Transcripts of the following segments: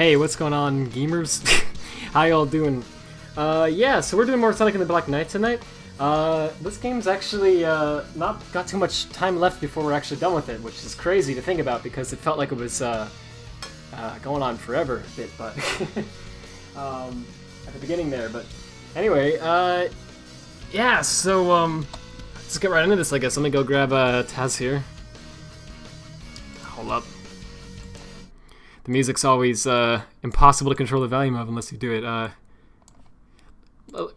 Hey, what's going on, gamers? How y'all doing? Yeah, so we're doing more Sonic and the Black Knight tonight. This game's actually not got too much time left before we're actually done with it, which is crazy to think about because it felt like it was going on forever a bit, but at the beginning there. But anyway, yeah, so let's get right into this, I guess. Let me go grab Taz here. Hold up. The music's always impossible to control the volume of unless you do it.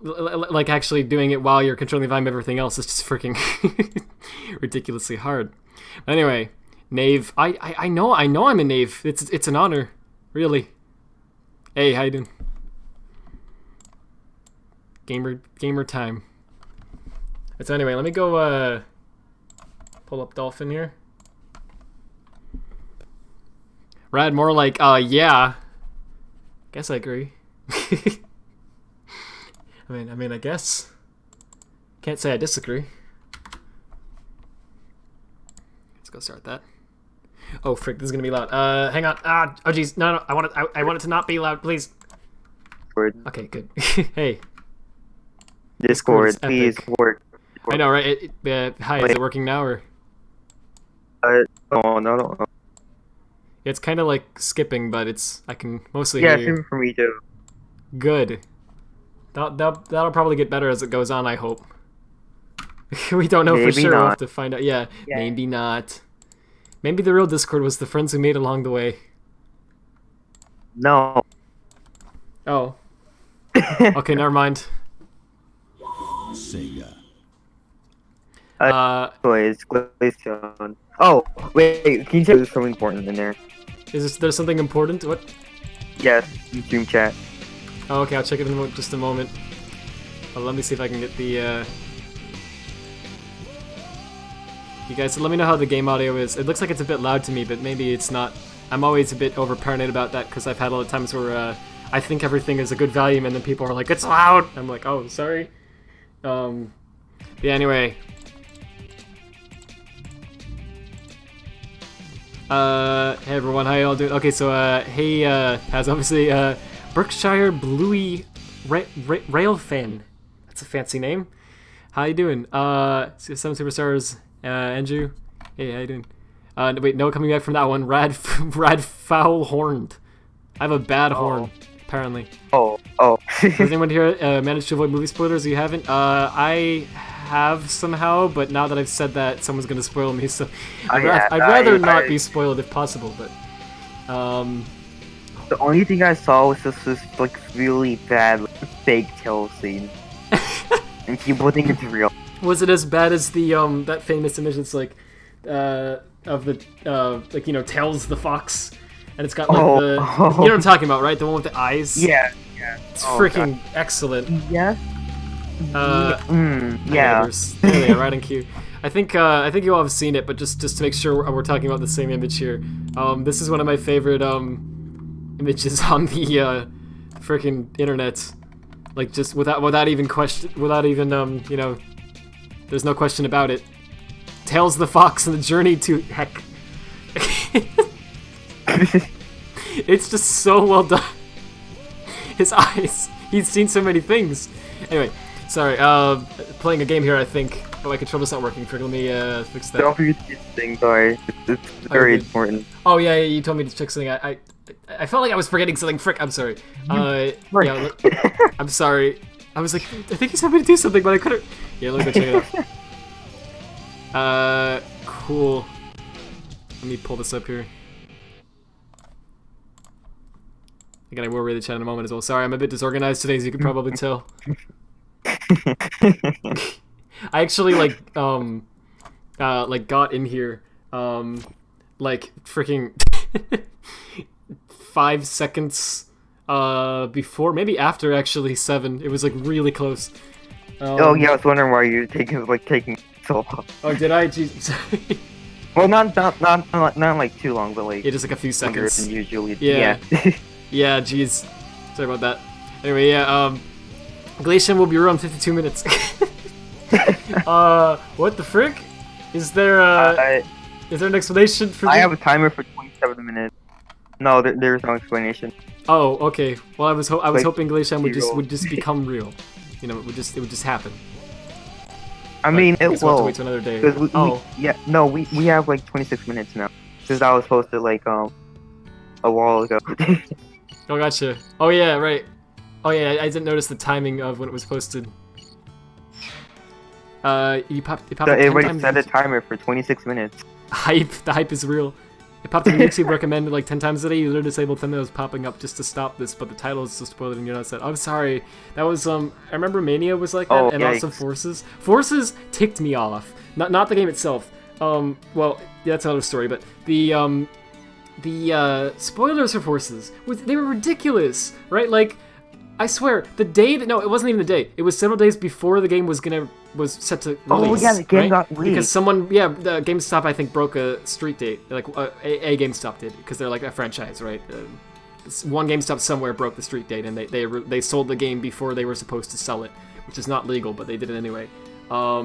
Like actually doing it while you're controlling the volume of everything else is just freaking ridiculously hard. But anyway, Knave. I know I'm a knave. It's an honor, really. Hey, how you doing? Gamer time. So anyway, let me go pull up Dolphin here. Rad, more like, yeah. Guess I agree. I mean, I guess. Can't say I disagree. Let's go start that. Oh, frick, this is gonna be loud. Hang on. Oh, jeez. No, I want it to not be loud, please. Discord. Okay, good. Hey. Discord, please work. I know, right? Hi, is it working now, or? No. It's kind of like skipping, but I can mostly hear you. Yeah, for me too. Good. That'll probably get better as it goes on, I hope. We don't know Maybe for sure. not. We'll have to find out. Yeah, maybe not. Maybe the real Discord was the friends we made along the way. No. Oh. Okay, never mind. Sega. Anyways, Glaceon. Oh, wait, can you say there's something important in there? Is there something important? What? Yes, Zoom chat. Oh, okay, I'll check it in just a moment. Well, let me see if I can get the, You guys, let me know how the game audio is. It looks like it's a bit loud to me, but maybe it's not. I'm always a bit over-paranoid about that, because I've had a lot of times where, I think everything is a good volume, and then people are like, it's loud! I'm like, oh, sorry. Yeah, anyway. Hey everyone, how y'all doing? Okay, so, hey, has obviously, Berkshire Bluey Railfan. That's a fancy name. How you doing? 7 Superstars, Andrew. Hey, how you doing? Wait, no, coming back from that one. Rad Foul Horned. I have a bad horn, apparently. Oh. Has anyone here managed to avoid movie spoilers? You haven't? I have somehow, but now that I've said that, someone's gonna spoil me, so I'd rather not be spoiled if possible, but, The only thing I saw was just this, like, really bad, like, fake tail scene. And people think it's real. Was it as bad as the, that famous image that's, like, of the, like, you know, Tails the fox, and it's got, like, the, you know what I'm talking about, right? The one with the eyes? Yeah. It's freaking excellent. Yeah. Yeah. There they are, right in queue. I think you all have seen it, but just to make sure we're talking about the same image here. This is one of my favorite images on the freaking internet. Like just without even you know, there's no question about it. Tails the Fox and the Journey to Heck. It's just so well done. His eyes. He's seen so many things. Anyway. Sorry, playing a game here, I think, but my controller's not working. Let me fix that. Don't forget this thing, sorry. It's very important. Oh yeah, you told me to check something. I felt like I was forgetting something. Frick, I'm sorry. Yeah, I'm sorry. I was like, I think you said me to do something, but I couldn't. Yeah, let me go check it out. Cool. Let me pull this up here. Again, I will read the chat in a moment as well. Sorry, I'm a bit disorganized today, as you can probably tell. I actually got in here like freaking 5 seconds before, maybe after actually 7. It was like really close. Oh yeah, I was wondering why you're taking so long. Oh, did I? Jeez, sorry. Well, not like too long, but like yeah, just like a few seconds. Usually, yeah. Yeah, jeez. Sorry about that. Anyway, yeah. Glacian will be around 52 minutes. What the frick? Is there an explanation for I have a timer for 27 minutes. No, there's no explanation. Oh, okay. Well, I was Like, hoping Glacian would zero. just become real. You know, it would just happen. I mean, I it guess we'll have to will. wait till another day. Because Oh, we have like 26 minutes now. Because I was supposed to like a while ago. oh, gotcha. Oh yeah, right. Oh yeah, I didn't notice the timing of when it was posted. You popped So up 10 everybody times. set a timer for 26 minutes. Hype. The hype is real. It popped up on YouTube recommended like 10 times a day. User disabled thumbnails popping up just to stop this, but the title is so spoiled and you're not set. I'm sorry. That was I remember Mania was like that, Oh, and also yikes. Forces. Forces ticked me off. Not the game itself. Well, yeah, that's another story. But the spoilers for Forces they were ridiculous, right? Like, I swear, the day that no, it wasn't even the day. It was several days before the game was set to release. Oh yeah, the game right? got leaked. Because someone, yeah, the GameStop I think broke a street date. Like a GameStop did, because they're like a franchise, right? One GameStop somewhere broke the street date, and they sold the game before they were supposed to sell it, which is not legal, but they did it anyway. I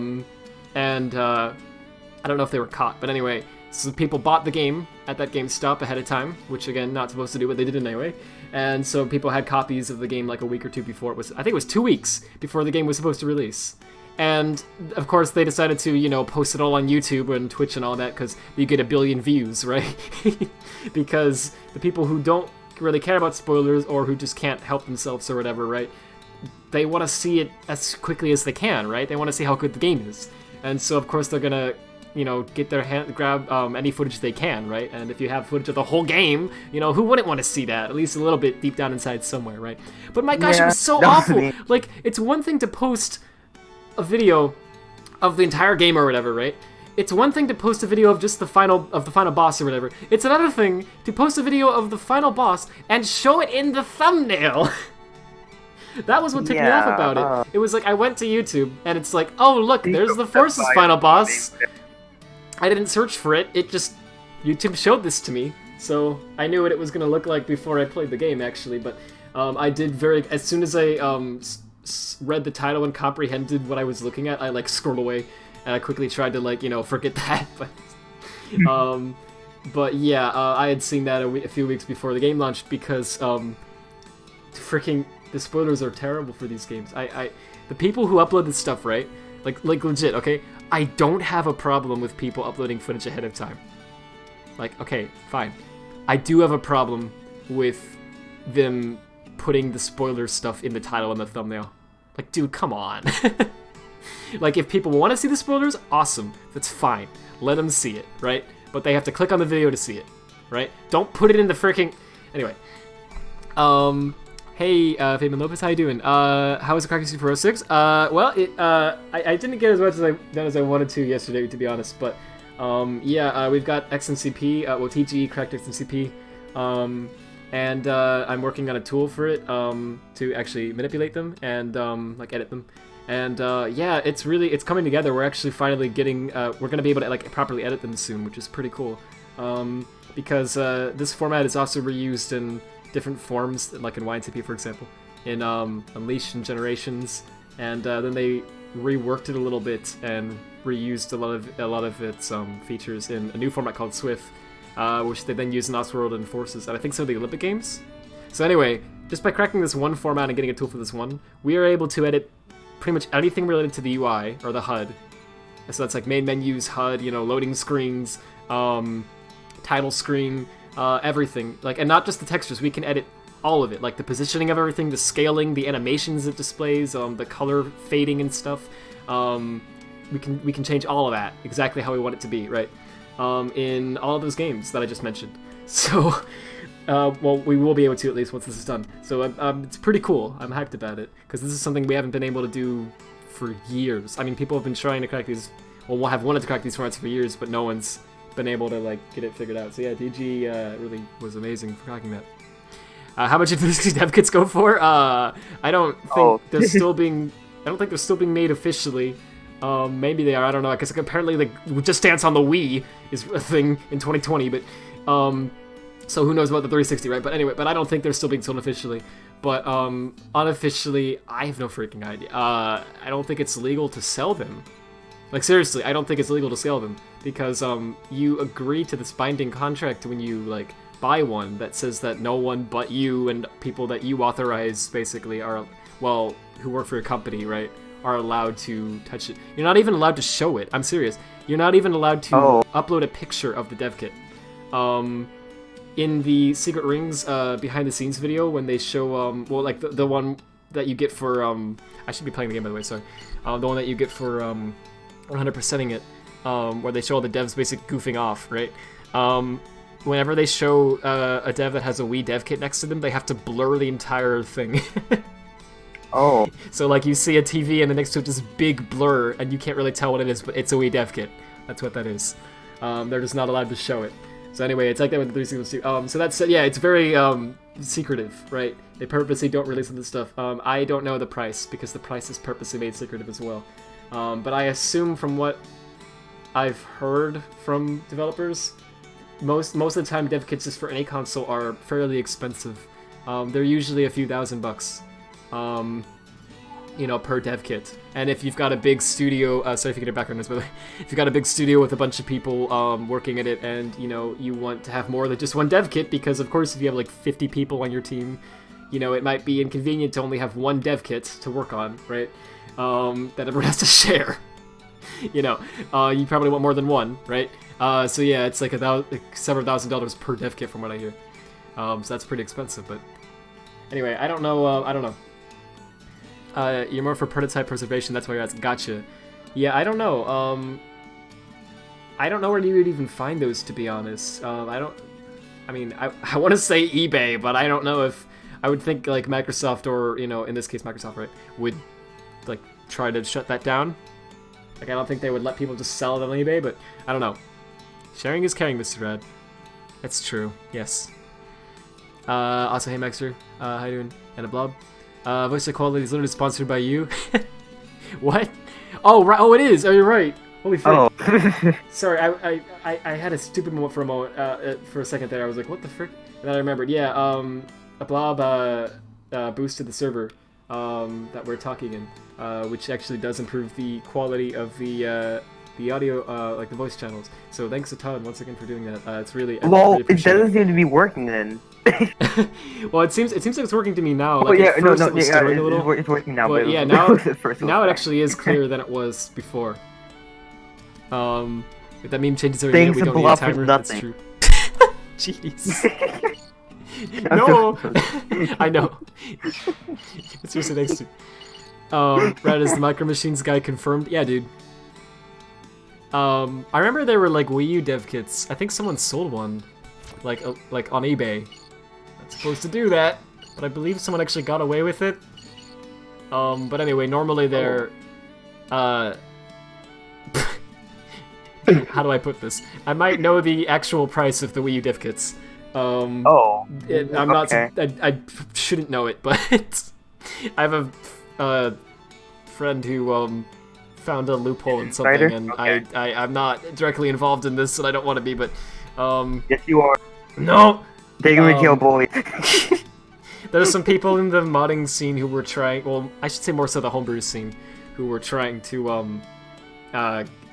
don't know if they were caught, but anyway, so people bought the game at that GameStop ahead of time, which again, not supposed to do, but they did it anyway. And so people had copies of the game like a week or two before it was, I think it was 2 weeks before the game was supposed to release. And of course they decided to, you know, post it all on YouTube and Twitch and all that because you get 1 billion views, right? Because the people who don't really care about spoilers or who just can't help themselves or whatever, right? They want to see it as quickly as they can, right? They want to see how good the game is. And so of course they're gonna, you know, get their grab any footage they can, right? And if you have footage of the whole game, you know, who wouldn't want to see that? At least a little bit deep down inside somewhere, right? But my gosh, it Yeah, was so that was awful. me. Like, it's one thing to post a video of the entire game or whatever, right? It's one thing to post a video of just the final boss or whatever. It's another thing to post a video of the final boss and show it in the thumbnail. That was what took me off Yeah, about it. It was like I went to YouTube and it's like, oh look, there's the Forces final boss. I didn't search for it. It just YouTube showed this to me, so I knew what it was gonna look like before I played the game actually. But I did as soon as I read the title and comprehended what I was looking at, I like scrolled away and I quickly tried to like, you know, forget that. But yeah, I had seen that a few weeks before the game launched because freaking the spoilers are terrible for these games. The people who upload this stuff, right? Like legit, okay? I don't have a problem with people uploading footage ahead of time. Like, okay, fine. I do have a problem with them putting the spoiler stuff in the title and the thumbnail. Like, dude, come on. Like, if people want to see the spoilers, awesome. That's fine. Let them see it, right? But they have to click on the video to see it, right? Don't put it in the freaking... Anyway. Hey, Fabian Lopez, how you doing? How was the Cracky Super 06? Well, I didn't get as much done as I wanted to yesterday, to be honest, but, yeah, we've got XNCP, well, TGE cracked XNCP, and, I'm working on a tool for it, to actually manipulate them and, like, edit them, and, yeah, it's coming together. We're actually finally getting, we're gonna be able to, like, properly edit them soon, which is pretty cool, because, this format is also reused in different forms, like in YNCP, for example, in Unleashed and Generations, and then they reworked it a little bit and reused a lot of its features in a new format called Swift, which they then use in Offworld and Forces, and I think some of the Olympic Games. So anyway, just by cracking this one format and getting a tool for this one, we are able to edit pretty much anything related to the UI or the HUD. So that's like main menus, HUD, you know, loading screens, title screen. Everything, like, and not just the textures, we can edit all of it, like the positioning of everything, the scaling, the animations it displays, the color fading and stuff. We can change all of that exactly how we want it to be, right? In all of those games that I just mentioned. So, well, we will be able to at least once this is done. So it's pretty cool. I'm hyped about it because this is something we haven't been able to do for years. I mean, people have been trying to crack these, well, have wanted to crack these formats for years, but no one's been able to like get it figured out. So yeah, DG really was amazing for cracking that. How much did these dev kits go for? I don't think they're still being. I don't think they're still being made officially. Maybe they are. I don't know. Because apparently, like, Just Dance on the Wii is a thing in 2020. But so who knows about the 360, right? But anyway, I don't think they're still being sold officially. But unofficially, I have no freaking idea. I don't think it's legal to sell them. Like, seriously, I don't think it's legal to sell them because you agree to this binding contract when you like buy one that says that no one but you and people that you authorize basically are, well, who work for your company, right, are allowed to touch it. You're not even allowed to show it. I'm serious. You're not even allowed to upload a picture of the dev kit. In the Secret Rings behind the scenes video, when they show, well, like the one that you get for, I should be playing the game by the way, sorry. The one that you get for 100%ing it, where they show all the devs basically goofing off, right? Whenever they show a dev that has a Wii dev kit next to them, they have to blur the entire thing. Oh. So like you see a TV and then next to it this big blur, and you can't really tell what it is, but it's a Wii dev kit. That's what that is. They're just not allowed to show it. So anyway, it's like that with the 360. So that's yeah, it's very secretive, right? They purposely don't release this stuff. I don't know the price because the price is purposely made secretive as well. But I assume from what I've heard from developers, most of the time dev kits just for any console are fairly expensive. They're usually a few $1,000s. You know, per dev kit. And if you've got a big studio, sorry if you get a background noise, by the way. If you've got a big studio with a bunch of people working at it, and you know you want to have more than just one dev kit, because of course if you have like 50 people on your team, you know it might be inconvenient to only have one dev kit to work on, right? That everyone has to share. You know, you probably want more than one, right? So yeah, it's like several $1,000s per dev kit from what I hear. So that's pretty expensive, but anyway, I don't know. I don't know. You're more for prototype preservation, that's why you're asking. Gotcha. Yeah, I don't know. I don't know where you would even find those, to be honest. I want to say eBay, but I don't know if... I would think, like, Microsoft, or, you know, in this case Microsoft, right, would, like, try to shut that down. Like, I don't think they would let people just sell it on eBay, but I don't know. Sharing is caring, Mr. Rad. That's true, yes. Also, hey, Maxer. How you doing? And a blob. Voice Equality is literally sponsored by you. What? Oh, right. Oh, it is. Oh, you're right. Holy frick. Oh. Sorry, I had a stupid moment for a moment. For a second there, I was like, what the frick? And then I remembered. Yeah. A blob boosted the server that we're talking in, which actually does improve the quality of the audio, like the voice channels. So thanks a ton once again for doing that. It's really. Well, really it doesn't seem to be working then. Well, it seems like it's working to me now. Like, oh yeah, it was stuttering a little, it's working now. but yeah, now it actually is clearer than it was before. If that meme changes every minute, we don't need a timer. That's true. Jeez. No, I know. Seriously, thanks to. Right, is the Micro Machines guy confirmed? Yeah, dude. I remember there were like Wii U dev kits. I think someone sold one, like on eBay. Not supposed to do that, but I believe someone actually got away with it. But anyway, normally they're, how do I put this? I might know the actual price of the Wii U dev kits. I'm not. I shouldn't know it, but I have a friend who found a loophole in something, and I'm not directly involved in this, and I don't want to be, but yes, you are. No. Take me kill boy. There's some people in the modding scene who were trying. Well, I should say more so the homebrew scene, who were trying to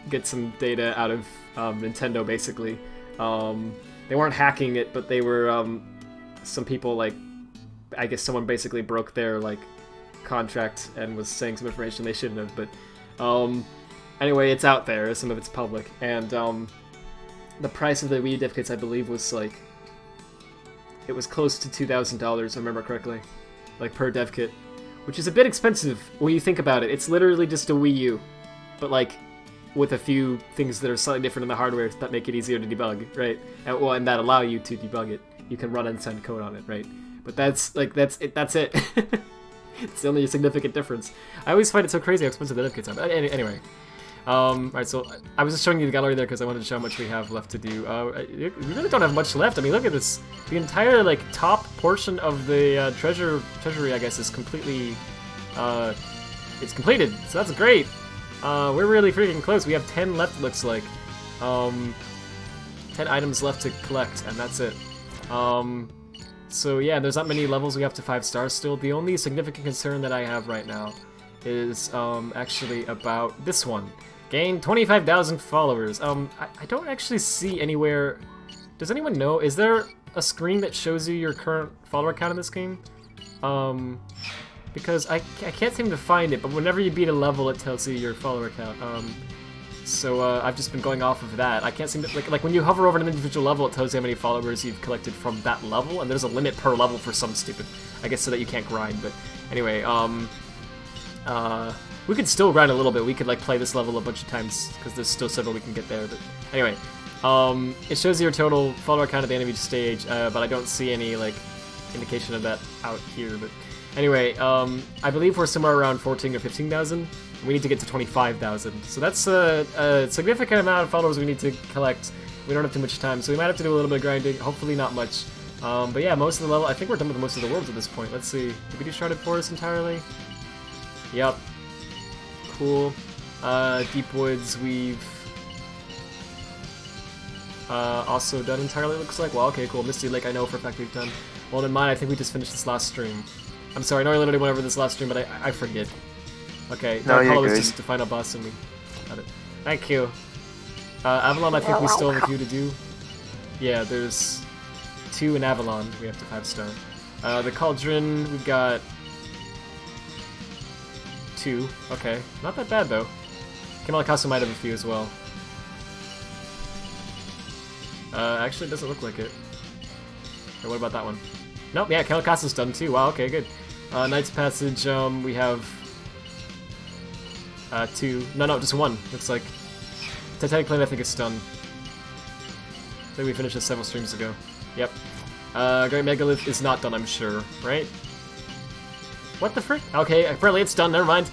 get some data out of Nintendo, basically. They weren't hacking it, but they were some people, like, I guess someone basically broke their like contract and was saying some information they shouldn't have. But anyway, it's out there. Some of it's public, and the price of the Wii dev kits, I believe, was like, it was close to $2,000, if I remember correctly, like per dev kit, which is a bit expensive when you think about it. It's literally just a Wii U, but like with a few things that are slightly different in the hardware that make it easier to debug, right? And that allow you to debug it. You can run and send code on it, right? But that's it. That's it. It's the only significant difference. I always find it so crazy how expensive the dev kits are. But anyway. Alright, so I was just showing you the gallery there because I wanted to show how much we have left to do. We really don't have much left. I mean, look at this. The entire, like, top portion of the treasury, I guess, is completely, it's completed. So that's great. We're really freaking close. We have 10 left, looks like. 10 items left to collect, and that's it. So yeah, there's not many levels we have to 5 stars still. The only significant concern that I have right now is actually about this one. Gain 25,000 followers. I don't actually see anywhere. Does anyone know? Is there a screen that shows you your current follower count in this game? Because I can't seem to find it, but whenever you beat a level, it tells you your follower count. So I've just been going off of that. I can't seem to like when you hover over an individual level, it tells you how many followers you've collected from that level, and there's a limit per level for some stupid, I guess, so that you can't grind. But anyway, we could still grind a little bit. We could like play this level a bunch of times because there's still several we can get there. But anyway, it shows you your total follower count at the end of each stage, but I don't see any like indication of that out here. But anyway, I believe we're somewhere around 14 or 15,000. We need to get to 25,000. So that's a significant amount of followers we need to collect. We don't have too much time, so we might have to do a little bit of grinding. Hopefully not much. But yeah, most of the level, I think we're done with most of the worlds at this point. Let's see. Did we do Shrouded Forest entirely? Yep. Cool. Deep Woods, we've also done entirely, looks like. Well, okay, cool. Misty Lake, I know for a fact we've done. Well, in mine, I think we just finished this last stream. I'm sorry, I know I literally went over this last stream, but I forget. Okay, Dark Hollow was just the final boss, and we got it. Thank you. Avalon, I think we still have a few to do. Yeah, there's 2 in Avalon. We have to 5-star. The Cauldron, we've got 2. Okay, not that bad though. Camelikasu might have a few as well. Actually, it doesn't look like it. Or what about that one? Nope, yeah, Camelikasu's done too. Wow, okay, good. Knight's Passage, we have 2. No, just 1. Looks like Titanic Plane, I think it's done. I think we finished this several streams ago. Yep. Great Megalith is not done, I'm sure, right? What the frick? Okay, apparently it's done, never mind.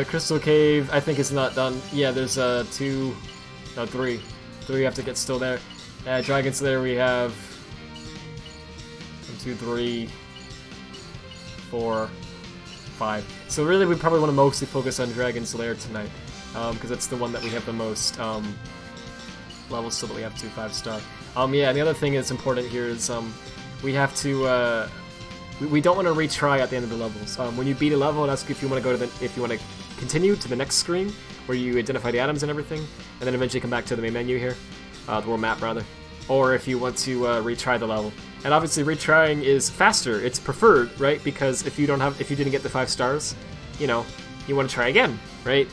Crystal Cave, I think it's not done. Yeah, there's 2, no, 3. 3 have to get still there. Dragon's Lair, we have 1, 2, 3, 4, 5. So really, we probably want to mostly focus on Dragon's Lair tonight, because that's the one that we have the most levels still that we have to 5-star. Yeah, and the other thing that's important here is we have to we don't want to retry at the end of the levels. When you beat a level, it asks you if you want to go to if you want to continue to the next screen where you identify the items and everything, and then eventually come back to the main menu here, the world map rather, or if you want to retry the level. And obviously, retrying is faster. It's preferred, right? Because if you didn't get the 5 stars, you know, you want to try again, right?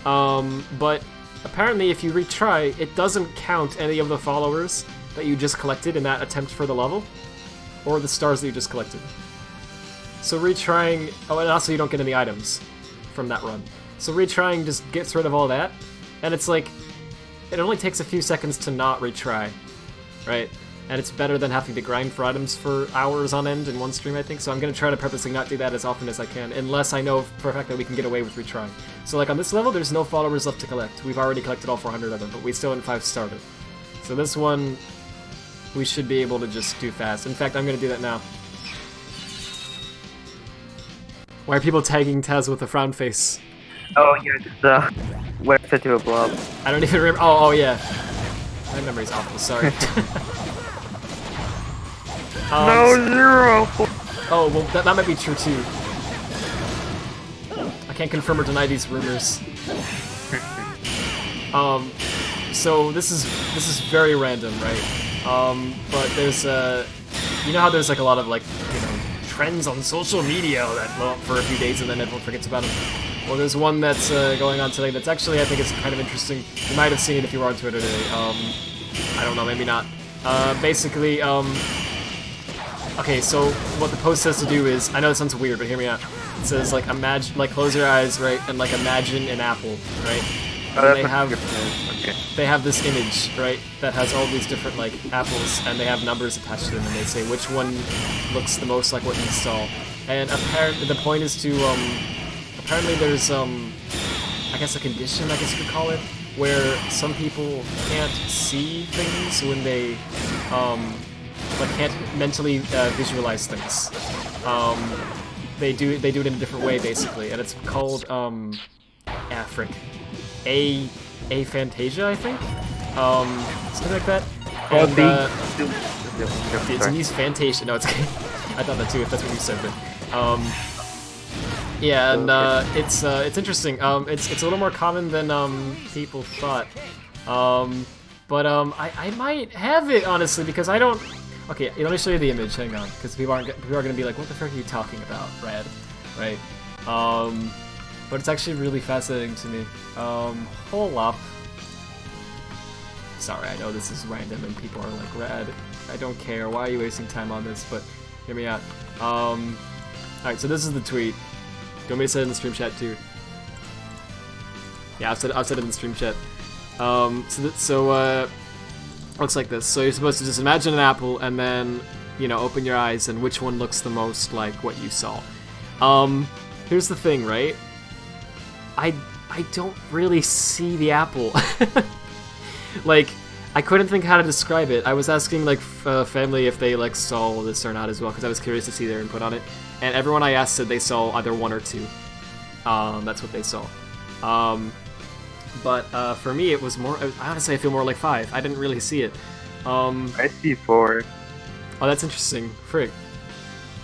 But apparently, if you retry, it doesn't count any of the followers that you just collected in that attempt for the level, or the stars that you just collected. So retrying, oh, and also you don't get any items from that run. So retrying just gets rid of all that, and it's like, it only takes a few seconds to not retry, right? And it's better than having to grind for items for hours on end in one stream, I think. So I'm going to try to purposely not do that as often as I can, unless I know for a fact that we can get away with retrying. So like on this level, there's no followers left to collect. We've already collected all 400 of them, but we still haven't 5-starred it. So this one, we should be able to just do fast. In fact, I'm going to do that now. Why are people tagging Taz with a frown face? Oh, yeah, just, what's it to a blob? I don't even remember. Oh, yeah. My memory's awful, sorry. No, 0! Oh, well, that might be true, too. I can't confirm or deny these rumors. So this is very random, right? But there's, you know how there's, like, a lot of, like, you know, trends on social media that blow up for a few days and then everyone forgets about them? Well, there's one that's going on today that's actually, I think, is kind of interesting. You might have seen it if you were on Twitter today. I don't know, maybe not. Basically, okay, so what the post says to do is, I know it sounds weird, but hear me out. It says, like, imagine, like, close your eyes, right, and, like, imagine an apple, right? And they have this image, right, that has all these different, like, apples, and they have numbers attached to them, and they say which one looks the most like what you saw. And apparently, the point is to, apparently there's, I guess a condition, I guess you could call it, where some people can't see things when they, like, can't mentally visualize things. They do it in a different way, basically, and it's called, frick. Aphantasia, I think? Something like that. And, Disney's Fantasia. No, it's okay. I thought that too, if that's what you said, but, yeah, and, it's interesting. It's a little more common than, people thought. But, I might have it, honestly, because I don't Okay, let me show you the image. Hang on, because people are gonna be like, "What the frick are you talking about, Red?" Right? But it's actually really fascinating to me. Hold up. Sorry, I know this is random and people are like, Red, I don't care. Why are you wasting time on this? But hear me out. Alright, so this is the tweet. Do you want me to say it in the stream chat too? Yeah, I've said it in the stream chat. Looks like this. So you're supposed to just imagine an apple and then, you know, open your eyes and which one looks the most like what you saw. Here's the thing, right? I don't really see the apple. Like, I couldn't think how to describe it. I was asking, like, family if they, like, saw this or not as well, because I was curious to see their input on it. And everyone I asked said they saw either 1 or 2. That's what they saw. But for me, it was more... Honestly, I feel more like 5. I didn't really see it. I see 4. Oh, that's interesting. Frick.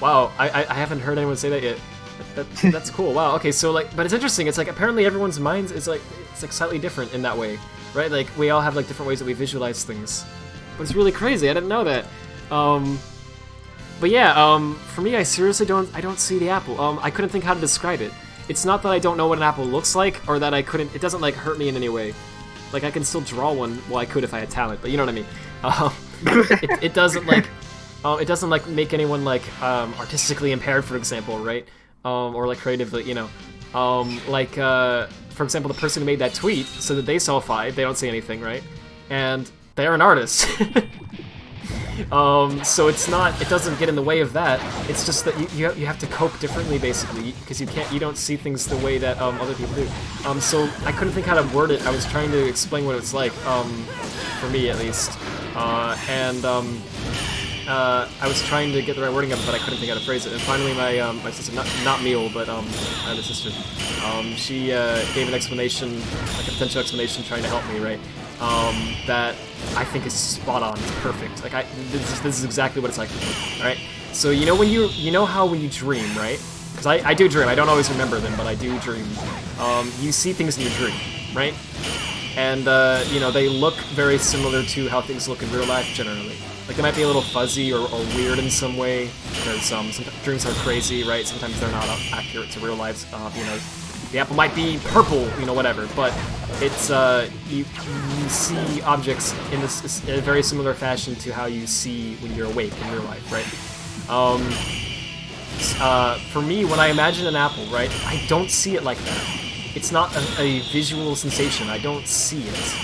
Wow, I haven't heard anyone say that yet. That's cool. Wow, okay, so, like... But it's interesting. It's like, apparently everyone's minds is, like... It's, like, slightly different in that way. Right? Like, we all have, like, different ways that we visualize things. But it's really crazy. I didn't know that. But yeah, for me, I seriously don't see the apple. I couldn't think how to describe it. It's not that I don't know what an apple looks like, or that I couldn't... It doesn't, like, hurt me in any way. Like, I can still draw one. Well, I could if I had talent, but you know what I mean. It doesn't, like... it doesn't, like, make anyone, like, artistically impaired, for example, right? Or, like, creatively, you know. For example, the person who made that tweet said that they saw 5, they don't see anything, right? And they're an artist. So it's not, it doesn't get in the way of that. It's just that you have to cope differently, basically, because you don't see things the way that other people do. So I couldn't think how to word it. I was trying to explain what it's like, for me at least. I was trying to get the right wording of it, but I couldn't think how to phrase it. And finally, my sister, not Meal, but I have a sister. She gave an explanation, like a potential explanation, trying to help me, right? That I think is spot on. It's perfect. Like this is exactly what it's like. All right. So you know how when you dream, right? Because I do dream. I don't always remember them, but I do dream. You see things in your dream, right? And you know, they look very similar to how things look in real life generally. Like, they might be a little fuzzy or weird in some way, because some dreams are crazy, right? Sometimes they're not accurate to real life. You know, the apple might be purple, you know, whatever. But it's you see objects in a very similar fashion to how you see when you're awake in real life, right? For me, when I imagine an apple, right, I don't see it like that. It's not a visual sensation. I don't see it,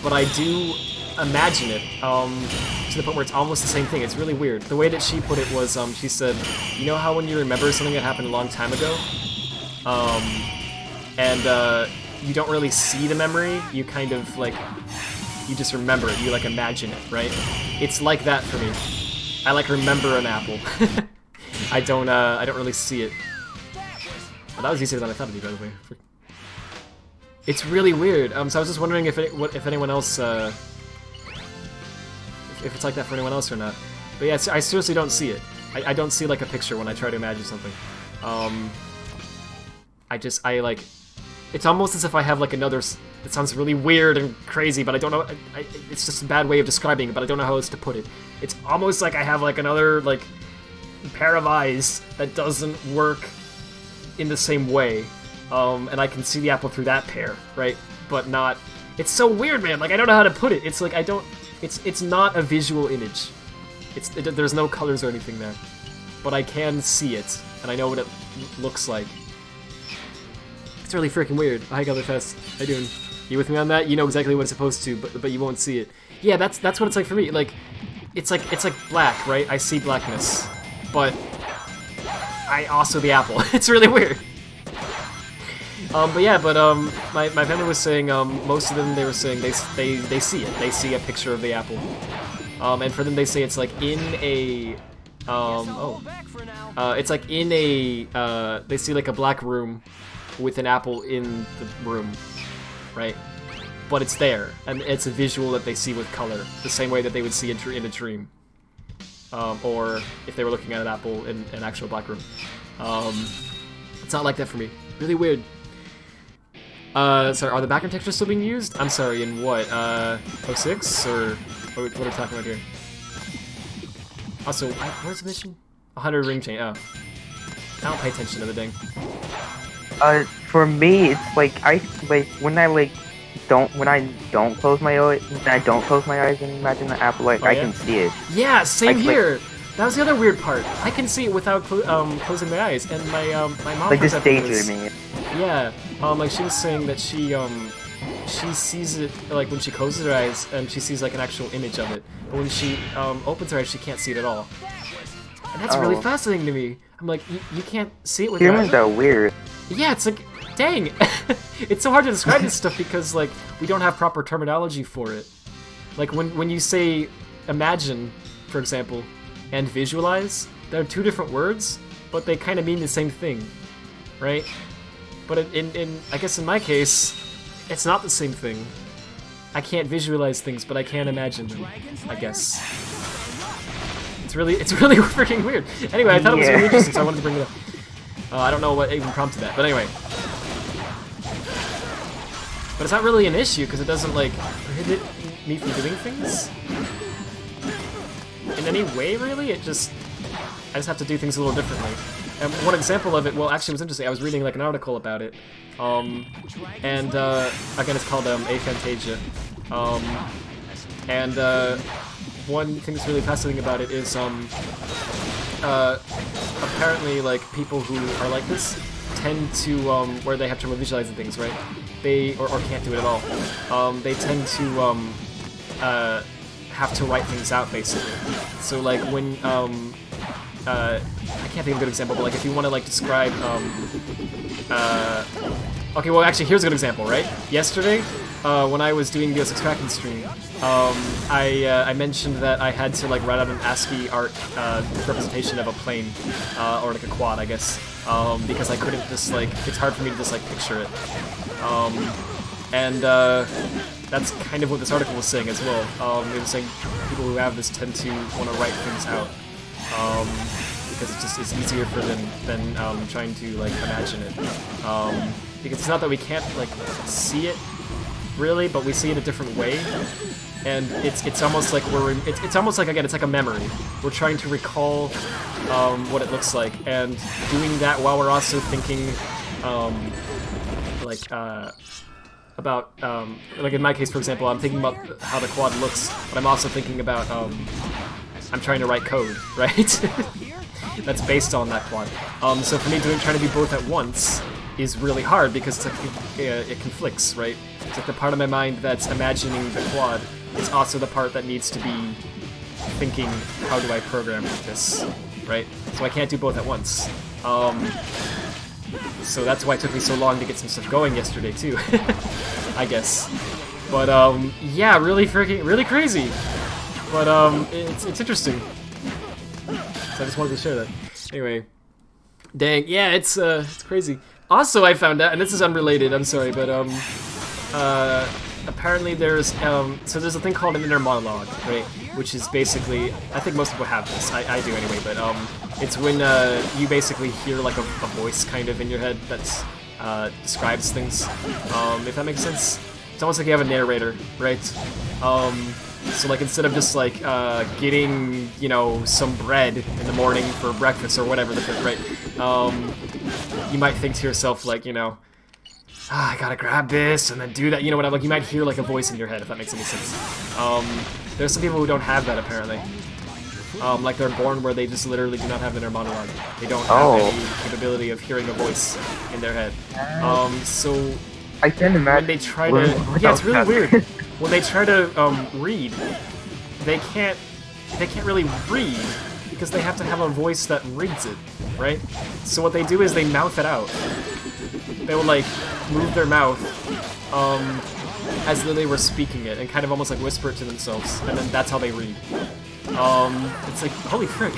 but I do imagine it to the point where it's almost the same thing. It's really weird. The way that she put it was, she said, you know how when you remember something that happened a long time ago, and you don't really see the memory, you kind of, like, you just remember it, you, like, imagine it, right? It's like that for me. I, like, remember an apple. I don't really see it. Oh, that was easier than I thought it'd be, by the way. It's really weird. So I was just wondering if anyone else, if it's like that for anyone else or not. But yeah, I seriously don't see it. I don't see, like, a picture when I try to imagine something. It's almost as if I have, like, another... It sounds really weird and crazy, but I don't know... it's just a bad way of describing it, but I don't know how else to put it. It's almost like I have, like, another, like, pair of eyes that doesn't work in the same way. And I can see the apple through that pair, right? But not... It's so weird, man! Like, I don't know how to put it. It's like, I don't... It's not a visual image. There's no colors or anything there. But I can see it, and I know what it looks like. It's really freaking weird. Hi, Gotherfest. How you doing? You with me on that? You know exactly what it's supposed to, but you won't see it. Yeah, that's what it's like for me. Like, it's like black, right? I see blackness, but I also the apple. It's really weird. But yeah, my family was saying, most of them, they were saying they see it. They see a picture of the apple. And for them, they say it's like in a, it's like in a, they see like a black room with an apple in the room, right? But it's there, and it's a visual that they see with color, the same way that they would see in a dream. Or if they were looking at an apple in an actual black room. It's not like that for me. Really weird. Sorry, are the background textures still being used? I'm sorry, in what? 06? Or what are we talking about here? Also, where's the mission? 100 ring chain. Oh, I don't pay attention to the thing. For me, it's like when I don't close my eyes, and imagine the apple, like I can see it. Yeah, same here. That was the other weird part. I can see it without closing my eyes, and my mom Like just daydreaming it. Yeah, like she was saying that she sees it like when she closes her eyes and she sees like an actual image of it, but when she opens her eyes, she can't see it at all. And that's really fascinating to me. I'm like, you can't see it with your eyes. Humans are weird. Yeah, it's like, dang, it's so hard to describe this stuff because like we don't have proper terminology for it. Like when you say imagine, for example, and visualize, they're two different words, but they kind of mean the same thing, right? But in I guess in my case, it's not the same thing. I can't visualize things, but I can imagine them, I guess. It's really freaking weird. Anyway, I thought it was really interesting, so I wanted to bring it up. I don't know what even prompted that, but anyway. But it's not really an issue, because it doesn't, like, prohibit me from doing things in any way, really. I just have to do things a little differently. And one example of it, well, actually, it was interesting. I was reading, like, an article about it. Again, it's called Aphantasia. One thing that's really fascinating about it is, apparently, like, people who are like this tend to, where they have trouble visualizing things, right? Or can't do it at all. They tend to, have to write things out, basically. So, like, when, I can't think of a good example, but, like, if you want to, like, describe, okay, well, actually, here's a good example, right? Yesterday, when I was doing the 06 Kraken stream, I mentioned that I had to like write out an ASCII art representation of a plane, or like a quad, I guess, because I couldn't just like, it's hard for me to just like picture it. That's kind of what this article was saying as well. It was saying people who have this tend to want to write things out, because it's easier for them than trying to like imagine it. Because it's not that we can't like see it really, but we see it a different way, and it's almost like it's almost like, again, it's like a memory. We're trying to recall what it looks like, and doing that while we're also thinking about like in my case, for example, I'm thinking about how the quad looks, but I'm also thinking about I'm trying to write code, right? That's based on that quad. So for me, trying to do both at once is really hard because it's like it conflicts, right? It's like the part of my mind that's imagining the quad is also the part that needs to be thinking, how do I program this, right? So I can't do both at once. So that's why it took me so long to get some stuff going yesterday too, I guess. But yeah, really crazy. But it's interesting. So I just wanted to share that. Anyway, dang, yeah, it's crazy. Also, I found out, and this is unrelated, I'm sorry, but apparently there's so there's a thing called an inner monologue, right? Which is basically, I think most people have this. I do anyway, but it's when you basically hear like a voice kind of in your head that's describes things. If that makes sense. It's almost like you have a narrator, right? So like instead of just like getting, you know, some bread in the morning for breakfast or whatever, right? You might think to yourself like, you know, I gotta grab this and then do that, you know what I'm like, you might hear like a voice in your head, if that makes any sense. There's some people who don't have that apparently. Like they're born where they just literally do not have inner monologue. They don't have any capability of hearing a voice in their head. So I can't imagine when they try to, yeah, it's really weird. When they try to read, they can't really read because they have to have a voice that reads it, right? So what they do is they mouth it out. They will like move their mouth as though they were speaking it and kind of almost like whisper it to themselves, and then that's how they read. It's like, holy frick.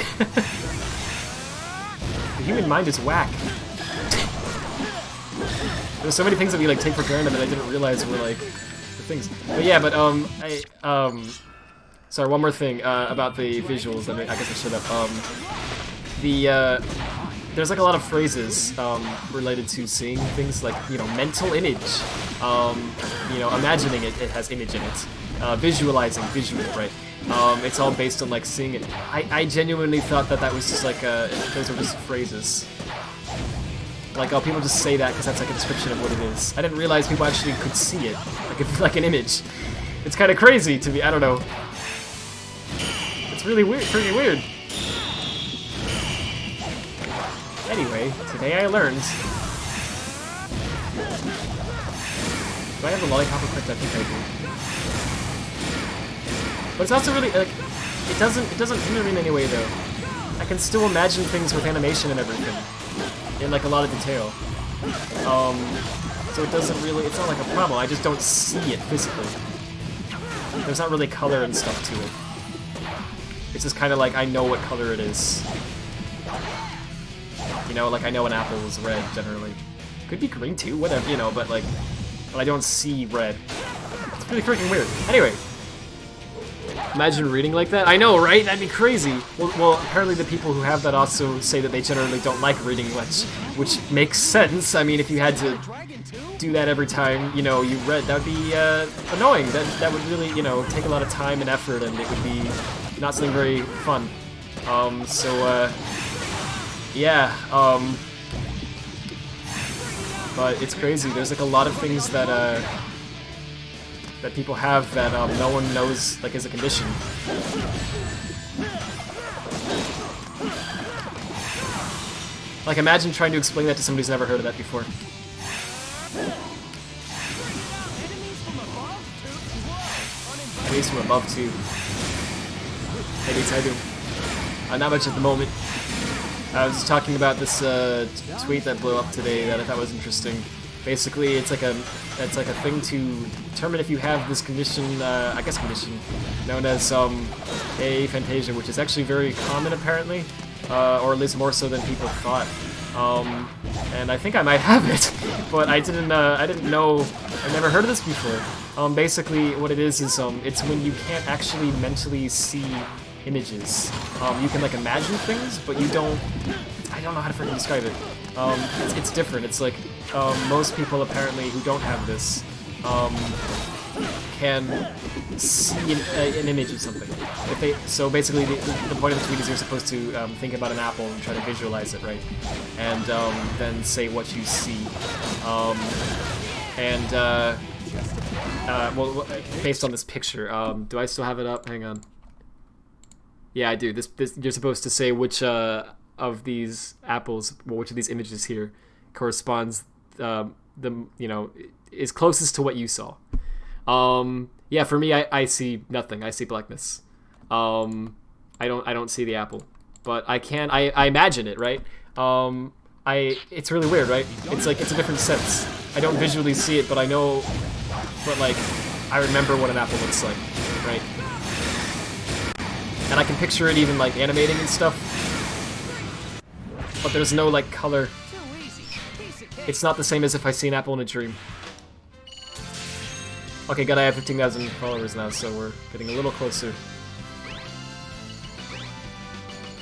The human mind is whack. There's so many things that we like take for granted that I didn't realize were like the things. But yeah, but sorry, one more thing about the visuals. I guess I should have. There's like a lot of phrases related to seeing things, like, you know, mental image. You know, imagining it has image in it. Visualizing, visual, right? It's all based on like seeing it. I genuinely thought that was just like those were just phrases. Like, oh, people just say that because that's like a description of what it is. I didn't realize people actually could see it, like an image. It's kind of crazy to me. I don't know. It's really weird, pretty weird. Anyway, today I learned. Do I have the lollipop equipped? I think I do. But it's also really like it doesn't hinder me in any way though. I can still imagine things with animation and everything in like a lot of detail. So it doesn't really. It's not like a problem. I just don't see it physically. There's not really color and stuff to it. It's just kind of like I know what color it is. You know, like I know an apple is red generally. Could be green too, whatever, you know, but like, but I don't see red. It's really freaking weird. Anyway, imagine reading like that. I know, right? That'd be crazy. Well, apparently the people who have that also say that they generally don't like reading much, which makes sense. I mean, if you had to do that every time, you know, you read, that would be annoying. That would really, you know, take a lot of time and effort, and it would be not something very fun. Yeah, but it's crazy. There's like a lot of things that that people have that no one knows like is a condition. Like imagine trying to explain that to somebody who's never heard of that before. Enemies from above too. Maybe I do. Not much at the moment. I was just talking about this tweet that blew up today that I thought was interesting. Basically, it's like a thing to determine if you have this condition, I guess condition, known as aphantasia, which is actually very common apparently, or at least more so than people thought. And I think I might have it, but I didn't know. I've never heard of this before. Basically, what it is it's when you can't actually mentally see images. You can like imagine things, but you don't. I don't know how to freaking describe it. It's different. It's like most people apparently who don't have this can see an image of something. So basically, the point of the tweet is you're supposed to think about an apple and try to visualize it, right? And then say what you see. Well, based on this picture, do I still have it up? Hang on. Yeah, I do. This you're supposed to say which of these apples, well, which of these images here corresponds is closest to what you saw. Yeah, for me, I see nothing. I see blackness. I don't see the apple, but I imagine it, right? It's really weird, right? It's like it's a different sense. I don't visually see it, but I know, but like I remember what an apple looks like, right? And I can picture it even like animating and stuff, but there's no like color. It's not the same as if I see an apple in a dream. Okay, good, I have 15,000 followers now, so we're getting a little closer.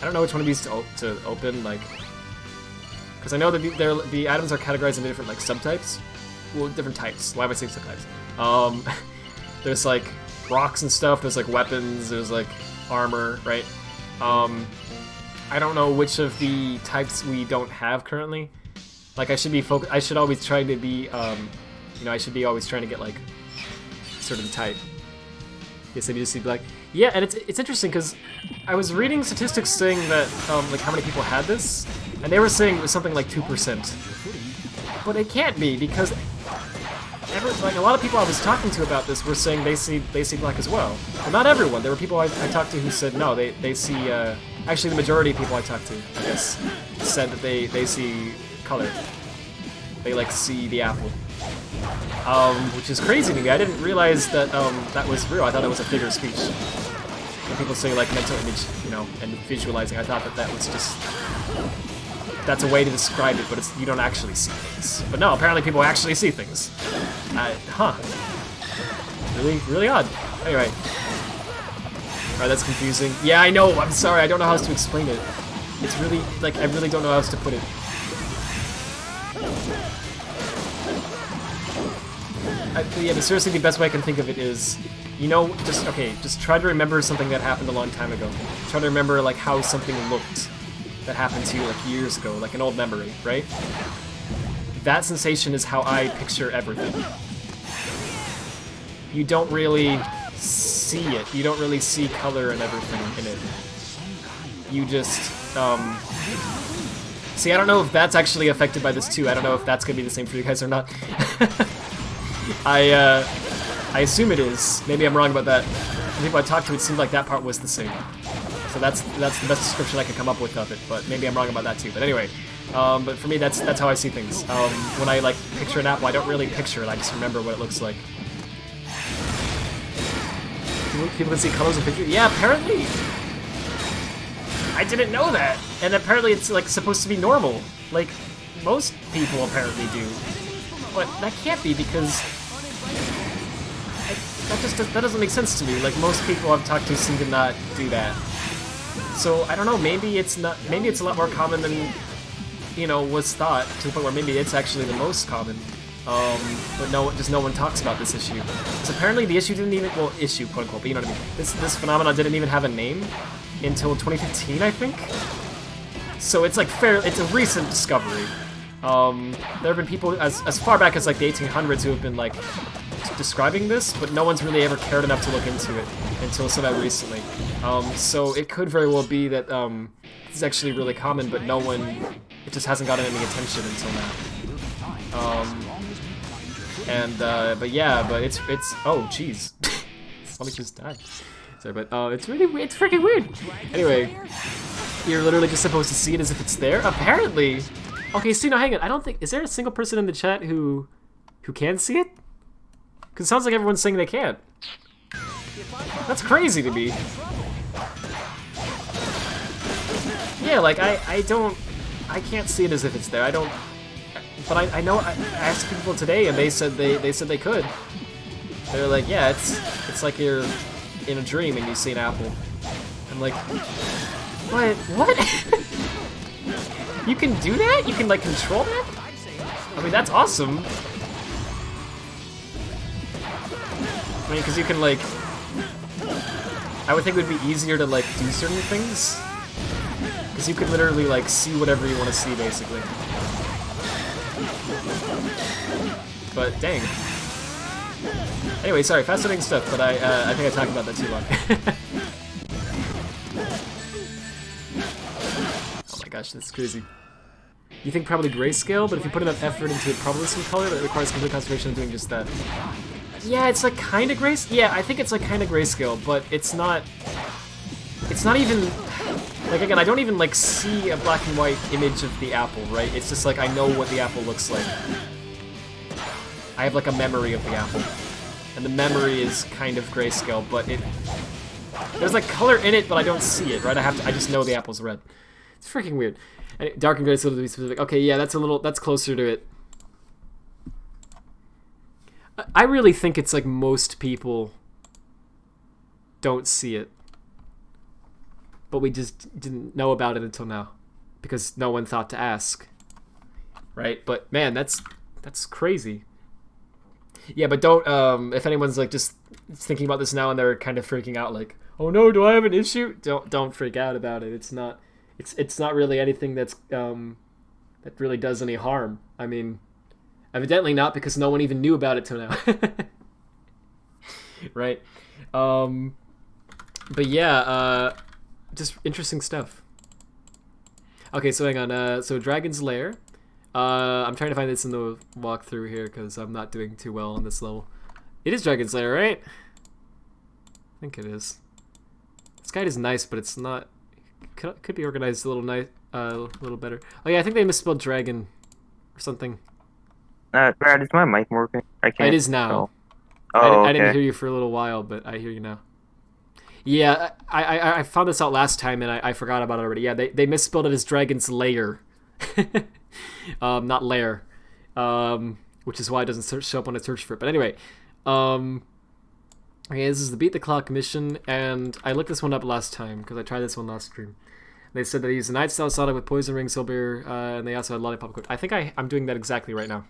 I don't know which one of these to open, like, because I know that the items are categorized into different like subtypes. Well, different types. Why am I saying subtypes? There's like rocks and stuff. There's like weapons. There's like armor, right? I don't know which of the types we don't have currently. Like I should always try to be, I should be always trying to get like sort of the type. Yes, I need to see black. Yeah, and it's interesting because I was reading statistics saying that like how many people had this, and they were saying it was something like 2%. But it can't be because like a lot of people I was talking to about this were saying they see black as well. But not everyone. There were people I talked to who said no, they see. Actually, the majority of people I talked to, I guess, said that they see color. They like see the apple, which is crazy to me. I didn't realize that that was real. I thought it was a figure of speech. When people say like mental image, and visualizing, I thought that was just that's a way to describe it, but you don't actually see things. But no, apparently people actually see things. Huh? Really, really odd. Anyway. Alright, that's confusing. Yeah, I know, I'm sorry, I don't know how else to explain it. It's really, like, I really don't know how else to put it. Yeah, but seriously, the best way I can think of it is, You know, just try to remember something that happened a long time ago. Try to remember, like, how something looked that happened to you, like, years ago, like an old memory, right? That sensation is how I picture everything. You don't really see it. You don't really see color and everything in it. You just, see, I don't know if that's actually affected by this too. I don't know if that's gonna be the same for you guys or not. I assume it is. Maybe I'm wrong about that. The people I talked to, it seemed like that part was the same. So that's the best description I could come up with of it, but maybe I'm wrong about that too. But anyway, but for me, that's how I see things. When I, like, picture an apple, I don't really picture it, I just remember what it looks like. People can see colors in pictures? Yeah, apparently! I didn't know that! And apparently it's, like, supposed to be normal. Like, most people apparently do. But that can't be because... that doesn't make sense to me. Like, most people I've talked to seem to not do that. So, I don't know, maybe it's a lot more common than, you know, was thought, to the point where maybe it's actually the most common. But no one talks about this issue. Because apparently the issue didn't even, well, issue, quote unquote, but you know what I mean. This phenomenon didn't even have a name until 2015, I think? So it's like it's a recent discovery. There have been people as far back as like the 1800s who have been like describing this, but no one's really ever cared enough to look into it until somehow recently. So it could very well be that it's actually really common, but it just hasn't gotten any attention until now. But yeah, but it's oh jeez, somebody just died. Sorry, but it's freaking weird. Anyway, you're literally just supposed to see it as if it's there. Apparently, okay. So no, hang on. Is there a single person in the chat who can see it? Because it sounds like everyone's saying they can't. That's crazy to me. Yeah, like I can't see it as if it's there. I don't. But I know I asked people today and they said they could. They're like, yeah, it's like you're in a dream and you see an apple. I'm like, what? You can do that? You can like control that? I mean, that's awesome. I mean, because you can like, I would think it would be easier to like do certain things. Because you could literally like see whatever you want to see, basically. But dang. Anyway, sorry, fascinating stuff, but I think I talked about that too long. Oh my gosh, that's crazy. You think probably grayscale, but if you put enough effort into it, probably some color that requires complete concentration of doing just that. Yeah, it's like kind of grayscale. Yeah, I think it's like kind of grayscale, but it's not even, like again, I don't even like see a black and white image of the apple, right? It's just like I know what the apple looks like. I have like a memory of the apple. And the memory is kind of grayscale, but there's like color in it, but I don't see it, right? I just know the apple's red. It's freaking weird. And dark and grayscale to be specific. Okay, yeah, that's closer to it. I really think it's like most people don't see it. But we just didn't know about it until now. Because no one thought to ask. Right? But man, that's crazy. Yeah, but don't, if anyone's like just thinking about this now and they're kind of freaking out like, oh no, do I have an issue? Don't freak out about it. It's not really anything that really does any harm. I mean, evidently not, because no one even knew about it till now. Right? But yeah, just interesting stuff. Okay, so hang on, so Dragon's Lair. I'm trying to find this in the walkthrough here because I'm not doing too well on this level. It is Dragon's Lair, right? I think it is. This guide is nice, but it's not. Could be organized a little little better. Oh yeah, I think they misspelled dragon or something. Brad, is my mic working? I can't. It is now. Oh, I didn't hear you for a little while, but I hear you now. Yeah, I found this out last time and I forgot about it already. Yeah, they misspelled it as Dragon's Lair. Not lair, which is why it doesn't show up when I search for it. But anyway, okay, this is the Beat the Clock mission, and I looked this one up last time because I tried this one last stream. They said they used a Night Style Sonic with Poison Ring, Silver, and they also had Lollipop equipped. I think I'm doing that exactly right now.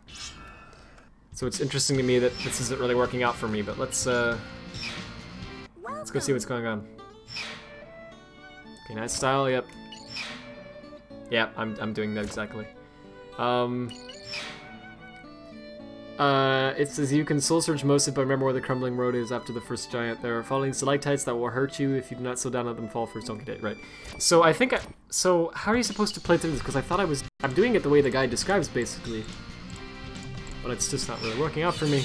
So it's interesting to me that this isn't really working out for me, but let's Let's go see what's going on. Okay, nice style, yep. Yeah, I'm doing that exactly. It says you can soul search most of it, but remember where the crumbling road is after the first giant. There are falling stalactites that will hurt you if you do not slow down, let them fall first, don't get hit. Right. So I think so how are you supposed to play through this? Because I thought I'm doing it the way the guy describes basically. But it's just not really working out for me.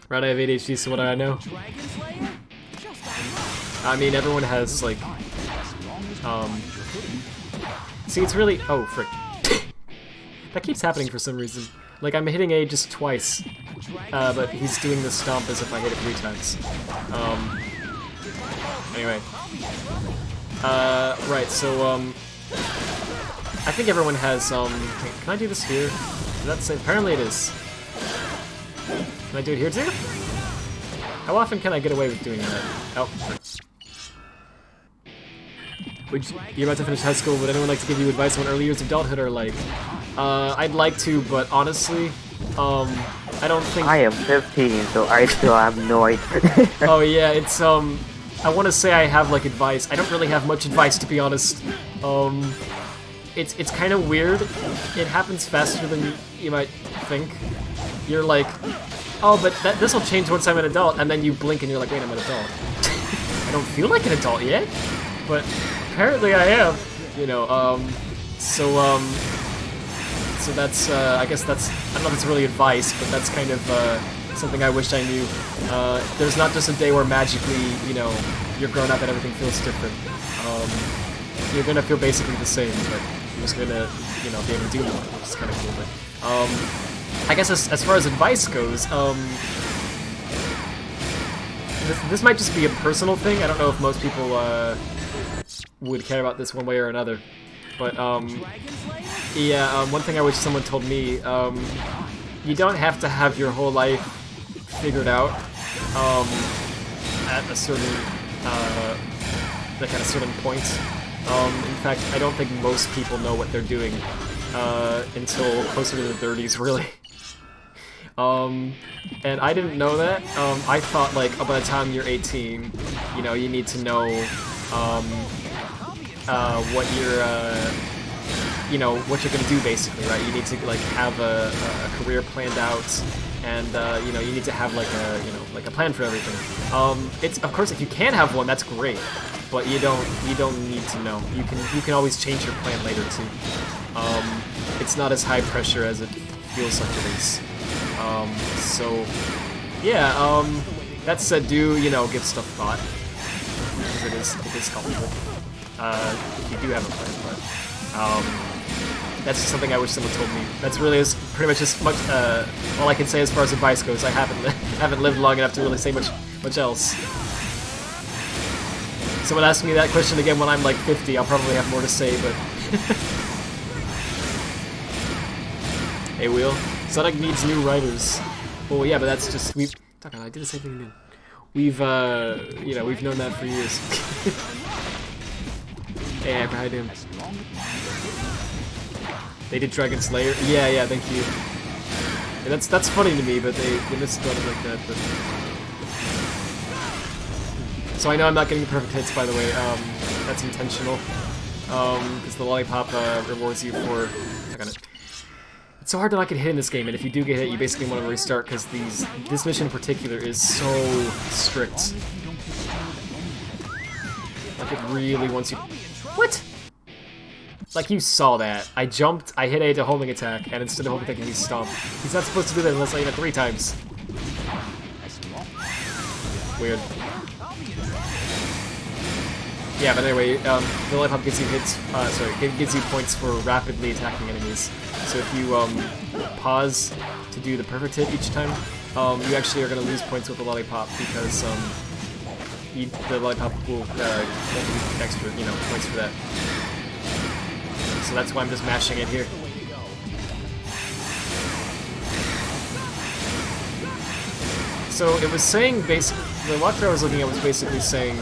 Right, I have ADHD, so what do I know? I mean, everyone has, like, see, it's really, oh, frick. That keeps happening for some reason. Like, I'm hitting A just twice, but he's doing the stomp as if I hit it 3 times. Anyway. Right, so, I think everyone has, can I do this here? That's apparently it is. Can I do it here too? How often can I get away with doing that? Oh. You're about to finish high school. Would anyone like to give you advice on what early years of adulthood are like? I'd like to, but honestly, I don't think... I am 15, so I still have no idea. Oh yeah, it's, I want to say I have, like, advice. I don't really have much advice, to be honest. It's kind of weird. It happens faster than you might think. You're like, oh, but this will change once I'm an adult, and then you blink and you're like, wait, I'm an adult. I don't feel like an adult yet, but apparently I am. You know, so that's, I guess that's, I don't know if it's really advice, but that's kind of, something I wish I knew. There's not just a day where magically, you know, you're grown up and everything feels different. You're gonna feel basically the same, but you're just gonna, you know, be able to do more, which is kind of cool, but, I guess as far as advice goes, this might just be a personal thing. I don't know if most people would care about this one way or another. But yeah, one thing I wish someone told me, you don't have to have your whole life figured out at a certain like at a certain point. In fact, I don't think most people know what they're doing until closer to their 30s, really. And I didn't know that. I thought, like, oh, by the time you're 18, you know, you need to know, what you're, you know, what you're gonna do, basically, right? You need to, like, have a career planned out, and, you know, you need to have, like, a plan for everything. It's, of course, if you can have one, that's great, but you don't need to know. You can always change your plan later, too. It's not as high pressure as it feels like it is. So, yeah, that said, do, you know, give stuff thought, because it is helpful, if you do have a plan, but, that's just something I wish someone told me. That's really pretty much as much, all I can say as far as advice goes. I haven't lived long enough to really say much else. Someone asked me that question again when I'm like 50, I'll probably have more to say, but... Hey, Wheel. Sonic needs new writers. Well, yeah, but that's just... I did the same thing again. We've, you know, we've known that for years. Hey, Amber, how you doing? They did Dragon Slayer? Yeah, thank you. Yeah, that's funny to me, but they misspelled it like that, but... So I know I'm not getting the perfect hits, by the way. That's intentional. Because the lollipop, rewards you for... It's so hard to not get hit in this game, and if you do get hit, you basically want to restart, because this mission in particular is so strict. Like, it really wants you... What? Like, you saw that. I jumped, I hit A to homing attack, and instead of homing attacking, he stomped. He's not supposed to do that unless I hit it 3 times. Weird. Yeah, but anyway, the lollipop gives you hits, gives you points for rapidly attacking enemies. So if you, pause to do the perfect hit each time, you actually are going to lose points with the lollipop, because, the lollipop will, give you extra, you know, points for that. So that's why I'm just mashing it here. So it was saying, basically, the walkthrough I was looking at was basically saying,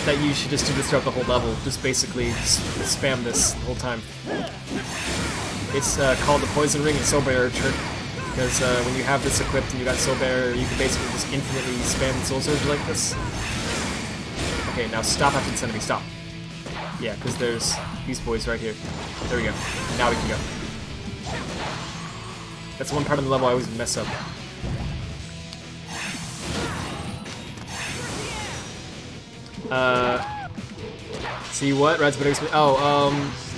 that you should just do this throughout the whole level. Just basically spam this the whole time. It's called the Poison Ring and Soul Barrier trick. Because when you have this equipped and you got Soul Bearer, you can basically just infinitely spam the Soul Surge like this. Okay, now stop after this enemy, stop. Yeah, because there's these boys right here. There we go. Now we can go. That's one part of the level I always mess up. See what?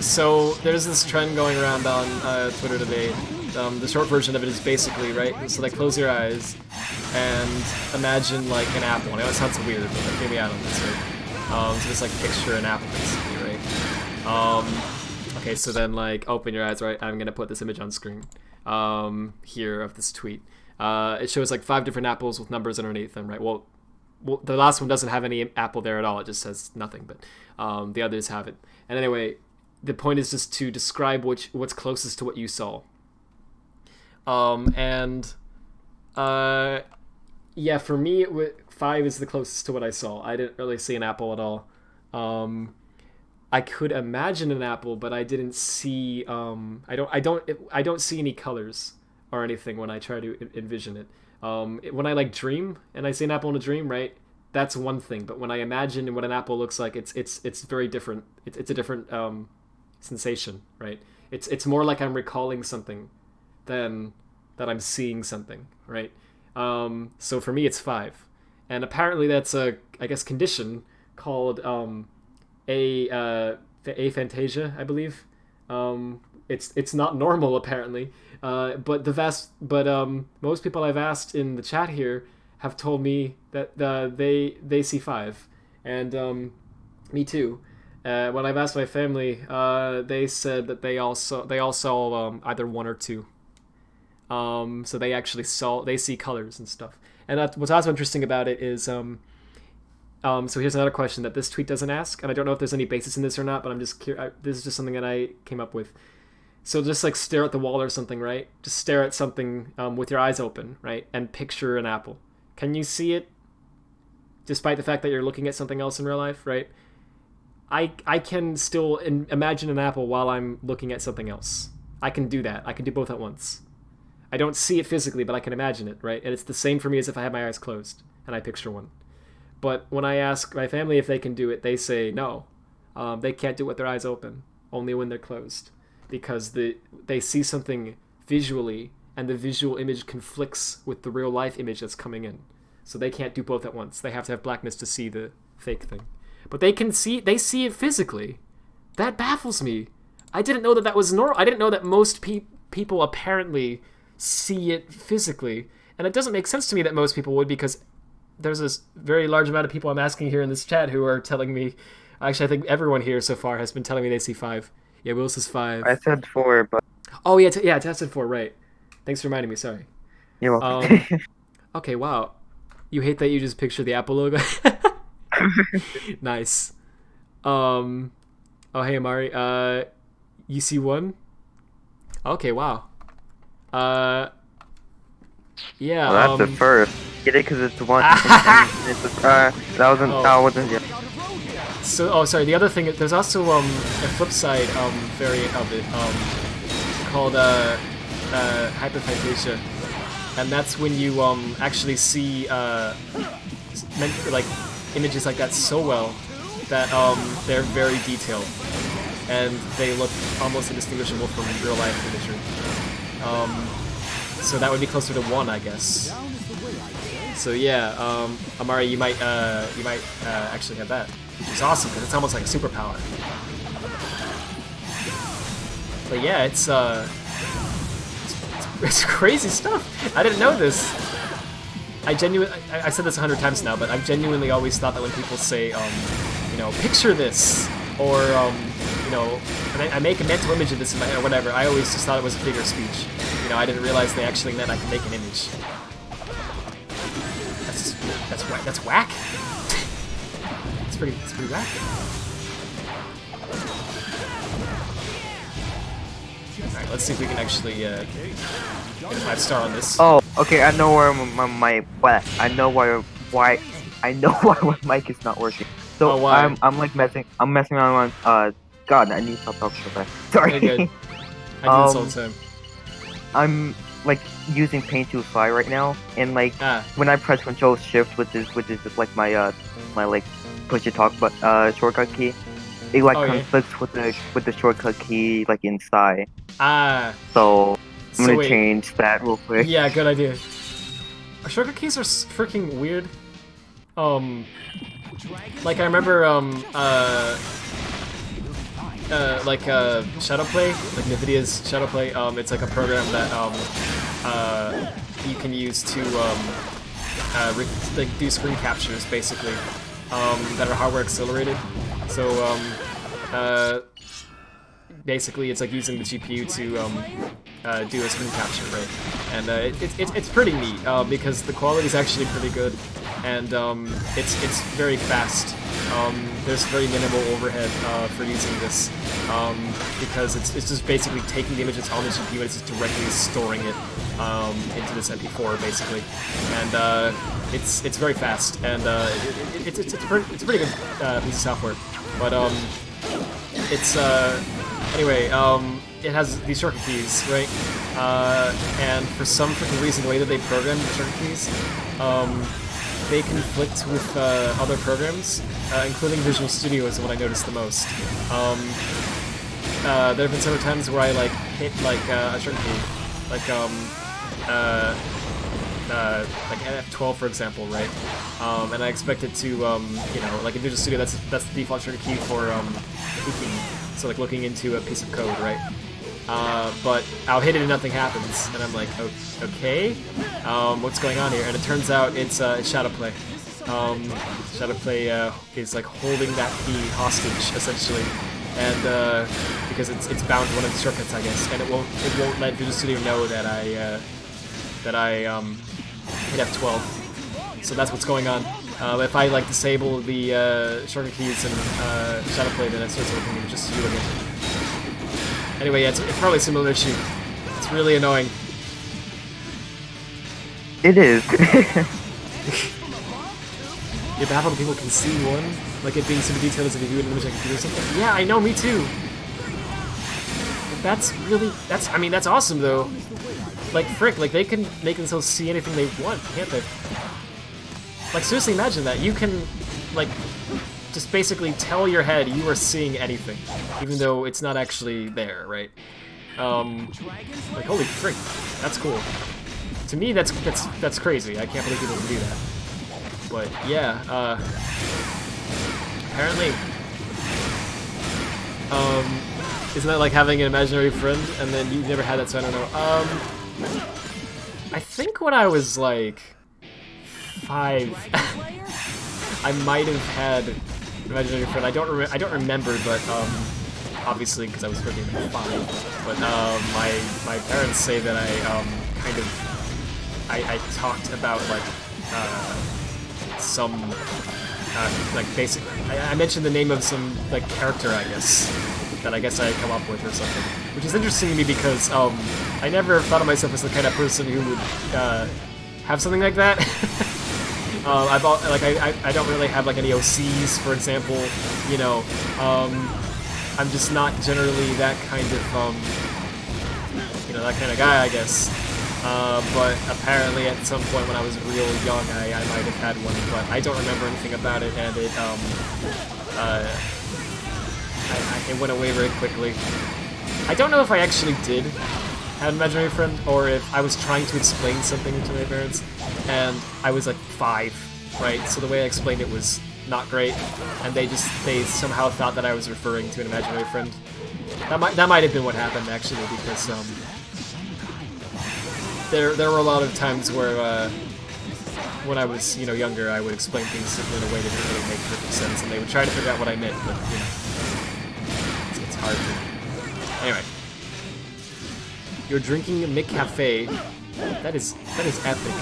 So there's this trend going around on Twitter today. The short version of it is basically, right? So like close your eyes and imagine like an apple. I know it sounds weird, but like, maybe I don't know. So just like picture an apple basically, right? Okay, so then like open your eyes, right? I'm gonna put this image on screen here of this tweet. It shows like 5 different apples with numbers underneath them, right? Well, the last one doesn't have any apple there at all. It just says nothing, but the others have it. And anyway, the point is just to describe what's closest to what you saw. Yeah, for me, 5 is the closest to what I saw. I didn't really see an apple at all. I could imagine an apple, but I didn't see. I don't see any colors or anything when I try to envision it. When I like dream and I see an apple in a dream, right? That's one thing. But when I imagine what an apple looks like, it's very different. It's a different sensation, right? It's more like I'm recalling something than that I'm seeing something, right? So for me, it's 5, and apparently that's a, I guess, condition called aphantasia, I believe. It's not normal apparently, but most people I've asked in the chat here have told me that they see 5, and me too. When I've asked my family, they said that they all saw either 1 or 2. So they see colors and stuff. And what's also interesting about it is so here's another question that this tweet doesn't ask, and I don't know if there's any basis in this or not, but I'm just curious. This is just something that I came up with. So just like stare at the wall or something, right? Just stare at something with your eyes open, right? And picture an apple. Can you see it despite the fact that you're looking at something else in real life, right? I can still imagine an apple while I'm looking at something else. I can do that. I can do both at once. I don't see it physically, but I can imagine it, right? And it's the same for me as if I have my eyes closed and I picture one. But when I ask my family if they can do it, they say no. They can't do it with their eyes open, only when they're closed. Because they see something visually, and the visual image conflicts with the real life image that's coming in. So they can't do both at once. They have to have blackness to see the fake thing. But they see it physically. That baffles me. I didn't know that was normal. I didn't know that most people apparently see it physically. And it doesn't make sense to me that most people would, because there's this very large amount of people I'm asking here in this chat who are telling me, actually I think everyone here so far has been telling me they see 5. Yeah, Will says 5. I said 4, but... Oh, yeah, I said 4, right. Thanks for reminding me, sorry. You're welcome. Okay, wow. You hate that you just picture the Apple logo? Nice. Oh, hey, Amari. You see 1? Okay, wow. Yeah, well, that's the first. Get it? Because it's 1. That wasn't yet. So, sorry, the other thing, there's also a flip side variant of it called hyperphantasia, and that's when you actually see like images like that so well that they're very detailed and they look almost indistinguishable from real life imagery. So that would be closer to 1, I guess. So yeah, Amari, you might actually have that, which is awesome because it's almost like a superpower. But yeah, it's crazy stuff. I didn't know this. I said this 100 times now, but I've genuinely always thought that when people say, picture this, or I make a mental image of this in my head or whatever, I always just thought it was a figure of speech. I didn't realize they actually meant I could make an image. That's whack. It's pretty whack. Alright, let's see if we can actually get a 5-star on this. Oh, okay, I know where my why my mic is not working. So why? I'm messing around on God, I need to stop talking about that. Sorry. Okay, good. I do this all the time. like using Paint to Fly right now, and like Ah, when I press Control Shift, which is just like my like push to talk but shortcut key, it like oh yeah. conflicts with the shortcut key like inside. Ah, So I'm so gonna wait. change that real quick. Yeah, good idea. Shortcut keys are freaking weird. Um, like I remember, Shadowplay, like NVIDIA's Shadowplay. It's like a program that you can use to like do screen captures basically, that are hardware accelerated. So basically it's like using the GPU to do a screen capture, right? And it's pretty neat because the quality is actually pretty good, and it's very fast. There's very minimal overhead for using this because it's just basically taking the image that's on the GPU and it's just directly storing it into this MP4 basically, and it's very fast, and it's a pretty good piece of software, but it's anyway, it has these shortcut keys, right? And for some freaking reason, the way that they program the shortcut keys, they conflict with other programs, including Visual Studio is what I noticed the most. There have been several times where I like hit like a shortcut key, like F12 for example, right? And I expect it to, you know, like in Visual Studio, that's the default shortcut key for looking, so like looking into a piece of code, right? But I'll hit it and nothing happens, and I'm like, okay, what's going on here? And it turns out it's Shadowplay. Shadowplay is like holding that key hostage essentially, and because it's bound to one of the shortcuts, I guess, and it won't let Visual Studio know that I hit F12. So that's what's going on. If I like disable the shortcut keys in Shadowplay, then it starts working with just you again. Anyway, yeah, it's probably a similar issue. It's really annoying. It is. You're baffled that people can see one, like it being super detailed as if you view an image on a computer or something. Yeah, I know, me too. But I mean, that's awesome though. Like, frick, like they can make themselves see anything they want, can't they? Like, seriously, imagine that. You can, like, just basically tell your head you are seeing anything, even though it's not actually there, right? Like, holy frick, that's cool. To me, that's crazy. I can't believe people can do that. But yeah, apparently, isn't that like having an imaginary friend and then you never had that, so I don't know. I think when I was like 5, I might have had an imaginary friend. I don't remember, but obviously because I was freaking 5. But my parents say that I talked about like some like basic. I mentioned the name of some like character, I guess, that I had come up with or something, which is interesting to me because I never thought of myself as the kind of person who would have something like that. I don't really have like any OCs, for example. You know, I'm just not generally that kind of that kind of guy, I guess. But apparently at some point when I was real young, I might have had one, but I don't remember anything about it, and it went away very quickly. I don't know if I actually did have an imaginary friend, or if I was trying to explain something to my parents, and I was like 5, right? So the way I explained it was not great, and they somehow thought that I was referring to an imaginary friend. That might have been what happened actually, because there were a lot of times where when I was younger, I would explain things in a way that didn't really make perfect sense, and they would try to figure out what I meant, but it's hard to. Anyway, you're drinking McCafe. That is epic.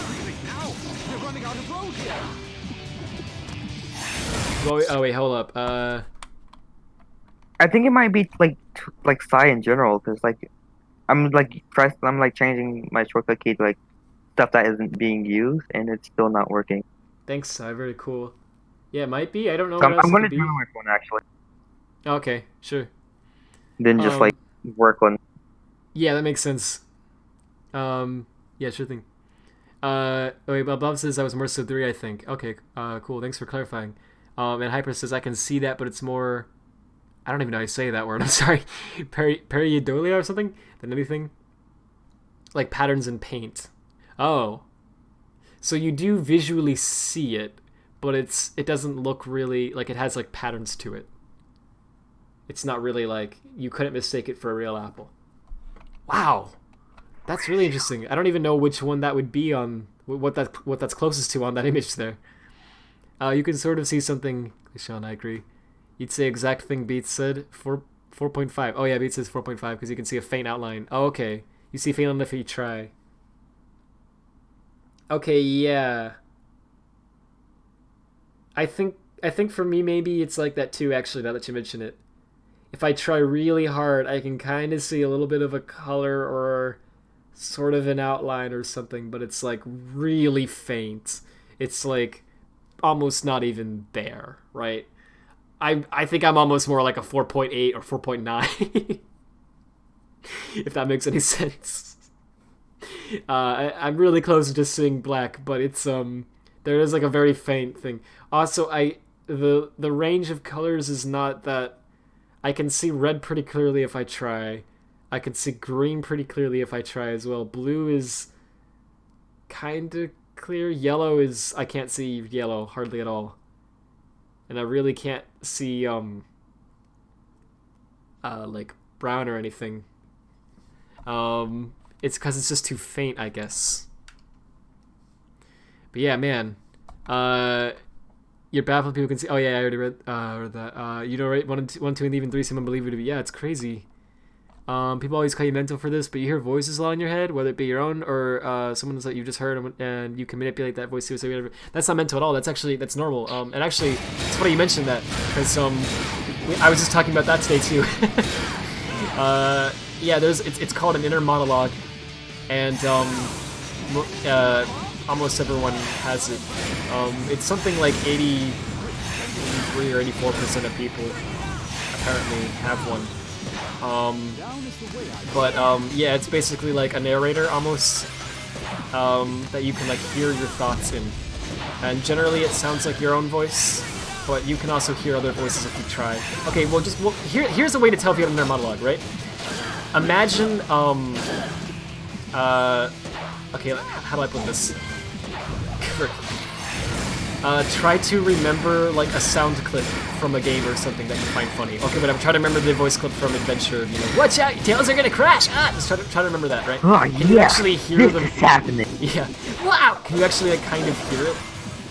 Oh wait, hold up. I think it might be like Psy in general, because like I'm changing my shortcut key to like stuff that isn't being used, and it's still not working. Thanks, very cool. Yeah, it might be. I don't know So what else I'm it gonna could do be. it on my phone actually, Okay, sure. then just like work on. Yeah, that makes sense. Yeah, sure thing. Wait, Bob says I was more so 3, I think. Okay, cool. Thanks for clarifying. And Hyper says I can see that, but it's more. I don't even know how to say that word. I'm sorry. Periodolia or something than anything. Like patterns in paint. Oh, so you do visually see it, but it doesn't look really like it has like patterns to it. It's not really like you couldn't mistake it for a real apple. Wow, that's really interesting. I don't even know which one that would be on what that's closest to on that image there. You can sort of see something. Sean, I agree. You'd say exact thing Beats said. 4.5. Oh yeah, Beats says 4.5 because you can see a faint outline. Oh okay, you see faint outline if you try. Okay, yeah. I think for me maybe it's like that too. Actually, now that you mention it, if I try really hard, I can kind of see a little bit of a color or sort of an outline or something, but it's like really faint. It's like almost not even there, right? I think I'm almost more like a 4.8 or 4.9, if that makes any sense. I'm really close to just seeing black, but it's there is like a very faint thing. Also, the range of colors is not that. I can see red pretty clearly if I try. I can see green pretty clearly if I try as well. Blue is kind of clear. Yellow is I can't see yellow hardly at all. And I really can't see like brown or anything. It's because it's just too faint, I guess. But yeah, man. You're baffled people can see. Oh yeah, I already read that. You know, right? 1, 2, and even 3 seem unbelievable to be. Yeah, it's crazy. People always call you mental for this, but you hear voices a lot in your head, whether it be your own or someone's that you just heard, and you can manipulate that voice to say whatever. That's not mental at all. That's normal. And actually, it's funny you mentioned that because I was just talking about that today too. Yeah, it's called an inner monologue, and almost everyone has it. It's something like 83 or 84% of people apparently have one. Yeah, it's basically like a narrator almost that you can like hear your thoughts in, and generally it sounds like your own voice, but you can also hear other voices if you try. Okay, well here's a way to tell if you have an inner monologue, right? Imagine okay, how do I put this? Try to remember like a sound clip from a game or something that you find funny. Okay, but I'm trying to remember the voice clip from Adventure. You know, watch out, your tails are gonna crash! Ah, just try to remember that, right? Oh, Can you actually hear this is happening. Yeah. Wow. Can you actually like kind of hear it?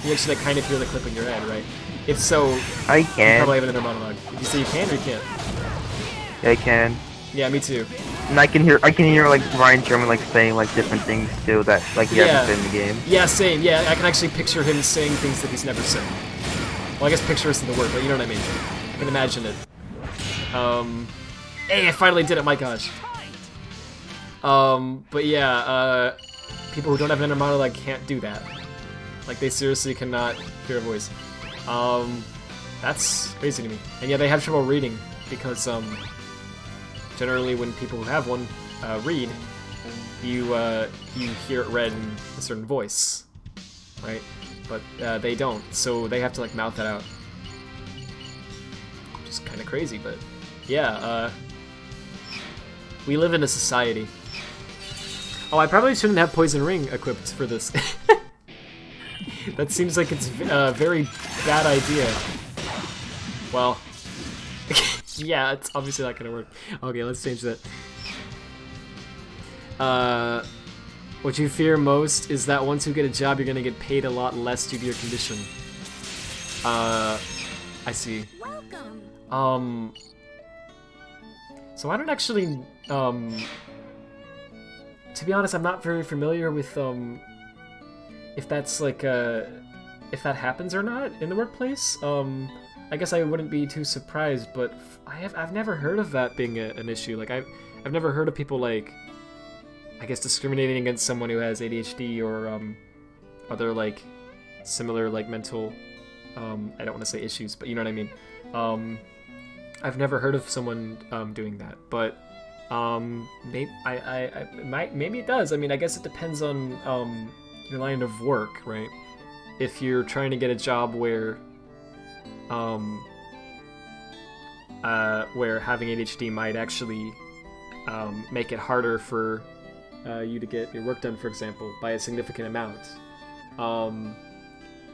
Can you actually like kind of hear the clip in your head, right? If so, I you can. probably have another monologue. Did you say you can or you can't? I can. Yeah, me too. And I can hear like Ryan Sherman like saying like different things too that like he hasn't said in the game. Yeah, same. Yeah, I can actually picture him saying things that he's never said. Well, I guess picture isn't the word, but you know what I mean. I can imagine it. Hey, I finally did it, my gosh. But yeah, people who don't have an inner monologue can't do that. Like, they seriously cannot hear a voice. That's crazy to me. And yeah, they have trouble reading because, generally when people who have one read, you hear it read in a certain voice, right? But they don't, so they have to like mouth that out. Which is kind of crazy, but yeah, we live in a society. Oh, I probably shouldn't have Poison Ring equipped for this. That seems like it's a very bad idea. Well... Yeah, it's obviously not gonna work. Okay, let's change that. What you fear most is that once you get a job, you're gonna get paid a lot less due to your condition. I see. Welcome. So I don't actually, to be honest, I'm not very familiar with, if that's like, if that happens or not in the workplace. I guess I wouldn't be too surprised, but I've never heard of that being an issue. Like I've never heard of people like, I guess, discriminating against someone who has ADHD or other like similar like mental I don't want to say issues, but you know what I mean. I've never heard of someone doing that, but Maybe it does. I mean, I guess it depends on your line of work, right? If you're trying to get a job where having ADHD might actually make it harder for you to get your work done, for example, by a significant amount,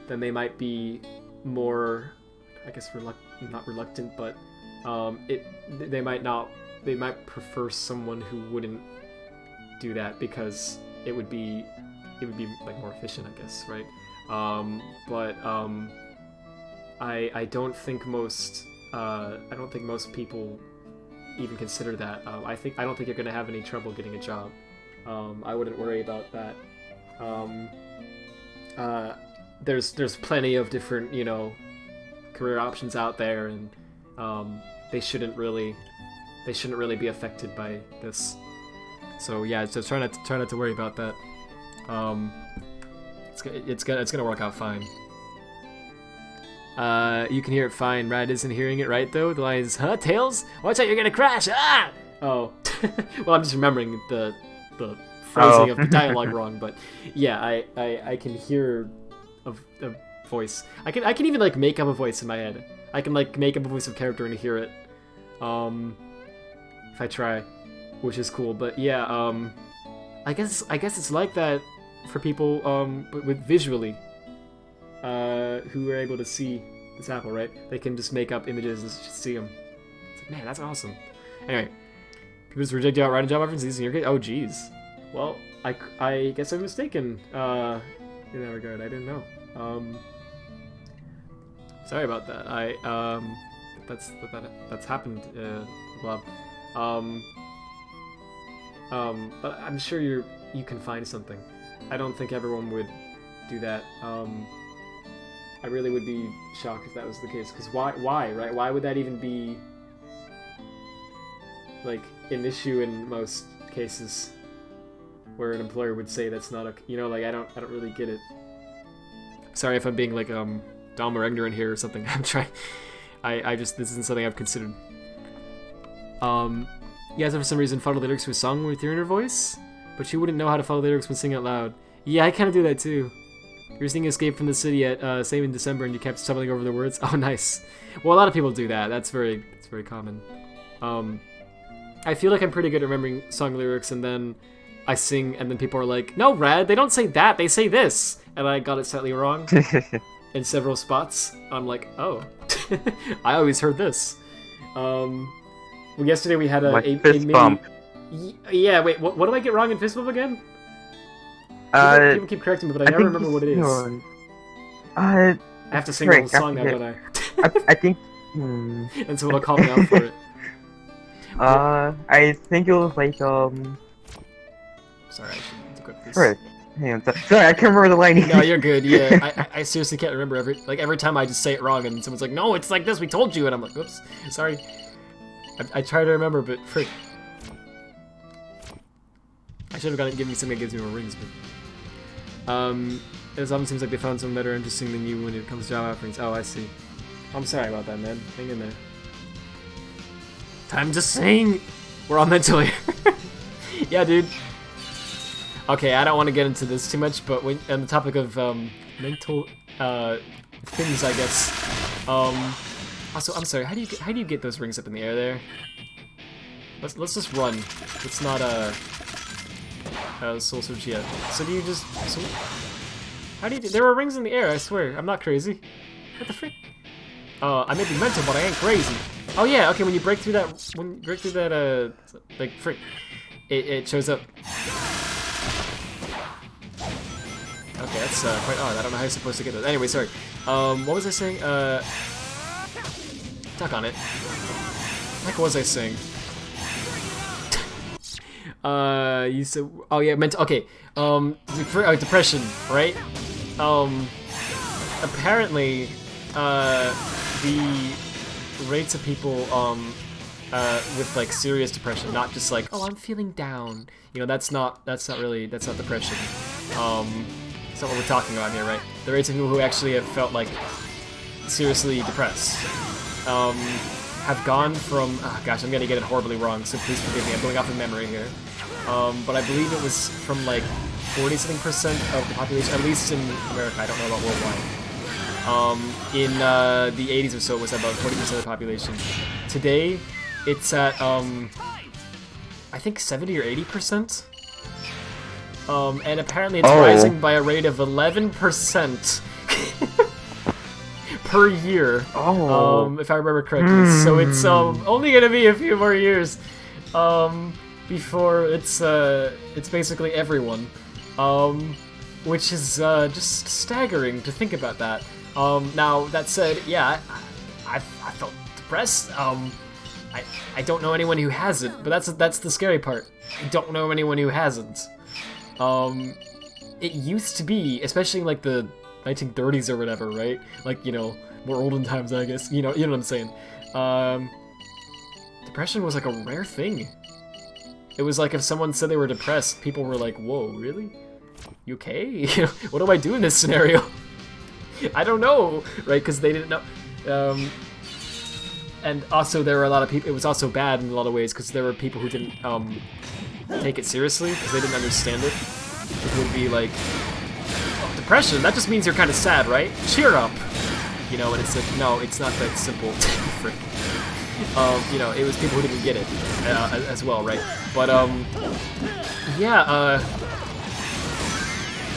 then they might be more, I guess, not reluctant, but they might prefer someone who wouldn't do that because it would be like more efficient, I guess, right? I don't think most people even consider that. I don't think you're gonna have any trouble getting a job. I wouldn't worry about that. There's plenty of different, career options out there, and they shouldn't really be affected by this. So yeah, so try not to worry about that. It's gonna work out fine. You can hear it fine. Rad isn't hearing it right though. The line is, "Huh, Tails? Watch out, you're gonna crash!" Ah! Oh, well, I'm just remembering the phrasing of the dialogue wrong, but yeah, I can hear a voice. I can even like make up a voice in my head. I can like make up a voice of character and hear it. If I try, which is cool. But yeah, I guess it's like that for people with visually who are able to see this apple, right? They can just make up images and just see them. It's like, man, that's awesome. Anyway, people just reject you out writing job references in your case. Oh, jeez. Well, I guess I'm mistaken in that regard. I didn't know. Sorry about that. That's happened. Well, but I'm sure you can find something. I don't think everyone would do that. I really would be shocked if that was the case. Because why, right? Why would that even be like an issue in most cases, where an employer would say that's not like I don't really get it. Sorry if I'm being like dumb or ignorant here or something. I'm trying. This isn't something I've considered. You guys have for some reason follow lyrics to a song with your inner voice, but you wouldn't know how to follow lyrics when singing out loud. Yeah, I kind of do that too. You're singing Escape from the City at same in December, and you kept stumbling over the words. Oh, nice. Well, a lot of people do that. That's very common. I feel like I'm pretty good at remembering song lyrics, and then I sing, and then people are like, "No, Rad, they don't say that. They say this," and I got it slightly wrong in several spots. I'm like, "Oh, I always heard this." Well, yesterday we had a fist bump. Yeah, wait, what do I get wrong in fist bump again? People keep correcting me, but I never remember what it is. I have to sing the whole song now, don't I? I think. And so they'll call me out for it. I think it was like Sorry, I should equip this. Frick. Sorry, I can't remember the line. No, you're good. Yeah, I seriously can't remember every time I just say it wrong, and someone's like, "No, it's like this. We told you," and I'm like, "Oops, sorry." I try to remember, but frick. I should have given me something that gives me more rings, but it often seems like they found something better interesting than you when it comes to job offerings. Oh, I see. I'm sorry about that, man. Hang in there. Time to sing! We're all mentally. Yeah, dude. Okay, I don't want to get into this too much, but on the topic of mental things, I guess. Also, I'm sorry. How do you get those rings up in the air there? Let's just run. It's not soul search yet. So do you just how do you do? There were rings in the air. I swear. I'm not crazy. What the frick? I may be mental, but I ain't crazy. Oh yeah. Okay. When you break through that, like frick, it shows up. Okay, that's quite odd. I don't know how you're supposed to get those. Anyway, sorry. What was I saying? Duck on it. What the heck was I saying? You said, oh yeah, mental. Okay. Depression, right? Apparently, the rates of people with like serious depression, not just like, oh, I'm feeling down. That's not depression. That's not what we're talking about here, right? The rates of people who actually have felt like seriously depressed. have gone from, oh gosh, I'm gonna get it horribly wrong, so please forgive me, I'm going off of memory here. But I believe it was from like 40-something% of the population, at least in America, I don't know about worldwide. In the 80s or so, it was about 40% of the population. Today, it's at, I think 70 or 80%. And apparently it's rising by a rate of 11% per year, if I remember correctly. So it's only gonna be a few more years before it's basically everyone, which is just staggering to think about that. Now that said, yeah, I felt depressed. I don't know anyone who hasn't, but that's the scary part. I don't know anyone who hasn't. It used to be, especially in like the 1930s or whatever, right? Like, you know, more olden times, I guess. You know what I'm saying? Depression was like a rare thing. It was like if someone said they were depressed, people were like, "Whoa, really? You okay? You know, what do I do in this scenario?" I don't know, right? Because they didn't know. And also there were a lot of people. It was also bad in a lot of ways because there were people who didn't take it seriously because they didn't understand it. It would be like, oh, depression, that just means you're kind of sad, right? Cheer up! You know, and it's like, no, it's not that simple. Frick. You know, it was people who didn't get it as well, right? But, yeah,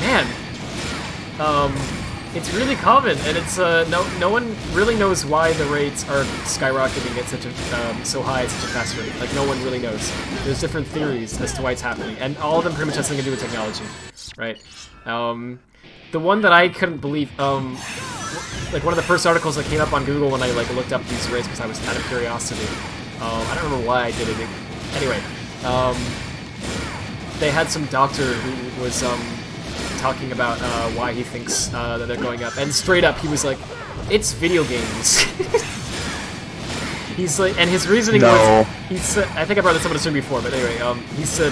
man, it's really common, and it's, no one really knows why the rates are skyrocketing at such a, so high at such a fast rate. Like, no one really knows. There's different theories as to why it's happening, and all of them pretty much has something to do with technology, right? The one that I couldn't believe, like, one of the first articles that came up on Google when I, like, looked up these rates because I was out of curiosity. I don't remember why I did it. Anyway, they had some doctor who was, talking about why he thinks that they're going up, and straight up he was like, "It's video games." He's like, and his reasoning was, he said, I think I brought this up on the stream before, but anyway, he said,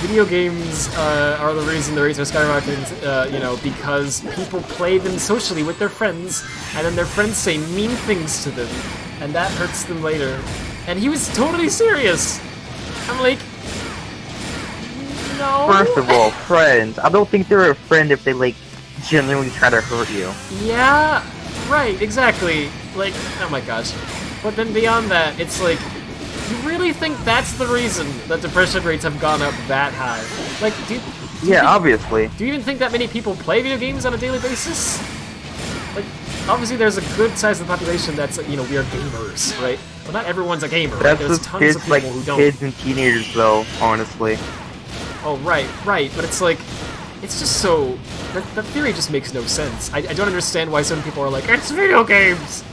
video games are the reason the rates are skyrocketing, you know, because people play them socially with their friends, and then their friends say mean things to them, and that hurts them later. And he was totally serious. I'm like, no. First of all, friends. I don't think they're a friend if they, like, genuinely try to hurt you. Yeah, right, exactly. Like, oh my gosh. But then beyond that, it's like, you really think that's the reason that depression rates have gone up that high? Like, obviously. Do you even think that many people play video games on a daily basis? Like, obviously there's a good size of the population that's, you know, we are gamers, right? But not everyone's a gamer, right? There's tons of people who don't. Kids and teenagers, though, honestly. Oh, right, but it's like, it's just so, that theory just makes no sense. I don't understand why some people are like, it's video games!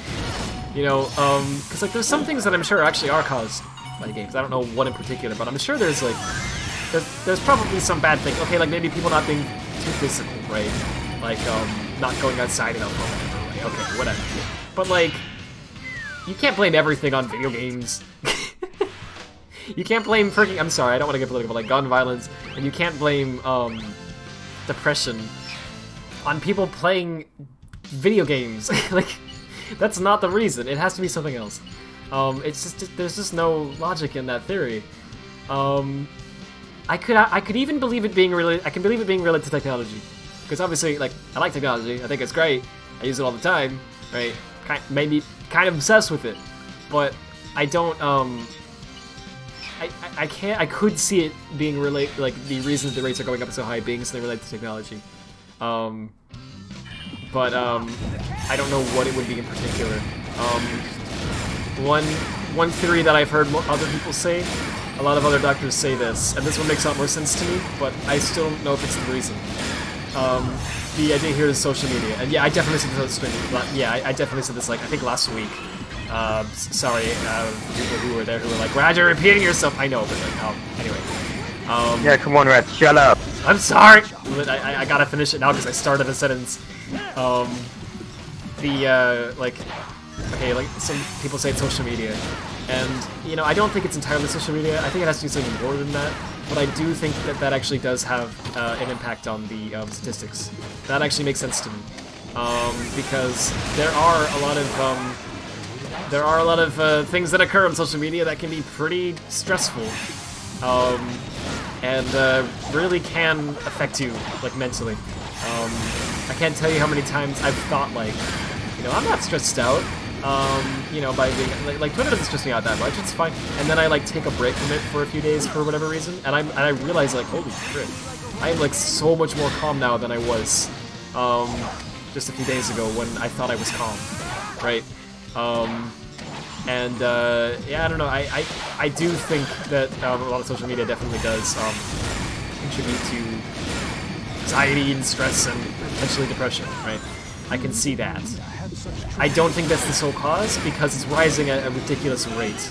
You know, because, like, there's some things that I'm sure actually are caused by games. I don't know what in particular, but I'm sure there's, like, there's probably some bad thing. Okay, like, maybe people not being too physical, right? Like, not going outside enough or whatever, right? Okay, whatever. But, like, you can't blame everything on video games. You can't blame freaking, I'm sorry, I don't want to get political, but, like, gun violence, and you can't blame, depression on people playing video games. Like, that's not the reason. It has to be something else. It's just there's just no logic in that theory. I could even believe it being related. I can believe it being related to technology, because obviously, like, I like technology. I think it's great. I use it all the time, right? Maybe kind of obsessed with it, but I don't. I can't. I could see it being related, like the reason the rates are going up so high being something related to technology. But I don't know what it would be in particular. One theory that I've heard other people say, a lot of other doctors say this, and this one makes a lot more sense to me, but I still don't know if it's the reason. The idea here is social media, and yeah, I definitely said this on stream. Yeah, I definitely said this, like, I think last week. Sorry, people who were there who were like, "Rad, you're repeating yourself." I know, but like, anyway. Yeah, come on, Rad, shut up. I'm sorry. I gotta finish it now because I started a sentence. Like, okay, like, some people say it's social media, and, you know, I don't think it's entirely social media. I think it has to be something more than that, but I do think that that actually does have an impact on the statistics. That actually makes sense to me, because there are a lot of there are a lot of things that occur on social media that can be pretty stressful, and really can affect you, like, mentally. I can't tell you how many times I've thought, like, you know, I'm not stressed out, you know, by being, like Twitter doesn't stress me out that much, it's fine, and then I, like, take a break from it for a few days for whatever reason, and I realize, like, holy shit, I am, like, so much more calm now than I was, just a few days ago when I thought I was calm, right? Yeah, I don't know, I do think that a lot of social media definitely does contribute to anxiety and stress and potentially depression, right? I can see that. I don't think that's the sole cause because it's rising at a ridiculous rate.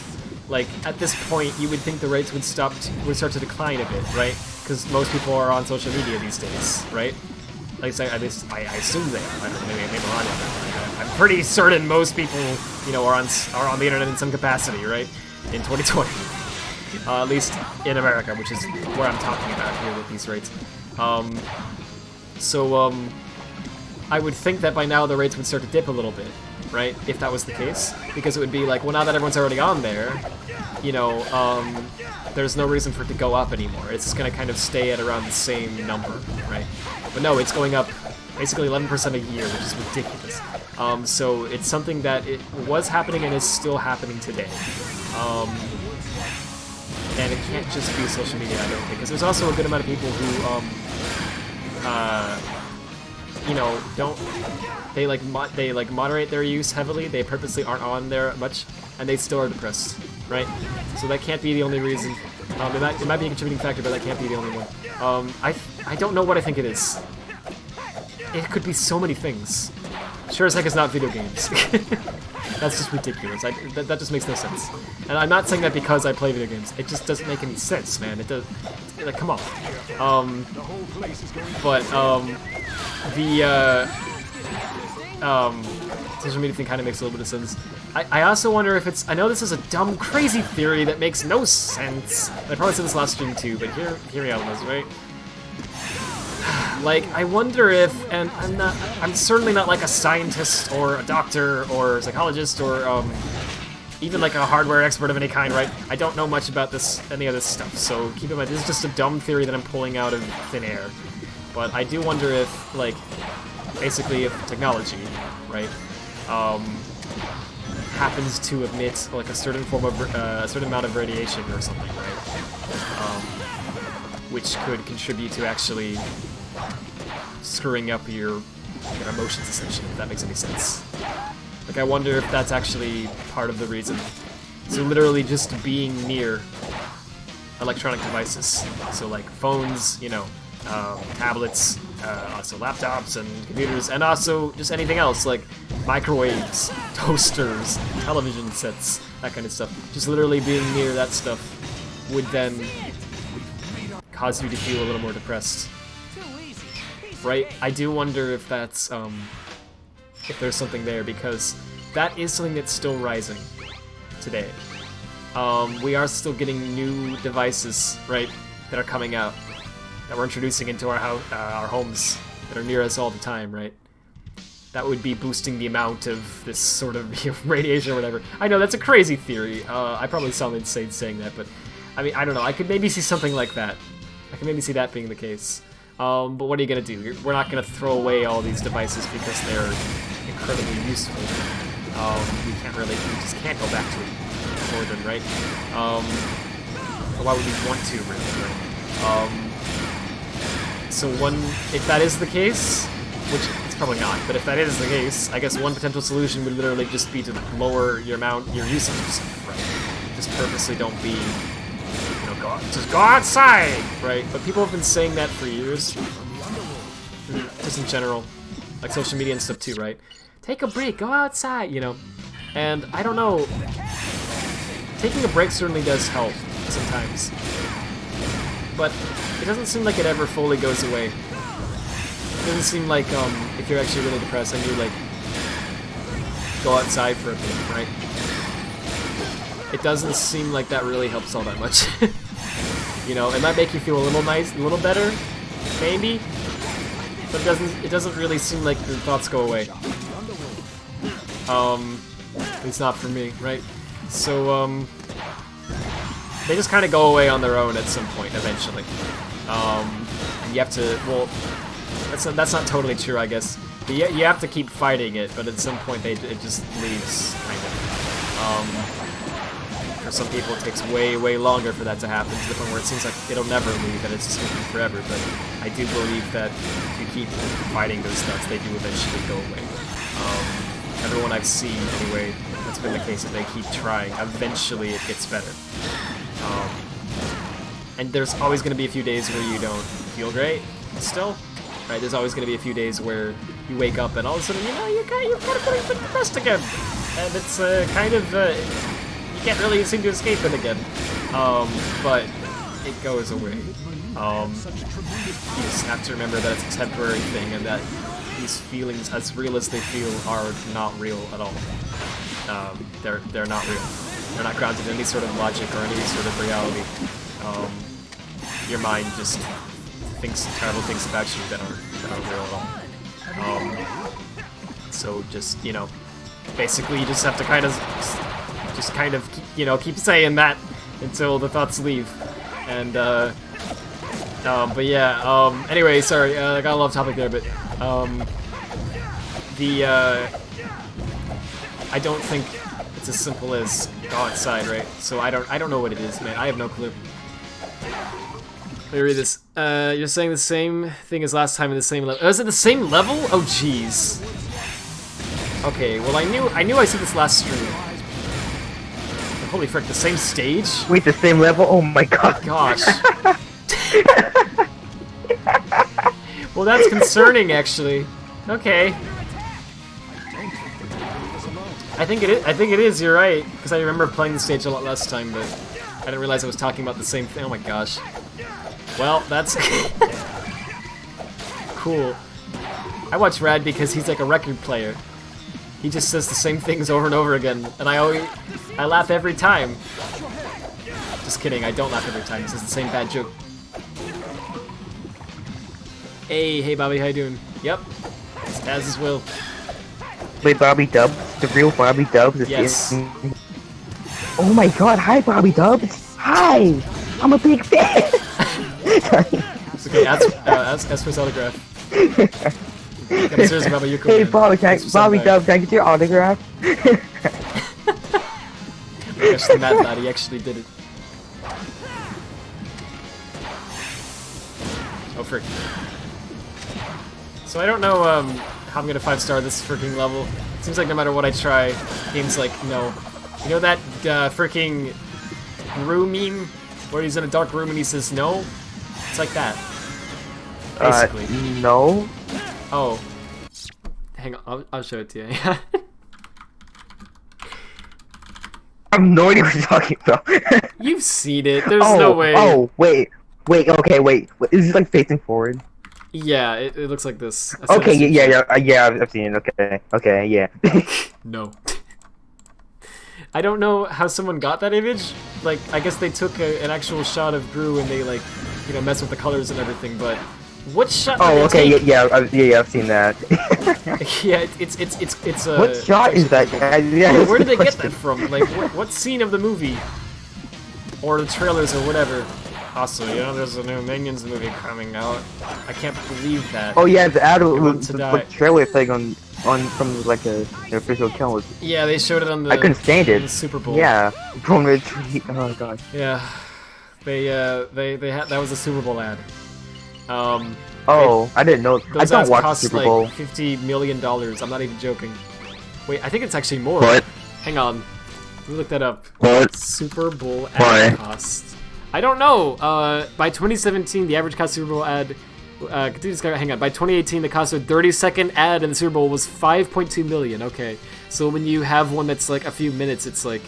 Like, at this point, you would think the rates would start to decline a bit, right? Because most people are on social media these days, right? Like I assume they are. Maybe I'm wrong on that. I'm pretty certain most people, you know, are on the internet in some capacity, right? In 2020, at least in America, which is where I'm talking about here with these rates. I would think that by now the rates would start to dip a little bit, right? If that was the case, because it would be like, well, now that everyone's already on there, you know, there's no reason for it to go up anymore. It's just gonna kind of stay at around the same number, right? But no, it's going up basically 11% a year, which is ridiculous. So it's something that it was happening and is still happening today. And it can't just be social media, I don't think, because there's also a good amount of people who, you know, they moderate their use heavily. They purposely aren't on there much, and they still are depressed, right? So that can't be the only reason. It might be a contributing factor, but that can't be the only one. I don't know what I think it is. It could be so many things. Sure as heck it's not video games. That's just ridiculous. That just makes no sense. And I'm not saying that because I play video games. It just doesn't make any sense, man. It does. Like, come on. Social media thing kind of makes a little bit of sense. I also wonder if it's. I know this is a dumb, crazy theory that makes no sense. I probably said this last stream too, but hear me out on this, right? Like, I wonder if, and I'm certainly not like a scientist or a doctor or a psychologist or even like a hardware expert of any kind, right? I don't know much about any of this stuff, so keep in mind, this is just a dumb theory that I'm pulling out of thin air. But I do wonder if, like, basically if technology, right, happens to emit like a certain form of, a certain amount of radiation or something, right? Which could contribute to actually screwing up your emotions, essentially, if that makes any sense. Like, I wonder if that's actually part of the reason. So literally just being near electronic devices. So like phones, you know, tablets, also laptops and computers, and also just anything else, like microwaves, toasters, television sets, that kind of stuff. Just literally being near that stuff would then cause you to feel a little more depressed. Right? I do wonder if that's, if there's something there, because that is something that's still rising today. We are still getting new devices, right, that are coming out, that we're introducing into our homes, that are near us all the time, right? That would be boosting the amount of this sort of radiation or whatever. I know, that's a crazy theory. I probably sound insane saying that, but I mean, I don't know. I could maybe see something like that. I can maybe see that being the case. But what are you gonna do? We're not gonna throw away all these devices because they're incredibly useful. We just can't go back to it more than, right? Or why would we want to, really, right? So if that is the case, which it's probably not, but if that is the case, I guess one potential solution would literally just be to lower your usage of stuff, right? Just purposely don't be, just go outside, right? But people have been saying that for years, just in general, like social media and stuff too, right? Take a break, go outside, you know? And I don't know, taking a break certainly does help sometimes, but it doesn't seem like it ever fully goes away. It doesn't seem like if you're actually really depressed and you like go outside for a bit, right? It doesn't seem like that really helps all that much. You know, it might make you feel a little better, maybe, but it doesn't really seem like the thoughts go away. least not for me, right? So, they just kind of go away on their own at some point, eventually. And you have to, well, that's not totally true, I guess. But you have to keep fighting it, but at some point it just leaves, kind of. For some people, it takes way, way longer for that to happen, to the point where it seems like it'll never leave, and it's just going to be forever. But I do believe that if you keep fighting those stunts, they do eventually go away. Everyone I've seen, anyway, that's been the case, that they keep trying. Eventually, it gets better. And there's always going to be a few days where you don't feel great, still. Right? There's always going to be a few days where you wake up and all of a sudden, you know, you're kind of feeling depressed again. And it's kind of... you can't really seem to escape it again. But it goes away. You just have to remember that it's a temporary thing, and that these feelings, as real as they feel, are not real at all. They're not real. They're not grounded in any sort of logic or any sort of reality. Your mind just thinks terrible things about you that aren't real at all. So just, you know, basically you just have to kind of you know, keep saying that until the thoughts leave. And but yeah, anyway, sorry, I got a lot of topic there, but I don't think it's as simple as go outside, right? So I don't know what it is, man. I have no clue. Let me read this. You're saying the same thing as last time in the same level. Oh, is it the same level? Oh, jeez. Okay, well I knew I said this last stream. Holy frick, the same stage? Wait, the same level? Oh my god. Gosh. Well, that's concerning, actually. Okay. I think it is, you're right. Because I remember playing the stage a lot last time, but I didn't realize I was talking about the same thing. Oh my gosh. Well, that's... cool. I watch Rad because he's like a record player. He just says the same things over and over again, and I laugh every time. Just kidding, I don't laugh every time. He says the same bad joke. Hey Bobby, how you doing? Yep, it's as is Will. Wait, Bobby Dubs? The real Bobby Dubs is yes. Oh my god, hi Bobby Dubs! Hi! I'm a big fan! Sorry. It's okay, ask for his autograph. Hey Bobby, Bobby Dubs, can I get your autograph? Gosh, the mad lad, he actually did it. Oh frick. So I don't know how I'm gonna 5-star this freaking level. It seems like no matter what I try, game's like, no. You know that freaking Gru meme? Where he's in a dark room and he says no? It's like that. Basically. No? Oh. Hang on, I'll show it to you. I have no idea what you're talking about. You've seen it, there's no way. Oh, wait, okay, wait. Is this like facing forward? Yeah, it looks like this. Okay, yeah, I've seen it, okay, yeah. No. I don't know how someone got that image. Like, I guess they took an actual shot of Gru and they, like, you know, mess with the colors and everything, but what shot did they take? yeah, I've seen that. Yeah, it's a... What shot is that? Yeah, where did they get that from? Like, what scene of the movie? Or the trailers or whatever. Also, you know, there's a new Minions movie coming out. I can't believe that. Oh yeah, the ad was the trailer thing on from like the official account was. Yeah, they showed it on the. I couldn't stand it. The Super Bowl. Yeah, from the oh god. Yeah, they had that was a Super Bowl ad. Oh, I didn't know. I don't watch the Super Bowl. Like $50 million. I'm not even joking. Wait, I think it's actually more. What? Hang on. Let me look that up. What? Super Bowl ad cost. I don't know. By 2017, the average cost Super Bowl ad. Hang on. By 2018, the cost of a 30-second ad in the Super Bowl was $5.2 million. Okay, so when you have one that's like a few minutes, it's like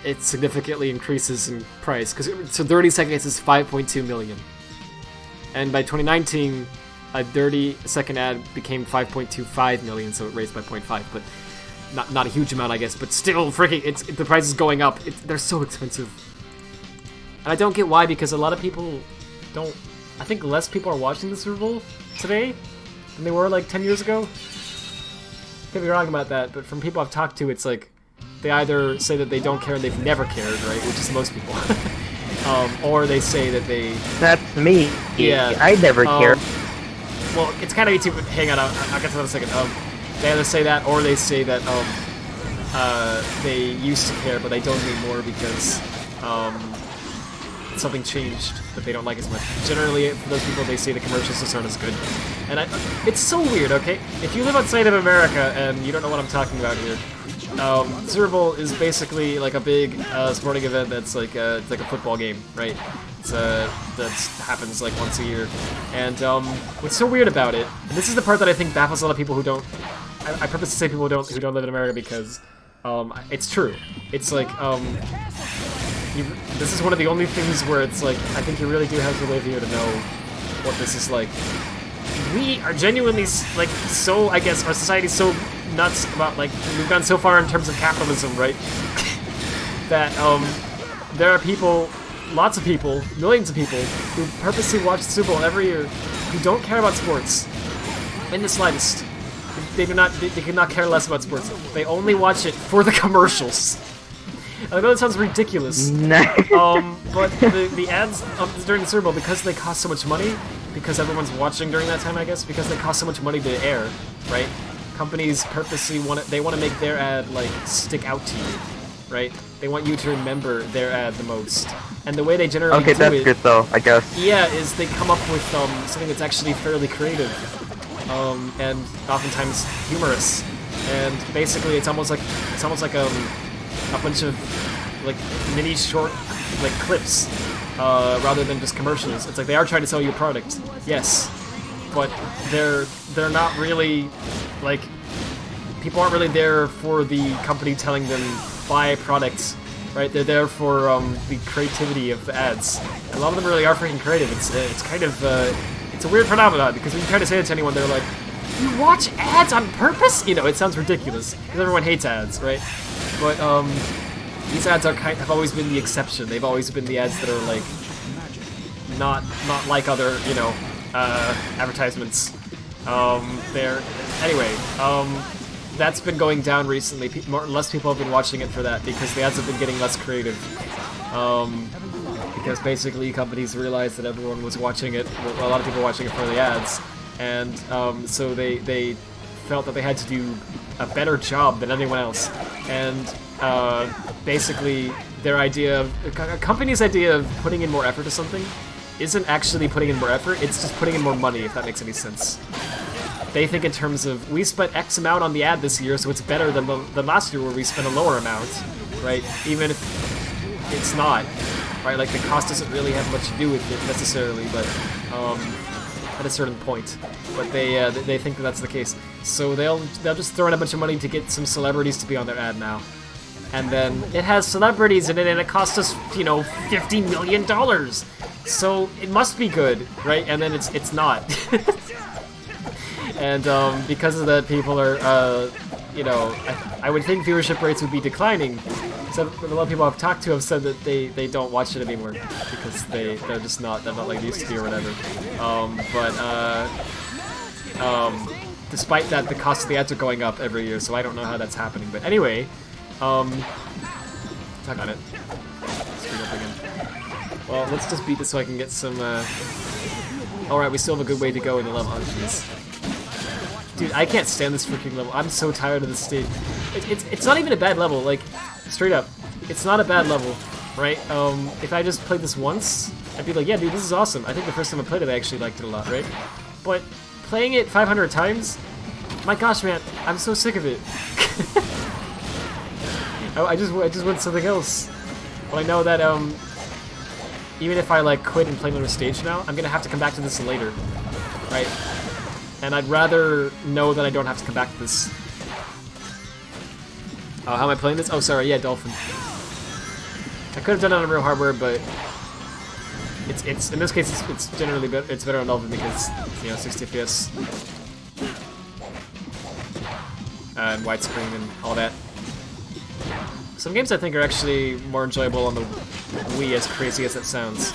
it significantly increases in price. So 30 seconds is $5.2 million. And by 2019, a 30-second ad became $5.25 million, so it raised by 0.5. But not a huge amount, I guess. But still, freaking, the price is going up. They're so expensive. And I don't get why, because a lot of people don't... I think less people are watching the Super Bowl today than they were like 10 years ago. could be wrong about that, but from people I've talked to, it's like they either say that they don't care and they've never cared, right, which is most people, or they say that they. That's me. Yeah. I never care. Well, it's kind of easy. Hang on, I'll get to that in a second. They either say that or they say that they used to care, but they don't anymore because something changed that they don't like as much. Generally, for those people, they say the commercials just aren't as good. And it's so weird, okay? If you live outside of America and you don't know what I'm talking about here, Super Bowl is basically like a big sporting event that's like it's like a football game, right? It's that happens like once a year. And what's so weird about it, and this is the part that I think baffles a lot of people who don't. I purposely say people who don't live in America because it's true. It's like this is one of the only things where it's like I think you really do have to live here to know what this is like. We are genuinely like so. I guess our society's so nuts about like we've gone so far in terms of capitalism, right? That there are people, lots of people, millions of people who purposely watch the Super Bowl every year who don't care about sports in the slightest. They do not. They could not care less about sports. They only watch it for the commercials. I know that sounds ridiculous. But the ads during the Super Bowl, because they cost so much money, because everyone's watching during that time, I guess, because they cost so much money to air, right? Companies purposely want to make their ad like stick out to you, right? They want you to remember their ad the most. And the way they generally do that's it, good though, I guess. Yeah, is they come up with something that's actually fairly creative, and oftentimes humorous. And basically, it's almost like a bunch of like mini short like clips rather than just commercials. It's like they are trying to sell you a product, yes, but they're not really like people aren't really there for the company telling them buy products, right? They're there for the creativity of the ads. And a lot of them really are freaking creative. It's kind of it's a weird phenomenon because when you try to say it to anyone, they're like, "You watch ads on purpose?" You know, it sounds ridiculous because everyone hates ads, right? But these ads have always been the exception. They've always been the ads that are like not like other advertisements. That's been going down recently. Less people have been watching it for that because the ads have been getting less creative. Because basically companies realized that everyone was watching it. Well, a lot of people were watching it for the ads, and so they felt that they had to do a better job than anyone else. And basically, a company's idea of putting in more effort to something isn't actually putting in more effort, it's just putting in more money, if that makes any sense. They think in terms of, we spent X amount on the ad this year, so it's better than last year where we spent a lower amount, right? Even if it's not, right? Like, the cost doesn't really have much to do with it necessarily, but at a certain point. But they think that that's the case. So they'll just throw in a bunch of money to get some celebrities to be on their ad now. And then it has celebrities in it, and it costs us, $50 million. So it must be good, right? And then it's not. And because of that, people are, I would think viewership rates would be declining. So a lot of people I've talked to have said that they don't watch it anymore because they're not like they used to be or whatever. Despite that, the cost of the ads are going up every year, so I don't know how that's happening. But anyway, talk on it. Speed up again. Well, let's just beat this so I can get some. Alright, we still have a good way to go in the level. Oh, jeez. Dude, I can't stand this freaking level. I'm so tired of this stage. It's not even a bad level, like, straight up. It's not a bad level, right? If I just played this once, I'd be like, yeah, dude, this is awesome. I think the first time I played it, I actually liked it a lot, right? But playing it 500 times, my gosh, man, I'm so sick of it. I just want something else. But I know that, even if I, like, quit and play another stage now, I'm gonna have to come back to this later, right? And I'd rather know that I don't have to come back to this. How am I playing this? Oh, sorry, yeah, Dolphin. I could have done it on real hardware, but it's in this case it's generally better. It's better on Dolphin because 60 FPS and widescreen and all that. Some games I think are actually more enjoyable on the Wii, as crazy as that sounds.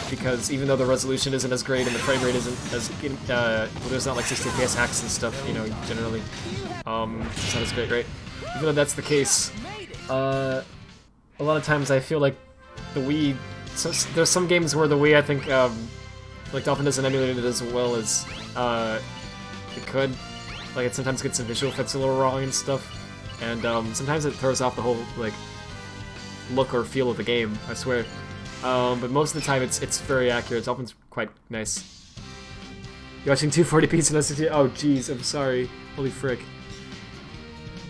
because even though the resolution isn't as great and the frame rate isn't as well, there's not like 60 FPS hacks and stuff, you know, generally. It's not as great, right? Even though that's the case, a lot of times I feel like the Wii. So there's some games where the Wii, I think, like Dolphin doesn't emulate it as well as it could. Like it sometimes gets the visual effects a little wrong and stuff, and sometimes it throws off the whole like look or feel of the game. I swear. But most of the time it's very accurate. Dolphin's quite nice. You're watching 240p and SSD. Oh jeez, I'm sorry. Holy frick.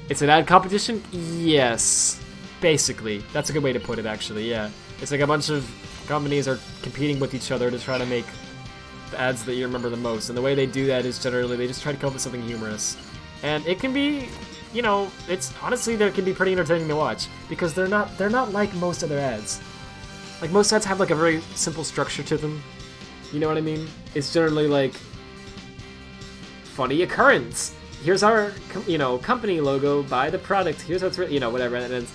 It's an ad competition? Yes. Basically. That's a good way to put it, actually, yeah. It's like a bunch of companies are competing with each other to try to make the ads that you remember the most. And the way they do that is generally they just try to come up with something humorous. And it can be, you know, it's honestly they can be pretty entertaining to watch because they're not like most other ads. Like most ads have like a very simple structure to them. You know what I mean? It's generally like funny occurrence. Here's our, you know, company logo. Buy the product. Here's what's, you know, whatever. And it's,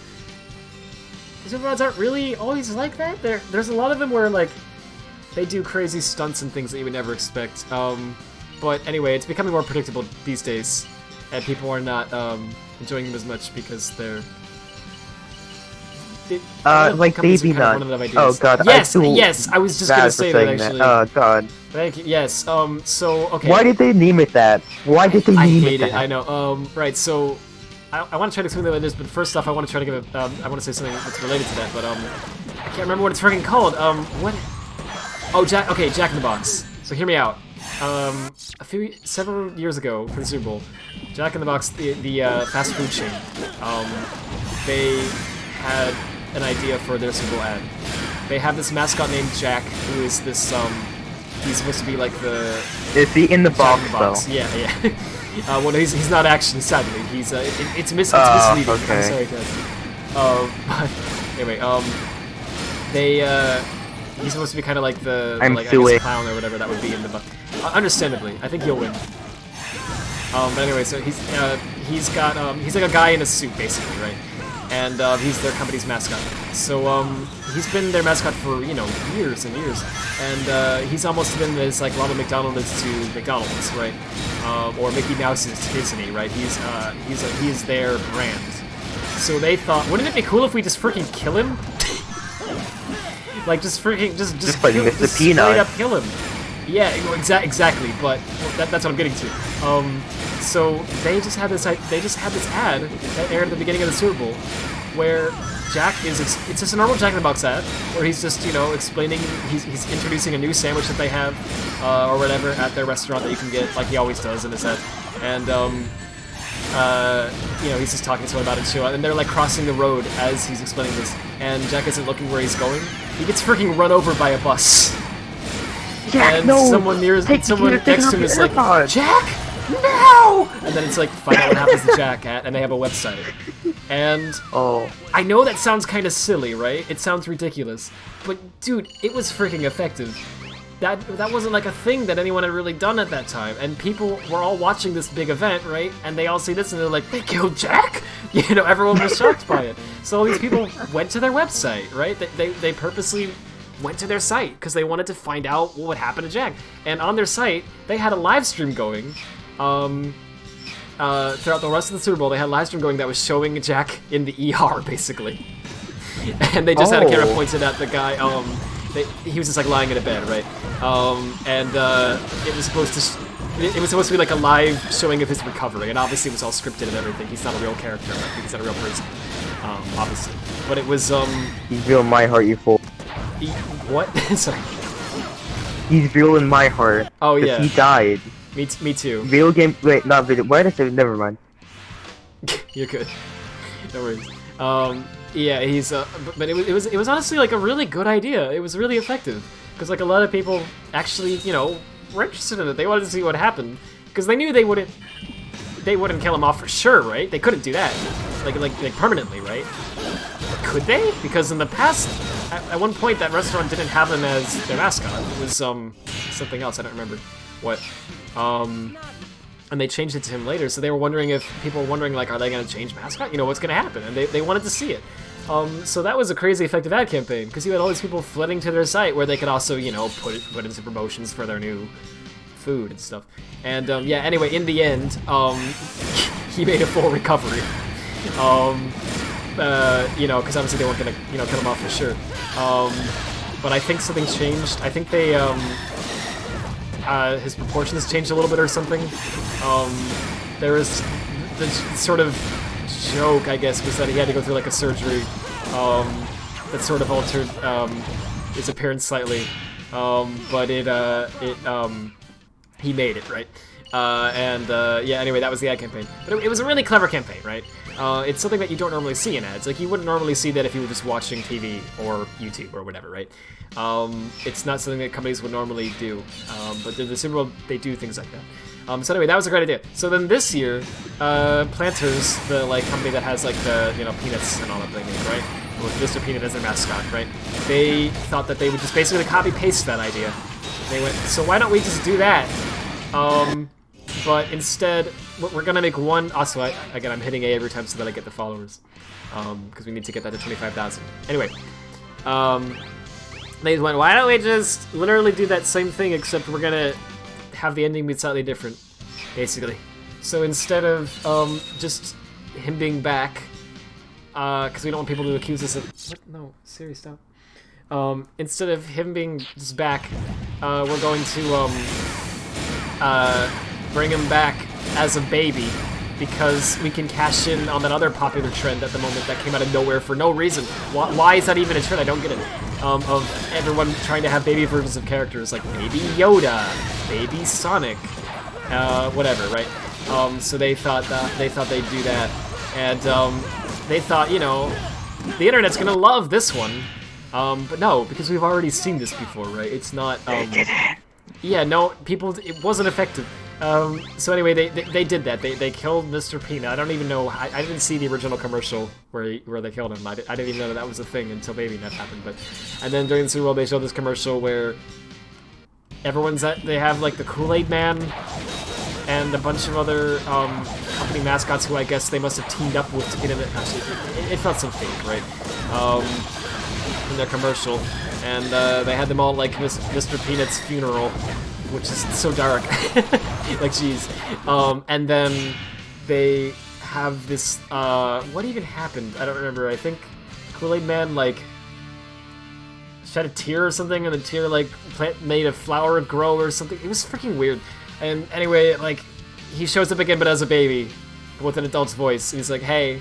these ads aren't really always like that. There's a lot of them where like they do crazy stunts and things that you would never expect. But anyway, it's becoming more predictable these days, and people are not enjoying them as much because they're. Like baby nut. Oh god. Yes, I was just gonna say that actually. Oh god. Thank you. Yes. So okay. Why did they name it that? Why did they name it that? I hate it. I know. Right. So, I want to try to explain what it is, but first off, I want to try to give a. I want to say something that's related to that, but I can't remember what it's freaking called. What? Oh, Jack. Okay, Jack in the Box. So hear me out. Several years ago for the Super Bowl, Jack in the Box, the fast food chain, they had an idea for their Super Bowl ad. They have this mascot named Jack, who is this he's supposed to be like the. Is he in the box though? Yeah. Well, he's not actually. Sadly, he's it's misleading. Okay. I'm sorry, guys. But anyway, he's supposed to be kind of like the like I guess clown or whatever that would be in the book. Understandably, I think he'll win. But anyway, so he's like a guy in a suit basically, right? And he's their company's mascot. So he's been their mascot for, you know, years and years. And he's almost been as like Ronald McDonald is to McDonald's, right? Or Mickey Mouse is to Disney, right? He's their brand. So they thought, wouldn't it be cool if we just freaking kill him? Like just freaking just like kill, Mr. just Peanut. straight up kill him. Yeah, exactly. But that's what I'm getting to. So they just had this ad that aired at the beginning of the Super Bowl, where Jack is it's just a normal Jack in the Box ad where he's just, you know, explaining he's introducing a new sandwich that they have or whatever at their restaurant that you can get, like he always does in his ad, and you know, he's just talking to someone about it too, and they're like crossing the road as he's explaining this, and Jack isn't looking where he's going. He gets freaking run over by a bus. Jack, and no! someone next to him is like, AirPods. Jack, no! And then it's like, find out what happens to Jack at, and they have a website. And I know that sounds kind of silly, right? It sounds ridiculous, but dude, it was freaking effective. That wasn't like a thing that anyone had really done at that time, and people were all watching this big event, right? And they all see this and they're like, they killed Jack? You know, everyone was shocked by it. So all these people went to their website, right? They purposely went to their site because they wanted to find out what would happen to Jack. And on their site, they had a live stream going. Throughout the rest of the Super Bowl, they had a live stream going that was showing Jack in the ER, basically. And they just had a camera pointed at the guy. He was just like lying in a bed, right? It was supposed to be like a live showing of his recovery, and obviously it was all scripted and everything. He's not a real character, right? He's not a real person, obviously. But it was He's real in my heart, you fool. What? Sorry. He's real in my heart. Oh yeah. He died. Me too. Video game. Wait, not video. Why did I say? Never mind. You're good. No worries. Yeah, he's. But it was honestly like a really good idea. It was really effective because like a lot of people actually, you know, were interested in it. They wanted to see what happened because they knew they wouldn't kill him off for sure, right? They couldn't do that, like permanently, right? Could they? Because in the past, at one point, that restaurant didn't have him as their mascot. It was something else. I don't remember what. And they changed it to him later. So they were wondering if people were wondering like, are they going to change mascot? You know, what's going to happen? And they wanted to see it. So that was a crazy effective ad campaign because you had all these people flooding to their site where they could also, you know, put in some promotions for their new food and stuff. And yeah, anyway, in the end, he made a full recovery. You know, because obviously they weren't gonna, you know, cut him off for sure. But I think something's changed. I think they, his proportions changed a little bit or something. There was the sort of joke, I guess, was that he had to go through like a surgery that sort of altered his appearance slightly, but he made it, right? Yeah, anyway, that was the ad campaign. But it was a really clever campaign, right? It's something that you don't normally see in ads. Like, you wouldn't normally see that if you were just watching TV or YouTube or whatever, right? It's not something that companies would normally do. But the Super Bowl, they do things like that. So anyway, that was a great idea. So then this year, Planters, the like company that has like the, you know, peanuts and all that they make, right? With Mr. Peanut as their mascot, right? They thought that they would just basically copy-paste that idea. They went, so why don't we just do that? But instead, we're gonna make one. Also, again, I'm hitting A every time so that I get the followers, because we need to get that to 25,000. Anyway, they went, why don't we just literally do that same thing, except we're gonna have the ending be slightly different, basically. So instead of just him being back, because we don't want people to accuse us of what? No, Siri, stop. Instead of him being just back, we're going to bring him back as a baby, because we can cash in on that other popular trend at the moment that came out of nowhere for no reason. Why is that even a trend? I don't get it. Of everyone trying to have baby versions of characters, like Baby Yoda, Baby Sonic, whatever, right? So they thought they'd do that, and they thought, you know, the internet's gonna love this one, but no, because we've already seen this before, right? It's not. Yeah, no, people, it wasn't effective. So anyway, they did that. They killed Mr. Peanut. I don't even know. I didn't see the original commercial where they killed him. I didn't even know that was a thing until Baby Nut happened. And then during the Super Bowl, they showed this commercial where they have like the Kool-Aid Man and a bunch of other company mascots who I guess they must have teamed up with to get in it. Gosh, it felt so fake, right? In their commercial, and they had them all like Mr. Peanut's funeral, which is so dark. Like, jeez. And then they have this, what even happened? I don't remember. I think Kool-Aid Man, like, shed a tear or something, and the tear, like, made a flower grow or something. It was freaking weird. And anyway, like, he shows up again, but as a baby, but with an adult's voice. And he's like, hey.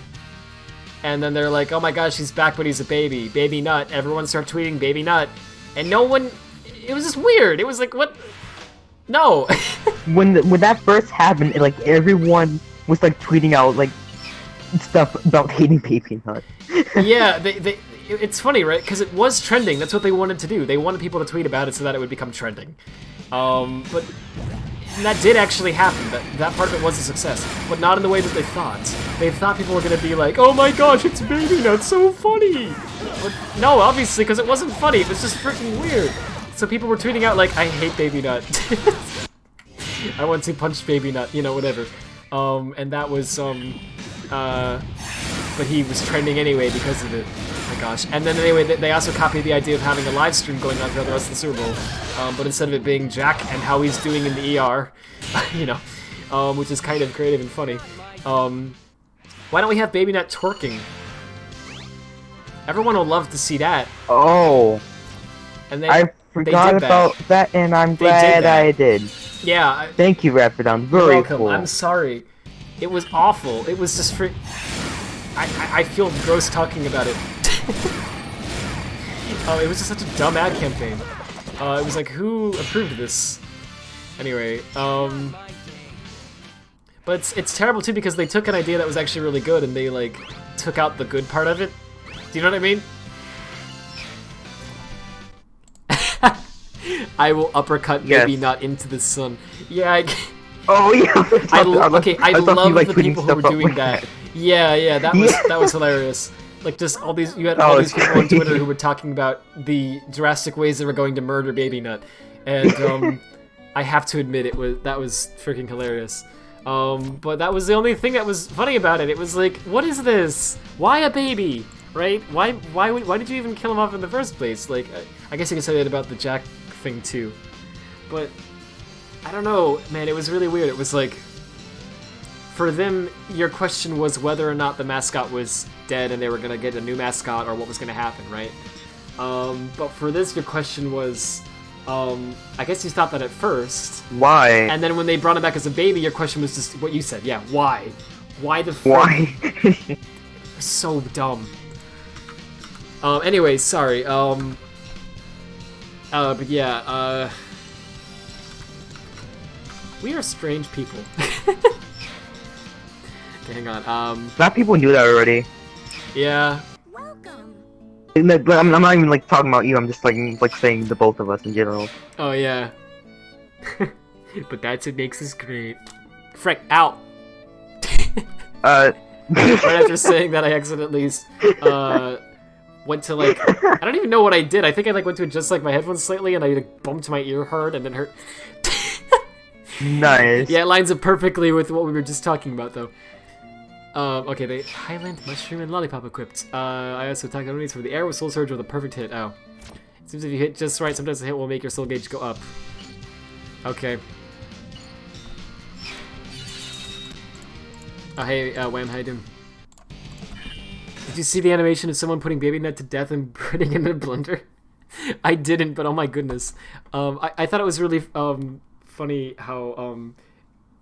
And then they're like, oh my gosh, he's back, but he's a baby. Baby Nut. Everyone start tweeting Baby Nut. And no one... It was just weird. It was like, what? No. when that first happened, like, everyone was, like, tweeting out, like, stuff about hating Baby Nut. Yeah, it's funny, right? Because it was trending. That's what they wanted to do. They wanted people to tweet about it so that it would become trending. But that did actually happen. That part of it was a success, but not in the way that they thought. They thought people were going to be like, oh my gosh, it's Baby Nut, so funny! But no, obviously, because it wasn't funny. It was just freaking weird. So people were tweeting out like, I hate Baby Nut. I want to punch Baby Nut, you know, whatever. And that was, but he was trending anyway because of it. Oh my gosh. And then anyway, they also copied the idea of having a live stream going on throughout the rest of the Super Bowl. But instead of it being Jack and how he's doing in the ER, you know, which is kind of creative and funny. Why don't we have Baby Nut twerking? Everyone will love to see that. Oh. And I forgot about that, and I'm glad I did. Yeah. Thank you, Radfordhound. Very You're welcome. cool. I'm sorry. It was awful. It was just I feel gross talking about it. It was just such a dumb ad campaign. It was like, who approved this? Anyway, but it's terrible too because they took an idea that was actually really good and they like took out the good part of it. Do you know what I mean? I will uppercut Baby Nut into the sun. Yeah. Oh yeah. I love the people who were doing that. Yeah, that was hilarious. Like just all these, you had all these people on Twitter who were talking about the drastic ways they were going to murder Baby Nut, and I have to admit that was freaking hilarious. But that was the only thing that was funny about it. It was like, what is this? Why a baby? right? Why did you even kill him off in the first place? Like, I guess you can say that about the Jack thing too, but I don't know, man. It was really weird. It was like, for them, your question was whether or not the mascot was dead and they were gonna get a new mascot or what was gonna happen, right? But for this, your question was, I guess you stopped that at first. Why? And then when they brought him back as a baby, your question was just what you said. Yeah, why? Why the frick? Why? So dumb. Anyway, sorry. But yeah, we are strange people. Okay, hang on. Black people knew that already. Yeah. Welcome. I'm not even like talking about you. I'm just like saying the both of us in general. Oh yeah. But that's what makes us great. Frick, out. Right after saying that, I accidentally went to like, I don't even know what I did. I think I like went to adjust like my headphones slightly, and I like, bumped my ear hard, and then hurt. Nice. Yeah, it lines up perfectly with what we were just talking about, though. Okay, the Highland Mushroom and Lollipop equipped. I also attack enemies for the air with Soul Surge with a perfect hit. Oh. It seems if you hit just right, sometimes the hit will make your soul gauge go up. Okay. Oh, hey, Wham, how you doing? Did you see the animation of someone putting Baby Nut to death and putting it in a blender? I didn't, but oh my goodness. I thought it was really funny how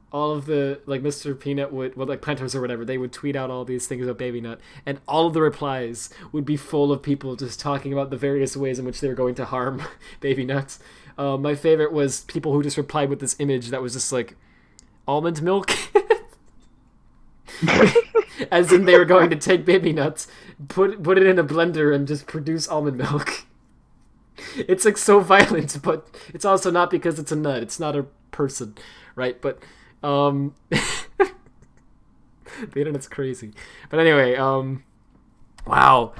all of the like Mr. Peanut would, well, like planters or whatever, they would tweet out all these things about Baby Nut, and all of the replies would be full of people just talking about the various ways in which they were going to harm Baby Nuts. My favorite was people who just replied with this image that was just like almond milk. As in they were going to take Baby Nuts, put it in a blender and just produce almond milk. It's like so violent, but it's also not because it's a nut. It's not a person, right? But the internet's crazy. But anyway, wow.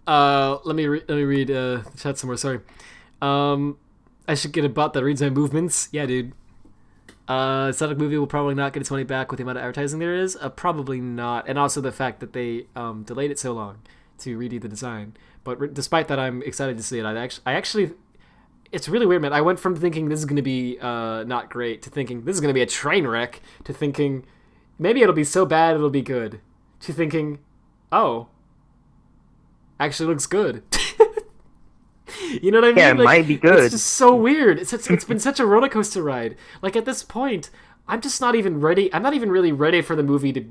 Let me read the chat some more. Sorry. I should get a bot that reads my movements. Yeah, dude. Sonic movie will probably not get its money back with the amount of advertising there is. Probably not, and also the fact that they delayed it so long to redo the design. But despite that, I'm excited to see it. I actually, it's really weird, man. I went from thinking this is going to be not great to thinking this is going to be a train wreck to thinking maybe it'll be so bad it'll be good to thinking, oh, actually looks good. You know what I mean? Yeah, it like, might be good. It's just so weird. It's been such a roller coaster ride. Like at this point, I'm just not even ready. I'm not even really ready for the movie to.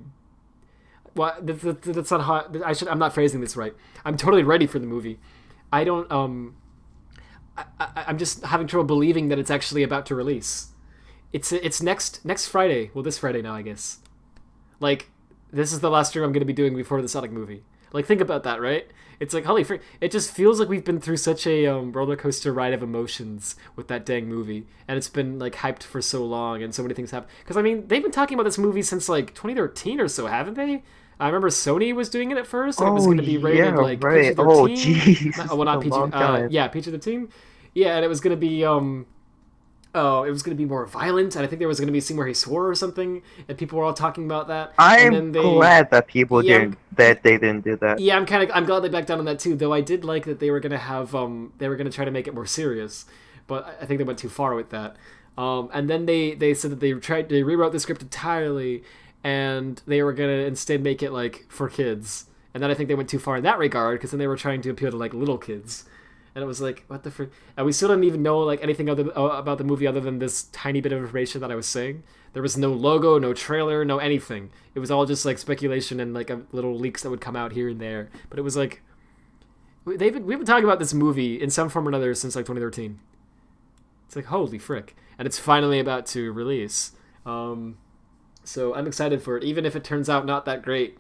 Well, that's not how I'm not phrasing this right. I'm totally ready for the movie. I don't. I'm just having trouble believing that it's actually about to release. It's next Friday. Well, this Friday now, I guess. Like, this is the last stream I'm going to be doing before the Sonic movie. Like, think about that, right? It's like, holy frick. It just feels like we've been through such a roller coaster ride of emotions with that dang movie. And it's been, like, hyped for so long and so many things happen. Because, I mean, they've been talking about this movie since, like, 2013 or so, haven't they? I remember Sony was doing it at first, and it was going to be rated, like, right. PG-13. Jeez. Well, not PG, yeah, PG-13. Yeah, and it was going to be, it was going to be more violent, and I think there was going to be a scene where he swore or something, and people were all talking about that. I'm glad that people didn't, that they didn't do that. Yeah, I'm glad they backed down on that too, though I did like that they were going to have, they were going to try to make it more serious, but I think they went too far with that. And then they said that they rewrote the script entirely, and they were going to instead make it, like, for kids. And then I think they went too far in that regard, because then they were trying to appeal to, like, little kids. And it was like, what the frick? And we still didn't even know, like, anything about the movie other than this tiny bit of information that I was saying. There was no logo, no trailer, no anything. It was all just, like, speculation and, like, little leaks that would come out here and there. But it was like, we've been talking about this movie in some form or another since, like, 2013. It's like, holy frick. And it's finally about to release. So I'm excited for it, even if it turns out not that great.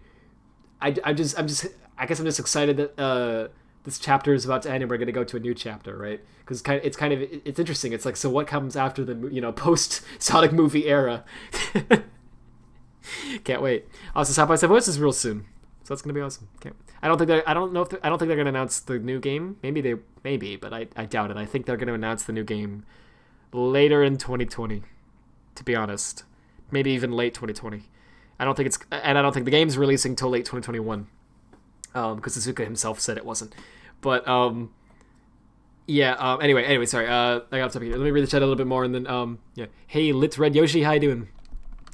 I guess I'm just excited that this chapter is about to end and we're going to go to a new chapter, right? Because it's interesting. It's like, so what comes after the post Sonic movie era? Can't wait. Also, South by Southwest is real soon, so that's going to be awesome. I don't think they're going to announce the new game. Maybe, but I doubt it. I think they're going to announce the new game later in 2020. To be honest. Maybe even late 2020. I don't think the game's releasing till late 2021. because Suzuka himself said it wasn't. But yeah. Anyway. Sorry. I got off topic here. Let me read the chat a little bit more, and then yeah. Hey, Lit Red Yoshi, how you doing?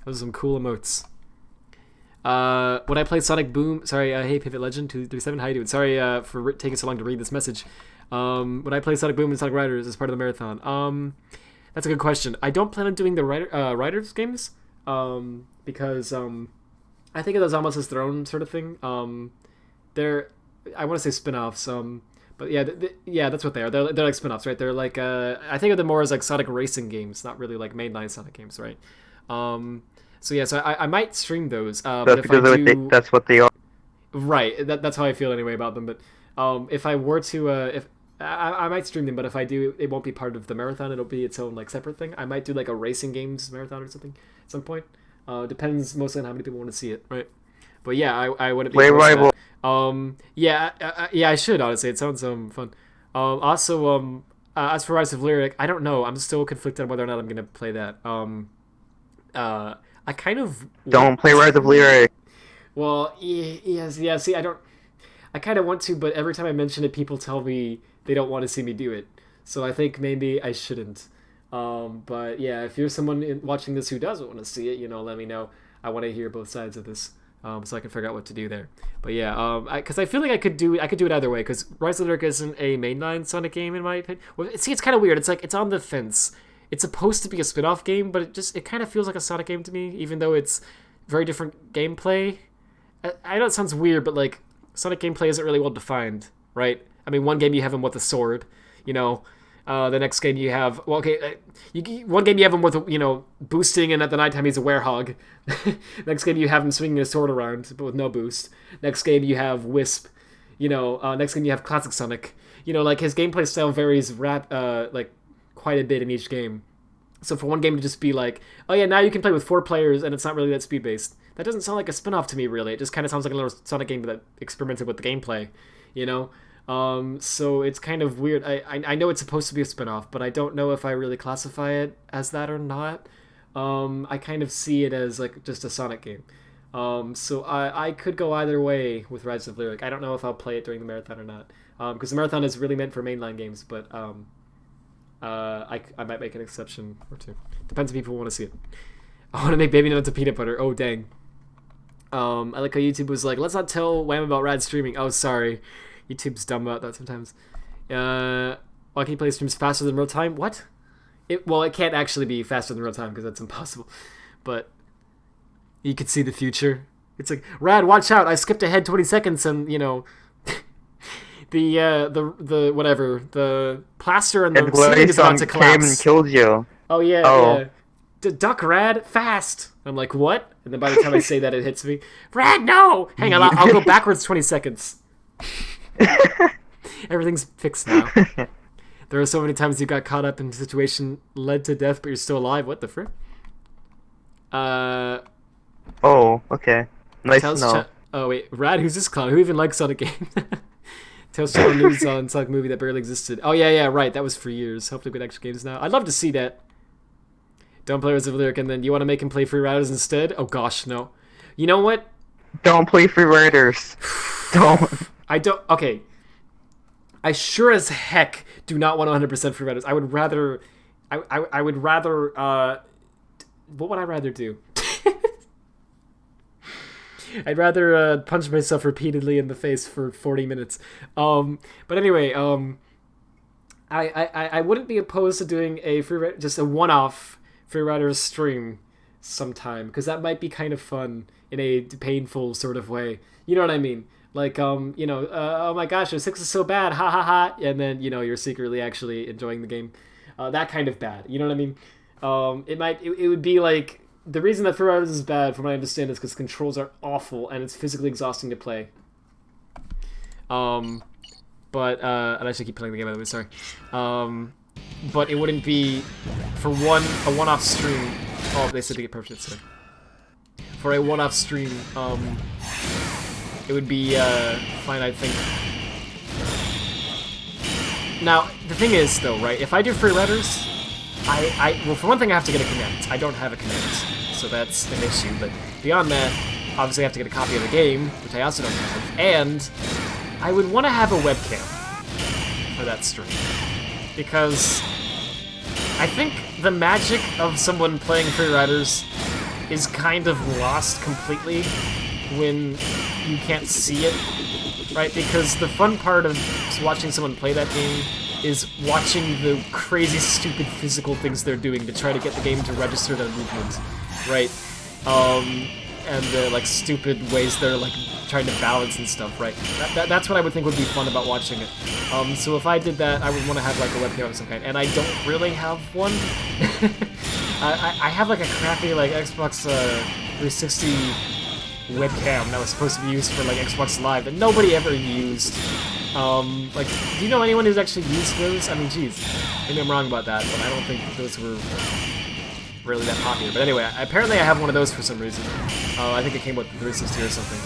Those are some cool emotes. Would I play Sonic Boom? Sorry. Hey, Pivot Legend 237, how you doing? Sorry for taking so long to read this message. Would I play Sonic Boom and Sonic Riders as part of the marathon? That's a good question. I don't plan on doing the Riders games because I think of those almost as their own sort of thing. They're, I want to say spin-offs. But yeah, yeah, that's what they are. They're like spin-offs, right? They're like I think of them more as like Sonic racing games, not really like mainline Sonic games, right? So yeah, so I might stream those. But if I do, that's what they are. Right. That's how I feel anyway about them. But if I were to, if I might stream them, but if I do, it won't be part of the marathon. It'll be its own like separate thing. I might do like a racing games marathon or something at some point. Depends mostly on how many people want to see it, right? But yeah, I wouldn't be. Yeah, I should honestly. It sounds fun. Also, as for Rise of Lyric, I don't know. I'm still conflicted on whether or not I'm gonna play that. I kind of don't play Rise of Lyric. Well, yes, yeah. See, I kind of want to, but every time I mention it, people tell me they don't want to see me do it. So I think maybe I shouldn't. But yeah, if you're someone watching this who does want to see it, let me know. I want to hear both sides of this, so I can figure out what to do there. But yeah, because I feel like I could do it either way. Because Rise of the Lyric isn't a mainline Sonic game in my opinion. Well, see, it's kind of weird. It's like it's on the fence. It's supposed to be a spin-off game, but it kind of feels like a Sonic game to me, even though it's very different gameplay. I know it sounds weird, but like Sonic gameplay isn't really well defined, right? I mean, one game you have him with a sword, the next game you have one game you have him with boosting, and at the nighttime he's a werehog. Next game you have him swinging a sword around, but with no boost. Next game you have Wisp. Next game you have Classic Sonic. Like his gameplay style varies like quite a bit in each game. So for one game to just be like, oh yeah, now you can play with 4 players and it's not really that speed based. That doesn't sound like a spin-off to me, really. It just kind of sounds like a little Sonic game that experimented with the gameplay, So it's kind of weird. I know it's supposed to be a spin-off, but I don't know if I really classify it as that or not. I kind of see it as like just a Sonic game. So I could go either way with Rise of Lyric. I don't know if I'll play it during the marathon or not. Because the marathon is really meant for mainline games, but I might make an exception or two. Depends if people want to see it. I want to make Baby Nuts to peanut butter. Oh, dang. I like how YouTube was like, let's not tell Wham about Rad streaming. Oh, sorry. YouTube's dumb about that sometimes. Why can you play streams faster than real time? What? It can't actually be faster than real time because that's impossible. But you could see the future. It's like, Rad, watch out! I skipped ahead 20 seconds, and the whatever, the plaster and the ceiling is about to collapse. Came and killed you. Oh yeah. Oh. Yeah. Duck, Rad, fast! I'm like, what? And then by the time I say that, it hits me. Rad, no! Hang on, I'll go backwards 20 seconds. Everything's fixed now. There are so many times you got caught up in a situation led to death, but you're still alive. What the frick? Oh, okay. Nice to know. Oh wait, Rad, who's this clown? Who even likes Sonic game? Tales Channel news on Sonic movie that barely existed. Oh yeah, right. That was for years. Hopefully we get extra games now. I'd love to see that. Don't play Rise of Lyric, and then you want to make him play Free Riders instead? Oh gosh, no. You know what? Don't play Free Riders. Don't. I don't. Okay. I sure as heck do not want 100% Free Riders. I would rather. I would rather. What would I rather do? I'd rather punch myself repeatedly in the face for 40 minutes. But anyway, I wouldn't be opposed to doing just a one-off Free Riders stream sometime, because that might be kind of fun in a painful sort of way. You know what I mean? Like, oh my gosh, 06 is so bad, ha ha ha, and then, you're secretly actually enjoying the game. That kind of bad, you know what I mean? It would be like, the reason that Free Riders is bad, from what I understand, is because controls are awful, and it's physically exhausting to play. And I should keep playing the game, by the way, sorry. But it wouldn't be, for a one-off stream, oh, they said to get perfect, sorry. For a one-off stream, it would be fine, I think. Now, the thing is, though, right, if I do Free Riders, well, for one thing, I have to get a Kinect. I don't have a Kinect, so that's an issue, but beyond that, obviously have to get a copy of the game, which I also don't have, and I would want to have a webcam for that stream, because I think the magic of someone playing Free Riders is kind of lost completely when you can't see it, right? Because the fun part of watching someone play that game is watching the crazy, stupid physical things they're doing to try to get the game to register their movement, right? And the like stupid ways they're like trying to balance and stuff, right? That's what I would think would be fun about watching it. So if I did that, I would want to have like a webcam of some kind, and I don't really have one. I have like a crappy like Xbox 360 webcam that was supposed to be used for like Xbox Live that nobody ever used. Like, do you know anyone who's actually used those? I mean, geez, maybe I'm wrong about that, but I don't think those were really that popular. But anyway, apparently I have one of those for some reason. I think it came with the 360 or something.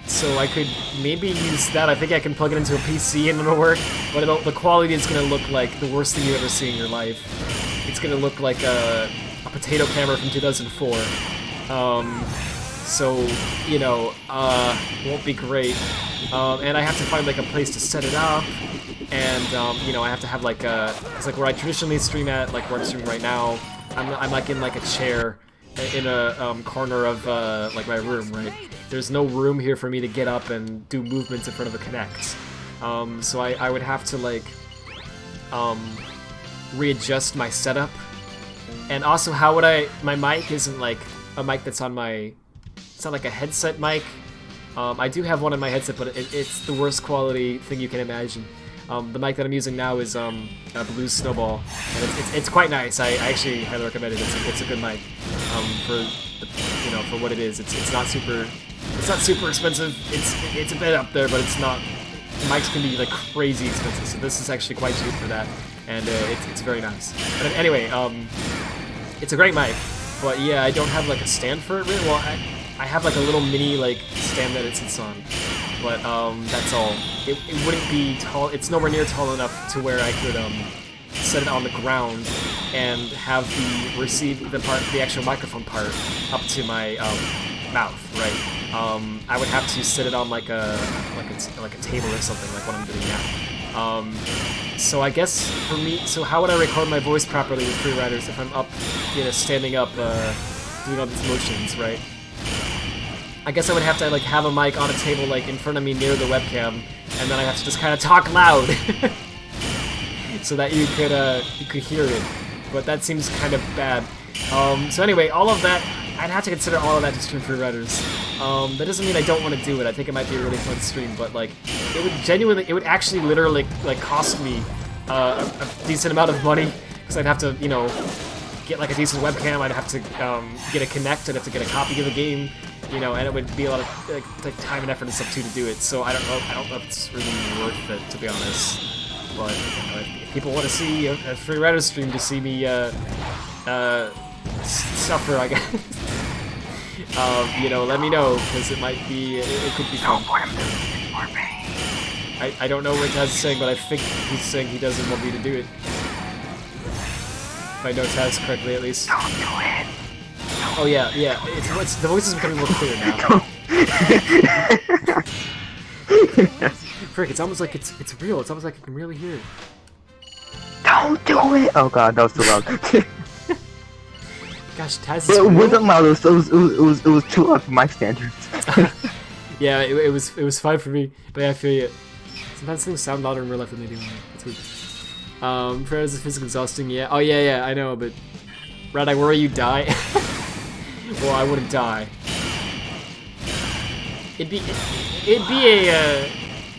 So I could maybe use that. I think I can plug it into a PC and it'll work, but the quality is going to look like the worst thing you ever see in your life. It's going to look like a potato camera from 2004. So, you know, won't be great. And I have to find like a place to set it up. And, you know, I have to have like it's like where I traditionally stream at, like where I'm streaming right now, I'm like in like a chair in a corner of like my room, right? There's no room here for me to get up and do movements in front of a Kinect. So I would have to like readjust my setup. And also, how would my mic isn't like a mic that's on my, it's not like a headset mic. I do have one on my headset, but it's the worst quality thing you can imagine. The mic that I'm using now is a Blues Snowball, and it's quite nice. I actually highly recommend it. It's a good mic for you know, for what it is. It's not super expensive. It's a bit up there, but it's not. Mics can be like crazy expensive, so this is actually quite cheap for that, and it's very nice. But anyway, it's a great mic, but yeah, I don't have like a stand for it. Really. Well, I have like a little mini like stand that it sits on. But that's all. It wouldn't be tall. It's nowhere near tall enough to where I could set it on the ground and have the actual microphone part up to my mouth, right? I would have to sit it on like a table or something, like what I'm doing now. So I guess for me, so how would I record my voice properly with Free Riders if I'm up, you know, standing up, doing all these motions, right? I guess I would have to like have a mic on a table like in front of me near the webcam, and then I have to just kind of talk loud so that you could hear it. But that seems kind of bad. So anyway, all of that, I'd have to consider all of that to stream Free Riders. That doesn't mean I don't want to do it. I think it might be a really fun stream, but like it would actually literally like cost me a decent amount of money, because I'd have to, you know, get like a decent webcam. I'd have to get a Kinect. I'd have to get a copy of the game. You know, and it would be a lot of like time and effort and stuff too to do it. So I don't know if it's really worth it, to be honest. But you know, if people want to see a Free Riders stream to see me suffer, I guess. You know, let me know, because it might be, it could be fun. I don't know what Taz is saying, but I think he's saying he doesn't want me to do it. If I know Taz correctly, at least. Don't do it. Oh yeah, yeah. It's the voice is becoming more clear now. Frick, it's almost like it's real. It's almost like I can really hear it. Don't do it! Oh god, that was too loud. Gosh, Taz is It real? wasn't loud. It was too loud for my standards. Yeah, it was fine for me, but yeah, I feel you. Sometimes things sound louder in real life than they do. It's weird. Prayers is physically exhausting. Yeah. Oh yeah, I know, but Rad, I worry you die. Well, I wouldn't die. It'd be a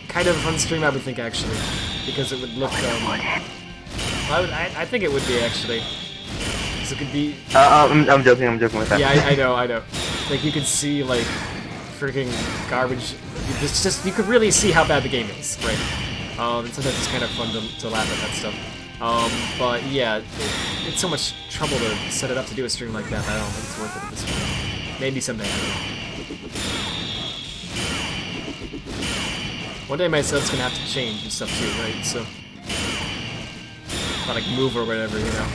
kind of fun stream, I would think, actually, because it would look. I think it would be, actually. So it could be. I'm joking with that. Yeah, I know. Like, you could see like freaking garbage. You could really see how bad the game is, right? And sometimes it's kind of fun to laugh at that stuff. But yeah, it's so much trouble to set it up to do a stream like that. I don't think it's worth it at this point. Maybe someday, I don't know. One day my setup's gonna have to change and stuff too, right? So, like move or whatever, you know.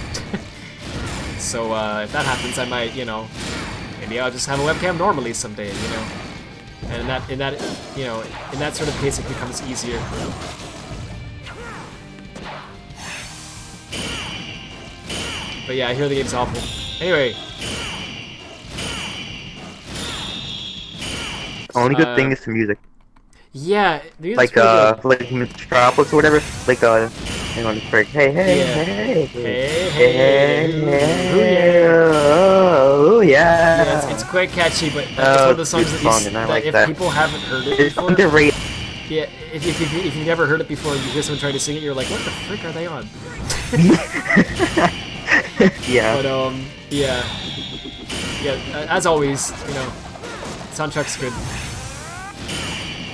So if that happens, I might, you know, maybe I'll just have a webcam normally someday, you know. And in that you know, in that sort of case, it becomes easier. But yeah, I hear the game's awful. Anyway. Only good thing is the music. Yeah, the music's Like pretty good. like Metropolis or whatever. Like hang on, it's like hey hey Yeah. hey Hey, oh yeah. Yeah, it's quite catchy, but it's one of the songs that, if people haven't heard it before, underrated. Yeah, if you've never heard it before, and you hear someone trying to sing it, you're like, what the frick are they on? Yeah. But yeah, as always, you know, soundtrack's good.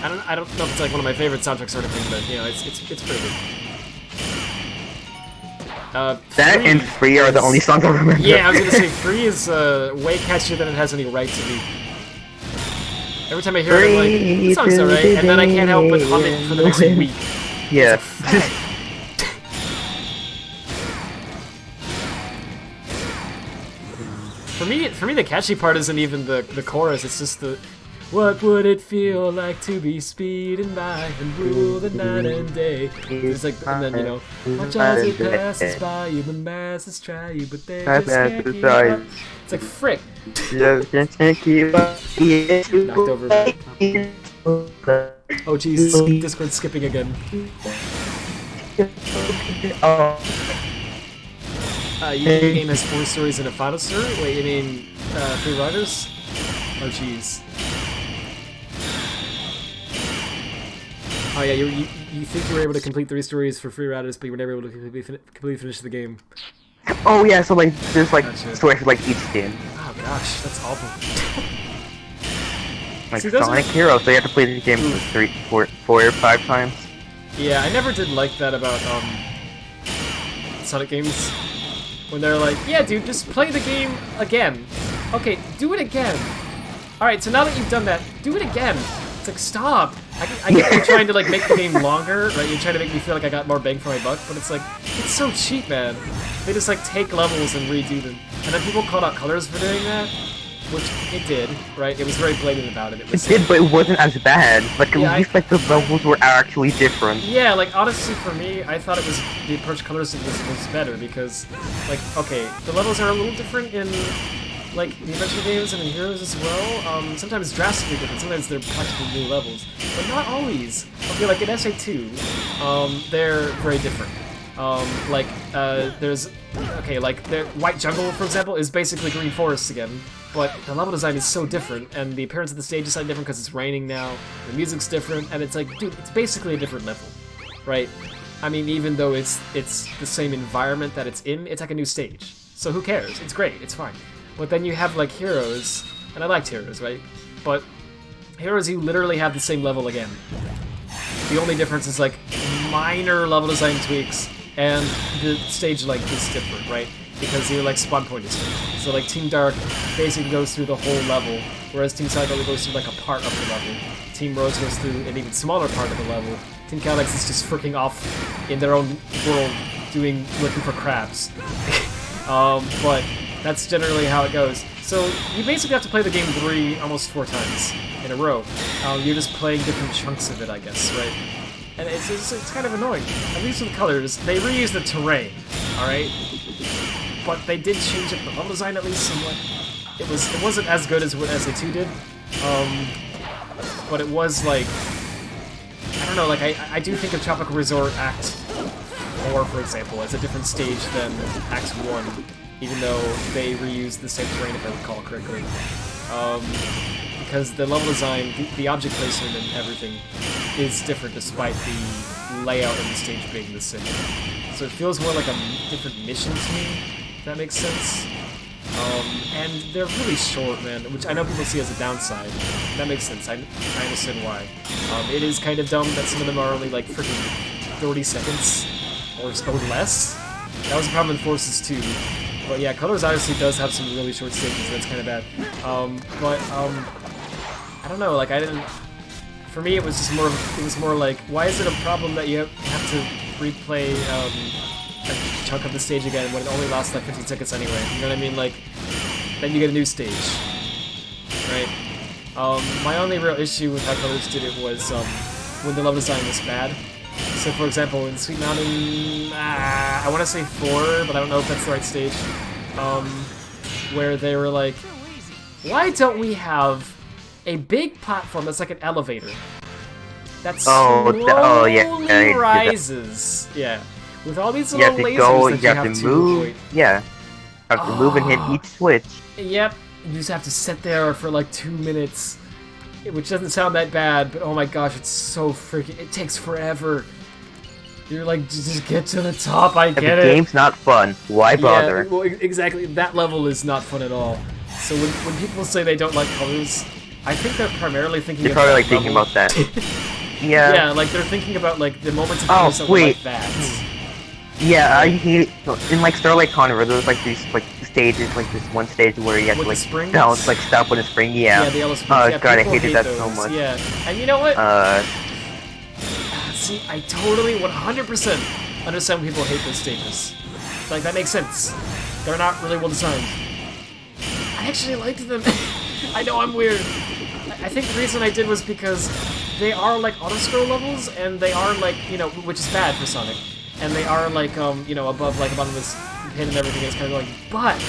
I don't know if it's like one of my favorite soundtracks or anything, but you know, it's pretty good. That and Free are the only songs I remember. Yeah, I was gonna say Free is way catchier than it has any right to be. Every time I hear it, I'm like, this song's alright, and then I can't help but hum it for the next week. Yeah. For me, the catchy part isn't even the chorus. It's just the, what would it feel like to be speeding by and rule the night and day? It's like, and then you know, watch as it passes by you, the masses try you, but they just can't keep up. It's like frick. Knocked over. Oh jeez, Discord skipping again. Your game has 4 stories and a final story? Wait, you mean 3 riders? Oh jeez. Oh yeah, you think you were able to complete 3 stories for free riders, but you were never able to completely finish the game. Oh yeah, so like there's like stories for like each game. Oh gosh, that's awful. Like Sonic Heroes, they have to play the game 3, 4 or 5 times. Yeah, I never did like that about Sonic games. When they're like, yeah dude, just play the game again. Okay, do it again. Alright, so now that you've done that, do it again. It's like, stop. I get you're trying to like make the game longer, right? You're trying to make me feel like I got more bang for my buck, but it's like, it's so cheap, man. They just like take levels and redo them. And then people called out Colors for doing that, which it did, right? It was very blatant about it. It did, but it wasn't as bad. Like, at least like the levels were actually different. Yeah, like honestly for me, I thought it was, the approach Colors was better because, like, okay, the levels are a little different in like the adventure games and in Heroes as well. Sometimes drastically different. Sometimes they're practically new levels, but not always. Okay, like in SA2, they're very different. There's like the White Jungle, for example, is basically Green Forest again, but the level design is so different, and the appearance of the stage is slightly different because it's raining now. The music's different, and it's like, dude, it's basically a different level, right? I mean, even though it's the same environment that it's in, it's like a new stage. So who cares? It's great. It's fine. But then you have like Heroes, and I liked Heroes, right? But Heroes, you literally have the same level again. The only difference is like minor level design tweaks, and the stage length is different, right? Because you're like spawn point is different. So like Team Dark basically goes through the whole level, whereas Team Sonic only goes through like a part of the level. Team Rose goes through an even smaller part of the level. Team Calyx is just freaking off in their own world, looking for crabs. But that's generally how it goes. So you basically have to play the game almost 4 times in a row. You're just playing different chunks of it, I guess, right? And it's kind of annoying. At least with Colors, they reuse the terrain, alright? But they did change up the level design at least somewhat. It wasn't as good as what SA2 did. But it was like, I don't know, like I do think of Tropical Resort Act 4, for example, as a different stage than Act 1. Even though they reused the same terrain, if I recall correctly. Because the level design, the object placement and everything is different despite the layout of the stage being the same. So it feels more like a different mission to me, if that makes sense. And they're really short, man, which I know people see as a downside. That makes sense, I understand why. It is kind of dumb that some of them are only like freaking 30 seconds or less. That was a problem in Forces too. But yeah, Colors obviously does have some really short stages, that's kind of bad. I don't know, like for me it was just more like, why is it a problem that you have to replay a chunk of the stage again when it only lasts like 15 seconds anyway? You know what I mean? Like, then you get a new stage. right? My only real issue with how Colors did it was when the level design was bad. So, for example, in Sweet Mountain, I want to say 4, but I don't know if that's the right stage, where they were like, why don't we have a big platform that's like an elevator that slowly rises? Yeah, with all these little lasers that you have to move. avoid. Yeah, you have to move and hit each switch. Yep, you just have to sit there for like 2 minutes, which doesn't sound that bad, but oh my gosh, it's so freaking. It takes forever. You're like, just get to the top. I get it. The game's not fun. Why bother? Yeah, well, exactly. That level is not fun at all. So when people say they don't like Colors, I think they're primarily thinking. They're probably like thinking about that. Yeah. Yeah, like they're thinking about like the moments of Colors that were like that. Yeah, I hate in like Starlight Carnival. There's like these like stages, like this one stage where you have to like bounce like stop with a spring. Yeah. Yeah, the yellow springs. Yeah, God, I hated that so much. Yeah, and you know what? See, I totally 100% understand when people hate those stages. Like that makes sense. They're not really well designed. I actually liked them. I know I'm weird. I think the reason I did was because they are like auto-scroll levels, and they are like, you know, which is bad for Sonic. And they are like, you know, above like a bottomless pit and everything is kind of going, but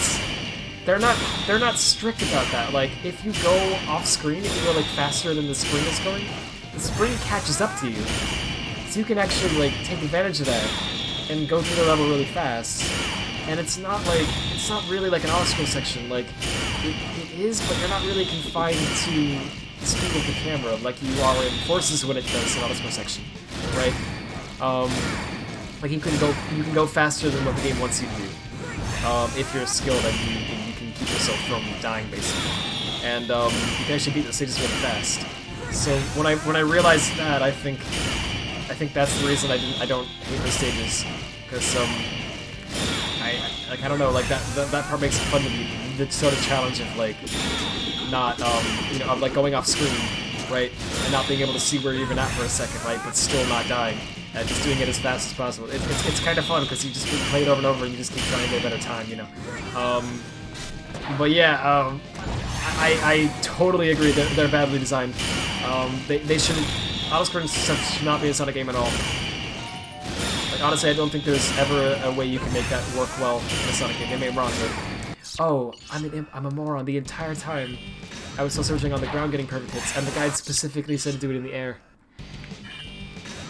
they're not strict about that. Like if you go off screen, if you go like faster than the spring is going, the spring catches up to you. So you can actually like take advantage of that and go through the level really fast. And it's not really like an auto-scroll section. Like it is, but you're not really confined to the speed of the camera like you are in Forces when it does an auto-scroll section, right? Like you can go faster than what the game wants you to do. If you're skilled and you can keep yourself from dying basically. And you can actually beat the stages really fast. So when I realized that, I think that's the reason I don't hate those stages, because I don't know, like that part makes it fun to me. The sort of challenge of like not you know, of like going off screen, right, and not being able to see where you're even at for a second, right, but still not dying, and just doing it as fast as possible. It's kind of fun because you just play it over and over and you just keep trying to get a better time, you know. But yeah, I totally agree that they're badly designed. They shouldn't. Auto-scrolling stuff should not be a Sonic game at all. Like, honestly, I don't think there's ever a way you can make that work well in a Sonic game. They may be wrong, but... Oh, I'm a moron. The entire time, I was still searching on the ground getting perfect hits, and the guide specifically said to do it in the air.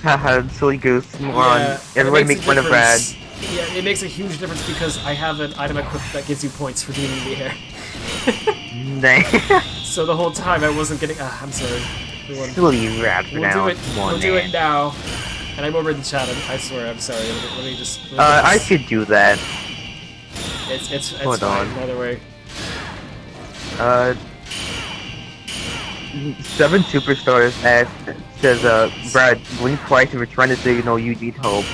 Haha, silly goose, moron. Yeah, everybody makes fun of Brad. Yeah, it makes a huge difference because I have an item equipped that gives you points for doing it in the air. Dang. So the whole time I wasn't getting... I'm sorry. Silly Radfordhound. We'll do it now. And I will read the chat, I swear, I'm sorry. Let me just... I could do that. It's Hold fine, on. Either way. 7 superstars says, Brad, blink twice if you're trying to signal you need help.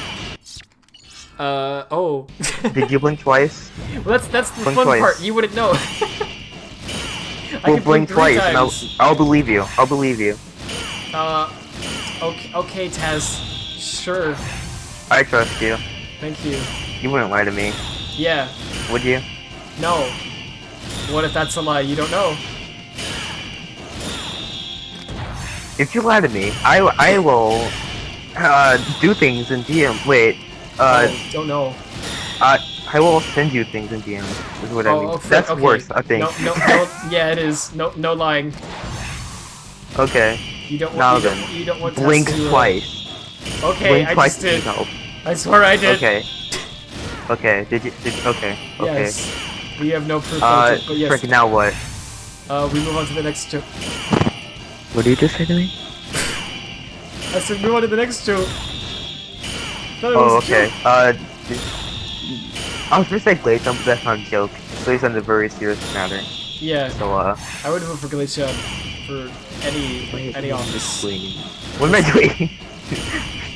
Oh. Did you blink twice? Well, that's the fun part. You wouldn't know. Well, blink twice, and I'll believe you. I'll believe you. Okay, Taz. Sure. I trust you. Thank you. You wouldn't lie to me. Yeah. Would you? No. What if that's a lie? You don't know. If you lie to me, I will do things in DM. Wait. Don't know. I will send you things in DM. Is what I mean. Okay, That's worse, I think. No, yeah, it is. No lying. Okay. You don't want blink twice. Okay, blink I twice just did. Help. I swear I did. Okay. Okay. Did you? Okay. Okay. Yes. We have no proof of it, but yes. Frick, now what? We move on to the next joke. What did you just say to me? I said move on to the next joke. Oh, okay. I was gonna say Glacian, but that's not a joke. Glacian's a very serious matter. Yeah. So, I would vote for Glacian for any office. What am I doing?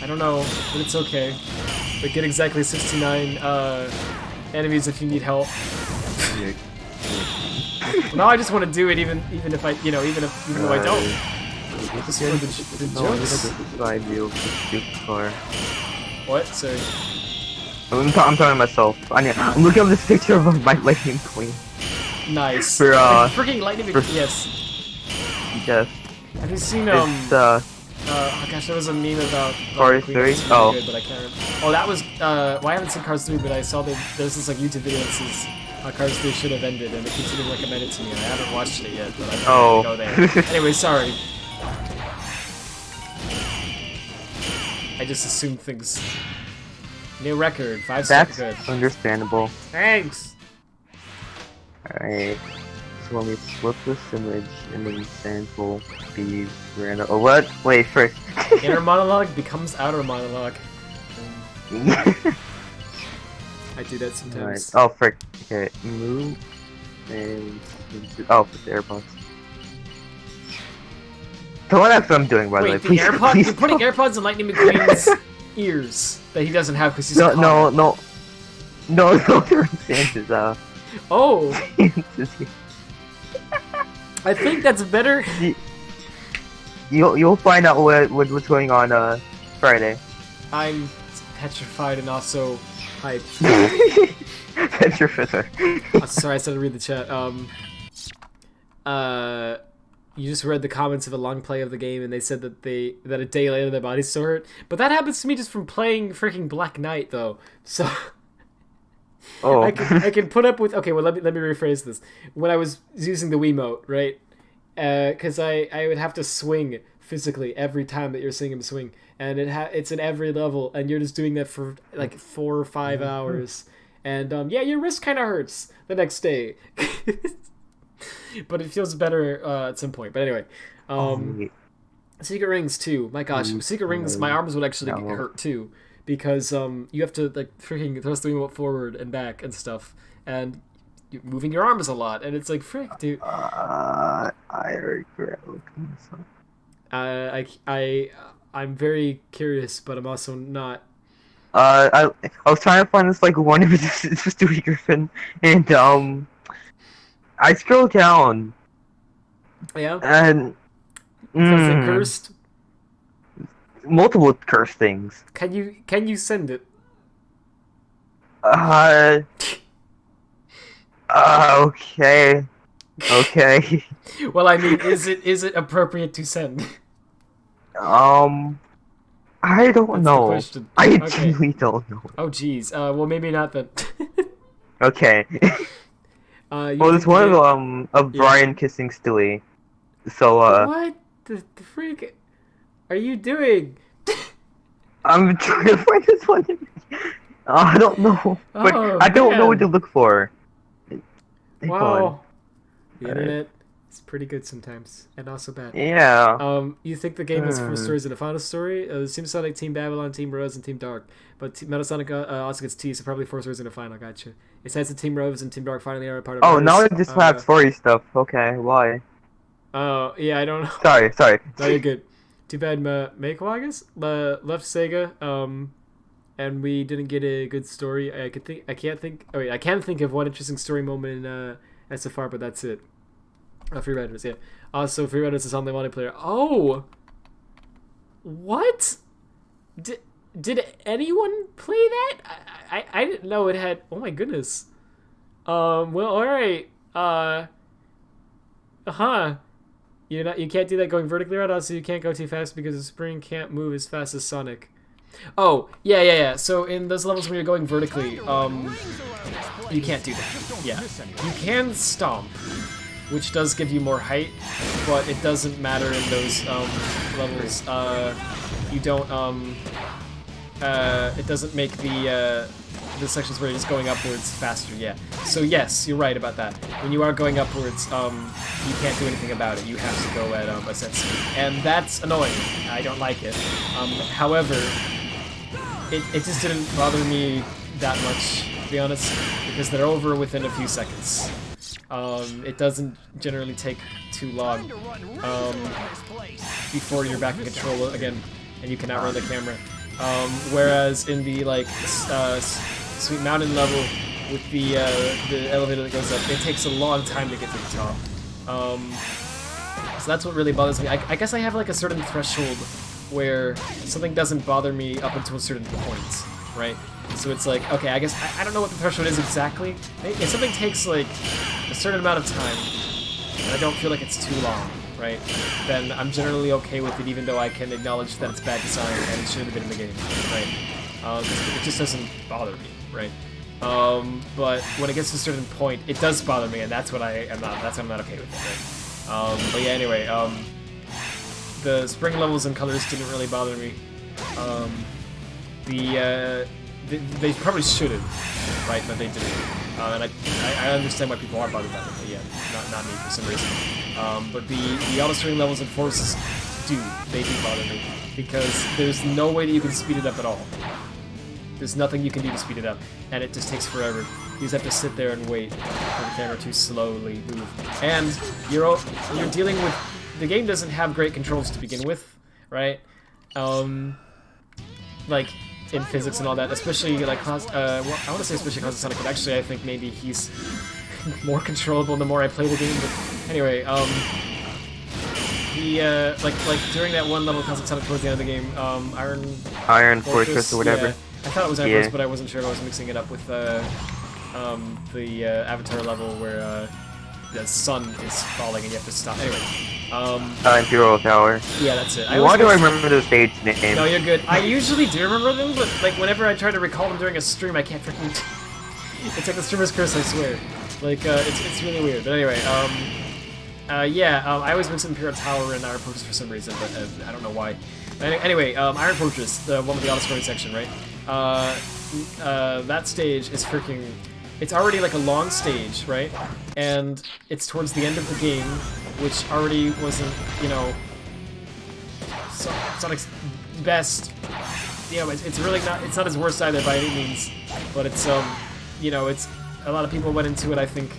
I don't know, but it's okay. But get exactly 69 enemies if you need help. Well, now I just want to do it, even if I, even though I don't. Just for the jokes. What? Sorry. I'm talking to myself. I'm looking at this picture of my lightning queen. Nice. For freaking lightning. Yes. Yes. Have you seen It's oh gosh, there was a meme about Cars Queen 3? that's really Oh. good, but I can't remember. Oh, that was well, I haven't seen Cars 3, but I saw that there's this like YouTube video that says Cars 3 should have ended, and it keeps getting recommended to me, and I haven't watched it yet, but I'm gonna go there. Anyway, sorry. I just assumed things. New record, 5 That's good. understandable. Thanks. Alright. So let me flip this image and then sand will be random. Oh, what? Wait, first. Inner monologue becomes outer monologue. I do that sometimes. Right. Oh, frick. Okay, move and oh, put the AirPods. Don't that's what I'm doing, by the way. Wait, the Please, AirPods? please You're putting don't. AirPods in Lightning McQueen's ears that he doesn't have because he's a No, clown. no, they're in Santa's Oh, Santa's here. I think that's better. You'll find out what's going on Friday. I'm petrified and also hyped. Petrified. Oh, sorry, I started to read the chat. You just read the comments of a long play of the game, and they said that that a day later their bodies still hurt. But that happens to me just from playing freaking Black Knight, though. So Oh. I can put up with. Okay, well let me rephrase this. When I was using the Wiimote, right? Because I would have to swing physically every time that you're seeing him swing, and it's in every level, and you're just doing that for like 4 or 5 hours, and yeah, your wrist kind of hurts the next day. But it feels better at some point. But anyway, Secret Rings too. My gosh, Secret Rings. My arms would actually hurt too because you have to like freaking thrust the remote forward and back and stuff, and you're moving your arms a lot, and it's like frick, dude. I regret looking this up. I'm very curious, but I'm also not. I was trying to find this like one image. It was Dewey Griffin, and I scrolled down. Yeah. And Was it cursed? Multiple curse things. Can you send it? Okay. Okay. Well, I mean, is it appropriate to send? I don't That's know. the question. I Okay. really don't know. Oh, geez. Well, maybe not then. Okay. You Well, there's think one of Brian kissing Stewie. So what the freak are you doing? I'm trying to find this one. I don't know, but Oh, I don't know man. what to look for. Wow. The internet is pretty good sometimes, and also bad. Yeah. You think the game has 4 stories and a final story? Seamsonic, Team Babylon, Team Rose, and Team Dark. But Metasonic also gets T, so probably 4 stories and a final. Gotcha. It says that Team Rose and Team Dark finally are a part of. Oh, now Rise. I just have story stuff. Okay, why? Oh, yeah, I don't know. Sorry. No, you're good. Too bad Mako, I guess, left Sega, and we didn't get a good story. I can think of one interesting story moment in SFR, but that's it. Free Riders, yeah. Also, Free Riders is on the multiplayer. Oh! What? Did anyone play that? I didn't know it had... Oh my goodness. Well, alright. You can't do that going vertically right. Also, you can't go too fast because the spring can't move as fast as Sonic. Oh, yeah. So in those levels where you're going vertically, you can't do that. Yeah. You can stomp, which does give you more height, but it doesn't matter in those levels. You don't it doesn't make the sections where you're just going upwards faster. Yeah. So yes, you're right about that. When you are going upwards, you can't do anything about it. You have to go at a set speed, and that's annoying. I don't like it. However, it just didn't bother me that much, to be honest, because they're over within a few seconds. It doesn't generally take too long before you're back in control again, and you can outrun the camera. Whereas in the like Sweet Mountain level with the elevator that goes up, it takes a long time to get to the top. So that's what really bothers me. I guess I have like a certain threshold where something doesn't bother me up until a certain point, right? So it's like, okay, I guess I don't know what the threshold is exactly. If something takes like a certain amount of time, and I don't feel like it's too long, right, then I'm generally okay with it, even though I can acknowledge that it's bad design and it should have been in the game, right? It just doesn't bother me, right? But when it gets to a certain point, it does bother me, and that's what I'm not okay with it, right? But yeah, anyway, the spring levels and colors didn't really bother me. They probably should have, right? But they didn't. And I understand why people are bothered by it, but yeah, not me for some reason. But the auto-scrolling levels and forces do bother me, because there's no way that you can speed it up at all. There's nothing you can do to speed it up, and it just takes forever. You just have to sit there and wait for the camera to slowly move. And you're dealing with... The game doesn't have great controls to begin with, right? Like, in physics and all that, especially, like, well, I want to say especially Cosmic Sonic, but actually I think maybe he's more controllable the more I play the game, but anyway, like during that one level of Cosmic Sonic towards the end of the game, Iron Fortress or whatever. Yeah, I thought it was Iron Fortress, but I wasn't sure if I was mixing it up with the Avatar level where the sun is falling and you have to stop. Anyway, Imperial Tower. Yeah, that's it. Why do I remember the stage names? No, you're good. I usually do remember them, but like whenever I try to recall them during a stream, I can't freaking. It's like the streamer's curse, I swear. Like it's really weird. But anyway, I always mix Imperial Tower and Iron Fortress for some reason, but I don't know why. But anyway, Iron Fortress, the one with the auto-scoring section, right? That stage is freaking... It's already like a long stage, right? And it's towards the end of the game, which already wasn't, you know, Sonic's best. You know, it's really not. It's not his worst either by any means, but it's you know, it's a lot of people went into it, I think,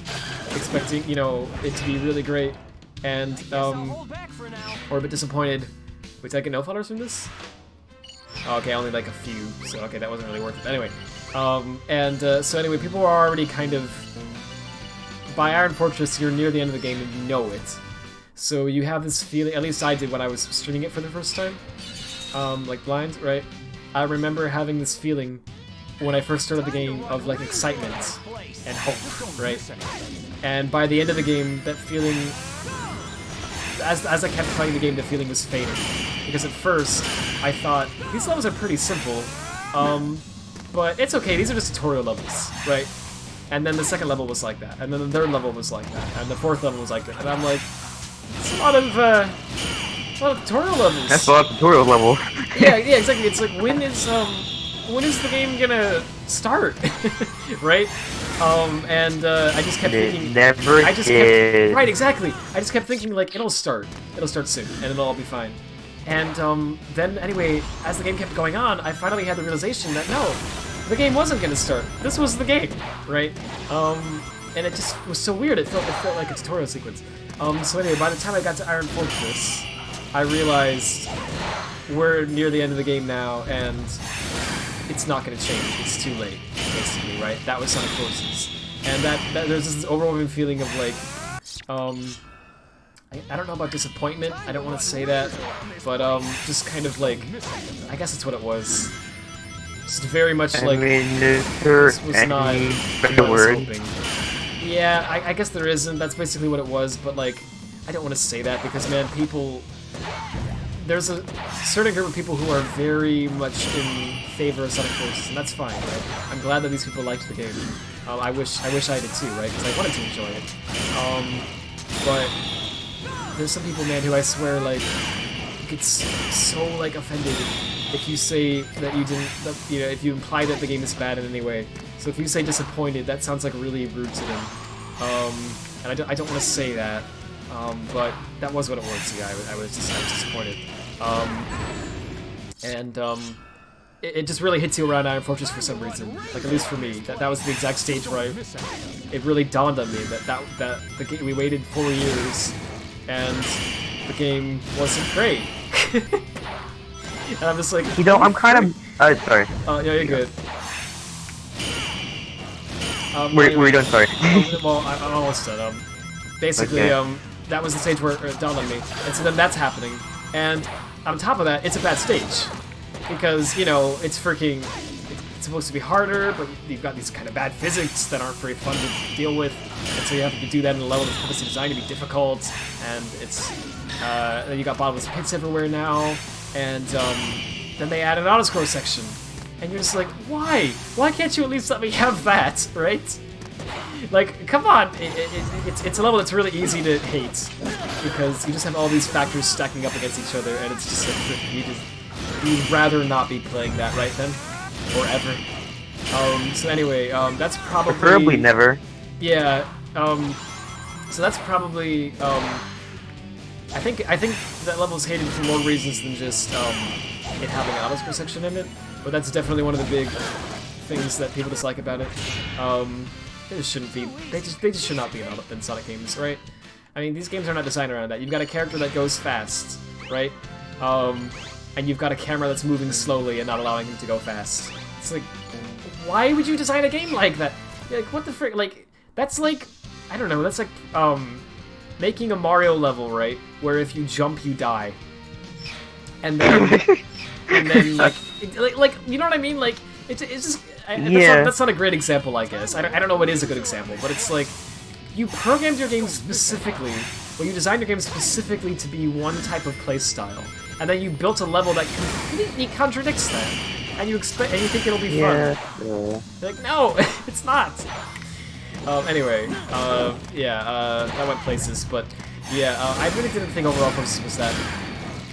expecting, you know, it to be really great, and or a bit disappointed. Wait, did I get no followers from this? Oh, okay, only like a few, so okay, that wasn't really worth it. Anyway, so anyway, people are already kind of... By Iron Fortress, you're near the end of the game and you know it. So you have this feeling, at least I did when I was streaming it for the first time, like blind, right? I remember having this feeling when I first started the game of like excitement and hope, right? And by the end of the game, that feeling... As I kept playing the game, the feeling was fading. Because at first, I thought, these levels are pretty simple, but it's okay, these are just tutorial levels, right? And then the second level was like that, and then the third level was like that, and the fourth level was like that, and I'm like, it's a lot of tutorial levels. That's a lot of tutorial levels. yeah, exactly. It's like, when is the game gonna start, right? I just kept thinking... Right, exactly. I just kept thinking, like, it'll start soon, and it'll all be fine. And then, anyway, as the game kept going on, I finally had the realization that, no, the game wasn't gonna start. This was the game, right? And it just was so weird. It felt like a tutorial sequence. So anyway, by the time I got to Iron Fortress, I realized we're near the end of the game now, and it's not gonna change. It's too late, basically, right? That was Sonic Forces. And that there's this overwhelming feeling of, like, I don't know about disappointment, I don't want to say that, but just kind of like, I guess that's what it was. Just very much like, this was not what I was hoping. Yeah, I guess there isn't, that's basically what it was, but like, I don't want to say that because, man, people... There's a certain group of people who are very much in favor of Sonic Forces, and that's fine, right? I'm glad that these people liked the game. I wish I did too, right? Because I wanted to enjoy it. But there's some people, man, who I swear, like, gets so, like, offended if you say that you didn't, you know, if you imply that the game is bad in any way. So if you say disappointed, that sounds like really rude to them. And I don't want to say that, but that was what it was. Yeah, I was disappointed. It just really hits you around Iron Fortress for some reason. Like, at least for me, that was the exact stage where it really dawned on me that the game, we waited 4 years, and the game wasn't great. And I'm just like, you know, I'm kind of sorry. Yeah, you're good. Were you done? Sorry. Well, I'm almost done. Basically, okay. That was the stage where it dawned on me, and so then that's happening, and on top of that, it's a bad stage. Because, you know, it's supposed to be harder, but you've got these kind of bad physics that aren't very fun to deal with, and so you have to do that in a level that's purposely designed to be difficult, and it's Then you got bottomless pits everywhere now, and then they added an auto-scroll section. And you're just like, why? Why can't you at least let me have that, right? Like, come on! It's a level that's really easy to hate, because you just have all these factors stacking up against each other, and it's just like, you'd rather not be playing that right then, or ever. So anyway, that's probably... Preferably never. Yeah, so that's probably, I think that level's hated for more reasons than just, it having an auto-scroll section in it, but that's definitely one of the big things that people dislike about it. They just shouldn't be, they just should not be in Sonic games, right? I mean, these games are not designed around that. You've got a character that goes fast, right? And you've got a camera that's moving slowly and not allowing him to go fast. It's like, why would you design a game like that? You're like, what the frick? Like, that's like, I don't know, that's like, making a Mario level, right? Where if you jump, you die. And then, like, you know what I mean? Like, it's just, that's not a great example, I guess. I don't know what is a good example, but it's like, you programmed your game specifically, well, you designed your game specifically to be one type of play style, and then you built a level that completely contradicts that, and you think it'll be fun. You're like, no, it's not. Anyway, that went places, but yeah, I really didn't think overall Forces was that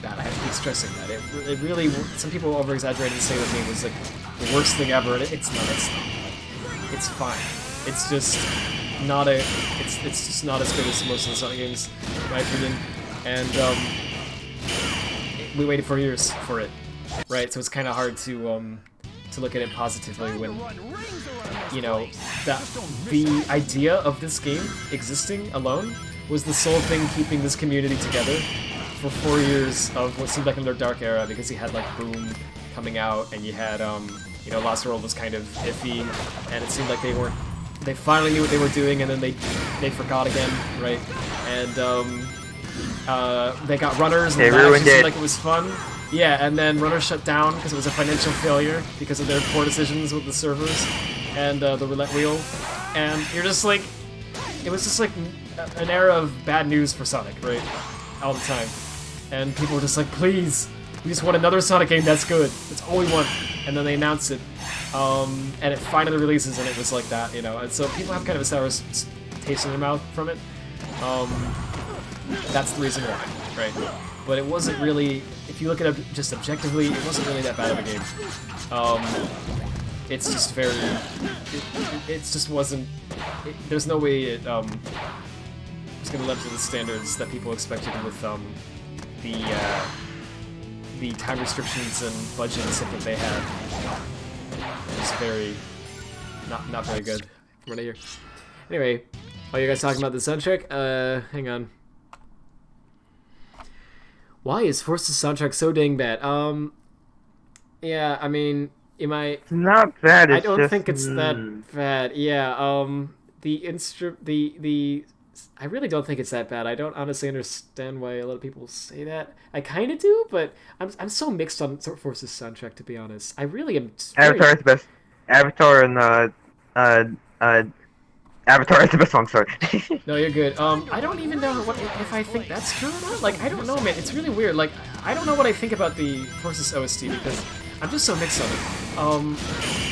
bad. I have to keep stressing that. It really, some people over-exaggerated and say that game was like the worst thing ever, and it's not. It's fine. It's just not it's just not as good as most of the Sonic games, in my opinion. And we waited 4 years for it, right? So it's kind of hard to look at it positively when, you know, the idea of this game existing alone was the sole thing keeping this community together for 4 years of what seemed like another dark era, because you had like Boom coming out, and you had you know, Lost World was kind of iffy, and it seemed like they finally knew what they were doing, and then they forgot again, right? And they got Runners, and that actually seemed like it was fun. Yeah, and then Runners shut down because it was a financial failure because of their poor decisions with the servers and the roulette wheel. And you're just like, it was just like an era of bad news for Sonic, right? All the time. And people were just like, please, we just want another Sonic game that's good. That's all we want. And then they announced it, and it finally releases, and it was like that, you know. And so people have kind of a sour taste in their mouth from it. That's the reason why, right? But it wasn't really, if you look at it just objectively, it wasn't really that bad of a game. It's just very, it just wasn't, there's no way it was going to live up to the standards that people expected with the time restrictions and budget and stuff that they had. It's very, not very good. Right here. Anyway, while you guys talking about the soundtrack, hang on. Why is Force's soundtrack so dang bad? Yeah, I mean, It's not bad. It's I don't just, think it's that bad. Yeah, I really don't think it's that bad. I don't honestly understand why a lot of people say that. I kind of do, but I'm so mixed on Force's soundtrack, to be honest. I really am. Avatar is the best. Avatar and Avatar is the best song. Sorry. No, you're good. I don't even know if I think that's true or not. Like, I don't know, man. It's really weird. Like, I don't know what I think about the Force's OST because I'm just so mixed on it.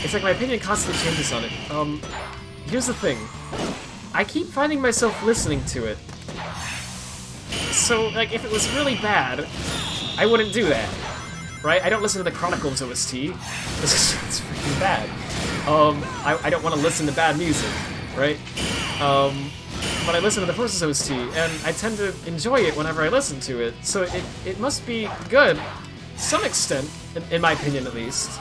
It's like my opinion constantly changes on it. Here's the thing. I keep finding myself listening to it. So, like, if it was really bad, I wouldn't do that. Right? I don't listen to the Chronicles OST. It's freaking bad. I don't want to listen to bad music. Right? But I listen to the Forces OST, and I tend to enjoy it whenever I listen to it, so it must be good, to some extent, in my opinion at least,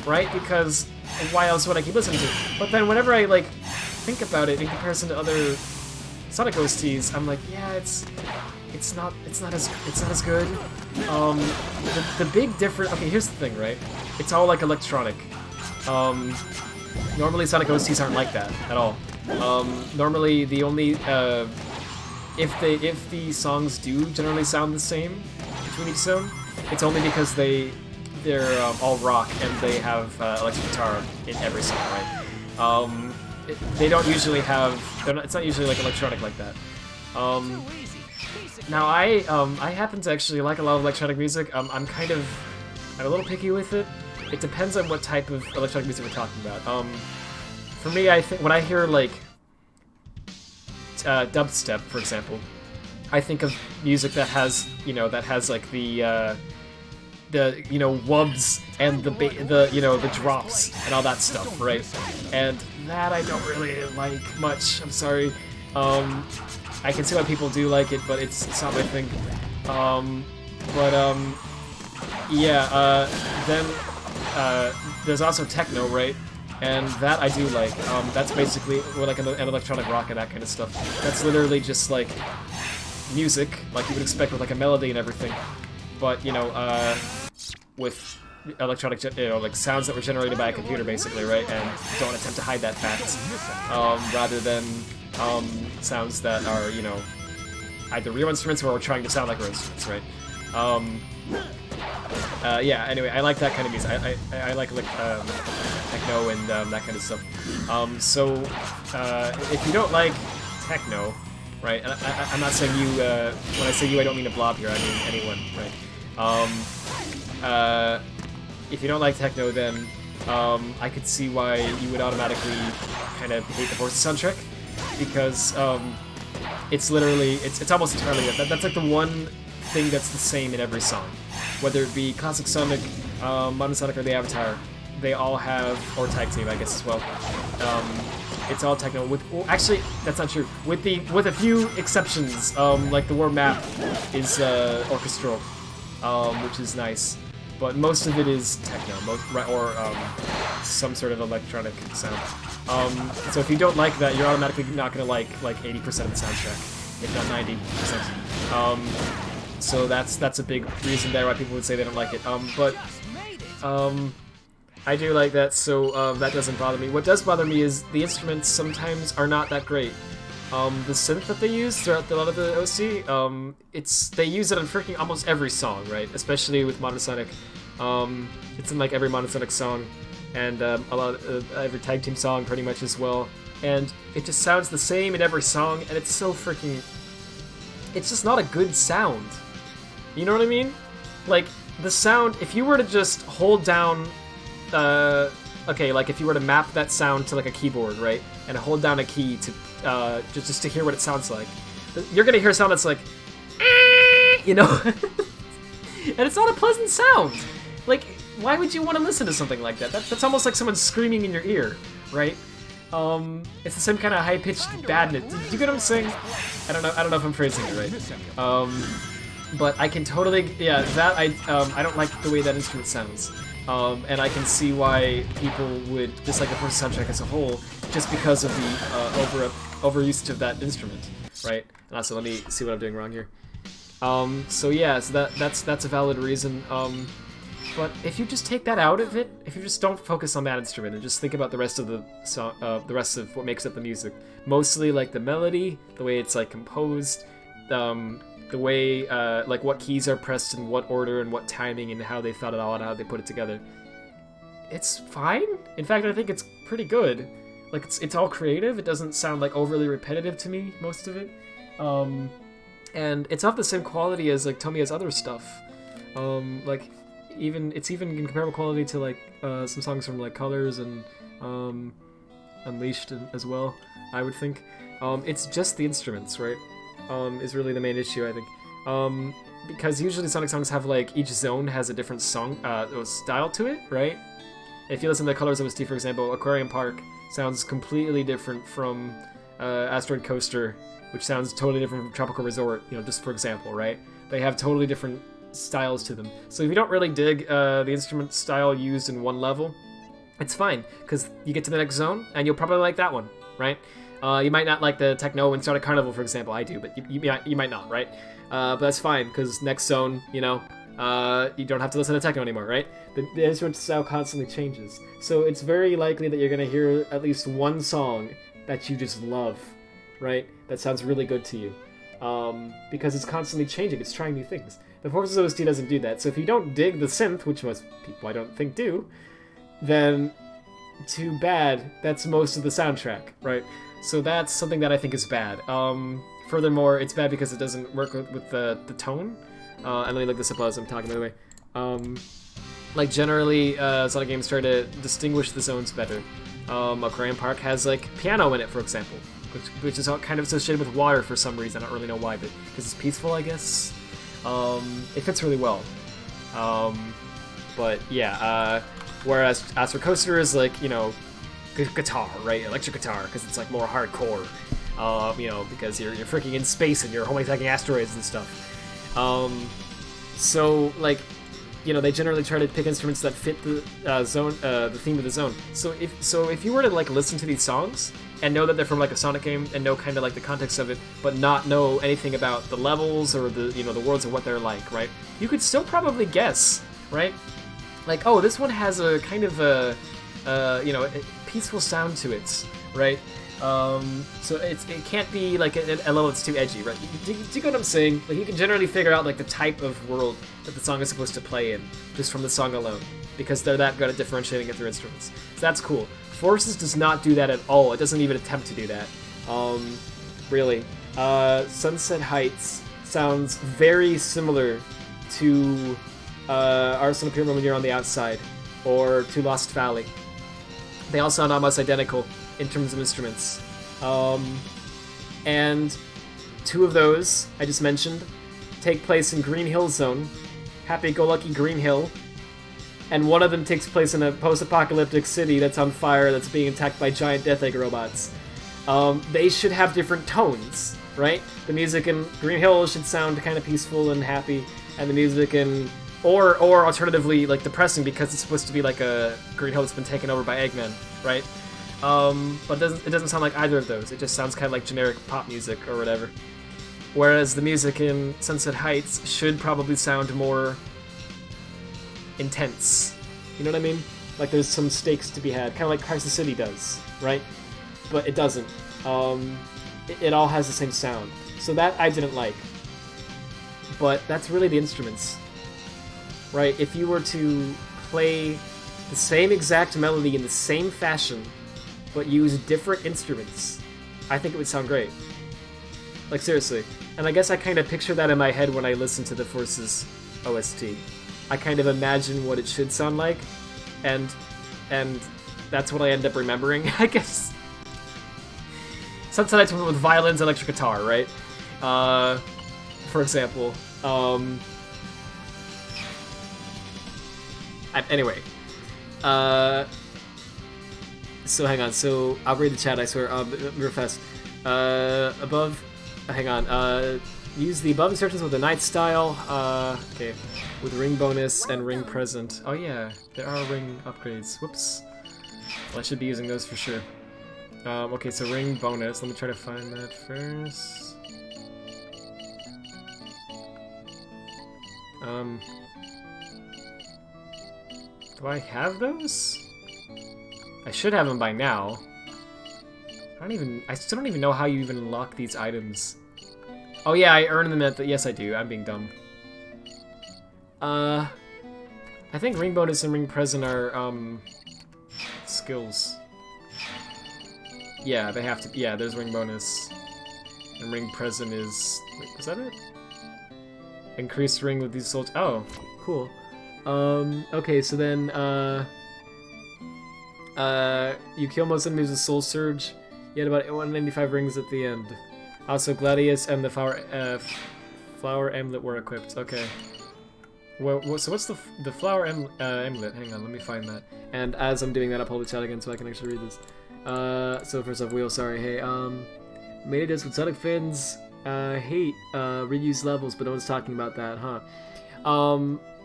right? Because why else would I keep listening to it? But then whenever I, like, think about it in comparison to other Sonic OSTs, I'm like, yeah, it's not as good. The big difference, okay, here's the thing, right? It's all, like, electronic. Normally Sonic OSTs aren't like that at all. Normally the only if the songs do generally sound the same between each zone, it's only because they're all rock and they have electric guitar in every song, right? They don't usually have. It's not usually like electronic like that. Now I happen to actually like a lot of electronic music. I'm a little picky with it. It depends on what type of electronic music we're talking about. For me, I think when I hear like dubstep, for example, I think of music that has like the wubs and the drops and all that stuff, right? And that I don't really like much. I'm sorry. I can see why people do like it, but it's not my thing. Then there's also techno, right? And that I do like. That's basically like an electronic rock and that kind of stuff. That's literally just like music, like you would expect with like a melody and everything. But with electronic, like sounds that were generated by a computer, basically, right? And don't attempt to hide that fact, rather than sounds that are, either real instruments or trying to sound like real instruments, right? Yeah. Anyway, I like that kind of music. I like techno and that kind of stuff. So if you don't like techno, right? And I'm not saying you. When I say you, I don't mean a blob here. I mean anyone, right? If you don't like techno, then I could see why you would automatically kind of hate the Forza soundtrack, because it's literally it's almost entirely that's like the one thing that's the same in every song, whether it be Classic Sonic, Modern Sonic, or the Avatar. They all have, or Tag Team, I guess as well. It's all techno. Actually, that's not true. With a few exceptions, like the War Map is orchestral, which is nice. But most of it is techno, or some sort of electronic sound. So if you don't like that, you're automatically not gonna like 80% of the soundtrack, if not 90%. So that's a big reason there why people would say they don't like it. I do like that, so that doesn't bother me. What does bother me is the instruments sometimes are not that great. The synth that they use throughout a lot of the OC, they use it on freaking almost every song, right? Especially with Modern Sonic. It's in like every Modern Sonic song, and a lot of every Tag Team song pretty much as well. And it just sounds the same in every song, and it's so freaking... It's just not a good sound. You know what I mean? Like, the sound, if you were to just hold down... okay, like if you were to map that sound to like a keyboard, right? And hold down a key to just to hear what it sounds like, you're gonna hear a sound that's like, and it's not a pleasant sound. Like, why would you want to listen to something like that? That's almost like someone screaming in your ear, right? It's the same kind of high-pitched badness. Do you get what I'm saying? I don't know if I'm phrasing it right. But I can totally, that I don't like the way that instrument sounds. And I can see why people would dislike the Forza soundtrack as a whole, just because of the overusage of that instrument, right? And also, let me see what I'm doing wrong here. So that's a valid reason. But if you just take that out of it, if you just don't focus on that instrument and just think about the rest of the song, the rest of what makes up the music, mostly like the melody, the way it's like composed, the way, like what keys are pressed in what order and what timing and how they thought it all out and how they put it together. It's fine. In fact, I think it's pretty good. Like, it's all creative. It doesn't sound like overly repetitive to me, most of it. And it's of the same quality as like Tomiya's other stuff. Like, it's even in comparable quality to like some songs from like Colors and Unleashed as well, I would think. It's just the instruments, right? Is really the main issue, I think. Because usually Sonic songs have like, each zone has a different song style to it, right? If you listen to Colors OST, for example, Aquarium Park sounds completely different from Asteroid Coaster, which sounds totally different from Tropical Resort, just for example, right? They have totally different styles to them. So if you don't really dig the instrument style used in one level, it's fine, because you get to the next zone, and you'll probably like that one, right? You might not like the techno in Sonic Carnival, for example. I do, but you might not, right? But that's fine, because next zone, you don't have to listen to techno anymore, right? The instrument style constantly changes. So it's very likely that you're going to hear at least one song that you just love, right? That sounds really good to you. Because it's constantly changing. It's trying new things. The Forza OST doesn't do that. So if you don't dig the synth, which most people I don't think do, then too bad. That's most of the soundtrack, right? So that's something that I think is bad. Furthermore, it's bad because it doesn't work with the tone. And let me look this up as I'm talking, by the way. Like, generally, Sonic games try to distinguish the zones better. Aquarium Park has, like, piano in it, for example, which is kind of associated with water for some reason. I don't really know why, but because it's peaceful, I guess. It fits really well. But, yeah, whereas Astro Coaster is, like, you know, guitar, right? Electric guitar, because it's, like, more hardcore. You know, because you're freaking in space and you're attacking asteroids and stuff. So, like, you know, they generally try to pick instruments that fit the zone, the theme of the zone. So if you were to, like, listen to these songs and know that they're from, like, a Sonic game and know kind of, like, the context of it, but not know anything about the levels or the, you know, the worlds and what they're like, right? You could still probably guess, right? Like, oh, this one has a kind of a, you know, a peaceful sound to it, right? So it can't be like a level that's too edgy, right? Do you get what I'm saying? Like, you can generally figure out, like, the type of world that the song is supposed to play in just from the song alone, because they're that good at differentiating it through instruments. So that's cool. Forces does not do that at all. It doesn't even attempt to do that. Really. Sunset Heights sounds very similar to Arsenal Pyramid when you're on the outside, or to Lost Valley. They all sound almost identical in terms of instruments. And two of those I just mentioned take place in Green Hill Zone, happy-go-lucky Green Hill, and one of them takes place in a post-apocalyptic city that's on fire that's being attacked by giant Death Egg robots. They should have different tones, right? The music in Green Hill should sound kind of peaceful and happy, and the music in... Or alternatively, like, depressing, because it's supposed to be like a Green Hill that's been taken over by Eggman, right? But it doesn't sound like either of those. It just sounds kind of like generic pop music or whatever. Whereas the music in Sunset Heights should probably sound more intense. You know what I mean? Like, there's some stakes to be had, kind of like Crisis City does, right? But it doesn't. It all has the same sound. So that I didn't like. But that's really the instruments, right? If you were to play the same exact melody in the same fashion, but use different instruments, I think it would sound great. Like, seriously. And I guess I kind of picture that in my head when I listen to the Forces OST. I kind of imagine what it should sound like, and that's what I end up remembering, I guess. Sometimes I went with violins and electric guitar, right? For example. Anyway. So hang on, so I'll read the chat, I swear, real fast. Above, hang on, use the above instructions with the night style, okay, with ring bonus and ring present. Oh yeah, there are ring upgrades, whoops. Well, I should be using those for sure. Okay, so ring bonus, let me try to find that first. Do I have those? I should have them by now. I still don't even know how you even unlock these items. Oh yeah, I earned them at the, yes I do, I'm being dumb. I think ring bonus and ring present are, skills. Yeah, they have to, yeah, there's ring bonus. And ring present is, wait, is that it? Increased ring with these souls, oh, cool. Okay, so then, you kill most enemies with Soul Surge. You had about 195 rings at the end. Also, Gladius and the flower amulet were equipped. Okay. Well, so what's the flower amulet? Hang on, let me find that. And as I'm doing that, I'll pull the chat again so I can actually read this. So first off, Wheel, sorry. Hey, made this with Sonic fans. Hate reuse levels, but no one's talking about that, huh?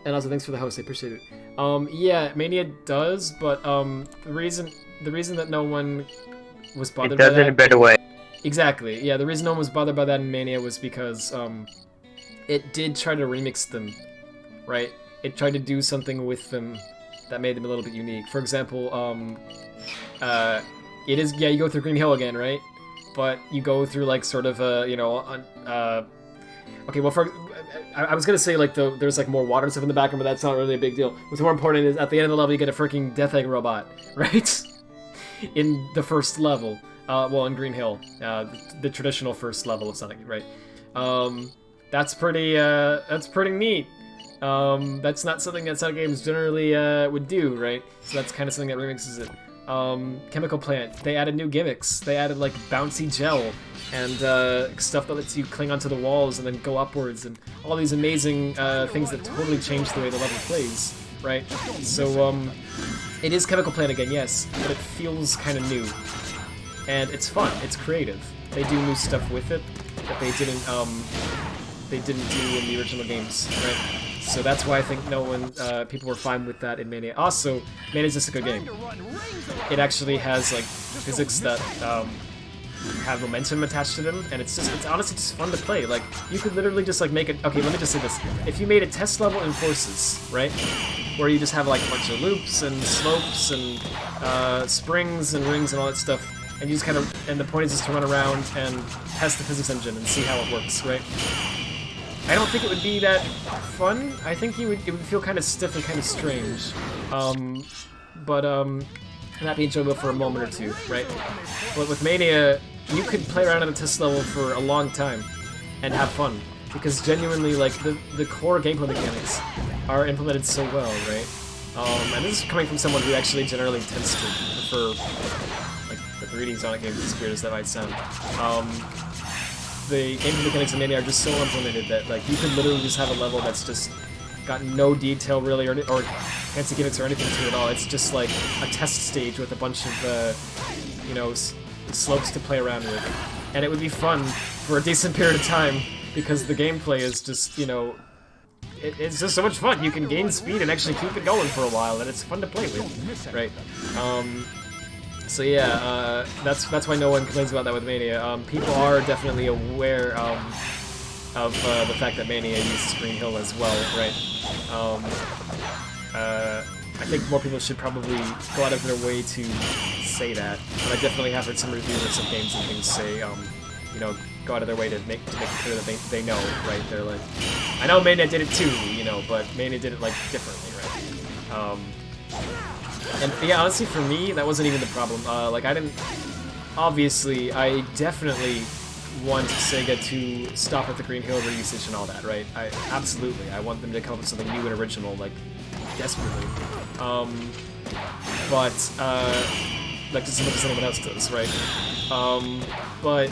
And also, thanks for the host. I appreciate it. Yeah, Mania does, but the reason that no one was bothered by that... It does in a better way. Exactly. Yeah, the reason no one was bothered by that in Mania was because it did try to remix them, right? It tried to do something with them that made them a little bit unique. For example, it is, yeah, you go through Green Hill again, right? But you go through, like, sort of a, you know, okay, well, I was gonna say, like, there's, like, more water and stuff in the background, but that's not really a big deal. What's more important is, at the end of the level, you get a freaking Death Egg robot, right? In the first level. well, in Green Hill, the traditional first level of Sonic, right? That's pretty neat. That's not something that Sonic games generally would do, right? So that's kind of something that remixes it. Chemical Plant, they added new gimmicks. They added like bouncy gel and stuff that lets you cling onto the walls and then go upwards, and all these amazing things that totally change the way the level plays, right? So it is Chemical Plant again, yes, but it feels kind of new. And it's fun, it's creative. They do new stuff with it that they didn't do in the original games, right? So that's why I think people were fine with that in Mania. Also, Mania's just a good game. It actually has like physics that have momentum attached to them, and it's honestly just fun to play. Like, you could literally just like make it. Okay, let me just say this: if you made a test level in Forces, right, where you just have like a bunch of loops and slopes and springs and rings and all that stuff, and you just kind of, and the point is just to run around and test the physics engine and see how it works, right? I don't think it would be that fun. I think it would feel kind of stiff and kind of strange. But that'd be enjoyable for a moment or two, right? But with Mania, you could play around on a test level for a long time and have fun, because genuinely, like, the core gameplay mechanics are implemented so well, right? And this is coming from someone who actually generally tends to prefer, like, the 3D Sonic games, as weird as that might sound. The gameplay mechanics in Mania are just so implemented that, like, you could literally just have a level that's just got no detail really, or fancy gimmicks or anything to it at all. It's just like a test stage with a bunch of, you know, slopes to play around with. And it would be fun for a decent period of time, because the gameplay is just, you know, it's just so much fun. You can gain speed and actually keep it going for a while, and it's fun to play with, right? So yeah, that's why no one complains about that with Mania. People are definitely aware of the fact that Mania uses Green Hill as well, right? I think more people should probably go out of their way to say that, but I definitely have heard some reviewers of games and things say, you know, go out of their way to make it clear that they know, right? They're like, I know Mania did it too, you know, but Mania did it like differently, right? And yeah, honestly, for me, that wasn't even the problem. Like, obviously, I definitely want Sega to stop at the Green Hill reusage and all that, right? Absolutely, I want them to come up with something new and original, like, desperately. But, like, just as much as anyone else does, right? But,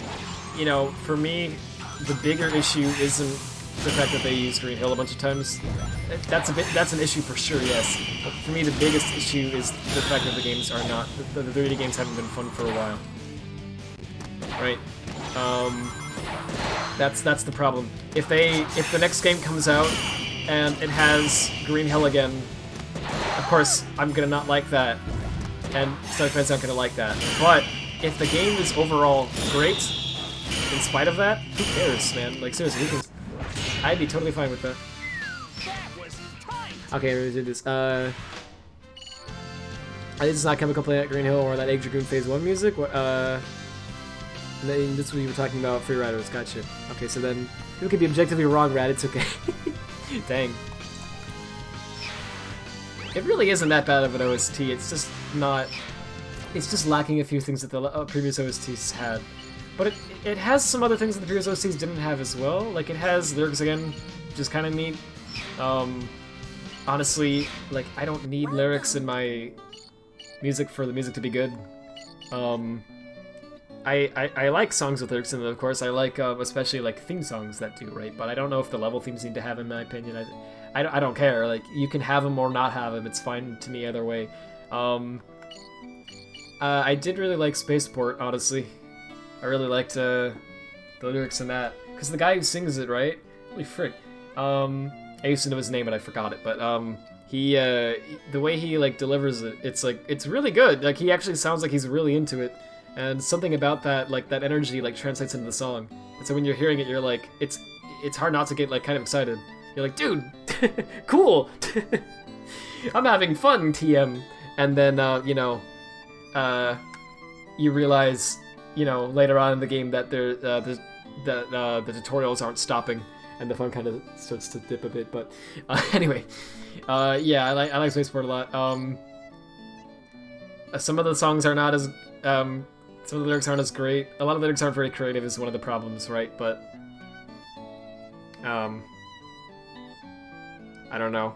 you know, for me, the bigger issue isn't the fact that they use Green Hill a bunch of times. That's an issue for sure, yes. But for me, the biggest issue is the fact that the games are not, the 3D games haven't been fun for a while. Right? That's the problem. If the next game comes out and it has Green Hill again, of course I'm gonna not like that, and Sonic fans aren't gonna like that. But if the game is overall great, in spite of that, who cares, man? Like, seriously, who cares? I'd be totally fine with that. Okay, we're gonna do this. This is not Chemical Plant, Green Hill, or that Egg Dragoon Phase 1 music. This is what you were talking about, Free Riders. Gotcha. Okay, so then you could be objectively wrong, Rad. It's okay. Dang. It really isn't that bad of an OST. It's just not. It's just lacking a few things that the previous OSTs had. But it has some other things that the previous OSTs didn't have as well. Like, it has lyrics again, which is kind of neat. Honestly, like, I don't need lyrics in my music for the music to be good. I like songs with lyrics in them, of course. I like, especially, like, theme songs that do, right? But I don't know if the level themes need to have, in my opinion. I don't care. Like, you can have them or not have them. It's fine to me either way. I did really like Spaceport, honestly. I really liked the lyrics in that. Because the guy who sings it, right? Holy frick. I used to know his name, but I forgot it. But, the way he, like, delivers it, it's, like, it's really good. Like, he actually sounds like he's really into it. And something about that, like, that energy, like, translates into the song. And so when you're hearing it, you're like, it's hard not to get, like, kind of excited. You're like, dude, cool! I'm having fun, TM. And then, you know, you realize, you know, later on in the game that the tutorials aren't stopping, and the fun kind of starts to dip a bit. But anyway, yeah, I like Spaceport a lot. Some of the songs are not as Some of the lyrics aren't as great. A lot of the lyrics aren't very creative is one of the problems, right? But, I don't know.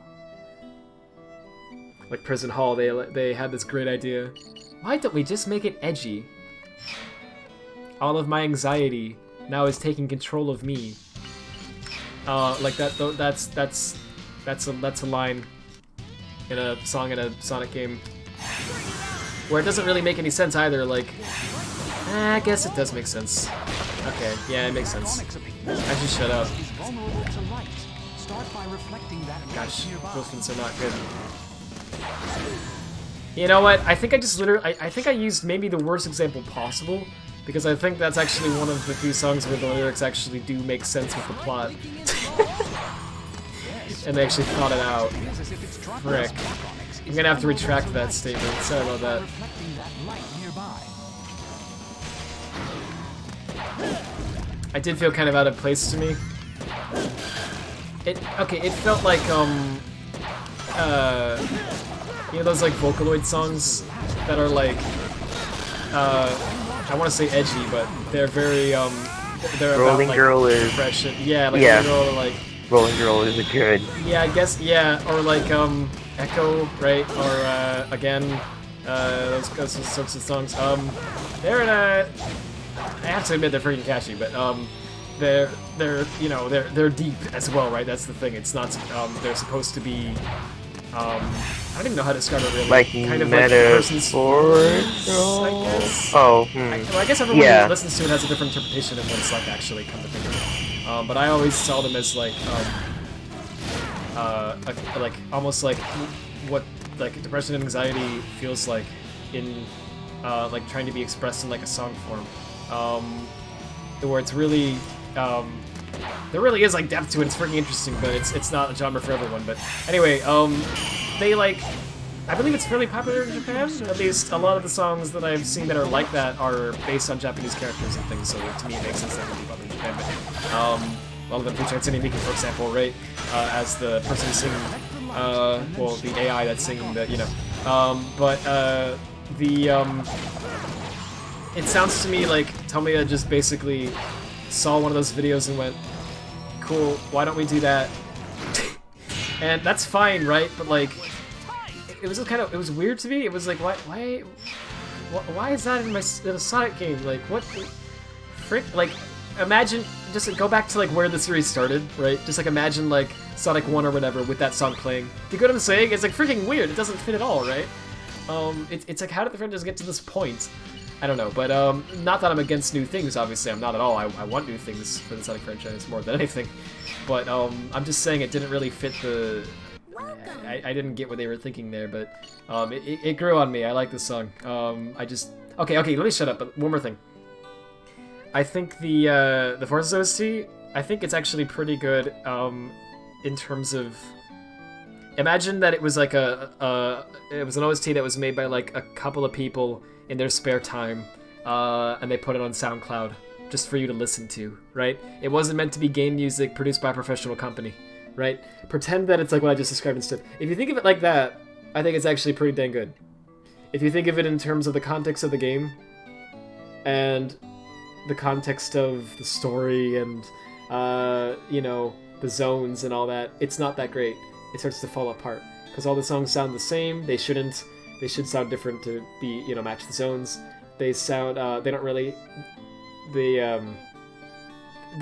Like Prison Hall, they had this great idea. Why don't we just make it edgy? All of my anxiety now is taking control of me. Like that's a line in a song in a Sonic game where it doesn't really make any sense either. Like, I guess it does make sense. Okay, yeah, it makes sense. I should shut up. Gosh, movements are not good. You know what? I think I just literally, I think I used maybe the worst example possible, because I think that's actually one of the few songs where the lyrics actually do make sense with the plot. And they actually thought it out. Frick. I'm gonna have to retract that statement. Sorry about that. I did feel kind of out of place to me. Okay, it felt like, you know those, like, Vocaloid songs that are, like, I want to say edgy, but they're very, they're Rolling about, like, Girl is... depression. Yeah, like, yeah. Rolling Girl, like... Rolling Girl is good. Yeah, I guess, yeah, or, like, Echo, right, or, again, those sorts of songs. They're in a... I have to admit they're freaking catchy, but, they're you know, they're deep as well, right? That's the thing. It's not, they're supposed to be, I don't even know how to describe it really. Like kind of like a person's voice, I guess. Oh, Well, I guess everyone who listens to it has a different interpretation of what it's like actually, come to think of it. But I always saw them as like, like almost like what like depression and anxiety feels like in, like trying to be expressed in like a song form. Where it's really, there really is like depth to it. It's freaking interesting, but it's not a genre for everyone. But anyway, they like, I believe it's fairly popular in Japan. At least a lot of the songs that I've seen that are like that are based on Japanese characters and things. So to me, it makes sense that it would be popular in Japan. But a lot of them feature Hatsune Miku, for example, right, as the person singing, well, the AI that's singing the, you know, it sounds to me like Tomoya just basically saw one of those videos and went, cool, why don't we do that? And that's fine, right? But like, it was kind of, it was weird to me. It was like, why is that in a Sonic game? Like, what, frick? Like, imagine, just go back to like where the series started, right? Just like imagine like Sonic 1 or whatever with that song playing. Do you get what I'm saying? It's like freaking weird. It doesn't fit at all, right? It's like, how did the franchise get to this point? I don't know, but not that I'm against new things, obviously, I'm not at all. I want new things for the Sonic franchise more than anything. But I'm just saying it didn't really fit the... I didn't get what they were thinking there, but it grew on me. I like this song. I just... Okay, let me shut up, but one more thing. I think the Forces OST, I think it's actually pretty good in terms of... Imagine that it was like it was an OST that was made by like a couple of people in their spare time, and they put it on SoundCloud just for you to listen to, right? It wasn't meant to be game music produced by a professional company, right? Pretend that it's like what I just described instead. If you think of it like that, I think it's actually pretty dang good. If you think of it in terms of the context of the game, and the context of the story, and, you know, the zones and all that, it's not that great. It starts to fall apart because all the songs sound the same. They should sound different to be, you know, match the zones. They sound they don't really, the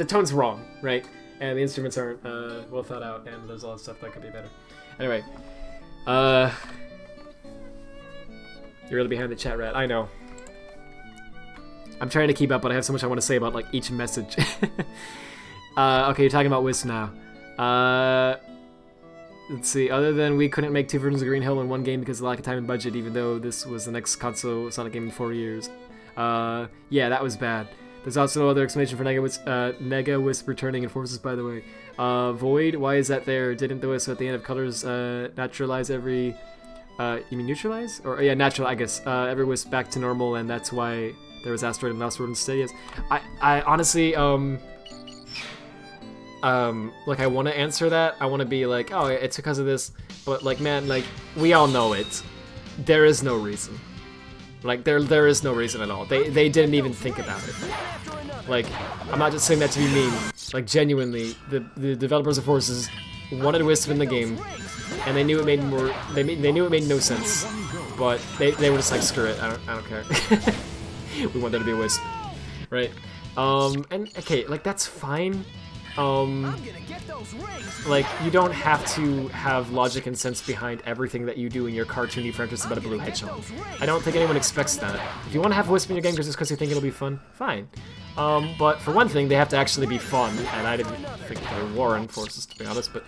tone's wrong, right? And the instruments aren't well thought out, and there's a lot of stuff that could be better. Anyway, you're really behind the chat, Rat. I know. I'm trying to keep up, but I have so much I want to say about like each message. Okay, you're talking about Wisp now. Let's see, other than we couldn't make 2 versions of Green Hill in one game because of lack of time and budget, even though this was the next console Sonic game in 4 years. Yeah, that was bad. There's also no other explanation for Nega Wisp returning in Forces, by the way. Void, why is that there? Didn't the Wisp at the end of Colors naturalize every... you mean neutralize? Or, yeah, natural, I guess. Every Wisp back to normal, and that's why there was Asteroid and Lost World instead, yes. I honestly, like, I want to answer that. I want to be like, oh, it's because of this. But, like, man, like, we all know it. There is no reason. Like, there is no reason at all. They didn't even think about it. Like, I'm not just saying that to be mean. Like, genuinely, the developers of Forces wanted Wisp in the game, and they knew it made more. They knew it made no sense, but they were just like, screw it, I don't care. We want there to be a Wisp, right? And okay, like that's fine. Like, you don't have to have logic and sense behind everything that you do in your cartoony franchise about a blue hedgehog. I don't think anyone expects that. If you want to have Wisp in your game just because you think it'll be fun, fine. But for one thing, they have to actually be fun, and I didn't think they were in Forces, to be honest, but,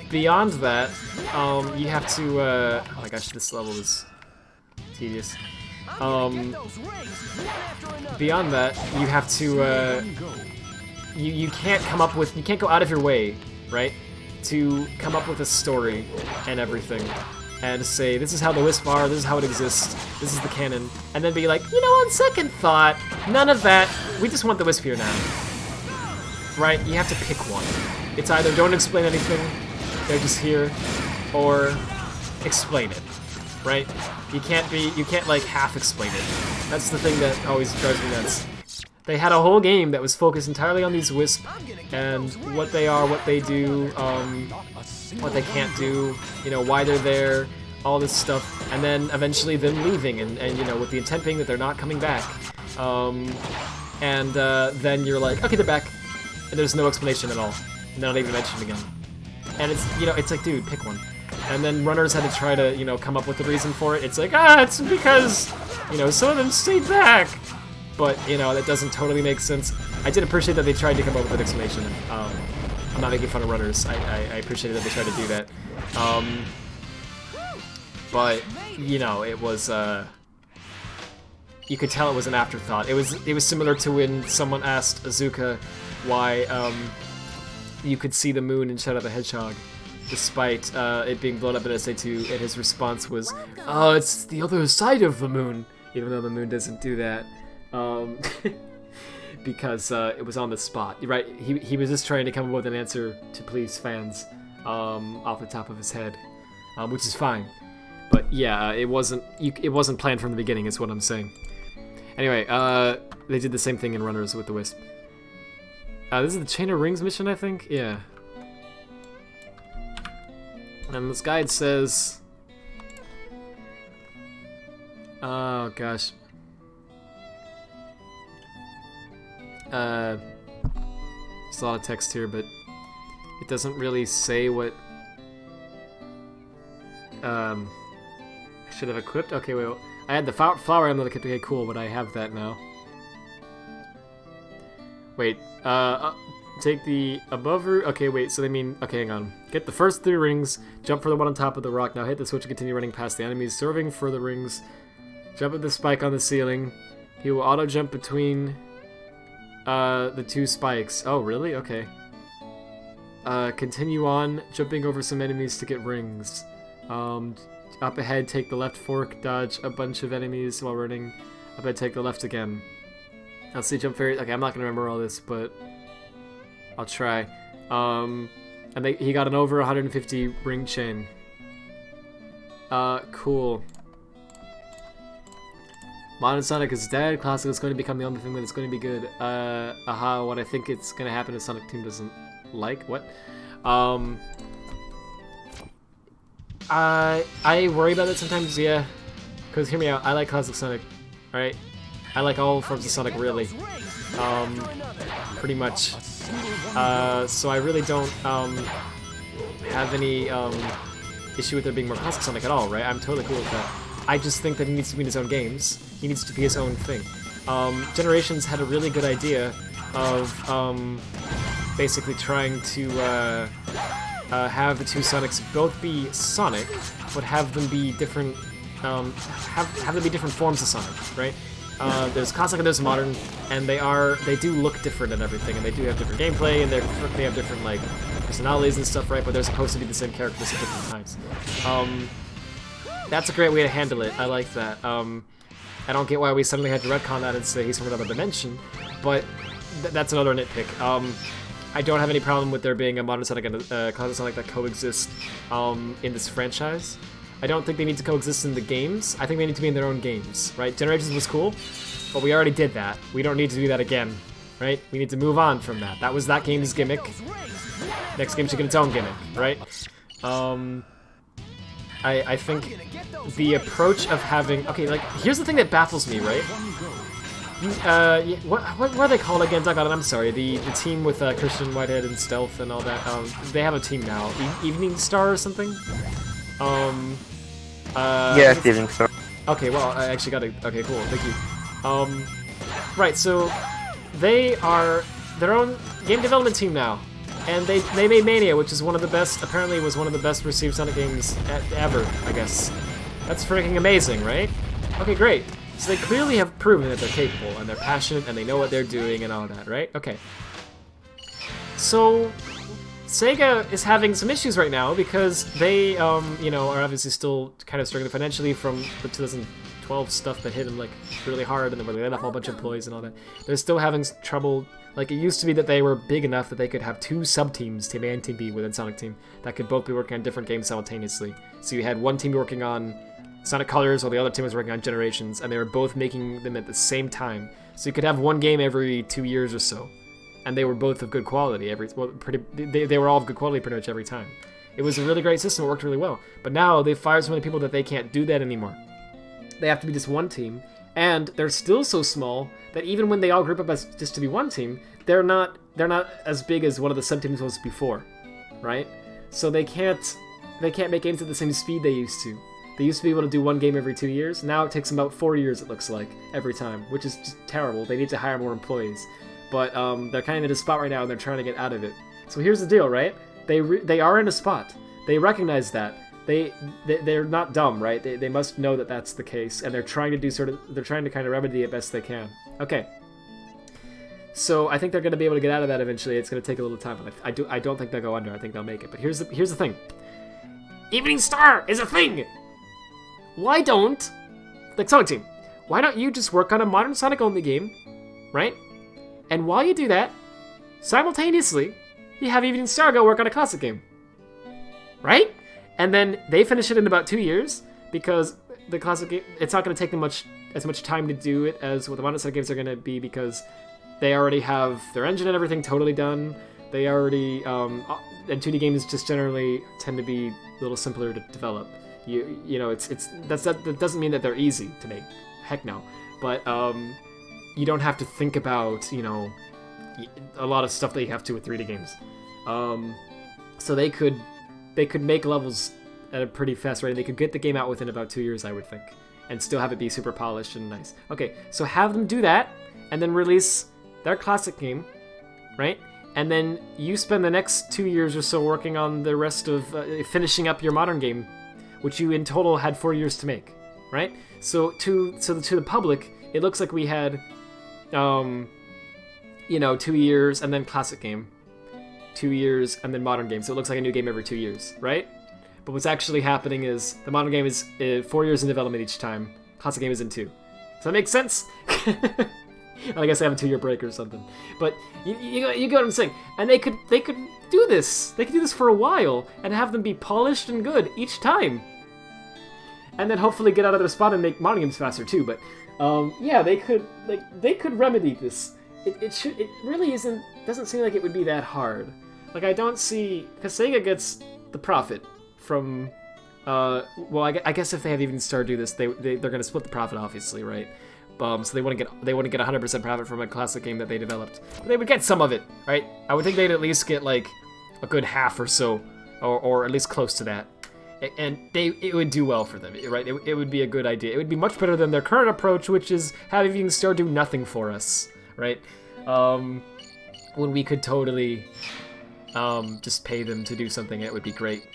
beyond that, you have to, oh my gosh, this level is tedious. Beyond that, you have to, you can't come up with, you can't go out of your way, right, to come up with a story and everything, and say, this is how the Wisp are, this is how it exists, this is the canon, and then be like, you know, on second thought, none of that, we just want the Wisp here now. Right? You have to pick one. It's either don't explain anything, they're just here, or explain it, right? You can't like half explain it. That's the thing that always drives me nuts. They had a whole game that was focused entirely on these Wisp and what they are, what they do, what they can't do, you know, why they're there, all this stuff, and then eventually them leaving, and you know, with the intent being that they're not coming back. Then you're like, okay, they're back, and there's no explanation at all, not even mentioned again. And it's, you know, it's like, dude, pick one. And then runners had to try to, you know, come up with a reason for it. It's like, it's because, you know, some of them stayed back. But, you know, that doesn't totally make sense. I did appreciate that they tried to come up with an explanation. I'm not making fun of runners. I appreciate that they tried to do that. But, you know, it was, you could tell it was an afterthought. It was similar to when someone asked Azuka why, you could see the moon in Shadow the Hedgehog, despite it being blown up in SA2, and his response was, oh, it's the other side of the moon, even though the moon doesn't do that. Because it was on the spot, right? He was just trying to come up with an answer to please fans off the top of his head, which is fine. But yeah, it wasn't planned from the beginning, is what I'm saying. Anyway, they did the same thing in Runners with the Wisp. This is the Chain of Rings mission, I think? Yeah. And this guide says... Oh, gosh. There's a lot of text here, but it doesn't really say what... I should have equipped? Okay, wait. I had the flower emblem equipped. Okay, cool, but I have that now. Wait, take the above route. Okay, wait, so they mean, okay, hang on. Get the first 3 rings, jump for the one on top of the rock. Now hit the switch and continue running past the enemies, serving for the rings. Jump at the spike on the ceiling. He will auto jump between the 2 spikes. Oh, really? Okay. Continue on, jumping over some enemies to get rings. Up ahead, take the left fork, dodge a bunch of enemies while running. Up ahead, take the left again. I'll see jump fairy. Okay, I'm not gonna remember all this, but I'll try. And he got an over 150 ring chain. Cool. Modern Sonic is dead. Classic is going to become the only thing that is going to be good. What I think it's going to happen is Sonic Team doesn't like. What? I worry about that sometimes, yeah. Because hear me out, I like Classic Sonic, alright? I like all forms of Sonic, really. Pretty much. So I really don't have any issue with there being more Classic Sonic at all, right? I'm totally cool with that. I just think that he needs to be in his own games. He needs to be his own thing. Generations had a really good idea of basically trying to have the 2 Sonics both be Sonic, but have them be different. Have them be different forms of Sonic, right? There's classic and there's modern, and they do look different and everything, and they do have different gameplay, and they have different like personalities and stuff, right? But they're supposed to be the same characters at different times. That's a great way to handle it. I like that. I don't get why we suddenly had to retcon that and say he's from another dimension, but that's another nitpick. I don't have any problem with there being a modern Sonic and a classic Sonic that coexist in this franchise. I don't think they need to coexist in the games. I think they need to be in their own games, right? Generations was cool, but we already did that. We don't need to do that again, right? We need to move on from that. That was that game's gimmick. Next game should get its own gimmick, right? I think the approach of having... Okay, like, here's the thing that baffles me, right? What are they called again? I'm sorry. The team with Christian Whitehead and Stealth and all that. They have a team now. Evening Star or something? Yes, Evening Star. Okay, well, I actually got it. Okay, cool. Thank you. Right, so they are their own game development team now. And they made Mania, which is one of the best, apparently was one of the best received Sonic games ever, I guess. That's freaking amazing, right? Okay, great. So they clearly have proven that they're capable, and they're passionate, and they know what they're doing, and all that, right? Okay. So, Sega is having some issues right now, because they, you know, are obviously still kind of struggling financially from the 2012 stuff that hit them, like, really hard, and then they laid off a whole bunch of employees and all that. They're still having trouble. Like, it used to be that they were big enough that they could have 2 sub-teams, Team A and Team B, within Sonic Team, that could both be working on different games simultaneously. So you had one team working on Sonic Colors, while the other team was working on Generations, and they were both making them at the same time. So you could have one game every 2 years or so, and they were both of good quality. They were all of good quality pretty much every time. It was a really great system, it worked really well. But now they've fired so many people that they can't do that anymore. They have to be just one team, and they're still so small that even when they all group up as just to be one team, they're not as big as one of the sub-teams was before, right? So they can't make games at the same speed they used to. They used to be able to do one game every 2 years. Now it takes them about 4 years, it looks like, every time, which is just terrible. They need to hire more employees. But they're kind of in a spot right now, and they're trying to get out of it. So here's the deal, right? They are in a spot. They recognize that. They're not dumb, right? They must know that that's the case, and they're trying to kind of remedy it best they can. Okay. So I think they're going to be able to get out of that eventually. It's going to take a little time, but I don't think they'll go under. I think they'll make it. But here's the thing. Evening Star is a thing. Why don't, like Sonic Team, why don't you just work on a modern Sonic only game, right? And while you do that, simultaneously, you have Evening Star go work on a classic game, right? And then they finish it in about 2 years, because the classic game, it's not going to take them as much time to do it as what the modern Sonic games are going to be, because they already have their engine and everything totally done. They already, and 2D games just generally tend to be a little simpler to develop. You know, that doesn't mean that they're easy to make. Heck no. But you don't have to think about, you know, a lot of stuff that you have to with 3D games. So they could make levels at a pretty fast rate. They could get the game out within about 2 years, I would think, and still have it be super polished and nice. Okay, so have them do that, and then release their classic game, right? And then you spend the next 2 years or so working on the rest of finishing up your modern game, which you in total had 4 years to make, right? So to the public, it looks like we had, you know, 2 years and then classic game, 2 years and then modern game. So it looks like a new game every 2 years, right? But what's actually happening is the modern game is 4 years in development each time. Classic game is in 2. Does that make sense? I guess they have a 2-year break or something. But you get what I'm saying. And they could do this. They could do this for a while and have them be polished and good each time. And then hopefully get out of their spot and make modern games faster too. But yeah, they could remedy this. It really doesn't seem like it would be that hard. Like, I don't see, because Sega gets the profit from well, I guess if they have Evening Star do this, they're gonna split the profit, obviously, right? So they wouldn't get 100% profit from a classic game that they developed, but they would get some of it, right? I would think they'd at least get like a good half or so, or at least close to that, and it would do well for them, right? It would be a good idea. It would be much better than their current approach, which is having Evening Star do nothing for us, right? When we could totally just pay them to do something, it would be great.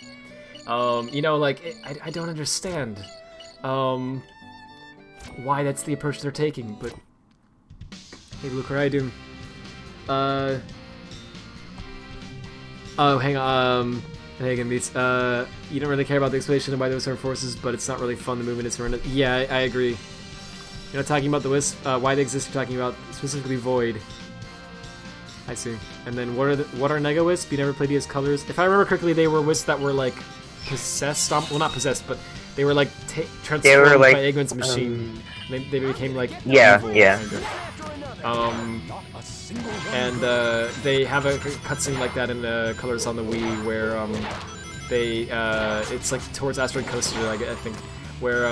You know, like, I don't understand why that's the approach they're taking, but hey, look where I do. Oh, hang on. Hey, again, these. You don't really care about the explanation of why those are forces, but it's not really fun. The movement is horrendous. Yeah, I agree. You're not talking about the wisp. Why they exist. You're talking about specifically Void. I see. And then what are Nega Wisp? You never played these colors. If I remember correctly, they were wisps that were like possessed. Well, not possessed, but They were like transformed like, by Eggman's machine. They became like yeah, evil, yeah. kind of. And they have a cutscene like that in the Colors on the Wii where it's like towards Asteroid Coaster, I think, where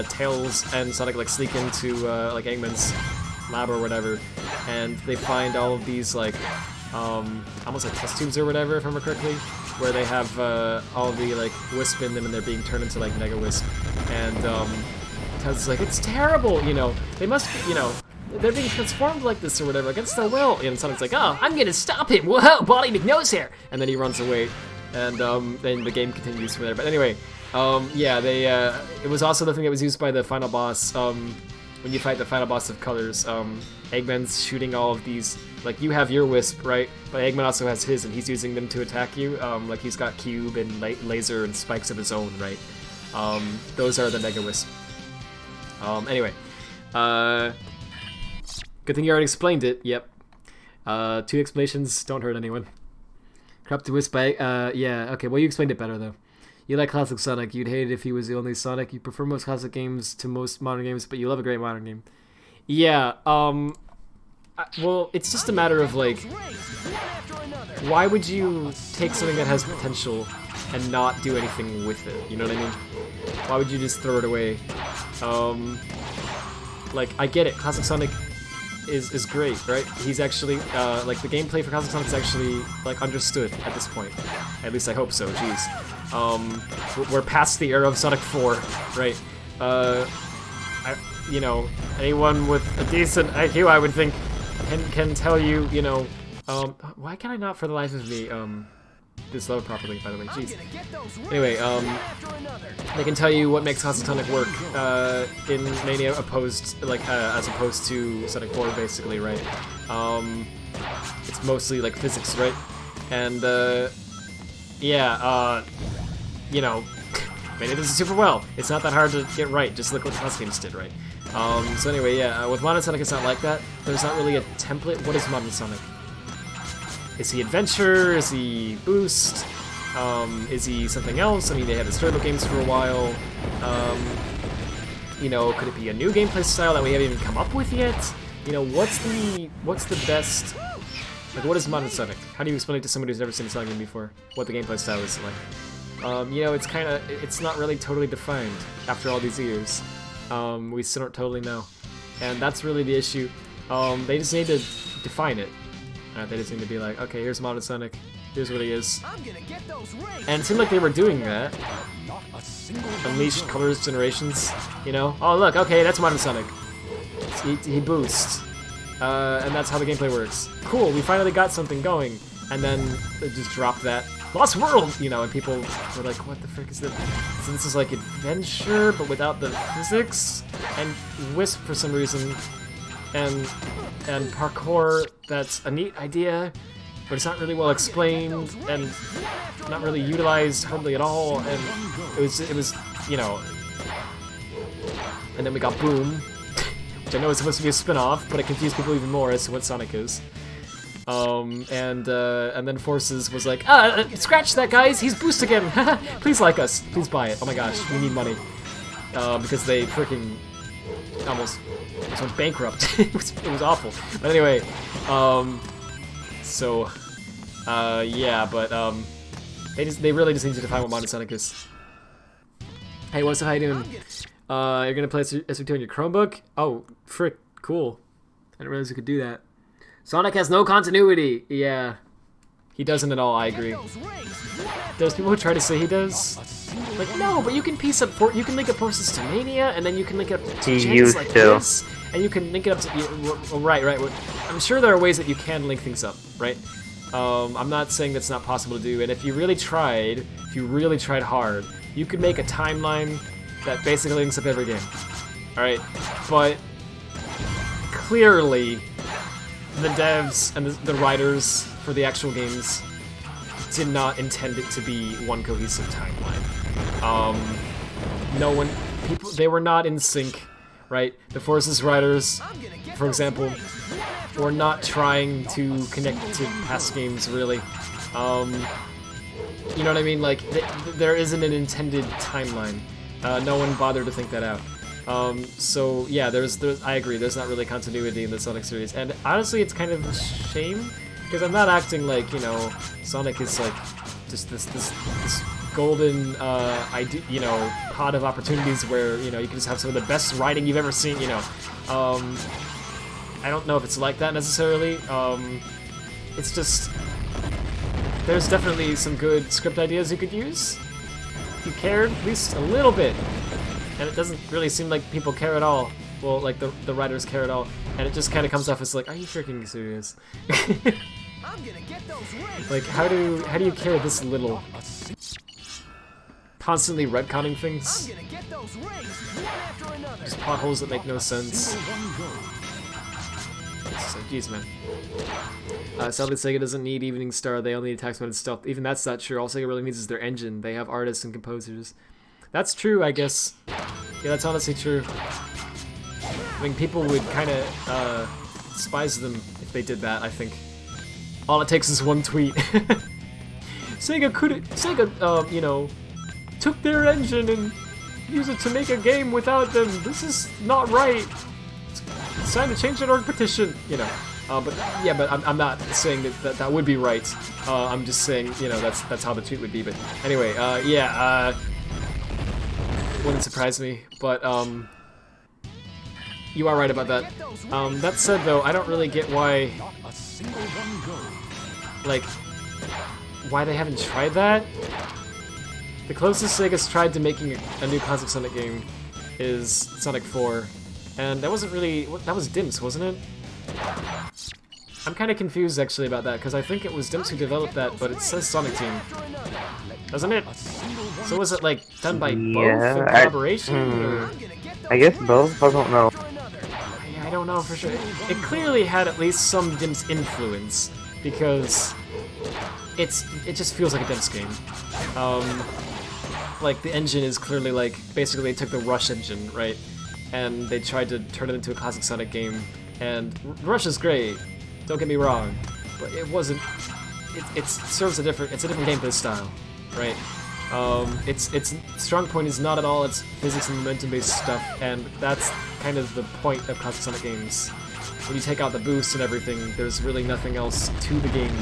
Tails and Sonic like sneak into like Eggman's lab or whatever, and they find all of these like almost like test tubes or whatever, if I remember correctly, where they have all the like Wisp in them and they're being turned into like Mega Wisp, and Tails is like, it's terrible, you know, they must be, you know, they're being transformed like this or whatever against their will, and Sonic's like, oh, I'm gonna stop him, whoa, Body McNosehair, and then he runs away, and then the game continues from there. But anyway, yeah, they it was also the thing that was used by the final boss. When you fight the final boss of Colors, Eggman's shooting all of these, like, you have your Wisp, right? But Eggman also has his, and he's using them to attack you. Like, he's got Cube and Laser and spikes of his own, right? Those are the Mega Wisp. Anyway, good thing you already explained it, yep. 2 explanations don't hurt anyone. Corrupted Wisp by, yeah, okay, well, you explained it better, though. You like classic Sonic. You'd hate it if he was the only Sonic. You prefer most classic games to most modern games, but you love a great modern game. Yeah, well, it's just a matter of, like, why would you take something that has potential and not do anything with it? You know what I mean? Why would you just throw it away? Like, I get it. Classic Sonic is great, right? He's actually, like, the gameplay for Classic Sonic is actually, like, understood at this point. At least I hope so, jeez. We're past the era of Sonic 4, right? You know, anyone with a decent IQ, I would think, can tell you, you know, why can I not for the life of me, this level properly, by the way, jeez. Anyway, they can tell you what makes Classic Sonic work, in Mania opposed, like, as opposed to Sonic 4, basically, right? It's mostly, like, physics, right? And, yeah, you know, Mania does it super well. It's not that hard to get right, just look what the last games did, right? So anyway, yeah, with Modern Sonic it's not like that. There's not really a template. What is Modern Sonic? Is he adventure? Is he boost? Is he something else? I mean, they had the storybook games for a while. You know, could it be a new gameplay style that we haven't even come up with yet? You know, what's the best? Like, what is Modern Sonic? How do you explain it to somebody who's never seen a Sonic game before? What the gameplay style is like? You know, it's not really totally defined after all these years. We still don't totally know, and that's really the issue. They just need to define it. They just need to be like, okay, here's Modern Sonic, here's what he is. And it seemed like they were doing that. Unleashed Colors Generations, you know? Oh look, okay, that's Modern Sonic. He boosts. And that's how the gameplay works. Cool, we finally got something going. And then they just dropped that. Lost World! You know, and people were like, what the frick is this? So this is like adventure, but without the physics? And Wisp for some reason. And parkour, that's a neat idea, but it's not really well explained, and not really utilized hardly at all, and it was, you know. And then we got Boom, which I know is supposed to be a spin-off, but it confused people even more as to what Sonic is. And then Forces was like, scratch that, guys, he's Boost again, please like us, please buy it, oh my gosh, we need money. Because they freaking almost went bankrupt. it was awful. But anyway, yeah, but, they really just need to define what Modern Sonic is. Hey, what's up, how you doing? You're gonna play SW2 on your Chromebook? Oh, frick, cool. I didn't realize you could do that. Sonic has no continuity. Yeah, he doesn't at all. I agree. There's people who try to say he does. Like, no, but you can piece up you can link up Forces to Mania, and then you can link it up to Gens like this, and you can link it up to right. I'm sure there are ways that you can link things up, right? I'm not saying that's not possible to do, and if you really tried hard, you could make a timeline that basically links up every game. All right, but clearly, the devs and the writers for the actual games did not intend it to be one cohesive timeline. They were not in sync, right? The Forces writers, for example, were not trying to connect to past games, really. You know what I mean? Like, there isn't an intended timeline. No one bothered to think that out. So yeah, I agree, there's not really continuity in the Sonic series, and honestly it's kind of a shame, because I'm not acting like, you know, Sonic is like just this golden pot of opportunities where, you know, you can just have some of the best writing you've ever seen, you know. I don't know if it's like that necessarily. It's just, there's definitely some good script ideas you could use if you cared at least a little bit. And it doesn't really seem like people care at all. Well, like the writers care at all, and it just kind of comes off as like, are you freaking serious? Like, how do you care this little? Constantly retconning things. Just potholes that make no sense. It's like, geez, man. Sadly, Sega doesn't need Evening Star. They only need Tax Mode and Stealth. Even that's not true. All Sega really needs is their engine. They have artists and composers. That's true, I guess. Yeah, that's honestly true. I mean, people would kind of despise them if they did that, I think. All it takes is one tweet. Sega, you know, took their engine and used it to make a game without them. This is not right. It's time to change that org petition, you know. But I'm not saying that would be right. I'm just saying, you know, that's how the tweet would be. But anyway, wouldn't surprise me, but you are right about that. That said, though, I don't really get why, like, why they haven't tried that. The closest Sega's tried to making a new concept Sonic game is Sonic 4, and that wasn't really, that was Dimps, wasn't it? I'm kind of confused actually about that, because I think it was Dimps who developed that, but it says Sonic Team, doesn't it? So was it like done by both in collaboration? Or? I guess both. I don't know. I don't know for sure. It clearly had at least some Dimps influence, because it just feels like a Dimps game. Like the engine is clearly like, basically they took the Rush engine, right, and they tried to turn it into a classic Sonic game. And Rush is great, don't get me wrong, but it wasn't. It serves a different gameplay style, right? Its strong point is not at all its physics and momentum-based stuff, and that's kind of the point of classic Sonic games. When you take out the boost and everything, there's really nothing else to the game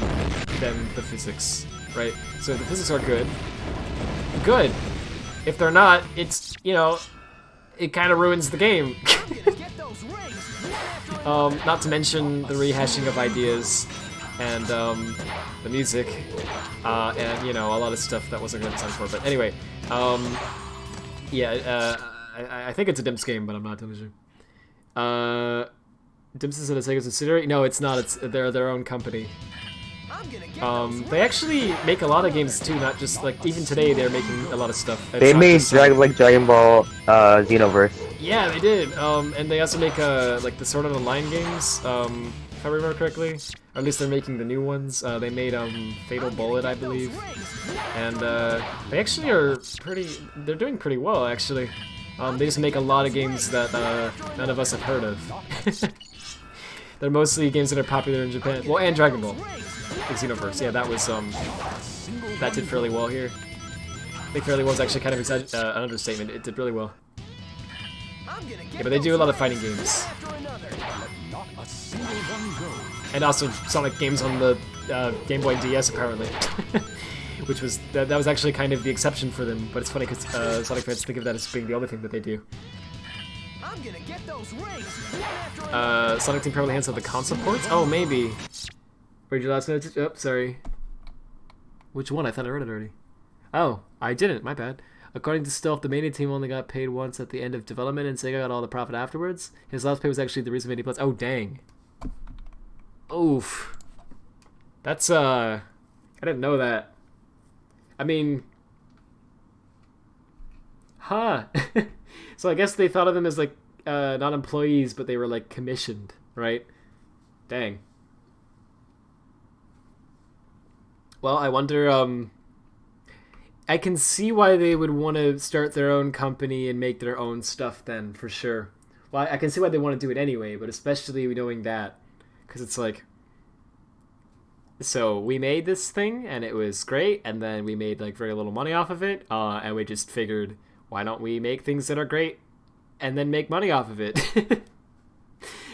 than the physics, right? So if the physics are good. If they're not, it's, you know, it kind of ruins the game. Not to mention the rehashing of ideas, and the music, and, you know, a lot of stuff that wasn't going to be for. But anyway, I think it's a Dimps game, but I'm not totally sure. Dimps is in a Sega subsidiary? No, it's not. They're their own company. They actually make a lot of games too, not just like, even today they're making a lot of stuff. They made Dragon Ball Xenoverse. Yeah, they did. And they also make like the Sword Art Online games, if I remember correctly. Or at least they're making the new ones. They made Fatal Bullet, I believe. And they actually are they're doing pretty well, actually. They just make a lot of games that none of us have heard of. They're mostly games that are popular in Japan. Well, and Dragon Ball. Xenoverse, yeah, that was, that did fairly well here. I think fairly well is actually kind of an understatement. It did really well. Yeah, but they do a lot of fighting games. And also Sonic games on the Game Boy DS, apparently. Which was, that was actually kind of the exception for them, but it's funny because Sonic fans think of that as being the only thing that they do. Sonic Team probably hands out the console ports? Oh, maybe. Read your last note. Oh, sorry. Which one? I thought I read it already. Oh, I didn't. My bad. According to Stealth, the Mania team only got paid once at the end of development, and Sega got all the profit afterwards. His last pay was actually the reason Mania Plus. Oh, dang. Oof. That's, I didn't know that. I mean... Huh. So I guess they thought of them as, like, not employees, but they were, like, commissioned, right? Dang. Well, I wonder, I can see why they would want to start their own company and make their own stuff then, for sure. Well, I can see why they want to do it anyway, but especially knowing that. Because it's like, So we made this thing, and it was great, and then we made like very little money off of it, and we just figured, why don't we make things that are great, and then make money off of it?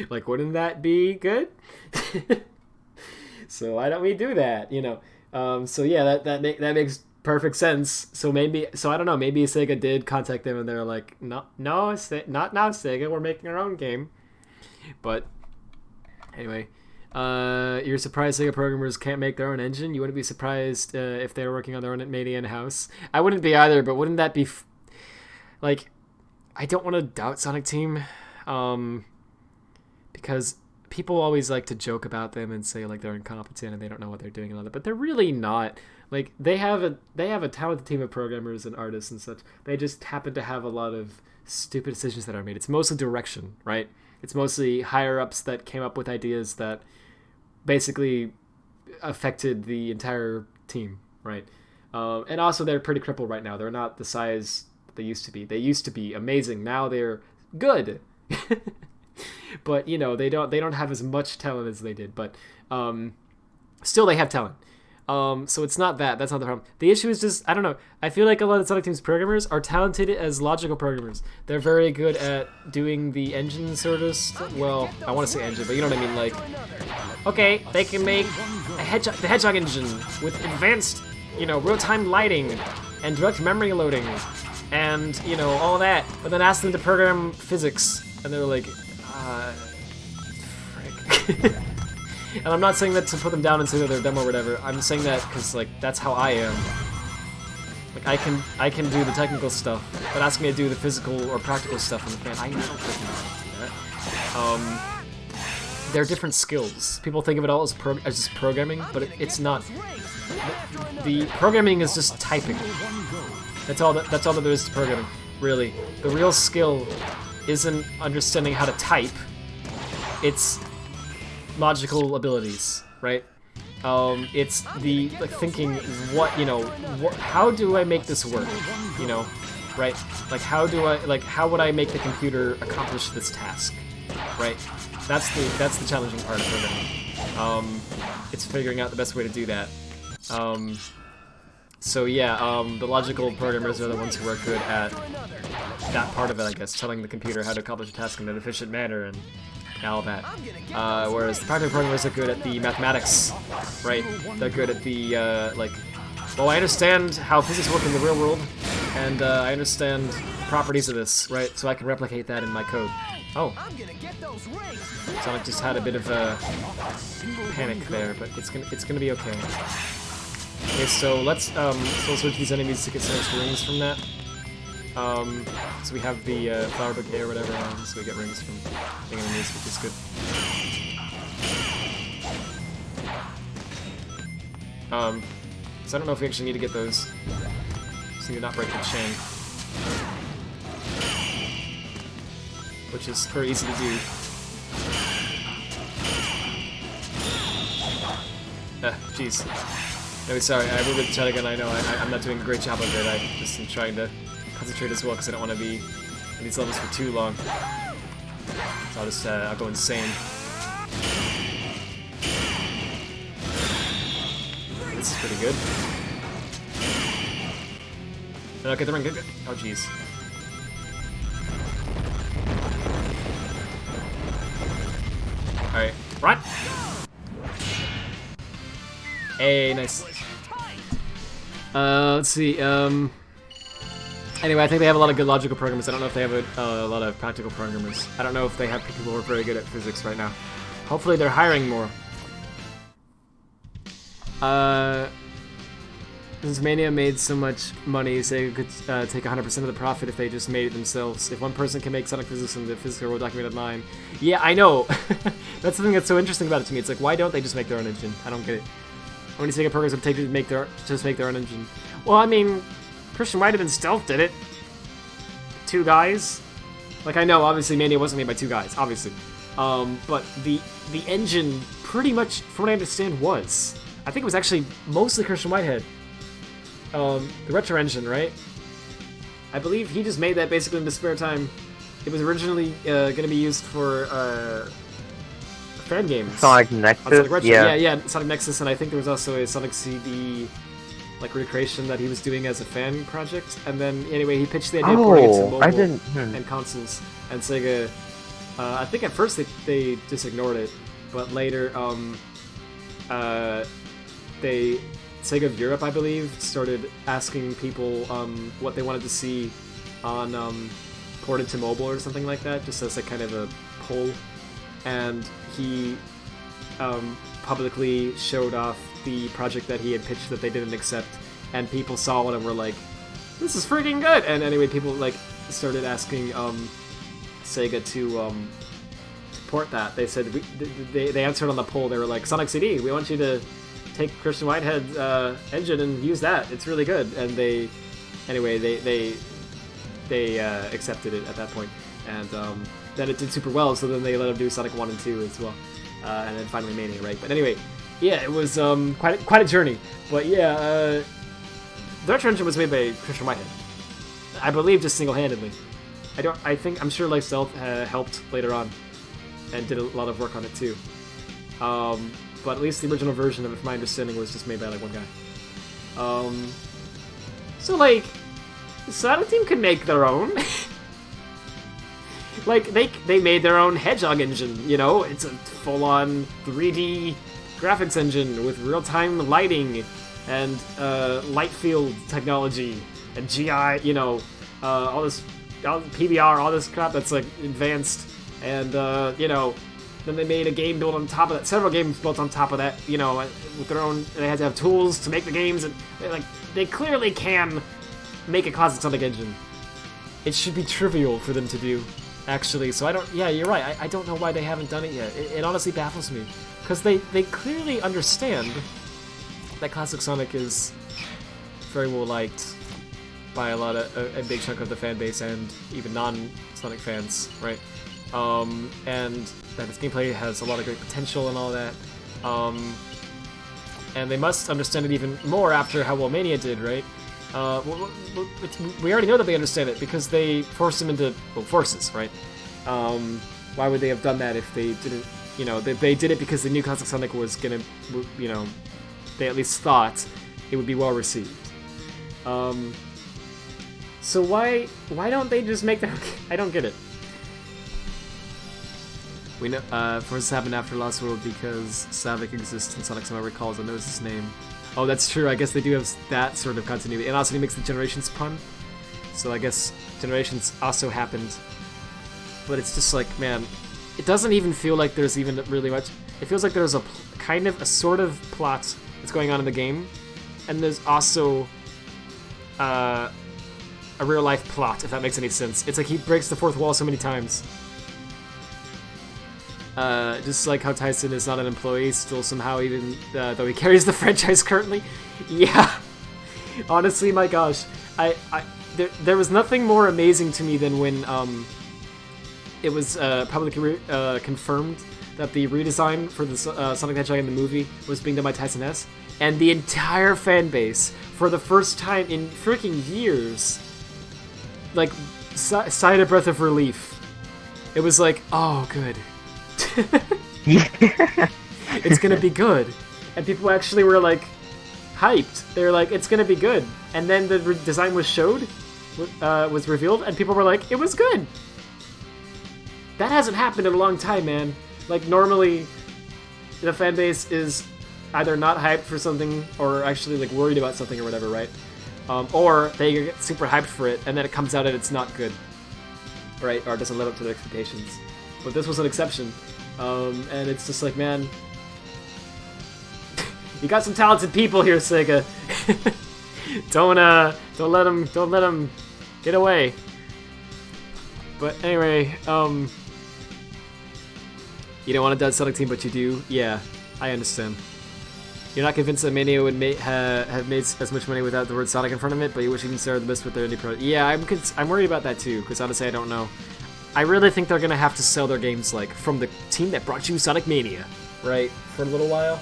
Like, wouldn't that be good? So why don't we do that? So yeah, that makes perfect sense. So I don't know. Maybe Sega did contact them, and they're like, no, not now, Sega. We're making our own game. But anyway. You're surprised Sega programmers can't make their own engine? You wouldn't be surprised if they were working on their own made in-house. I wouldn't be either, but wouldn't that be... like, I don't want to doubt Sonic Team, because people always like to joke about them and say, like, they're incompetent and they don't know what they're doing and all that, but they're really not. Like, they have a talented team of programmers and artists and such. They just happen to have a lot of stupid decisions that are made. It's mostly direction, right? It's mostly higher-ups that came up with ideas that basically affected the entire team, right? And also, they're pretty crippled right now. They're not the size they used to be. They used to be amazing. Now they're good, but they don't have as much talent as they did. But still, they have talent. So it's not that. That's not the problem. The issue is just, I don't know. I feel like a lot of Sonic Team's programmers are talented as logical programmers. They're very good at doing the engine sort of stuff. Well, I want to say engine, but you know what I mean. Like, okay, they can make the Hedgehog engine with advanced, real-time lighting and direct memory loading and, all that. But then ask them to program physics, and they're like, frick. And I'm not saying that to put them down and say that they're dumb or whatever. I'm saying that because, like, that's how I am. Like, I can do the technical stuff, but ask me to do the physical or practical stuff in the fan. I don't freaking do that. They're different skills. People think of it all as just programming, but it's not. The programming is just typing. That's all that there is to programming, really. The real skill isn't understanding how to type. It's logical abilities, right? It's the thinking, how do I make this work? Right? Like, how would I make the computer accomplish this task? Right? That's the challenging part of programming. It's figuring out the best way to do that. So yeah, the logical programmers are the ones who are good at that part of it, I guess, telling the computer how to accomplish a task in an efficient manner and all that. Whereas the practical programmers are good at the mathematics, right? They're good at the, well, I understand how physics work in the real world, and I understand properties of this, right? So I can replicate that in my code. Oh. Sonic just had a bit of a panic there, but it's gonna be okay. Okay, so let's switch these enemies to get some extra rings from that. So we have the flower bouquet or whatever, so we get rings from being enemies, which is good. So I don't know if we actually need to get those. Just need to not break the chain. Which is very easy to do. Jeez. No, sorry, I will with the chat again. I know I'm not doing a great job of it. I just am trying to concentrate as well because I don't want to be in these levels for too long. So I'll go insane. This is pretty good. Okay, the ring, good. Oh, jeez. Alright, run! Hey, nice. Let's see, anyway, I think they have a lot of good logical programmers. I don't know if they have a lot of practical programmers. I don't know if they have people who are very good at physics right now. Hopefully they're hiring more. Since Mania made so much money, Sega could take 100% of the profit if they just made it themselves. If one person can make Sonic Physics in the physical world documented line. Yeah, I know! That's the thing that's so interesting about it to me. It's like, why don't they just make their own engine? I don't get it. How many Sega programs would take to make just make their own engine? Well, I mean, Christian White and Stealth did it. 2 guys. Like, I know, obviously, Mania wasn't made by 2 guys, obviously. But the engine, pretty much, from what I understand, was. I think it was actually mostly Christian Whitehead. The Retro engine, right? I believe he just made that basically in his spare time. It was originally going to be used for fan games. Sonic On Nexus. Sonic Retro. Yeah. Yeah, Sonic Nexus, and I think there was also a Sonic CD like recreation that he was doing as a fan project. And then anyway, he pitched the idea of porting it to mobile I didn't. and consoles. And Sega, I think at first they just ignored it, but later Sega of Europe, I believe, started asking people what they wanted to see on ported to mobile or something like that, just as a kind of a poll. And he publicly showed off the project that he had pitched that they didn't accept, and people saw it and were like, "This is freaking good!" And anyway, people like started asking Sega to port that. They said they answered on the poll. They were like, "Sonic CD, we want you to take Christian Whitehead's engine and use that. It's really good." And they accepted it at that point, and then it did super well. So then they let him do Sonic 1 and 2 as well, and then finally Mania, right? But anyway, yeah, it was quite a journey. But yeah, the Retro Engine was made by Christian Whitehead, I believe, just single-handedly. I'm sure Lifestealth helped later on, and did a lot of work on it too. But at least the original version of it, from my understanding, was just made by like one guy. So like, the Sonic team could make their own. Like they made their own Hedgehog engine. You know, it's a full-on 3D graphics engine with real-time lighting and light field technology and GI. You know, all PBR, all this crap that's like advanced, and you know. Then they made a game built on top of that, several games built on top of that, you know, with their own. They had to have tools to make the games, and they clearly can make a classic Sonic engine. It should be trivial for them to do, actually. So I don't. Yeah, you're right. I don't know why they haven't done it yet. It honestly baffles me, because they clearly understand that classic Sonic is very well liked by a big chunk of the fan base and even non-Sonic fans, right? And that its gameplay has a lot of great potential and all that. And they must understand it even more after how well Mania did, right? We already know that they understand it because they forced them into forces, right? Why would they have done that if they didn't? You know, they did it because they knew Classic Sonic was gonna, you know, they at least thought it would be well received. So why don't they just make their? I don't get it. We know, for this happened after Lost World because Savik exists and Sonic somehow recalls and knows his name. Oh, that's true. I guess they do have that sort of continuity. And also he makes the Generations pun. So I guess Generations also happened. But it's just like, man, it doesn't even feel like there's even really much. It feels like there's a sort of plot that's going on in the game. And there's also a real life plot, if that makes any sense. It's like he breaks the fourth wall so many times. Just like how Tyson is not an employee still somehow, even though he carries the franchise currently. Yeah, honestly, my gosh, there was nothing more amazing to me than when it was publicly confirmed that the redesign for the Sonic the Hedgehog in the movie was being done by Tyson S, and the entire fan base, for the first time in freaking years, like sighed a breath of relief. It was like, oh, good. Yeah. It's gonna be good, and people actually were like hyped. They were like, it's gonna be good, and then the design was revealed, and people were like, it was good. That hasn't happened in a long time, man. Like, normally the fan base is either not hyped for something or actually like worried about something or whatever, right? Or they get super hyped for it, and then it comes out and it's not good, right? Or it doesn't live up to their expectations. But this was an exception, and it's just like, man, you got some talented people here, Sega. don't let them get away. But anyway, you don't want a dead Sonic team, but you do. Yeah, I understand. You're not convinced that Mania would have made as much money without the word Sonic in front of it, but you wish you can start the best with their indie product. Yeah, I'm worried about that too, because honestly, I don't know. I really think they're gonna have to sell their games like from the team that brought you Sonic Mania, right? For a little while.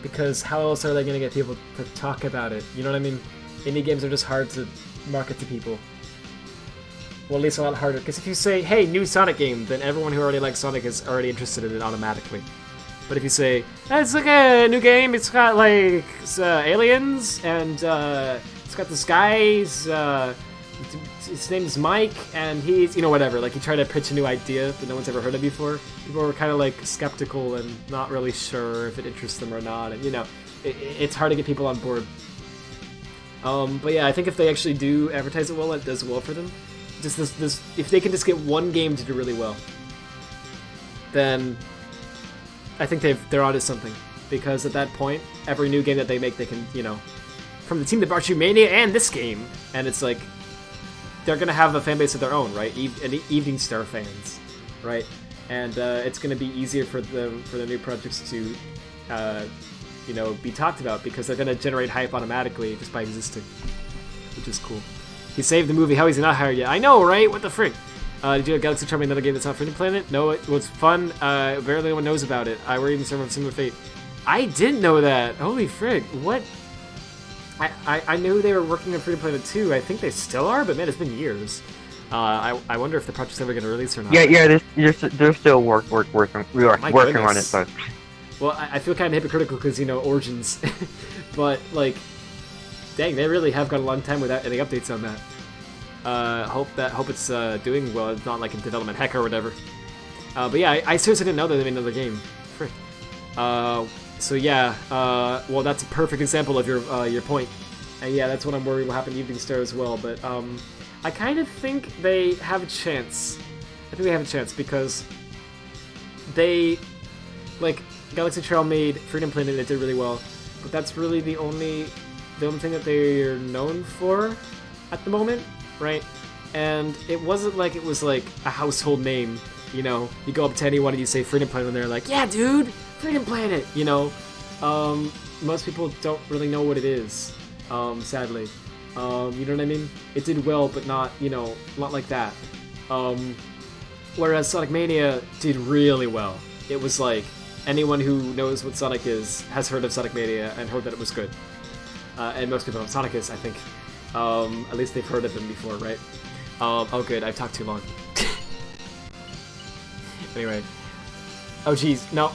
Because how else are they gonna get people to talk about it? You know what I mean? Indie games are just hard to market to people. well, at least a lot harder. Because if you say, hey, new Sonic game, then everyone who already likes Sonic is already interested in it automatically. But if you say, it's like a new game, it's got like aliens, and it's got this guy, his name's Mike, and he's, whatever. Like, you try to pitch a new idea that no one's ever heard of before. People are kind of like skeptical and not really sure if it interests them or not. And, it's hard to get people on board. But yeah, I think if they actually do advertise it well, it does well for them. Just this, if they can just get one game to do really well, then I think they're onto something. Because at that point, every new game that they make, they can, from the team that brought you Mania and this game, and it's like, they're gonna have a fan base of their own, right? Evening Star fans, right? And it's gonna be easier for the new projects to, be talked about because they're gonna generate hype automatically just by existing, which is cool. He saved the movie. How is he not hired yet? I know, right? What the frick? Did you have Galaxy Charming, another game that's not Freedom Planet? No, it was fun. Barely anyone knows about it. We're even server of Similar Fate. I didn't know that. Holy frick! What? I knew they were working on Freedom Planet 2. I think they still are, but man, it's been years. I wonder if the project's ever going to release or not. Yeah, they're still working on it, but... Well, I feel kind of hypocritical because, Origins. But, like, dang, they really have got a long time without any updates on that. Hope it's doing well. It's not like in development heck or whatever. But yeah, I seriously didn't know that they made another game. Frick. So yeah, well, that's a perfect example of your point. And yeah, that's what I'm worried will happen to Evening Star as well. But I kind of think they have a chance. I think they have a chance because they, like, Galaxy Trail made Freedom Planet, it did really well. But that's really the only thing that they're known for at the moment, right? And it wasn't like it was like a household name, you go up to anyone and you say Freedom Planet and they're like, yeah, dude, Freedom Planet, most people don't really know what it is, sadly. You know what I mean? It did well, but not, not like that. Whereas Sonic Mania did really well. It was like, anyone who knows what Sonic is has heard of Sonic Mania and heard that it was good. And most people know what Sonic is, I think. At least they've heard of him before, right? Oh good, I've talked too long. Anyway. Oh geez, no.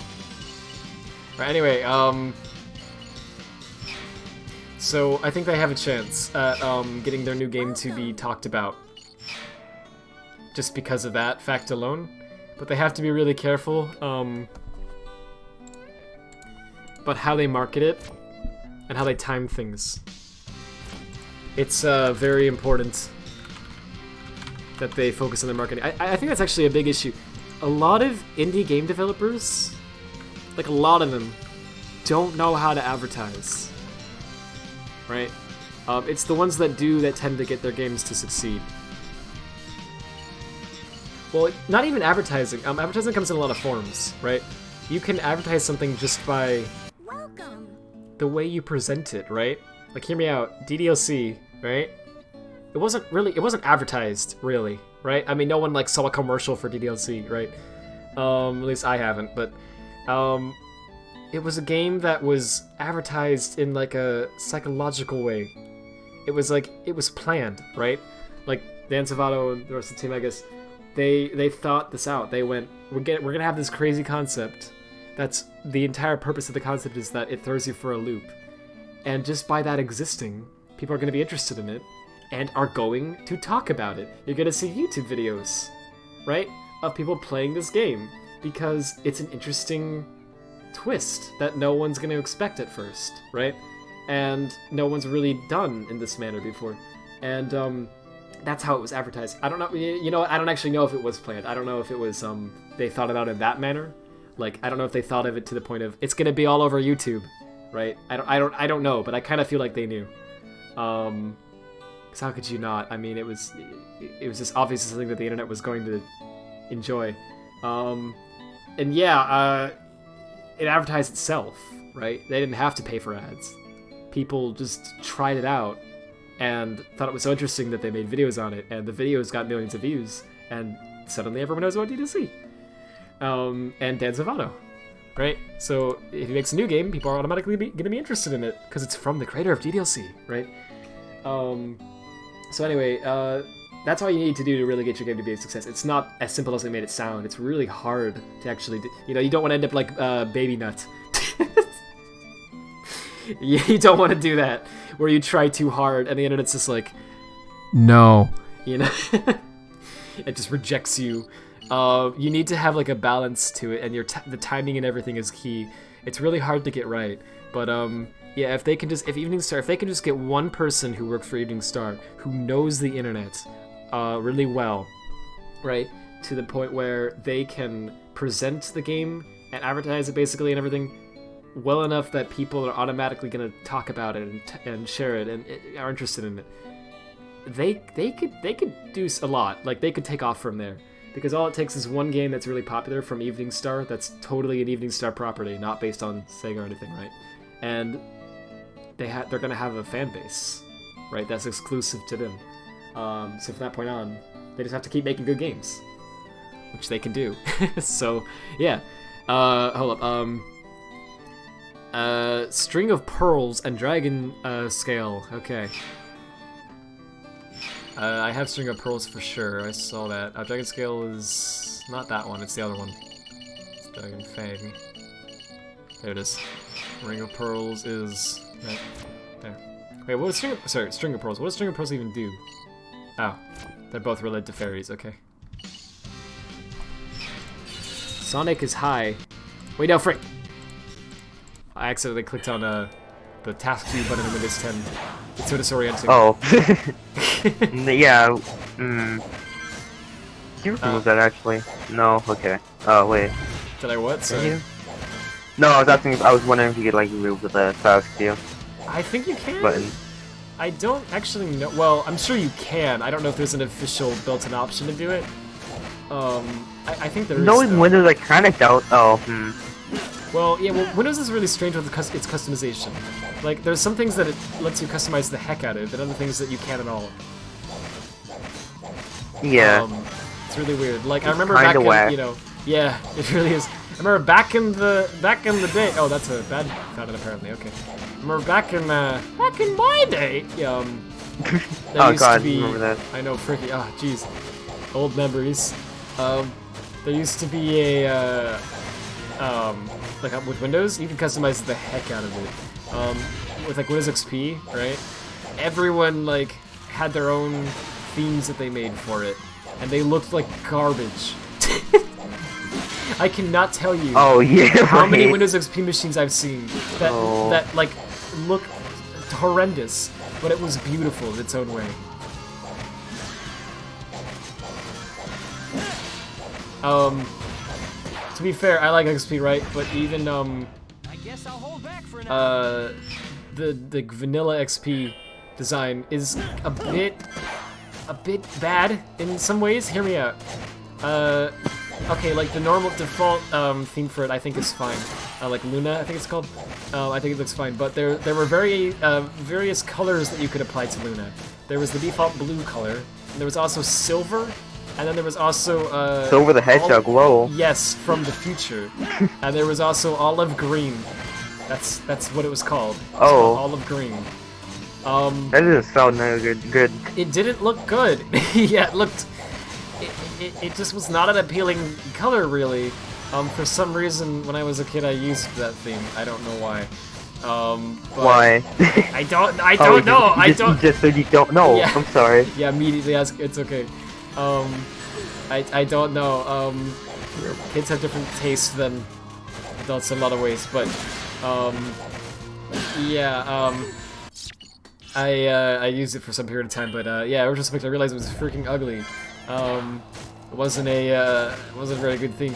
Right, anyway, so I think they have a chance at getting their new game to be talked about. Just because of that fact alone. But they have to be really careful about how they market it and how they time things. It's very important that they focus on their marketing. I think that's actually a big issue. A lot of indie game developers, like a lot of them, don't know how to advertise, right? It's the ones that do that tend to get their games to succeed. Well, not even advertising. Advertising comes in a lot of forms, right? You can advertise something just by the way you present it, right? Like, hear me out. DDLC, right? It wasn't advertised, really, right? I mean, no one, like, saw a commercial for DDLC, right? At least I haven't, but, it was a game that was advertised in, like, a psychological way. It was, like, it was planned, right? Like, Dan Zavato and the rest of the team, I guess, they thought this out. They went, we're gonna have this crazy concept. That's the entire purpose of the concept, is that it throws you for a loop. And just by that existing, people are going to be interested in it and are going to talk about it. You're going to see YouTube videos, right, of people playing this game because it's an interesting twist that no one's going to expect at first, right? And no one's really done in this manner before. And that's how it was advertised. I don't know, I don't actually know if it was planned. I don't know if it was, they thought it out in that manner. Like, I don't know if they thought of it to the point of, it's gonna be all over YouTube, right? I don't know, but I kind of feel like they knew. Because how could you not? I mean, it was just obviously something that the internet was going to enjoy. And yeah, it advertised itself, right? They didn't have to pay for ads. People just tried it out and thought it was so interesting that they made videos on it, and the videos got millions of views, and suddenly everyone knows about DDC. And Dan Zavato, right? So if he makes a new game, people are automatically gonna be interested in it because it's from the creator of DDLC, right? So anyway, that's all you need to do to really get your game to be a success. It's not as simple as they made it sound. It's really hard to actually do. You know, you don't want to end up like Baby Nut. You don't want to do that, where you try too hard and the internet's just like, no, you know? It just rejects you. You need to have like a balance to it, and the timing and everything is key. It's really hard to get right, but yeah, if Evening Star, if they can just get one person who works for Evening Star who knows the internet really well, right, to the point where they can present the game and advertise it basically and everything well enough that people are automatically going to talk about it and share it and are interested in it, they could do a lot. Like, they could take off from there. Because all it takes is one game that's really popular from Evening Star that's totally an Evening Star property, not based on Sega or anything, right? And they're gonna have a fan base, right? That's exclusive to them. So from that point on, they just have to keep making good games, which they can do. So yeah, hold up. String of Pearls and Dragon Scale. Okay. I have String of Pearls for sure. I saw that. Dragon Scale is not that one. It's the other one. It's Dragon Fang. There it is. Ring of Pearls is right there. Wait, what was String of Pearls. What does String of Pearls even do? Oh, they're both related to fairies. Okay. Sonic is high. Wait, no, frick! I accidentally clicked on the task view button in Windows 10. It's so disorienting. Oh. Yeah. Can you remove that actually? No. Okay. Oh wait. Did I what? Sorry. No, I was asking. I was wondering if you could like remove the task view. I think you can. Button. I don't actually know. Well, I'm sure you can. I don't know if there's an official built-in option to do it. I think there is. No, in Windows, I kind of doubt. Oh. Well, yeah. Well, Windows is really strange with its customization. Like, there's some things that it lets you customize the heck out of, and other things that you can't at all. Yeah. It's really weird. Like, I remember back in, you know, yeah, it really is. I remember back in the day. Oh, that's a bad fountain apparently. Okay. I remember back in my day. Oh God, remember that? I know, freaky. Ah, oh, jeez, old memories. There used to be a like with Windows, you can customize the heck out of it. With like Windows XP, right? Everyone like had their own themes that they made for it, and they looked like garbage. I cannot tell you how many Windows XP machines I've seen that like look horrendous, but it was beautiful in its own way. To be fair, I like XP, right? But even I guess I'll hold back for now. The vanilla XP design is a bit bad in some ways. Hear me out. Okay, like the normal default theme for it, I think is fine. Like Luna, I think it's called. I think it looks fine. But there were various colors that you could apply to Luna. There was the default blue color, and there was also silver, and then there was also Silver the Hedgehog. Whoa. Yes, from the future. And there was also olive green. That's what it was called. It was called olive green. That doesn't sound good. It didn't look good. Yeah, it looked. It just was not an appealing color, really. For some reason, when I was a kid, I used that theme. I don't know why. Why? I don't know. Just so you don't know. Yeah. I'm sorry. Yeah, immediately ask. It's okay. I don't know. Kids have different tastes than adults in a lot of ways, but yeah. I used it for some period of time, but yeah, I realized it was freaking ugly. It wasn't a very good thing.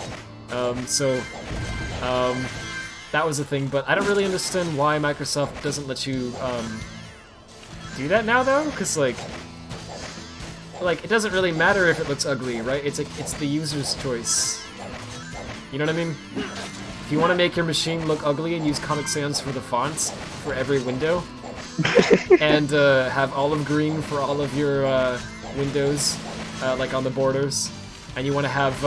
That was a thing, but I don't really understand why Microsoft doesn't let you do that now, though, because like it doesn't really matter if it looks ugly, right? It's the user's choice. You know what I mean? If you want to make your machine look ugly and use Comic Sans for the fonts for every window, and have olive green for all of your windows, like on the borders, and you want to have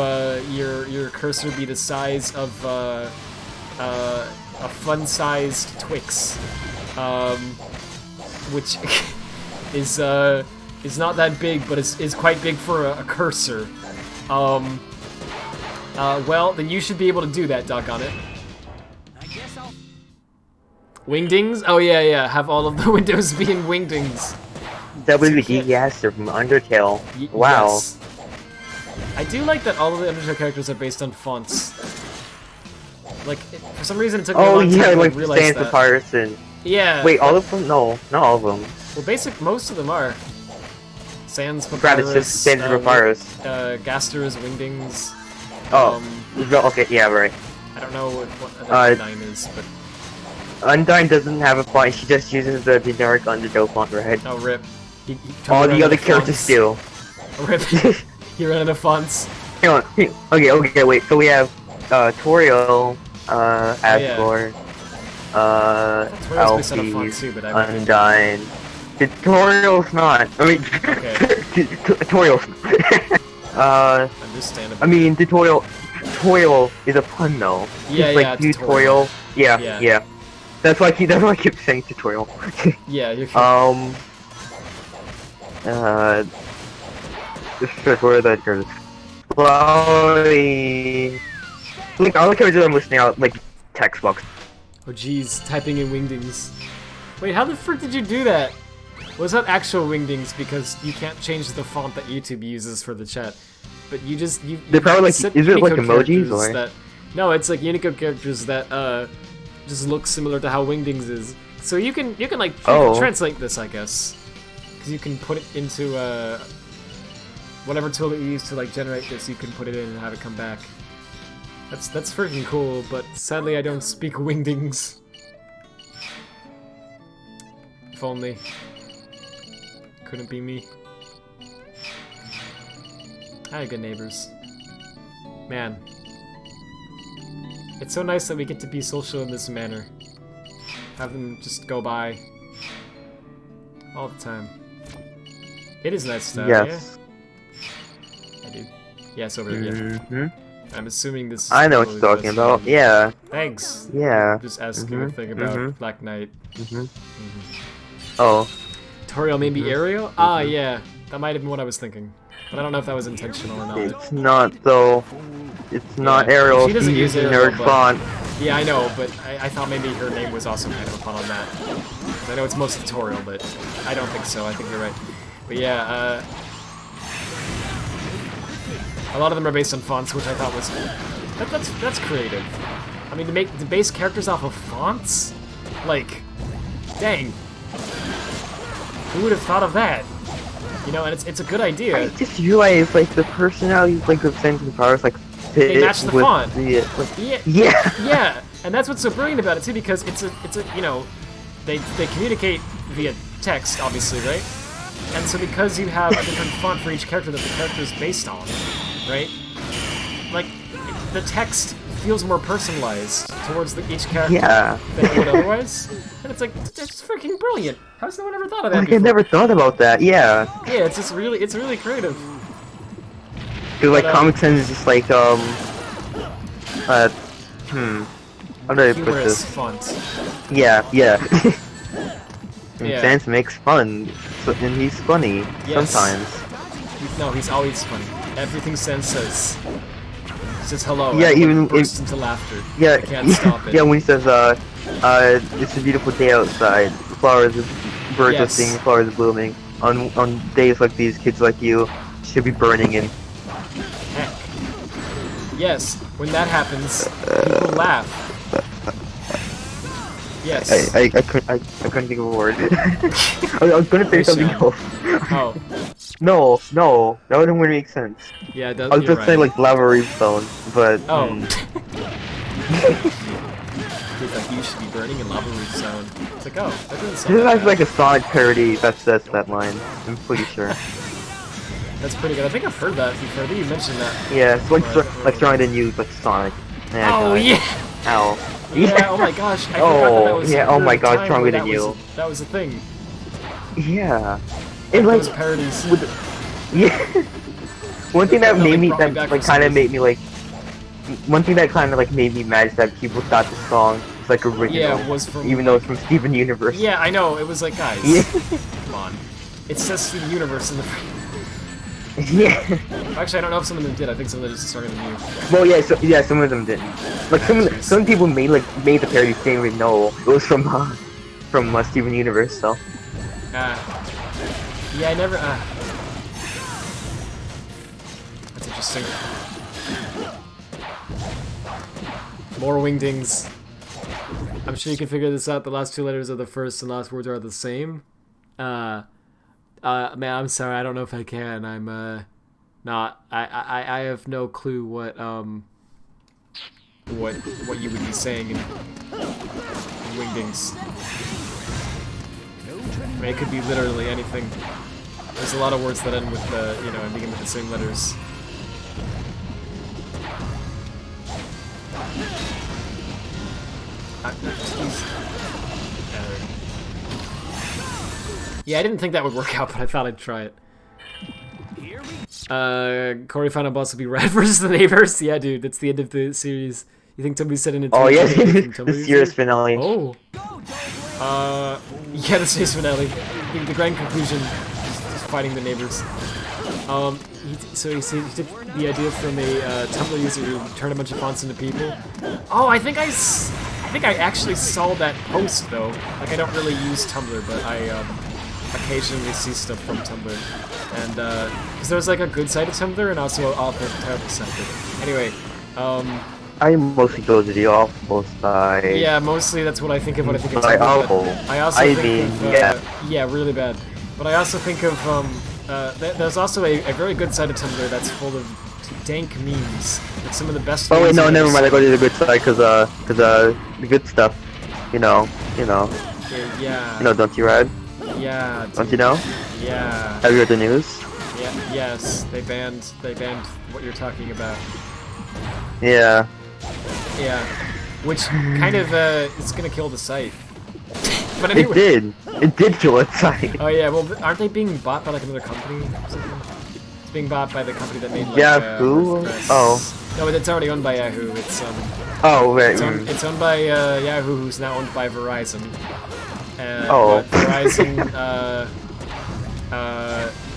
your cursor be the size of a fun-sized Twix, which is is not that big, but is quite big for a cursor. Well, then you should be able to do that, doggone it. I guess I'll... Wingdings? Oh yeah, have all of the windows be in wingdings. WD Gaster from Undertale. Wow. Yes. I do like that all of the Undertale characters are based on fonts. Like, for some reason it took me a long time to like realize Sans that. Papyrus and... Yeah. Wait, all of them? No, not all of them. Well, most of them are. Sans Brad, Papyrus, it's just Sans Papyrus. Gaster is Wingdings. Oh, okay, yeah, right. I don't know what Undyne is, but... Undyne doesn't have a font, she just uses the generic Undertale font, right? Oh, rip. He All ran the out other of characters fonts. do. Oh, rip. He ran out of fonts. Hang on, okay, wait, so we have, Toriel, Asgore, Toriel's based on a font Alfie, too, but I haven't... Undyne. Tutorial's not. I mean, tutorial's. Understandable. I mean, tutorial is a pun though. Yeah, it's like tutorial. Yeah. That's why I keep saying tutorial. Yeah, you're Where are the characters? Flowery. Like all the characters I'm listening out like text box. Oh jeez, typing in Wingdings. Wait, how the frick did you do that? Was that actual Wingdings? Because you can't change the font that YouTube uses for the chat. But you They're probably like, set is it like Unicode emojis characters or? that, no, it's like Unicode characters that just look similar to how Wingdings is. So you can like translate this, I guess, because you can put it into whatever tool that you use to like generate this. You can put it in and have it come back. That's freaking cool. But sadly, I don't speak Wingdings. If only. Couldn't be me. Hi, good neighbors. Man. It's so nice that we get to be social in this manner. Have them just go by. All the time. It is nice stuff, Yes. yeah? I do. Yes, over there, yeah. Mm-hmm. I'm assuming this is I know what totally you're talking best about. friend. Yeah. Thanks. Yeah. Just asking a thing about Black Knight. Oh. Toriel, maybe Ariel? Ah, yeah. That might have been what I was thinking. But I don't know if that was intentional or not. It's not though. It's not Ariel. She doesn't use Ariel, nerd but- font. Yeah, I know, but I thought maybe her name was also kind of a pun on that. 'Cause I know it's mostly Toriel, but I don't think so. I think you're right. But yeah, a lot of them are based on fonts, which I thought was that's creative. I mean, to base characters off of fonts, like, dang, who would have thought of that? You know, and it's a good idea. I just realized like the personalities like of Sans Papyrus like fit They match the with font. The, Yeah. yeah. Yeah, and that's what's so brilliant about it too, because it's a you know, they communicate via text, obviously, right? And so because you have a different font for each character that the character is based on, right? Like the text feels more personalized towards each character Yeah. than it would otherwise. And it's like that's freaking brilliant. How's no one ever thought of that Like, before? I never thought about that. Yeah. Yeah, it's really creative. Cause like But, Comic Sans is just like how do I put Humorous this? font. Yeah. And Yeah. Sans makes fun, and he's funny Yes. sometimes. No, he's always funny. Everything Sen says. He says hello. Yeah, everyone even bursts into laughter. Yeah. I can't stop it. Yeah, when he says it's a beautiful day outside. Flowers, birds are Yes. singing, flowers are blooming. On days like these, kids like you should be burning in. Heck. Yes, when that happens, people laugh. Yes. I couldn't think of a word. I was gonna say Wish something I- else. Oh, No, that wouldn't really make sense. yeah, it does. I was you're just saying right. like lava stone, but Oh. It's like you should be burning in lava root zone. It's like, oh, that doesn't sound this is that actually like bad. a Sonic parody that says that line. I'm pretty sure. That's pretty good. I think I've heard that before. I think you mentioned that. Yeah, it's like Right. like trying to use like Sonic. Yeah, Oh, God. yeah! Ow. Yeah, oh my gosh, I forgot that was yeah, a oh my period of God, time stronger where than that was you. that was a thing. Yeah. And like Those parodies. yeah. One thing that That, like, made me brought me that back like for some kind of reason. made me like one thing that kind of like made me mad is that people thought the song was like original, Yeah, it was from. even though it's from Steven Universe. Yeah, I know. It was like, guys, Yeah. come on. It says Steven Universe in the. Yeah. Actually, I don't know if some of them did. I think some of them just started than you. Well, yeah, some of them didn't. Like some people made the parody, didn't even know it was from Steven Universe. So. Yeah, I never. That's interesting. More wingdings. I'm sure you can figure this out. The last two letters of the first and last words are the same. Man, I'm sorry. I don't know if I can. I'm not. I have no clue what you would be saying in wingdings. I mean, it could be literally anything. There's a lot of words that end with the, and begin with the same letters. Yeah, I didn't think that would work out, but I thought I'd try it. Corey found a boss will be Red versus the Neighbors. Yeah, dude, that's the end of the series. You think somebody said in it? Oh yeah, the series finale. Oh. Yeah, the series finale. The grand conclusion is fighting the neighbors. So he took the idea from a Tumblr user who turned a bunch of fonts into people. Oh, I think I actually saw that post though. Like, I don't really use Tumblr, but I occasionally see stuff from Tumblr. And because there was like a good side of Tumblr and also an awful, terrible side of it. Anyway, I mostly go to the awful side. yeah, mostly that's what I think of when I think of By Tumblr. awful, I also I think mean, of yeah, really bad. But I also think of there's also a very good side of Tumblr that's full of dank memes. Like some of the best. Oh wait, memes no, I've never ever mind. I go seen. to the good side because the good stuff, you know, Yeah. don't you, Rad? Yeah. Don't you know? Yeah. Have you heard the news? Yeah. Yes. They banned what you're talking about. Yeah. Yeah. Which kind of is gonna kill the site. But anyway. It did kill its site. Oh yeah. Well, aren't they being bought by like another company or something? It's being bought by the company that made like Yahoo? WordPress. Oh. No, but it's already owned by Yahoo. It's Oh right. It's owned by Yahoo, who's now owned by Verizon. Oh. But Verizon,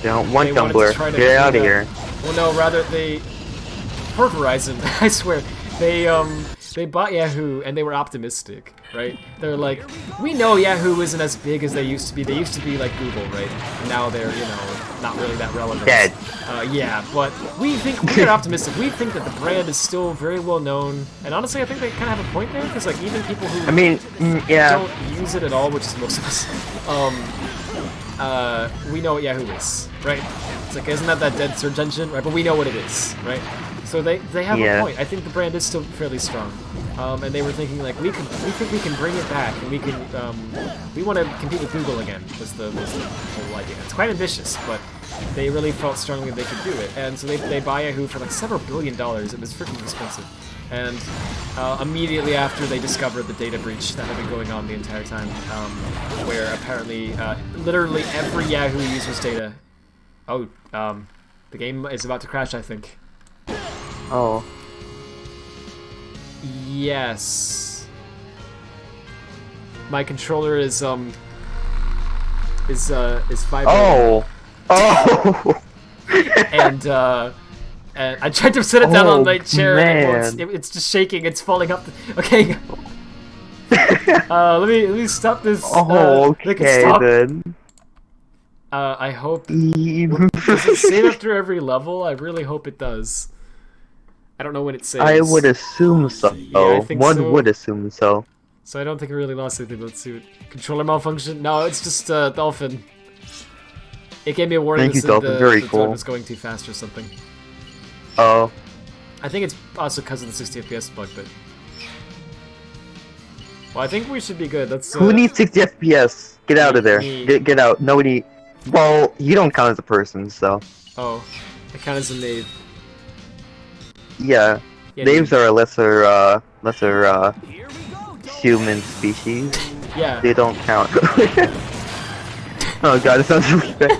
They don't want they wanted to try Tumblr. to Get out of clean here. up- Well, no, rather poor Verizon. I swear, they bought Yahoo and they were optimistic, right? They're like, we know Yahoo isn't as big as they used to be. They used to be like Google, right? And now they're not really that relevant. Dead. Yeah, but we're optimistic. We think that the brand is still very well known, and honestly, I think they kind of have a point there because like even people who I mean, yeah. don't use it at all, which is most of us, we know what Yahoo is, right? It's like, isn't that dead search engine, right? But we know what it is, right? So they have a point. I think the brand is still fairly strong, and they were thinking like we think we can bring it back, and we want to compete with Google again. Was the whole idea. It's quite ambitious, but they really felt strongly they could do it, and so they buy Yahoo for like several $1 billion. It was freaking expensive, and immediately after they discovered the data breach that had been going on the entire time, where apparently literally every Yahoo user's data. Oh, the game is about to crash, I think. Oh. Yes. My controller is 5. Oh. Oh. And I tried to set it down on my chair and it's just shaking. It's falling up. Okay. Let me stop this. Oh, make it okay stop. then. I hope. Does it save after every level? I really hope it does. I don't know when it saves. I would assume so. Yeah, I think One so. would assume so. So I don't think it really lost anything. Let's see. Controller malfunction? No, it's just Dolphin. It gave me a warning Thank you, that Dolphin. the Very time cool. was going too fast or something. Oh. I think it's also because of the 60 FPS bug, but... Well, I think we should be good. Let's. Who needs 60 FPS? Get out of there. Me. Get out. Nobody. Well, you don't count as a person, so. Oh, I count as a knave. Yeah. Yeah, Knaves are a lesser Here we go. human species. Yeah. They don't count. Oh god, it sounds really bad.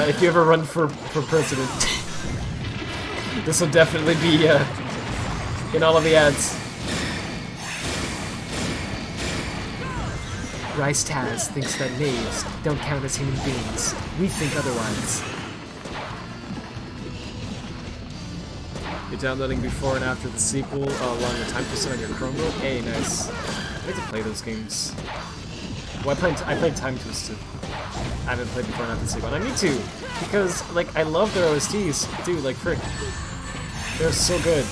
If you ever run for president, this will definitely be in all of the ads. Rice Taz thinks that knaves don't count as human beings. We think otherwise. You're downloading before and after the sequel along with time percent on your Chromebook? Hey, nice. I like to play those games. Well, I played Time Twisted. I haven't played before and after the sequel. And I need to, because, like, I love their OSTs. Dude, like, frick. They're so good.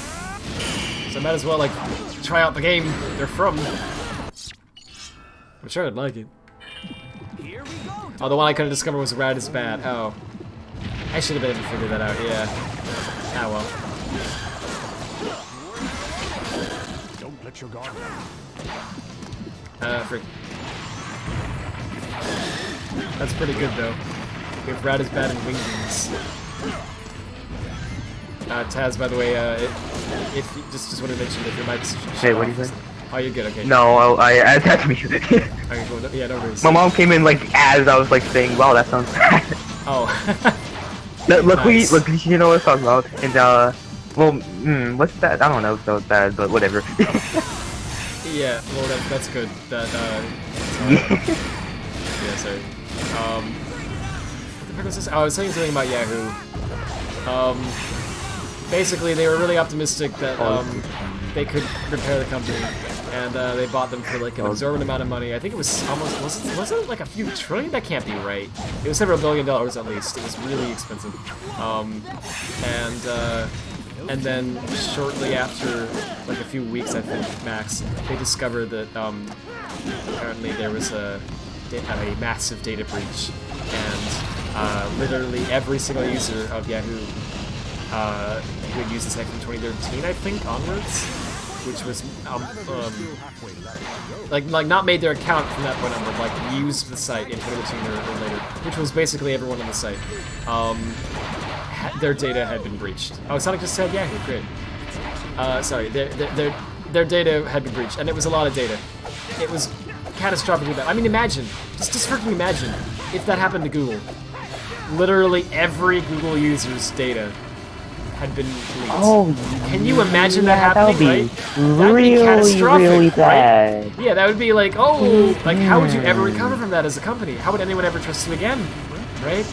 So I might as well, like, try out the game they're from. I'm sure I'd like it. Oh, the one I couldn't discover was Rad is Bad. Oh. I should have been able to figure that out, yeah. Ah, well. Don't let your guard down. Frick. That's pretty good, though. We have Rad is Bad and Wingdings. Taz, by the way, if you just wanted to mention if your mic's... Wait, what do you say? Oh, you're good, okay. No, that's me. Okay, cool. Yeah, no worries. My mom came in like as I was like saying, "Wow, that sounds bad." Oh. Look, Nice. look, you know what I'm talking about. And well, what's that? I don't know if that was bad, but whatever. Yeah, well, that's good. That, yeah, sorry. What the frick was this? Oh, I was saying something about Yahoo. Basically, they were really optimistic that, they could repair the company, and they bought them for like an exorbitant amount of money. I think it was almost was it like a few trillion? That can't be right. It was several $billion at least. It was really expensive. And then shortly after, like a few weeks, I think max, they discovered that apparently there was a massive data breach, and literally every single user of Yahoo who had used the site from 2013, I think, onwards, which was like not made their account from that point onward, like used the site in 2013 or later, which was basically everyone on the site. Their data had been breached. Oh, Sonic just said Yahoo, great. Sorry, their data had been breached, and it was a lot of data. It was catastrophically bad. I mean, imagine, just freaking imagine if that happened to Google. Literally every Google user's data had been leaked. Oh, can you imagine that happening? That Right? would That'd be be catastrophic, really right? bad. Yeah, that would be like, oh, like how would you ever recover from that as a company? How would anyone ever trust you again? Right?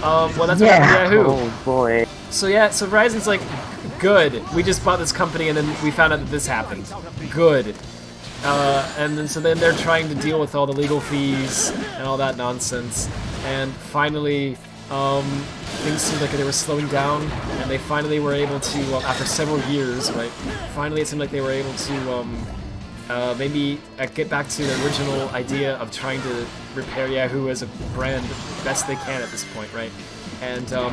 Well, that's what happened to Yahoo. Oh boy. So yeah, so Verizon's like, good. We just bought this company and then we found out that this happened. Good. And then then they're trying to deal with all the legal fees and all that nonsense. And finally, things seemed like they were slowing down, and they finally were able to, after several years, right? Finally, it seemed like they were able to maybe get back to their original idea of trying to repair Yahoo as a brand best they can at this point, right? And so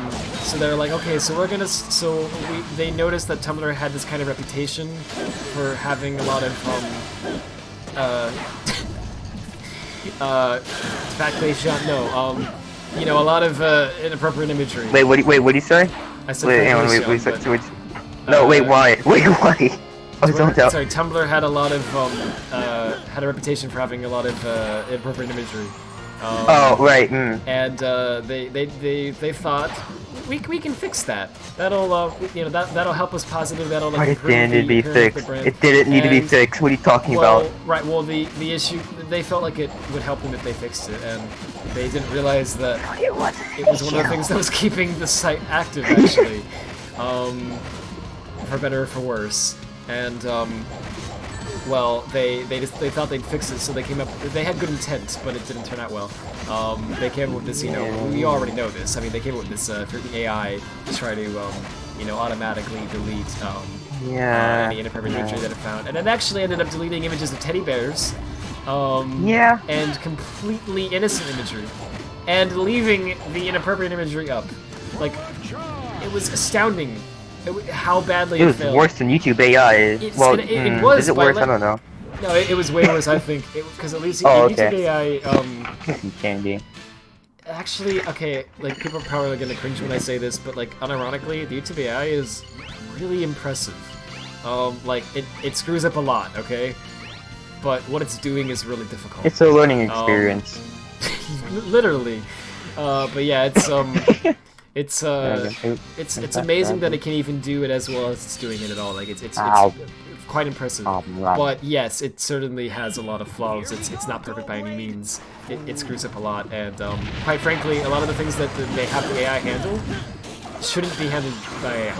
they're like, okay, so we're gonna. They noticed that Tumblr had this kind of reputation for having a lot of you know, a lot of inappropriate imagery. Wait, what do you say? I said Wait, hang on, wait, no, wait, why? Wait, why? Oh, don't tell. Sorry, Tumblr had a lot of had a reputation for having a lot of inappropriate imagery. Oh, right. And they thought we can fix that. That'll you know that'll help us positively. That'll like, But it improve didn't need to the be appearance of fixed. the brand. It didn't need to be And- fixed. What are you talking Well, about? right. Well, the issue they felt like it would help them if they fixed it, and they didn't realize that it was one of the things that was keeping the site active, actually, for better or for worse. And well, they thought they'd fix it, so they came up. They had good intent, but it didn't turn out well. They came up with this, you know, we already know this. I mean, they came up with this freaking AI to try to, you know, automatically delete any inappropriate imagery that it found, and it actually ended up deleting images of teddy bears. And completely innocent imagery, and leaving the inappropriate imagery up. Like, it was astounding. How badly It was failed. worse than YouTube AI. It was. Is it worse? I don't know. No, it was way worse. I think because at least Oh, YouTube okay. AI. You can be. Actually, okay, like people are probably gonna cringe when I say this, but like unironically, the YouTube AI is really impressive. Like it screws up a lot, okay, but what it's doing is really difficult. It's a learning experience. Literally. But yeah, it's It's Yeah, it's that's amazing that bad. it can even do it as well as it's doing it at all. Like it's Ow. quite impressive. Right. But yes, it certainly has a lot of flaws. It's not perfect by any means. It screws up a lot, and quite frankly, a lot of the things that they have the AI handle shouldn't be handled by AI.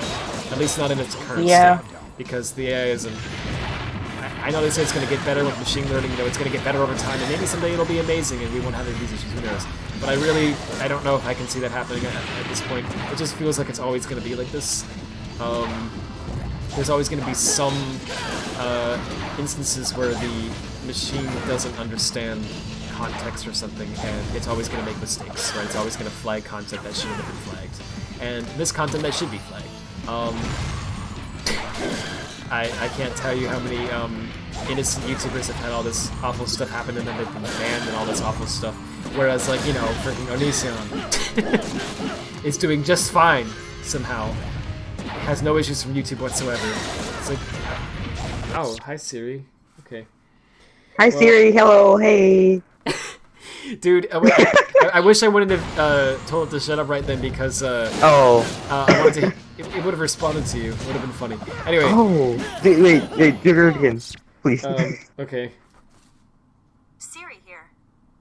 At least not in its current Yeah. state, because the AI isn't. I know they say it's going to get better with machine learning. You know, it's going to get better over time, and maybe someday it'll be amazing, and we won't have these issues. Who knows? But I don't know if I can see that happening at this point. It just feels like it's always going to be like this. There's always going to be some instances where the machine doesn't understand context or something, and it's always going to make mistakes, right? It's always going to flag content that shouldn't have been flagged, and this content that should be flagged. I can't tell you how many innocent YouTubers have had all this awful stuff happen and then they've been banned and all this awful stuff. Whereas, like, you know, freaking Onision is doing just fine somehow. Has no issues from YouTube whatsoever. It's like, oh, hi Siri. Okay. Hi Siri, hello, hey. Dude, I wish I wouldn't have told it to shut up right then because I wanted to. It would have responded to you. It would have been funny. Anyway. Oh, wait, do it again, please. Okay. Siri here.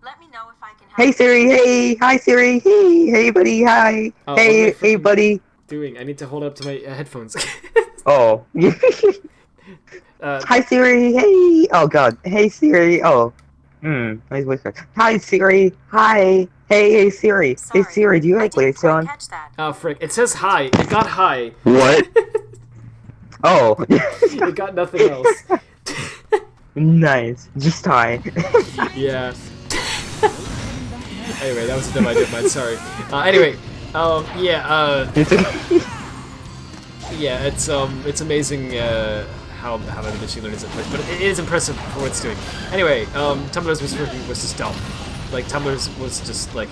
Let me know if I can help. Hey Siri, hey, hi Siri, hey buddy, hi, Oh, hey, what am I hey freaking buddy. doing? I need to hold up to my headphones. Oh. Hi Siri, hey. Oh God, hey Siri. Oh. Nice voice crack. Hi Siri, hi. Hey Siri. Sorry, Hey Siri, do you I like didn't quite Waystone? catch that. Oh frick! It says hi. It got hi. What? Oh. It got nothing else. Nice. Just hi. Yeah. Anyway, that was a dumb idea of mine. Sorry. Anyway, yeah. Yeah, it's amazing how the machine learning is in place, but it is impressive for what it's doing. Anyway, Tumblr's was just dumb. Like Tumblr's was just like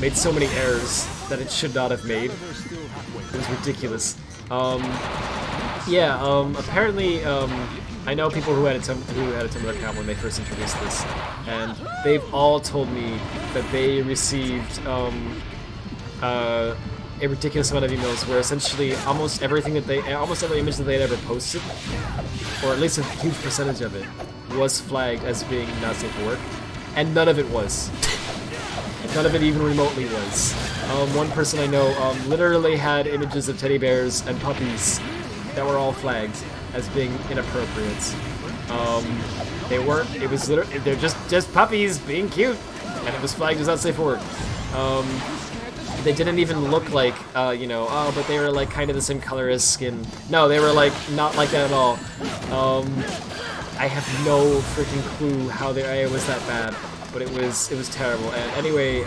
made so many errors that it should not have made. It was ridiculous. Apparently, I know people who had a Tumblr account when they first introduced this, and they've all told me that they received a ridiculous amount of emails where essentially almost every image that they'd ever posted, or at least a huge percentage of it, was flagged as being not safe for work, and none of it was. None of it even remotely was. One person I know literally had images of teddy bears and puppies that were all flagged as being inappropriate. They weren't. It was literally they're just puppies being cute, and it was flagged as not safe for work. They didn't even look like, but they were like kind of the same color as skin. No, they were like not like that at all. I have no freaking clue how their AI was that bad, but it was terrible. And anyway,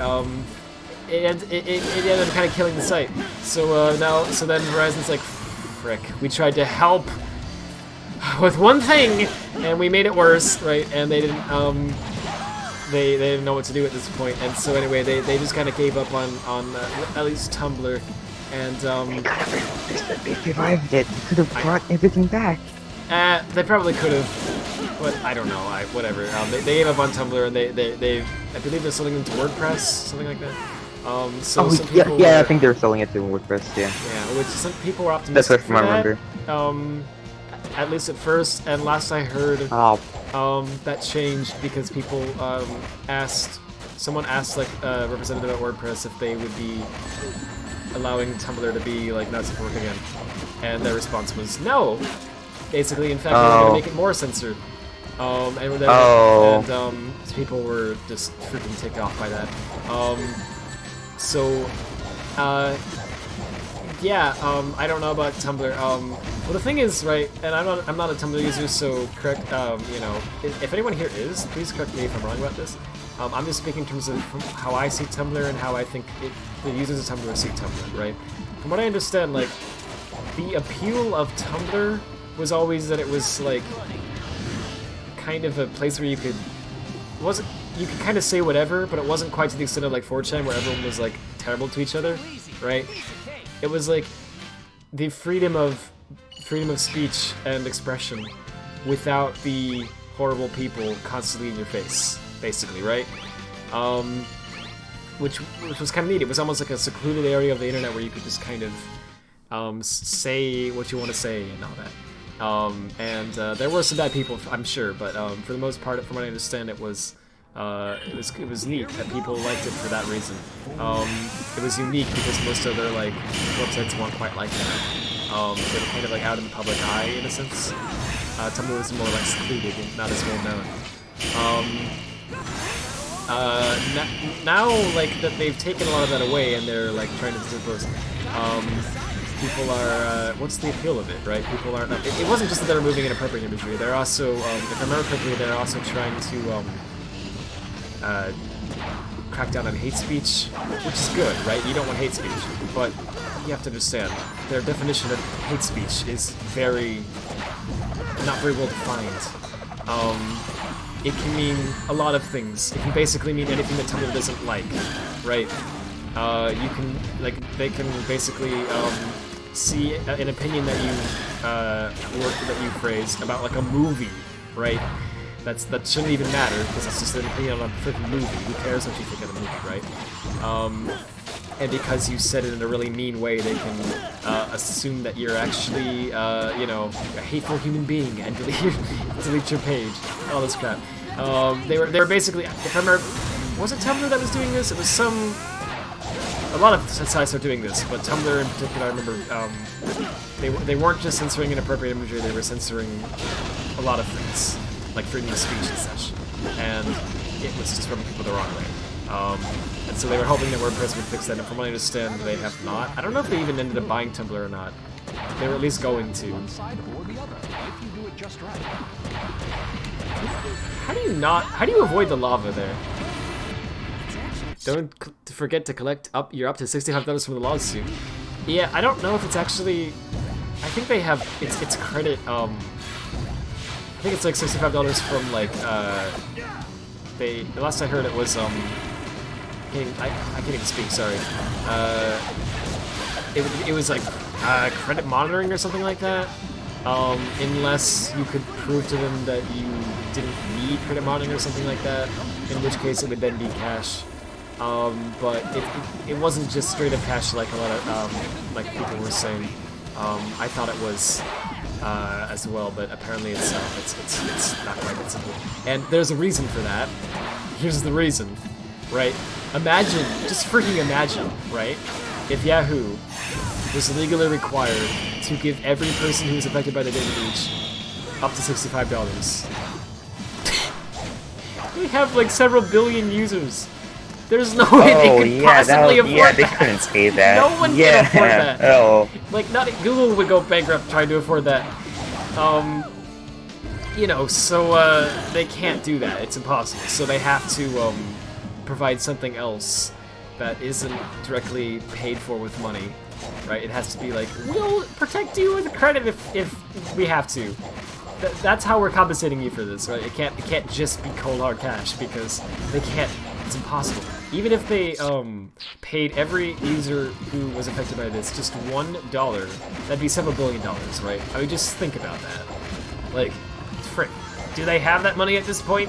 it ended up kind of killing the site. So then Verizon's like, frick, we tried to help with one thing, and we made it worse, right? And they didn't they didn't know what to do at this point, and so anyway, they just kind of gave up on at least Tumblr, and They revived it. They could have brought everything back. they probably could have, but I don't know. Whatever. They gave up on Tumblr, and they I believe they're selling them to WordPress, something like that. Some people I were, think they're selling it to WordPress. Yeah. yeah, which some people were optimistic That's what I for that. remember. At least at first, and last I heard, Oh. that changed because people someone asked like a representative at WordPress if they would be allowing Tumblr to be like not safe for work again, and their response was no. Basically, in fact, they were going to make it more censored. People were just freaking ticked off by that. I don't know about Tumblr. Well, the thing is, right, and I'm not a Tumblr user, so correct. If anyone here is, please correct me if I'm wrong about this. I'm just speaking in terms of how I see Tumblr and how I think the users of Tumblr see Tumblr, right? From what I understand, like the appeal of Tumblr was always that it was like kind of a place where you could kind of say whatever, but it wasn't quite to the extent of like 4chan where everyone was like terrible to each other, right? It was like the freedom of speech and expression without the horrible people constantly in your face, basically, right? which was kind of neat. It was almost like a secluded area of the internet where you could just kind of say what you want to say and all that. And there were some bad people, I'm sure, but for the most part, from what I understand, it was neat that people liked it for that reason. It was unique because most other like websites weren't quite like that. They were kind of like out in the public eye in a sense. Tumblr was more like secluded and not as well known. Now like that they've taken a lot of that away and they're like trying to disclose. People are, what's the appeal of it, right? People aren't, it wasn't just that they're removing inappropriate imagery, they're also, if I remember correctly, they're also trying to, crack down on hate speech, which is good, right? You don't want hate speech, but you have to understand, their definition of hate speech is not very well defined. It can mean a lot of things. It can basically mean anything that Tumblr doesn't like, right? You can, like, they can basically, see an opinion that you phrase about like a movie, right? That shouldn't even matter because it's just an opinion on a freaking movie. Who cares what you think of the movie, right? And because you said it in a really mean way, they can assume that you're actually, you know, a hateful human being and delete your page. All this crap. They were basically, if I remember, was it Tumblr that was doing this? It was a lot of sites are doing this, but Tumblr in particular, I remember, they weren't just censoring inappropriate imagery, they were censoring a lot of things, like freedom of speech and such, and it was just rubbing people the wrong way. And so they were hoping that WordPress would fix that, and from what I understand, they have not. I don't know if they even ended up buying Tumblr or not. They were at least going to. One side or the other, if you do it just right. How do you avoid the lava there? Don't forget to collect you're up to $65 from the lawsuit. Yeah, I don't know if it's actually, I think they have, it's credit, I think it's like $65 from like, the last I heard it was, I can't even speak, sorry. It was like, credit monitoring or something like that. Unless you could prove to them that you didn't need credit monitoring or something like that, in which case it would then be cash. But it wasn't just straight up cash like a lot of like people were saying. I thought it was as well, but apparently it's not quite that simple. And there's a reason for that. Here's the reason, right? Imagine, just freaking imagine, right? If Yahoo was legally required to give every person who was affected by the data breach up to $65. They have like several billion users. There's no way they could possibly afford that. They couldn't pay that. No one can afford that. Oh. Like, not Google would go bankrupt trying to afford that. You know, so they can't do that. It's impossible. So they have to provide something else that isn't directly paid for with money, right? It has to be like, we'll protect you with credit if we have to. That's how we're compensating you for this, right? It can't just be cold hard cash because they can't. It's impossible. Even if they paid every user who was affected by this just $1, that'd be several billion dollars, right? I mean, just think about that. Like, frick, do they have that money at this point?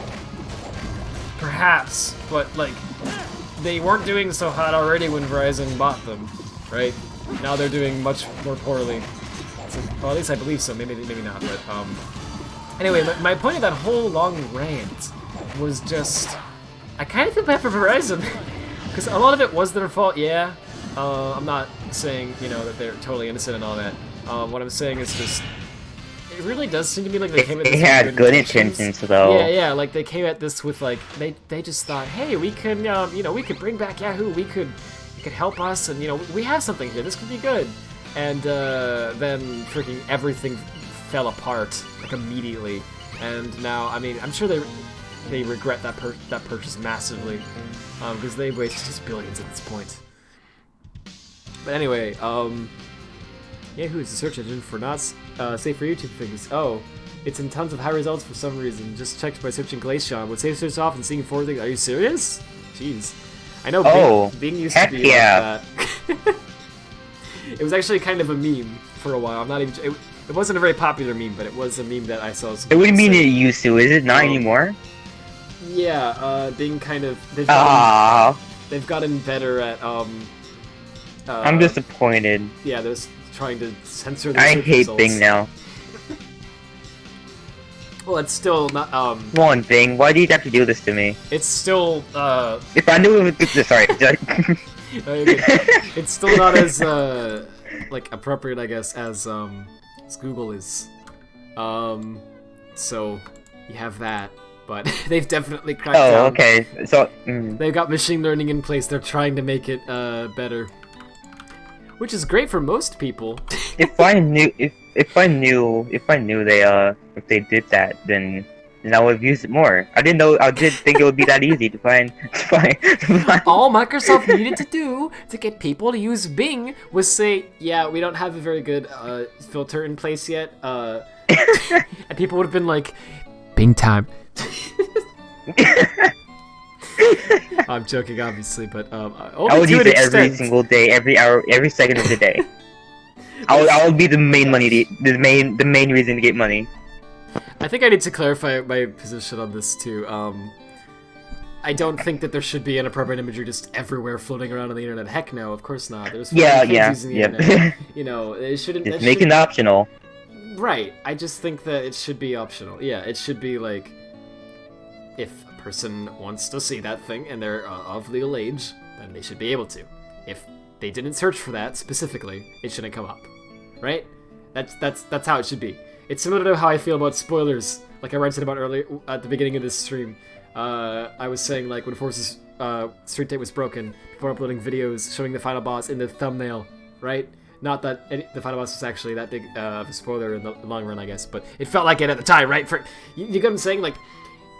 Perhaps, but like, they weren't doing so hot already when Verizon bought them, right? Now they're doing much more poorly. So, well, at least I believe so. Maybe not. But anyway, my point of that whole long rant was just, I kind of feel bad for Verizon because a lot of it was their fault. Yeah, I'm not saying that they're totally innocent and all that. What I'm saying is just, it really does seem to me like they came at this. They had good intentions though. Yeah, like they came at this with like they just thought, hey, we can we could bring back Yahoo. We could help us, and we have something here. This could be good. And then freaking everything fell apart like immediately. And now, I mean, I'm sure they regret that purchase massively because they wasted just billions at this point. But anyway, Yahoo is a search engine for not safe for YouTube things. Oh, it's in tons of high results for some reason. Just checked by searching Glacion. With safe search off and seeing forward things. Are you serious? Jeez. I know Bing used to be like that. It was actually kind of a meme for a while. I'm not even. It wasn't a very popular meme, but it was a meme that I saw. It would mean it used to. Is it not anymore? Yeah, Bing kind of. they've gotten better at I'm disappointed. yeah, they're trying to censor the I search hate results. Bing now. Well, it's still not Come on, Bing. Why do you have to do this to me? it's still If I knew it was sorry. it's still not as like appropriate, I guess, as Google is. So you have that, but they've definitely cracked down. Oh, okay. So. They've got machine learning in place. They're trying to make it better, which is great for most people. If I knew they did that, then I would have used it more. I did think it would be that easy to find. All Microsoft needed to do to get people to use Bing was say, yeah, we don't have a very good filter in place yet, and people would have been like, Bing time. I'm joking, obviously, but only I would to use an it every extent. single day, every hour, every second of the day. I would be the main reason to get money. I think I need to clarify my position on this too. I don't think that there should be inappropriate imagery just everywhere floating around on the internet. Heck no, of course not. There's kids using the internet. You know, it shouldn't. Just make it optional. Right. I just think that it should be optional. Yeah, it should be like, if a person wants to see that thing and they're of legal age, then they should be able to. If they didn't search for that specifically, it shouldn't come up. Right? That's how it should be. It's similar to how I feel about spoilers, like I ranted about earlier at the beginning of this stream. I was saying, like, when Force's street date was broken, people were uploading videos showing the final boss in the thumbnail, right? Not that the final boss was actually that big of a spoiler in the long run, I guess, but it felt like it at the time, right? You get what I'm saying? Like,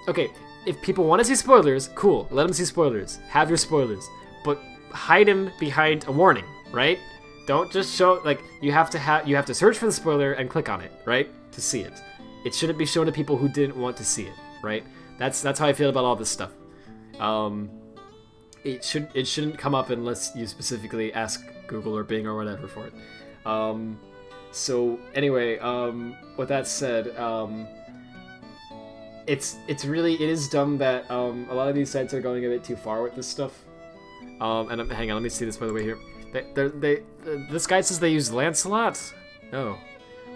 okay, if people want to see spoilers, cool, let them see spoilers. Have your spoilers, but hide them behind a warning, right? Don't just show, like, you have to search for the spoiler and click on it, right, to see it. It shouldn't be shown to people who didn't want to see it, right? That's how I feel about all this stuff. It shouldn't come up unless you specifically ask Google or Bing or whatever for it. So anyway, with that said, it is dumb that a lot of these sites are going a bit too far with this stuff. And hang on, let me see this by the way here. This guy says they use Lancelot. Oh,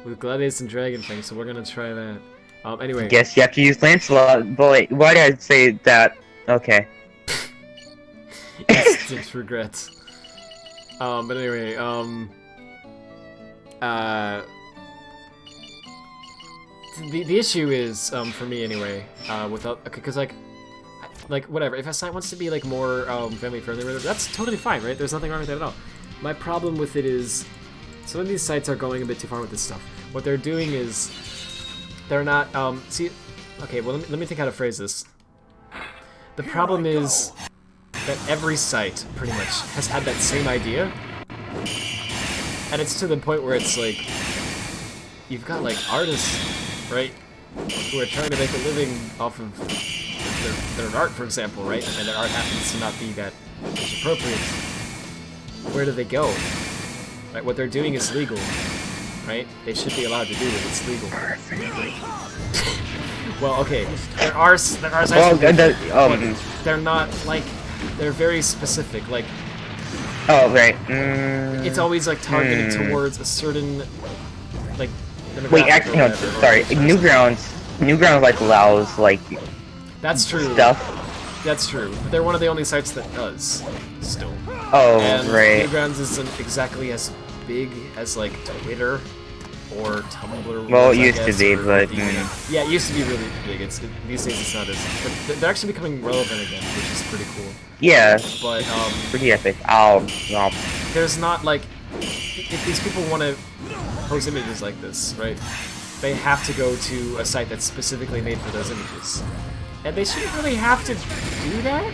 with Gladius and Dragon thing. So we're gonna try that. Anyway. Guess you have to use Lancelot. Boy, why did I say that? Okay. Instant regrets. But anyway, the issue is, for me anyway, because like whatever, if a site wants to be like more family friendly, that's totally fine, right? There's nothing wrong with that at all. My problem with it is some of these sites are going a bit too far with this stuff. What they're doing is they're not okay, well let me think how to phrase this. The problem is that every site pretty much has had that same idea, and it's to the point where it's like you've got like artists, right, who are trying to make a living off of their art, for example, right, and their art happens to not be that appropriate. Where do they go? Right, what they're doing is legal, right? They should be allowed to do it. It's legal. Well, okay, there are sites, Well, they're not like, they're very specific. Like, oh right. it's always like targeted towards a certain like. Wait, actually, no. Sorry, Newgrounds like allows like. That's true. Stuff. That's true. But they're one of the only sites that does still. Oh, and right. Newgrounds isn't exactly as big as like Twitter or Tumblr. Well, it was, I used to guess, be, or but yeah, it used to be really big. These days it's not as. But they're actually becoming relevant again, which is pretty cool. yeah, But pretty epic. there's not like, if these people want to post images like this, right? They have to go to a site that's specifically made for those images, and they shouldn't really have to do that.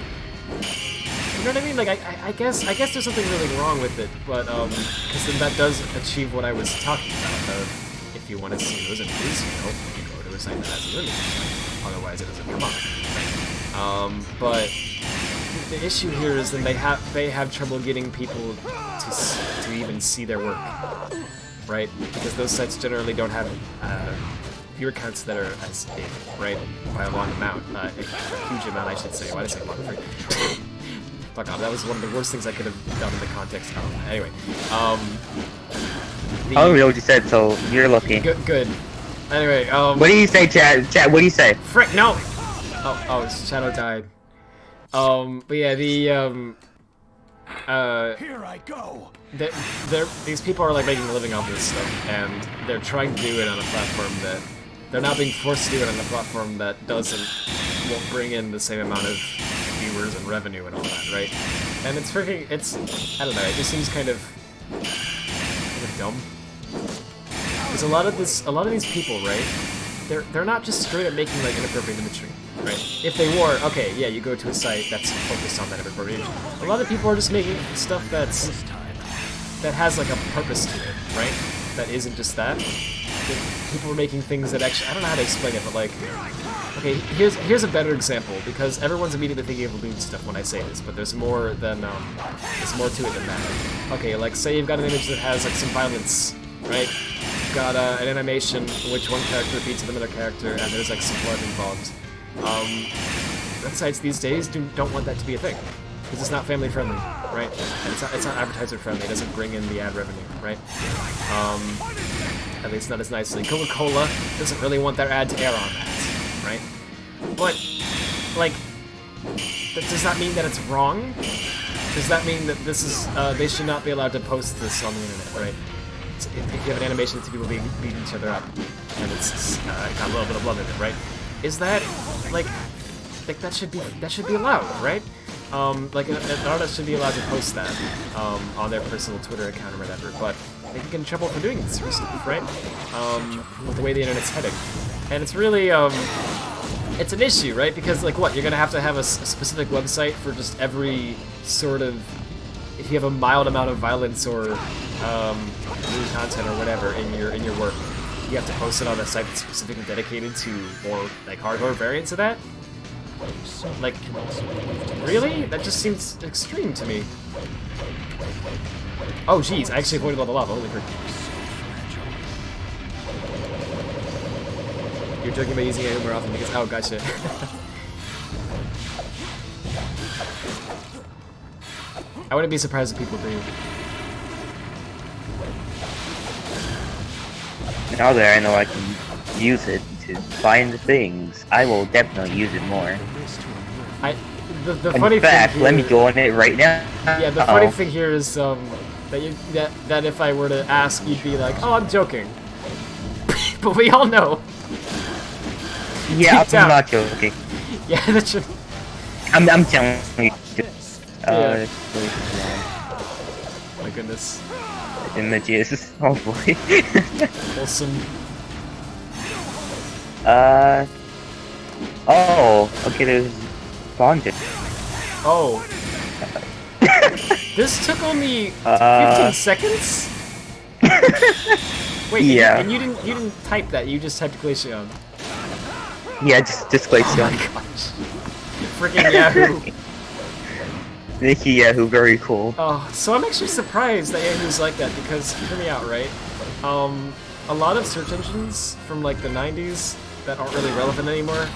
You know what I mean? Like, I guess there's something really wrong with it, but because then that does achieve what I was talking about. If you want to see those images, you go to a site that has those images. Otherwise, it doesn't come up. But the issue here is that they have trouble getting people to even see their work, right? Because those sites generally don't have viewer counts that are as big, right? By a long amount, a huge amount, I should say. Why did I say long? fuck off. That was one of the worst things I could have done in the context. Oh, anyway, I don't know what you said, so you're lucky. Good. Anyway, What do you say, Chad? Chad, what do you say? frick, no! Oh, Shadow died. But yeah, Here I go. these people are like making a living off this stuff, and they're trying to do it on a platform that they're not being forced to do it on a platform that won't bring in the same amount of viewers and revenue and all that, right? And it's I don't know, it just seems kind of dumb. Because a lot of these people, right? They're not just straight up making like inappropriate imagery, right? If they were, okay, yeah, you go to a site that's focused on that inappropriate imagery. A lot of people are just making stuff that has like a purpose to it, right? That isn't just that. People are making things that actually, I don't know how to explain it, but like, okay, here's a better example, because everyone's immediately thinking of balloon stuff when I say this, but there's more to it than that. Okay, like say you've got an image that has like some violence, right? You've got an animation in which one character beats another character, and there's like some blood involved. Websites these days don't want that to be a thing, because it's not family friendly, right? And it's not advertiser friendly. It doesn't bring in the ad revenue, right? At least not as nicely. Coca-Cola doesn't really want their ad to air on that, right? But like, that does not mean that it's wrong. Does that mean that this is they should not be allowed to post this on the internet, right? If you have an animation of two people beating each other up, and it's got a little bit of blood in it, right? Is that like that should be allowed, right? Like an artist should be allowed to post that on their personal Twitter account or whatever, but they can get in trouble for doing this sort of stuff, right? With the way the internet's heading, and it's really it's an issue, right? Because like what, you're gonna have to have a specific website for just every sort of, if you have a mild amount of violence or new content or whatever in your work, you have to post it on a site that's specifically dedicated to more like hardcore variants of that. Like, really? That just seems extreme to me. Oh jeez, I actually avoided all the lava, holy frick. You're joking about using it more often because, oh gotcha. I wouldn't be surprised if people do. Now that I know I can use it to find things, I will definitely use it more. The funny In fact, thing here, let me go on it right now. Yeah, the funny thing here is that if I were to ask, you'd be like, "Oh, I'm joking," but we all know. Yeah, Deep down. I'm not joking. Yeah, that should. I'm telling you. Yeah. My goodness. Images. Oh boy. Wholesome. Oh, okay, there's bondage. Oh. This took only 15 seconds? Wait, yeah. and you didn't type that, you just typed Glaceon. Yeah, just like Oh so. my gosh. Freaking Yahoo. Nikki Yahoo, very cool. Oh, so I'm actually surprised that Yahoo's like that, because, hear me out, right? A lot of search engines from like the 90s that aren't really relevant anymore,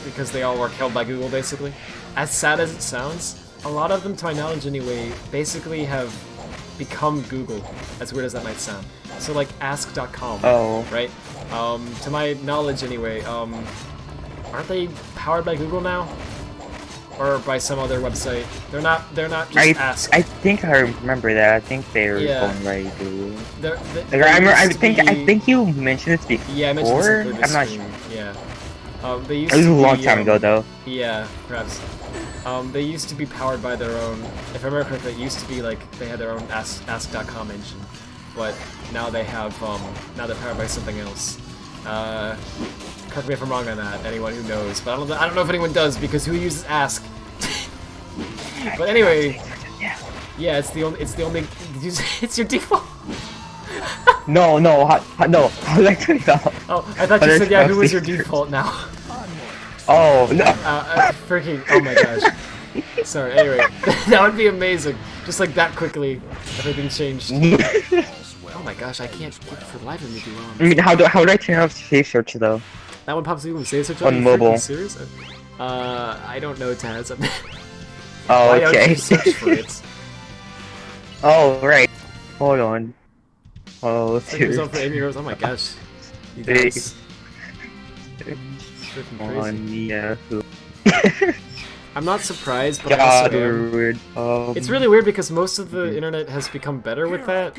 because they all were killed by Google basically. As sad as it sounds, a lot of them, to my knowledge anyway, basically have become Google, as weird as that might sound. So like ask.com, right? To my knowledge anyway, aren't they powered by Google now? Or by some other website? They're not just Ask. I think I remember that. I think they're going right to. I think you mentioned this before. Yeah, I mentioned this before. I'm not sure. Yeah. They used It was to a long be, time ago, though. Yeah, perhaps. They used to be powered by their own. If I remember correctly, it used to be like they had their own Ask.com engine, but now they have. Now they're powered by something else. Correct me if I'm wrong on that. Anyone who knows, but I don't know if anyone does, because who uses Ask? But anyway, yeah, it's the only. It's your default. No. How did I turn it off? Oh, I thought you said Yahoo was your default now. Oh no. Freaking! Oh my gosh. Sorry. Anyway, that would be amazing. Just like that quickly, everything changed. Oh my gosh, I can't keep for the life of me too long. I mean, how do I turn off safe search though? That one pops up with save search on mobile. Serious? I don't know, Taz. Oh, Why don't okay. you search for it? Oh, right. Hold on. Oh, Set yourself for dude. 80 euros. Oh my gosh. You Hey. guys. Freaking crazy. On Yahoo. I'm not surprised, but I also God, am. weird. It's really weird because most of the internet has become better with that.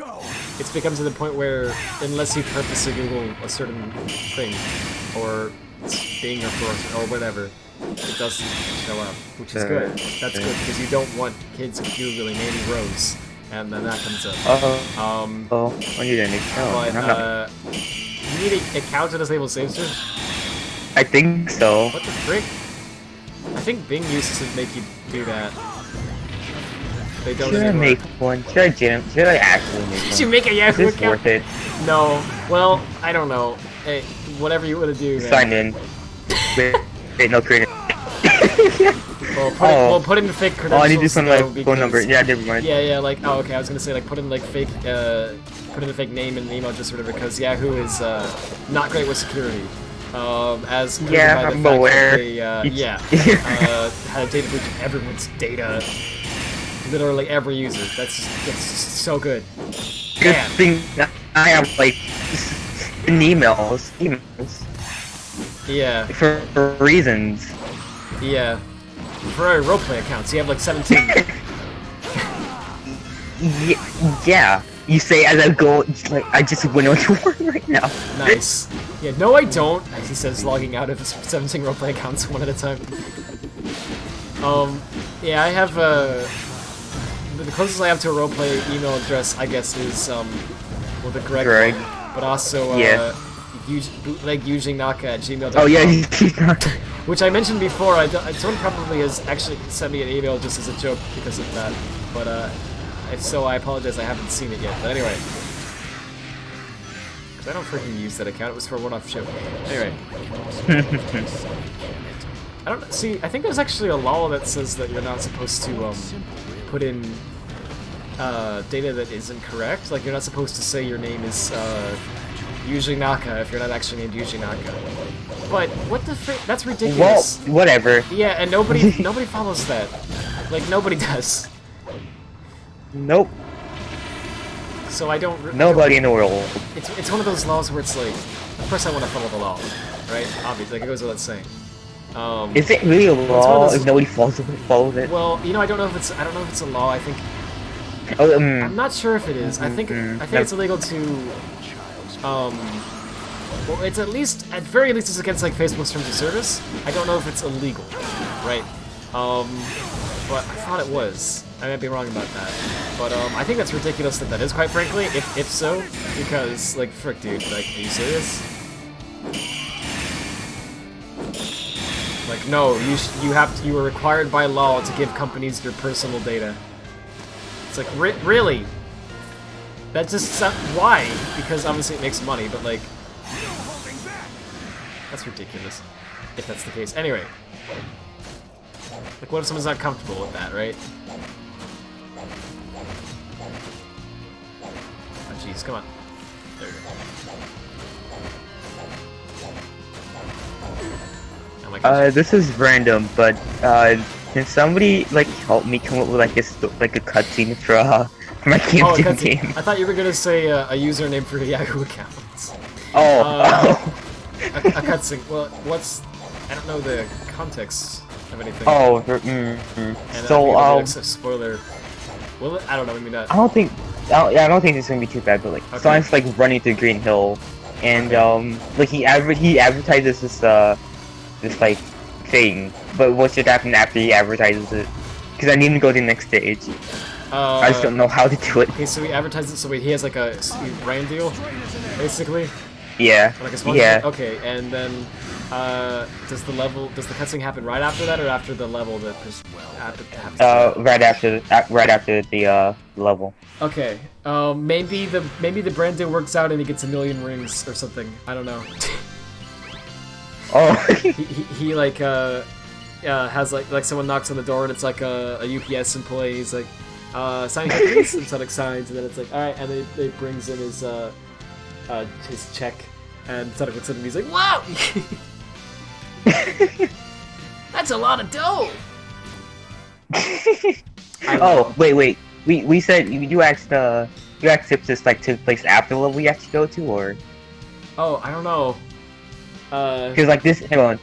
It's become to the point where, unless you purposely Google a certain thing, or Bing or whatever, it doesn't show up, which is good. That's good because you don't want kids Googling Andy Rose, and then that comes up. Oh, I need an account. But you need an account to disable save search? I think so. What the frick? I think Bing used to make you do that. They don't Should I anymore. make one? Should I actually make one? Did you make a Is Yahoo this account? worth it? No. Well, I don't know. Hey, whatever you want to do, man. Sign in. Wait, no credit. Well, put in the fake credentials. Oh, I need to do some like though, phone number. because- Yeah, never mind. Yeah, like, oh, okay, I was gonna say, like, put in, like, fake, put in the fake name and email just or whatever, because Yahoo is, not great with security. As proven Yeah, by the I'm fact aware. that they, had a data breach of everyone's data. Literally every user. That's just so good. Good Man. thing I have like in emails Yeah, for reasons. yeah. For our roleplay accounts, you have, like, 17. Yeah. You say as I go, like I just went on to one right now. Nice. Yeah, no I don't, he says, logging out of his 17 roleplay accounts one at a time. Yeah, I have, the closest I have to a roleplay email address, I guess, is, well, the Greg one, but also, bootlegusingnaka@gmail.com. Oh yeah, he's not. Which I mentioned before, someone probably has actually sent me an email just as a joke because of that, but, if so, I apologize, I haven't seen it yet, but anyway. Because I don't freaking use that account, it was for a one-off show. Anyway. I don't see, I think there's actually a law that says that you're not supposed to, put in, data that isn't correct. Like, you're not supposed to say your name is, Yuji Naka if you're not actually named Yuji Naka. But, what the frick? That's Well, ridiculous. whatever. Yeah, and nobody follows that. Like, nobody does. Nope. So I don't... Nobody in the world. It's one of those laws where it's like, of course I want to follow the law, right? Obviously, like it goes without saying. Is it really a one of law those- if nobody follows it? Well, you know, I don't know if it's a law. I think Oh, I'm not sure if it is. I think it's illegal to well, it's at very least it's against like Facebook's terms of service. I don't know if it's illegal, right? But I thought it was. I might be wrong about that. But I think that's ridiculous that is, quite frankly, if so, because like frick, dude, like, are you serious? Like, no, you are required by law to give companies your personal data. It's like, really? That just why? Because obviously it makes money, but like, that's ridiculous. If that's the case, anyway. Like, what if someone's not comfortable with that, right? Oh, jeez, come on. There we go. Oh my gosh. This is random, but can somebody like help me come up with like a cutscene for my Oh, a campaign cutscene. game? I thought you were gonna say a username for a Yahoo account. Oh. A cutscene. Well, I don't know the context of anything. Oh. And So it's a spoiler. Will it? I don't know. Maybe not. I don't think it's gonna be too bad, but like Okay. someone's like running through Green Hill, and like he advertises this like thing, but what should happen after he advertises it? Because I need to go to the next stage. I just don't know how to do it. Okay, so he advertises it. So he has like a brand deal, basically. Yeah. Like a sponsor? Yeah. Okay, and then does the cutscene happen right after that, or after the level that happens? Right after the level. Okay. Maybe the brand deal works out and he gets 1 million rings or something. I don't know. Oh. he like has like someone knocks on the door and it's like a UPS employee. He's like, sign here please. And so like signs, and then it's like, all right, and then he brings in his check, and Sonic looks at him and he's like, wow, that's a lot of dough. Oh, wait. We said you asked if this like took place after the level we have to go to, or Oh, I don't know. because like this. Hang on.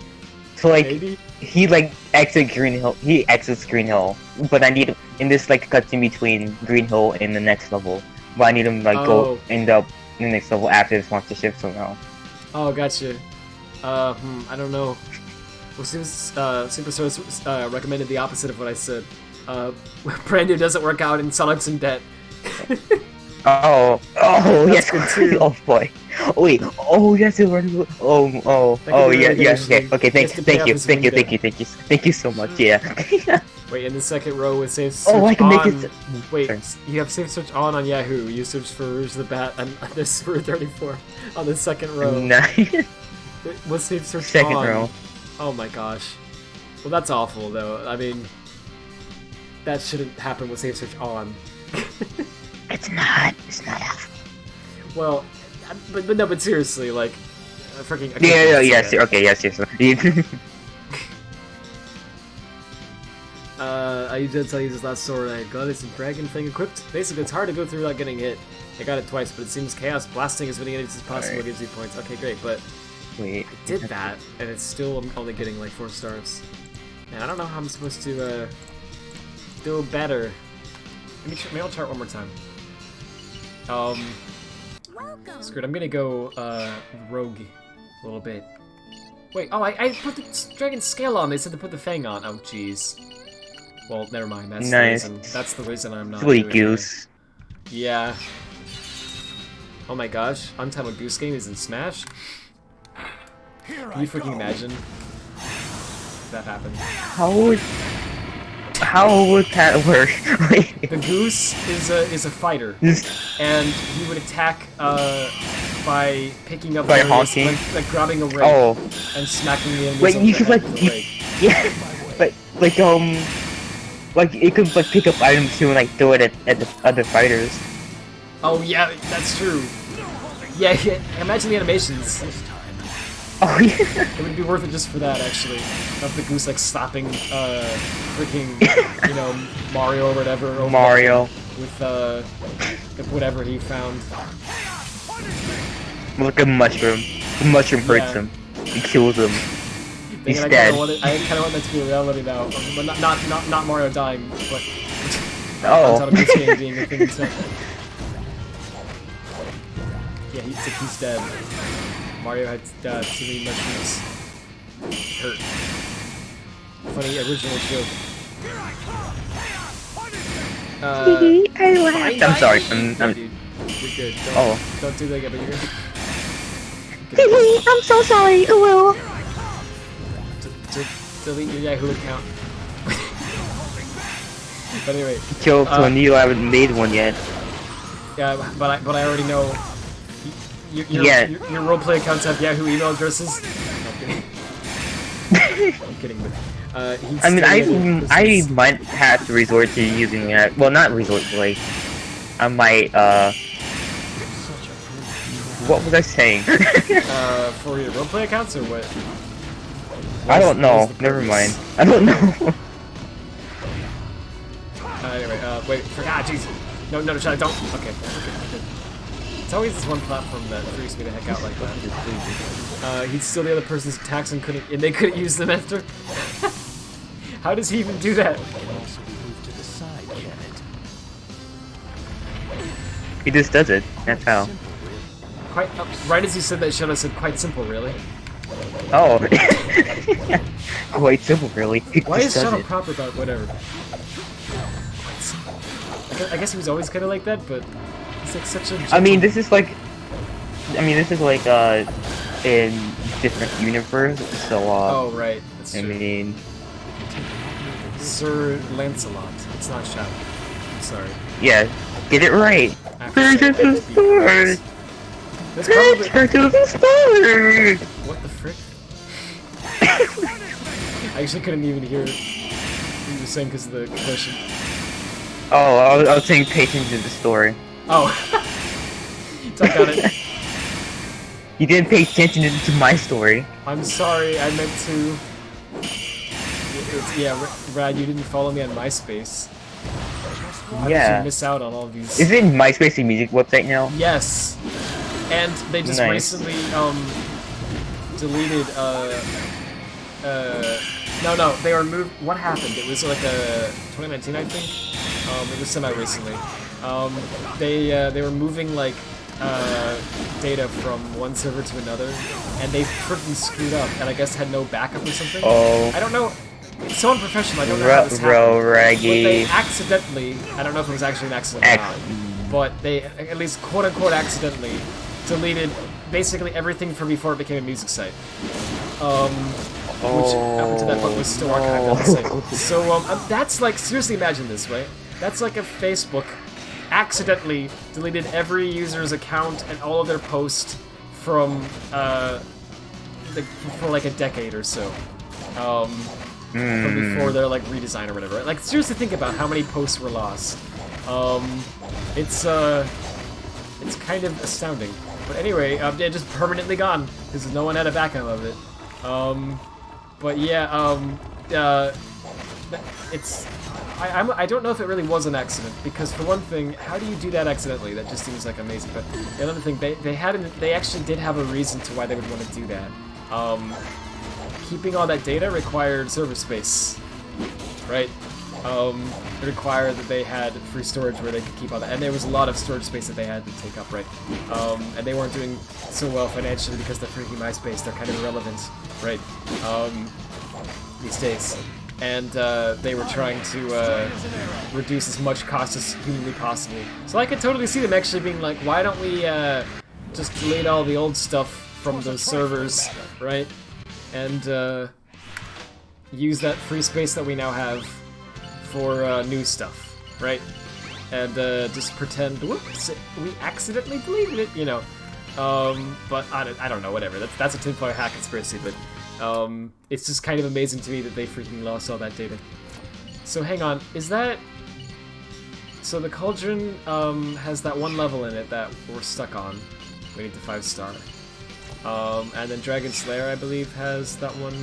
So like Maybe? he like exits Green Hill. He exits Green Hill, but I need in this like cuts in between Green Hill and the next level. But I need him like go end up in the next level after this monster shift somehow. Oh, gotcha. I don't know. Well, seems Superstars recommended the opposite of what I said. Brand new doesn't work out and Sonic's in debt. Oh, That's yes, good too. oh boy. Oh wait, oh yes, it was. Okay, thank you so much. Yeah. Wait, in the second row with Safe Search Oh, I can make on. it. Wait, Sorry. you have Safe Search on Yahoo. You search for Rouge the Bat, and there's Route 34 on the second row. Nice. What's Safe Search Second on? row. Oh my gosh. Well, that's awful, though. I mean, that shouldn't happen with Safe Search on. It's not. Well, but seriously, like, freaking. Yes. Okay, yes. I usually tell you this last sword I got this dragon thing equipped. Basically, it's hard to go through without getting hit. I got it twice, but it seems chaos blasting as many enemies as possible gives you points. Okay, great, but Wait. I did that, and it's still I'm only getting like 4 stars. And I don't know how I'm supposed to do better. Maybe I'll try it one more time. Screw it. I'm gonna go rogue a little bit. Wait, oh, I put the dragon scale on. They said to put the fang on. Oh, jeez. Well, never mind. That's Nice. the reason. That's the reason I'm not. Sweet doing goose. it. Yeah. Oh my gosh, Untitled Goose Game is in Smash. Can you freaking imagine if that happened? How would that work? Wait. The goose is a fighter, and he would attack by picking up By various, honking? like grabbing a rake Oh. and smacking the enemies Wait, over you the could head like with the rake. yeah, like it could like pick up items too and like throw it at the other fighters. Oh yeah, that's true. Yeah, imagine the animations. Oh yeah. It would be worth it just for that, actually. Of the goose like slapping freaking Mario or whatever over Mario. with whatever he found. Like a mushroom. The mushroom hurts Yeah. him. It kills him. He's I dead. kind of want that to be a reality now, but not Mario dying, but Oh. Untitled Goose Game being a thing instead. Yeah, he's dead. Mario had too many mushrooms. Hurt. Funny original joke. I'm sorry. Dude, you're good. Don't do that again, but you're good. I'm so sorry. Oh well. Delete your Yahoo account. But anyway, Joke, so you haven't made one yet. yeah, but I already know. Your roleplay accounts have Yahoo email addresses. No, I'm kidding. I'm kidding, but I mean, I might have to resort to using that. Well, not resort to, like, I might, what was I saying? For your roleplay accounts or what? I don't know. Never mind. I don't know. Anyway, wait, jeez. No, shut it, don't. Okay. It's always this one platform that freaks me the heck out like that. He'd steal the other person's attacks and they couldn't use them after. How does he even do that? He just does it. That's how. Quite right as you said that, Shadow said quite simple, really. Oh. Quite simple, really. He Why is just does Shadow it. proper about whatever? Quite simple. I guess he was always kind of like that, but it's like such a. I mean, this is like in different universe, so Oh right, that's I true. mean, Sir Lancelot. It's not Shadow. I'm sorry. yeah, get it right. I have to say it to be correct. That's probably. What the frick? I actually couldn't even hear what you were saying because of the question. Oh, I was saying pay attention to the story. Oh. So I got it. You didn't pay attention to my story. I'm sorry, I meant to. Yeah, Rad, you didn't follow me on MySpace. How did Yeah. you miss out on all these? Is it MySpace a music website now? Yes. And they just Nice. recently deleted no, they were moved. What happened? It was like a 2019, I think. It was semi-recently. They were moving like data from one server to another, and they freaking screwed up, and I guess had no backup or something. Oh. I don't know. It's so unprofessional. I don't know how this happened. But they accidentally, I don't know if it was actually an accident or not, but they at least quote unquote accidentally deleted basically everything from before it became a music site. Which up until that point was still archived on the site. So that's like, seriously imagine this, right? That's like if Facebook accidentally deleted every user's account and all of their posts from for like a decade or so. From before their like redesign or whatever. Like seriously think about how many posts were lost. It's kind of astounding. But anyway, they're just permanently gone because no one had a backup of it. But yeah, it's I don't know if it really was an accident, because for one thing, how do you do that accidentally? That just seems like amazing. But the other thing, they actually did have a reason to why they would want to do that. Keeping all that data required server space, right? It required that they had free storage where they could keep all that, and there was a lot of storage space that they had to take up, right? And they weren't doing so well financially because they're freaking MySpace. They're kind of irrelevant, right? These days. And they were trying to reduce as much cost as humanly possible. So I could totally see them actually being like, why don't we just delete all the old stuff from those servers, right? And use that free space that we now have for new stuff, right? And just pretend, whoops, we accidentally deleted it, you know. But I don't know, whatever. That's a tinfoil hat conspiracy, but it's just kind of amazing to me that they freaking lost all that data. So hang on, is that... So the Cauldron has that one level in it that we're stuck on, waiting to 5-star. And then Dragon Slayer, I believe, has that one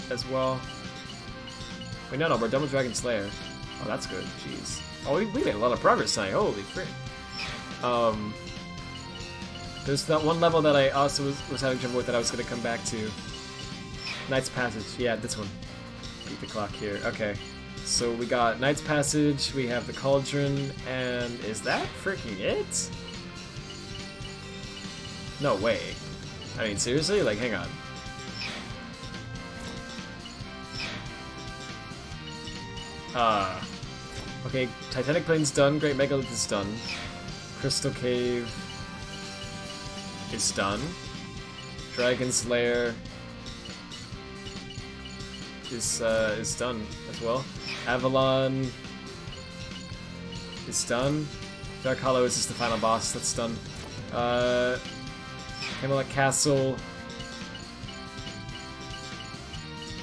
as well. Wait, no, we're done with Dragon Slayer. Oh, that's good, jeez. Oh, we made a lot of progress tonight, holy frick. There's that one level that I also was having trouble with that I was going to come back to. Knight's Passage, yeah, this one. Beat the clock here, okay. So we got Knight's Passage, we have the Cauldron, and is that freaking it? No way. I mean, seriously? Like, hang on. Okay, Titanic Plain's done, Great Megalith is done. Crystal Cave is done. Dragon Slayer is done as well. Avalon is done. Dark Hollow is just the final boss, that's done. Camelot Castle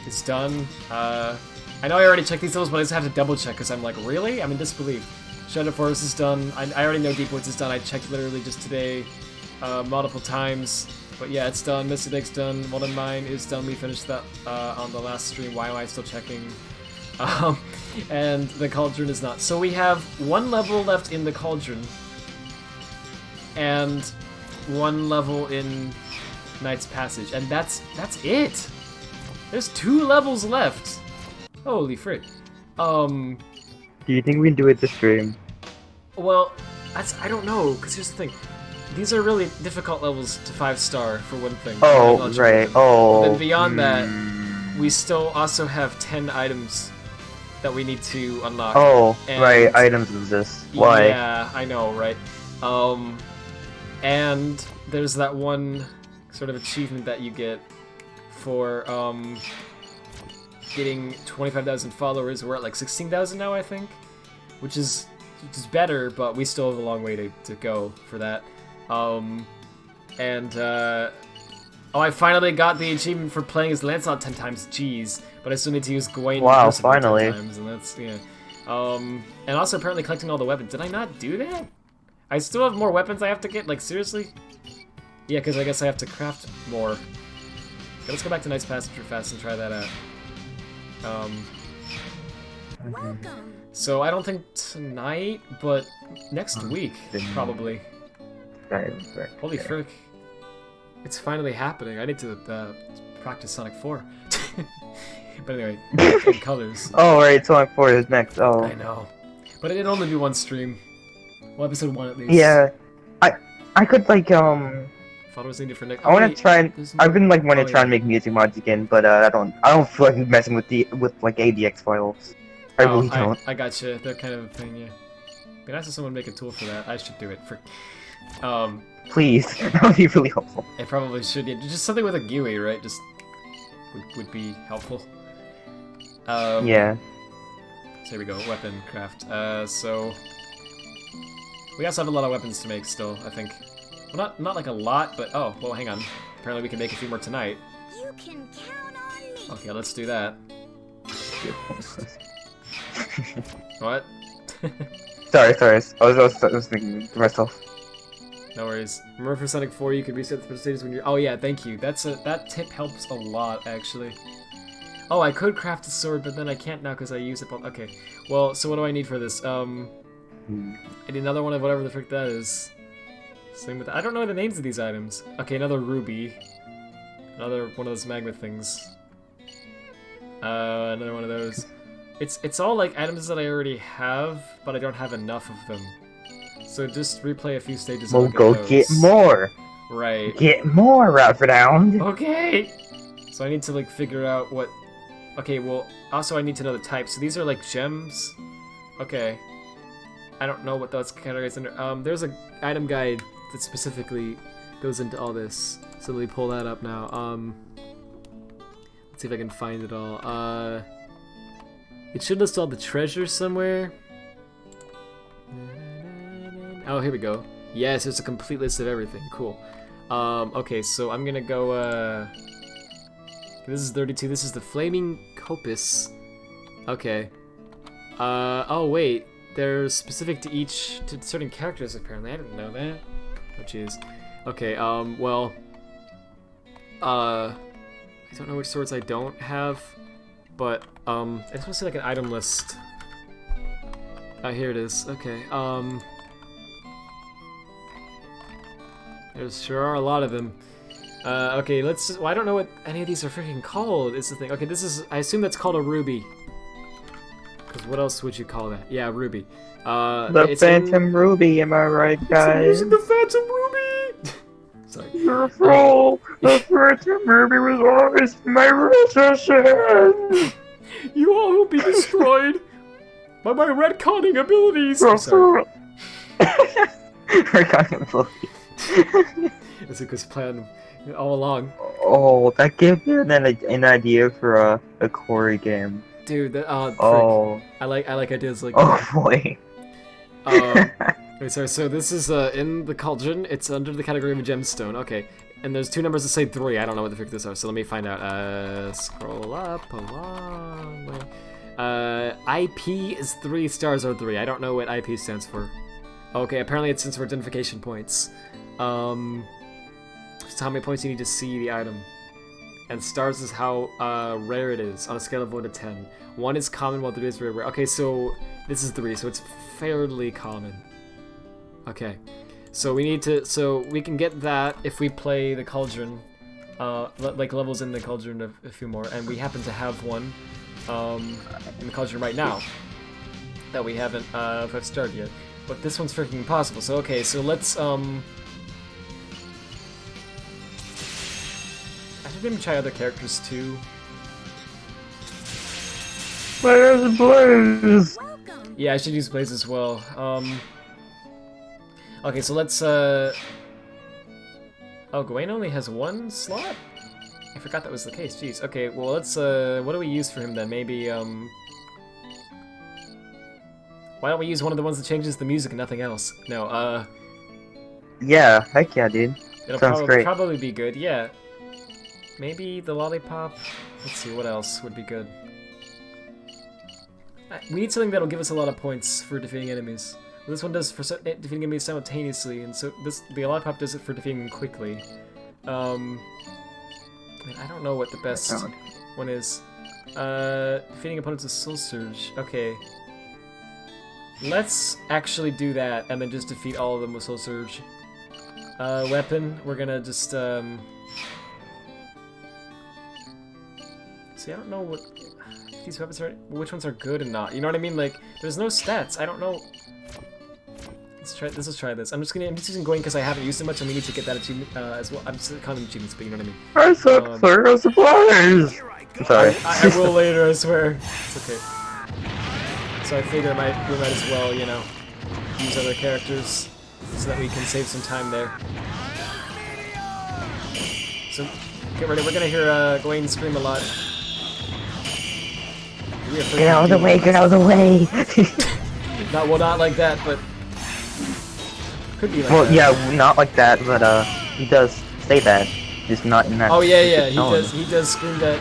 is done. I know I already checked these levels, but I just have to double check because I'm like, really? I'm in disbelief. Shadow Forest is done. I already know Deep Woods is done. I checked literally just today, multiple times. But yeah, it's done. Misty Lake's done. Molten Mine is done. We finished that on the last stream. Why am I still checking? And the Cauldron is not. So we have one level left in the Cauldron, and one level in Knight's Passage, and that's it. There's 2 levels left. Holy frick. Do you think we can do it this stream? Well, I don't know, because here's the thing. These are really difficult levels to 5-star, for one thing. Oh, right. Oh. But then beyond that, we still also have 10 items that we need to unlock. Oh, and right. Items exist. Why? Yeah, I know, right? And there's that one sort of achievement that you get for, getting 25,000 followers. We're at like 16,000 now, I think, which is better, but we still have a long way to go for that. Oh, I finally got the achievement for playing as Lancelot 10 times. Jeez, but I still need to use Gawain. Wow, finally. 10 times, and that's yeah. And also apparently collecting all the weapons. Did I not do that? I still have more weapons I have to get. Like seriously? Yeah, because I guess I have to craft more. Okay, let's go back to Knight's Passage real fast and try that out. So I don't think tonight, but next week, probably. Right. Holy frick. It's finally happening. I need to practice Sonic 4. But anyway, in colors. Oh, right, Sonic 4 is next. Oh. I know. But it'd only be one stream. Well, episode 1 at least. Yeah. I could, like, Thought it was needed for next. I want to try and... there's I've been, like, wanting oh, to try yeah. and make music mods again, but, I don't feel like messing with like, ADX files. I really don't. I gotcha. They're kind of a thing, yeah. Be nice if someone make a tool for that. I should do it. Please. That would be really helpful. It probably should. Yeah, just something with a GUI, right? Just would be helpful. Yeah. So here we go. Weapon craft. So we also have a lot of weapons to make still. I think. Well, not like a lot, but oh, well, hang on. Apparently we can make a few more tonight. You can count on me. Okay, let's do that. What? Sorry. I was thinking to myself. No worries. Remember for Sonic 4, you can reset the stages when you're. Oh yeah, thank you. That tip helps a lot actually. Oh, I could craft a sword, but then I can't now because I use it. Okay. Well, so what do I need for this? I need another one of whatever the frick that is. Same with. I don't know the names of these items. Okay, another ruby. Another one of those magma things. Another one of those. It's all like items that I already have, but I don't have enough of them. So just replay a few stages. We'll and go get more. Right. Get more, Radfordhound. Okay. So I need to like figure out what. Okay. Well, also I need to know the type. So these are like gems. Okay. I don't know what those categories under. There's a item guide that specifically goes into all this. So let me pull that up now. Let's see if I can find it all. It should list all the treasures somewhere. Oh, here we go. Yes, there's a complete list of everything. Cool. Okay, so I'm gonna go, this is 32. This is the Flaming Copus. Okay. Oh, wait. They're specific to certain characters, apparently. I didn't know that. Oh, jeez. Okay, well... I don't know which swords I don't have, but, I just want to see, like, an item list. Oh, here it is. Okay, there sure are a lot of them. Okay, let's just... Well, I don't know what any of these are freaking called, is the thing. Okay, this is... I assume that's called a ruby. Because what else would you call that? Yeah, ruby. The Phantom Ruby, am I right, guys? Using the Phantom Ruby! Sorry. You're full. The Phantom Ruby was always my possession. You all will be destroyed by my retconning abilities! I'm sorry. Retconning abilities. It's a good plan all along. Oh, that gave me an idea for a Corey game. Dude, that, oh. I like ideas like Oh that. boy. Wait, sorry, so this is in the cauldron. It's under the category of a gemstone. Okay, and there's two numbers that say 3. I don't know what the frick these are, so let me find out. Scroll up a long way. IP is 3, stars are 3. I don't know what IP stands for. Okay, apparently it stands for identification points. Just how many points you need to see the item. And stars is how rare it is on a scale of 1 to 10. 1 is common while 3 is very rare. Okay, so this is 3, so it's fairly common. Okay, so we need to, so we can get that if we play the cauldron, like levels in the cauldron a few more, and we happen to have one in the cauldron right now that we haven't started yet. But this one's freaking impossible. So okay, so let's I should maybe try other characters too. Where's Blaze? Yeah, I should use Blaze as well. Okay, so let's oh, Gawain only has 1 slot? I forgot that was the case. Jeez. Okay, well let's what do we use for him then? Maybe why don't we use one of the ones that changes the music and nothing else? No, Yeah, heck yeah, dude. it'll Sounds great. probably be good, yeah. Maybe the lollipop? Let's see, what else would be good? We need something that'll give us a lot of points for defeating enemies. Well, this one does for defeating enemies simultaneously, and so the lollipop does it for defeating them quickly. I mean, I don't know what the best one is. Defeating opponents with Soul Surge. Okay. Let's actually do that, and then just defeat all of them with Soul Surge. Weapon, we're gonna just, See, I don't know what... These weapons are... Which ones are good and not. You know what I mean? Like, there's no stats. I don't know... Let's try this. I'm just using Gwen because I haven't used it much, and we need to get that achievement, as well. I'm just calling them achievements, but you know what I mean? I suck for supplies! I'm sorry. I will later, I swear. It's okay. So I figure we might as well, you know, use other characters so that we can save some time there. So, get ready. We're gonna hear Gawain scream a lot. Get out of the way, get out of the way! Not like that, but... Could be like Well, that. yeah, not like that, but he does say that. Just not in that. Oh yeah, he tone. does. He does scream that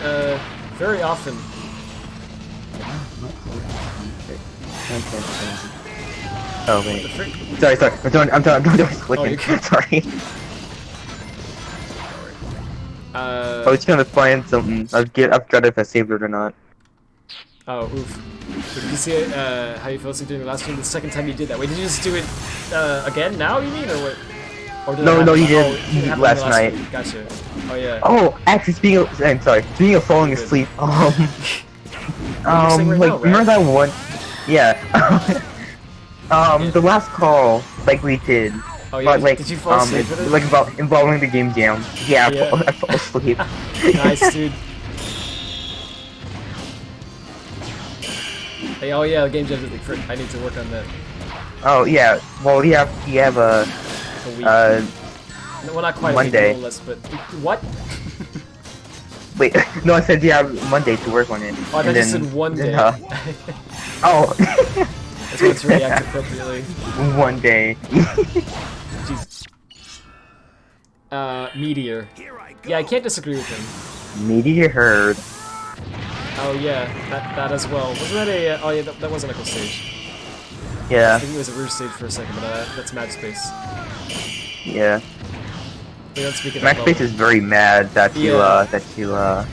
very often. Oh What the wait. frick? Sorry. I'm doing clicking. you're good. Sorry. I was trying to find something. I've got if I saved it or not. Oh, oof. But did you see how you fell asleep during the last stream? The second time you did that. Wait, did you just do it again now? You mean, or what? Or did No, he did it happened last the night. week? Gotcha. Oh yeah. Oh, actually, speaking of falling Good. asleep. saying right Like, now, remember right? that one? Yeah. The last call, like we did. Oh yeah. But, like, Did you fall asleep with it? like involving the game jam. Yeah, Yeah. I fall asleep. Nice, dude. Hey, oh yeah, the game jam is like, frick, I need to work on that. Oh yeah. Well, you have A week. No, well, not quite Monday. a week, less, but what? wait. No, I said you have Monday to work on it. Oh, I thought you said one day. Oh. That's when to react appropriately. One day. Jesus. Meteor. Yeah, I can't disagree with him. Meteor herd. Oh yeah, that as well. Wasn't that a? Oh yeah, that wasn't a cool stage. I Yeah. think it was a weird stage for a second, but that's Mad Space. Yeah. We don't speak of Max that Space is very mad that you Yeah.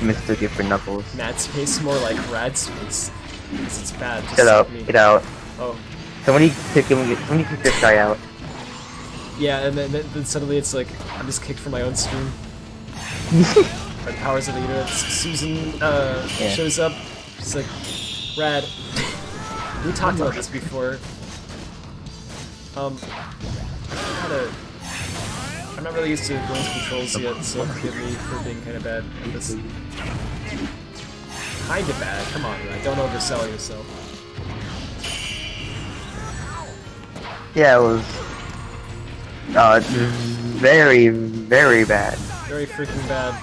mistook it for Knuckles. Mad Space, more like Rad Space. 'Cause it's bad. Just Get out. me. Get out. Oh. Somebody kick this guy out. Yeah, and then suddenly it's like I'm just kicked from my own stream. By the powers of the internet. Susan shows up. She's like, Rad. We talked about this before. I'm not really used to Gwen's controls yet, so forgive me for being kind of bad at this. Kinda bad. Come on, Rad. Don't oversell yourself. Yeah, it was very, very bad. Very freaking bad.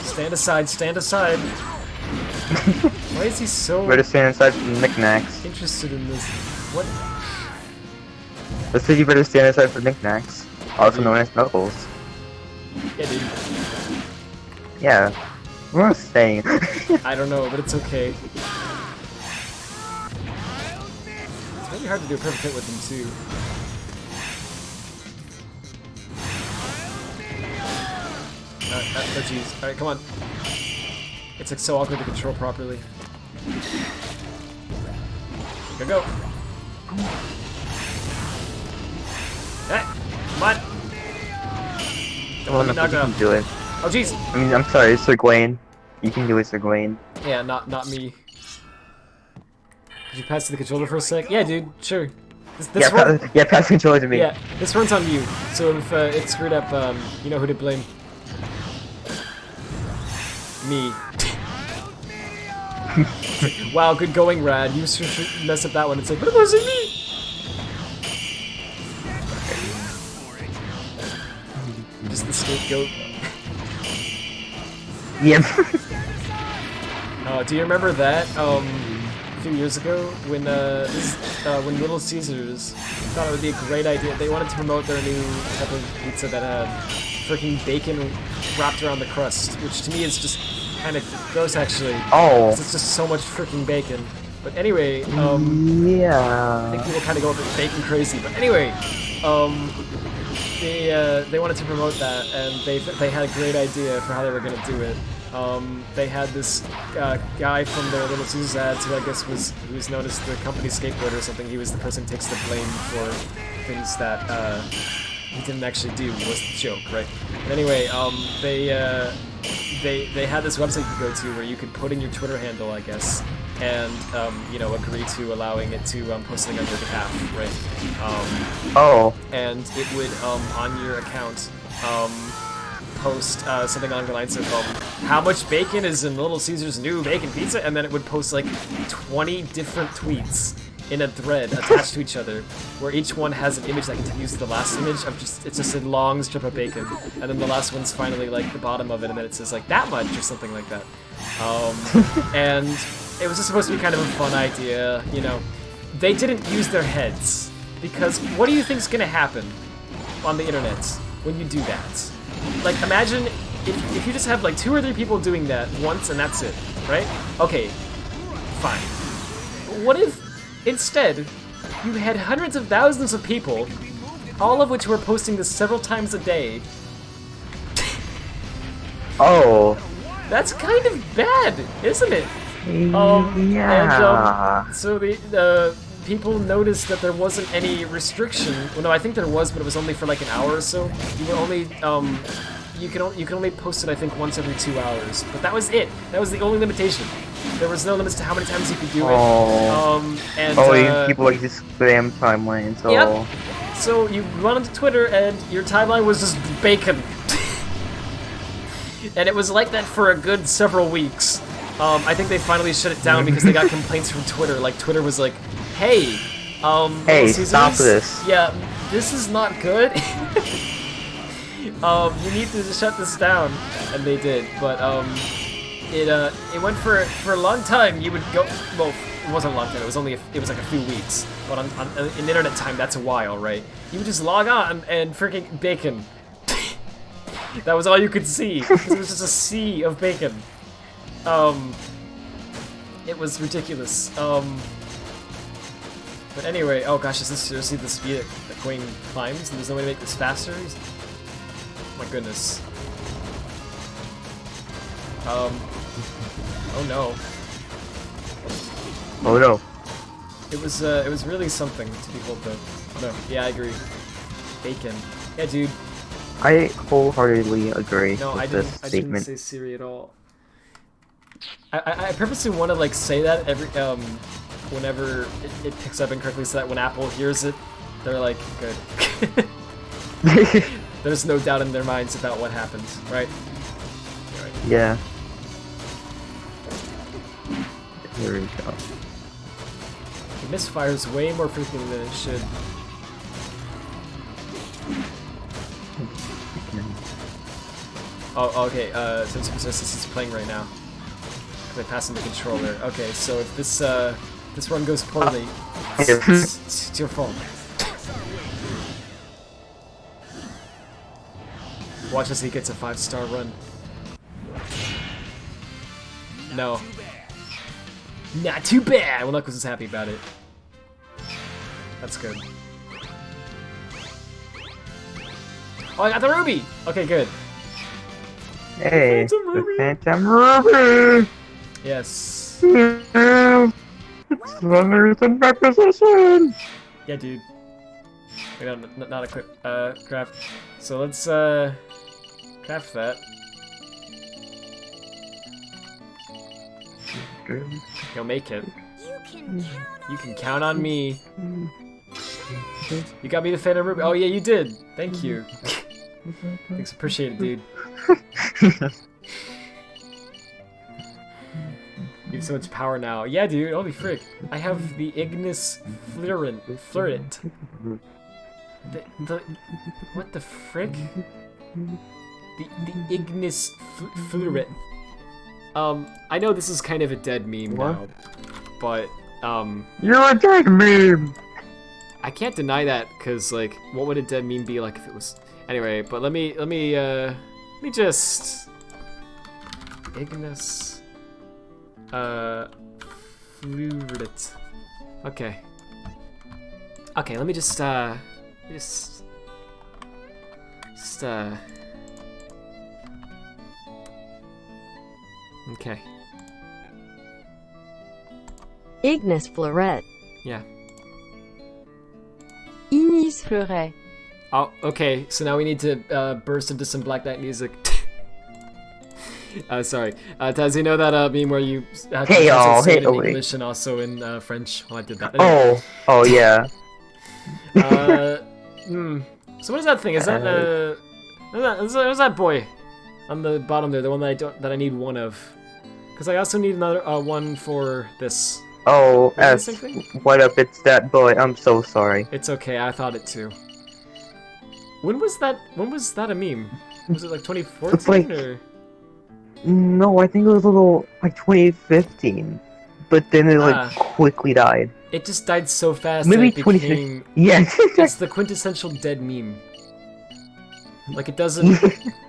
Stand aside, stand aside. Why is he so Better stand aside from knickknacks. interested in this? What? Let's say you better stand aside for knickknacks, also known as Knuckles. Yeah, dude. Yeah. What was I saying? I don't know, but it's okay. It's really hard to do a perfect hit with him, too. Oh jeez. Alright, come on. It's like so awkward to control properly. Go, go. Hey, come on. Don't let me knock you it can off. do it. Oh jeez. I mean, I'm sorry, Sir Gawain. You can do it, Sir Gawain. Yeah, not me. Did you pass to the controller for a sec? Yeah, dude. Sure. This run, Pass the controller to me. yeah, this runs on you. So if it's screwed up, you know who to blame. Me. Wow, good going, Rad. You should mess up that one. It's like, but it wasn't me. Just the scapegoat. Yep. Do you remember that? A few years ago when when Little Caesars thought it would be a great idea. They wanted to promote their new type of pizza that had freaking bacon wrapped around the crust, which to me is just kind of gross, actually. Oh. 'Cause it's just so much freaking bacon. But anyway, I Yeah. think people kind of go a bit bacon crazy. But anyway, they wanted to promote that, and they had a great idea for how they were gonna do it. They had this guy from their Little Caesars ads who I guess was known as the company scapegoat or something. He was the person who takes the blame for things that he didn't actually do. Was the joke, right? But anyway, they had this website you could go to where you could put in your Twitter handle, I guess, and you know, agree to allowing it to post something on your behalf, right? And it would on your account post something along the lines of how much bacon is in Little Caesar's new bacon pizza, and then it would post like 20 different tweets in a thread attached to each other, where each one has an image that continues to the last image of it's just a long strip of bacon, and then the last one's finally like the bottom of it, and then it says like that much or something like that. And it was just supposed to be kind of a fun idea, you know. They didn't use their heads, because what do you think's gonna happen on the internet when you do that? Like, imagine if you just have like 2 or 3 people doing that once and that's it, right? Okay, fine. But what if instead you had hundreds of thousands of people, all of which were posting this several times a day? That's kind of bad, isn't it? Yeah. And so the people noticed that there wasn't any restriction. Well, no, I think there was, but it was only for like an hour or so. You were only you can only post it, I think, once every 2 hours. But that was it. That was the only limitation. There was no limits to how many times you could do it. People like this spam timeline. So. Yep. So you run onto Twitter and your timeline was just bacon. And it was like that for a good several weeks. I think they finally shut it down because they got complaints from Twitter. Like, Twitter was like, hey, stop this. Yeah, this is not good. You need to shut this down. And they did, but, it went for a long time. You would go, well, it wasn't a long time, it was like a few weeks. But in internet time, that's a while, right? You would just log on and freaking bacon. That was all you could see, because it was just a sea of bacon. It was ridiculous. But anyway, oh gosh, is this seriously the speed that Queen climbs, and there's no way to make this faster? Oh my goodness. Oh no. Oh no. It was really something to behold though. Oh no, yeah, I agree. Bacon. Yeah, dude. I wholeheartedly agree No, with I this didn't statement. say Siri at all. I purposely want to like say that every whenever it picks up incorrectly, so that when Apple hears it, they're like, good. There's no doubt in their minds about what happened, right? Right. Yeah. Here we go. It misfires way more frequently than it should. Oh, okay, since this is playing right now. Because I passed in the controller. Okay, so if this run goes poorly, it's your fault. Watch as he gets a 5-star run. No. Not too bad! Well, Knuckles is happy about it. That's good. Oh, I got the ruby! Okay, good. Hey, Phantom the Ruby. Phantom Ruby! Yes. It's longer than my position! Yeah, dude. We don't not equip craft. So let's craft that. You'll make it. You can count on me. You got me the Phantom Ruby. Oh yeah, you did. Thank you. Thanks, appreciate it, dude. You have so much power now. Yeah, dude. Holy frick! I have the Ignis Flurent. The what the frick? The Ignis Flurent. I know this is kind of a dead meme now, but You're a dead meme! I can't deny that, cause like, what would a dead meme be like if it was? Anyway, but let me just Ignis Flurent. Okay. Okay, let me just Just, okay. Ignis Fleuret. Yeah. Ignis Fleuret. Oh, okay, so now we need to burst into some Black Knight music. Sorry. Taz, you know that meme where you have to Hey, y'all, say hey, it in oh, wait. English and also in French? Well, I did that. Anyway, Oh yeah. So what is that thing? Is that what's that boy on the bottom there? The one that I need one of? Because I also need another one for this. Oh, Is it the S. same thing? What up? It's that boy. I'm so sorry. It's okay. I thought it too. When was that a meme? Was it like 2014 It's like- or? No, I think it was a little like 2015, but then it like Ah. quickly died. It just died so fast Maybe that it became. 2016. Yes. It's the quintessential dead meme. Like it doesn't.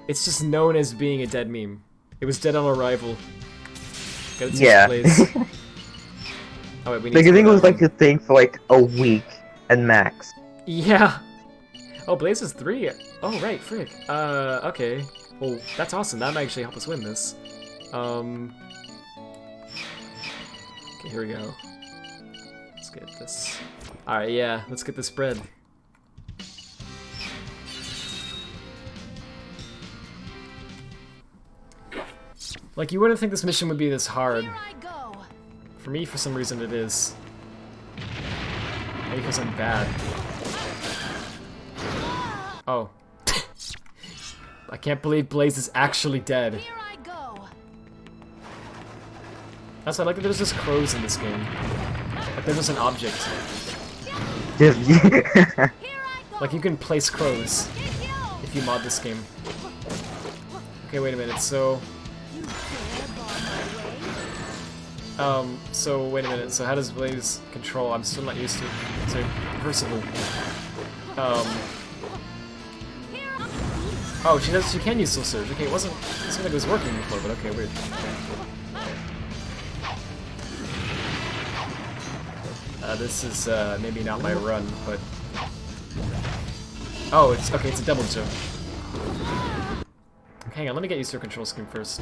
It's just known as being a dead meme. It was dead on arrival. Got its Yeah. place. Oh wait, we need Like to I think it go was down. like a thing for like a week at max. Yeah. Oh, Blaze is 3. Oh right, frick. Okay. Well, that's awesome. That might actually help us win this. Okay, here we go. Let's get this. All right, yeah. Let's get this bread. Like, you wouldn't think this mission would be this hard. For me, for some reason, it is. Maybe because I'm bad. Oh. I can't believe Blaze is actually dead. That's why I like that there's just crows in this game. Like, they're just an object. Like, you can place crows if you mod this game. Okay, wait a minute, so... so wait a minute, so how does Blaze control? I'm still not used to it. So, Percival. Oh, she can use Soul Surge. Okay, it seemed like it was working before, but okay, weird. This is, maybe not my run, but... Oh, it's a double jump. Hang on, let me get used to her control scheme first.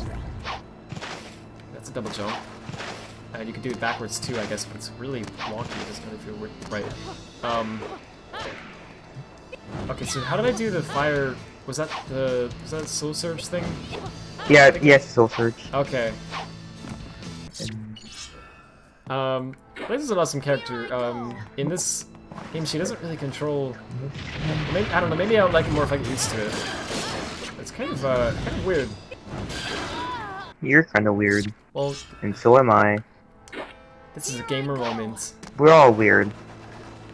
That's a double jump. And you can do it backwards too, I guess, but it's really wonky, it doesn't really feel right. Okay, so how did I do the fire... Was that Soul Surge thing? Yeah, yes, Soul Surge. Okay. Blaze is an awesome character. In this game, she doesn't really control... Maybe, I don't know, maybe I would like it more if I get used to it. It's kind of weird. You're kind of weird, Well, and so am I. this is a gamer moment. We're all weird.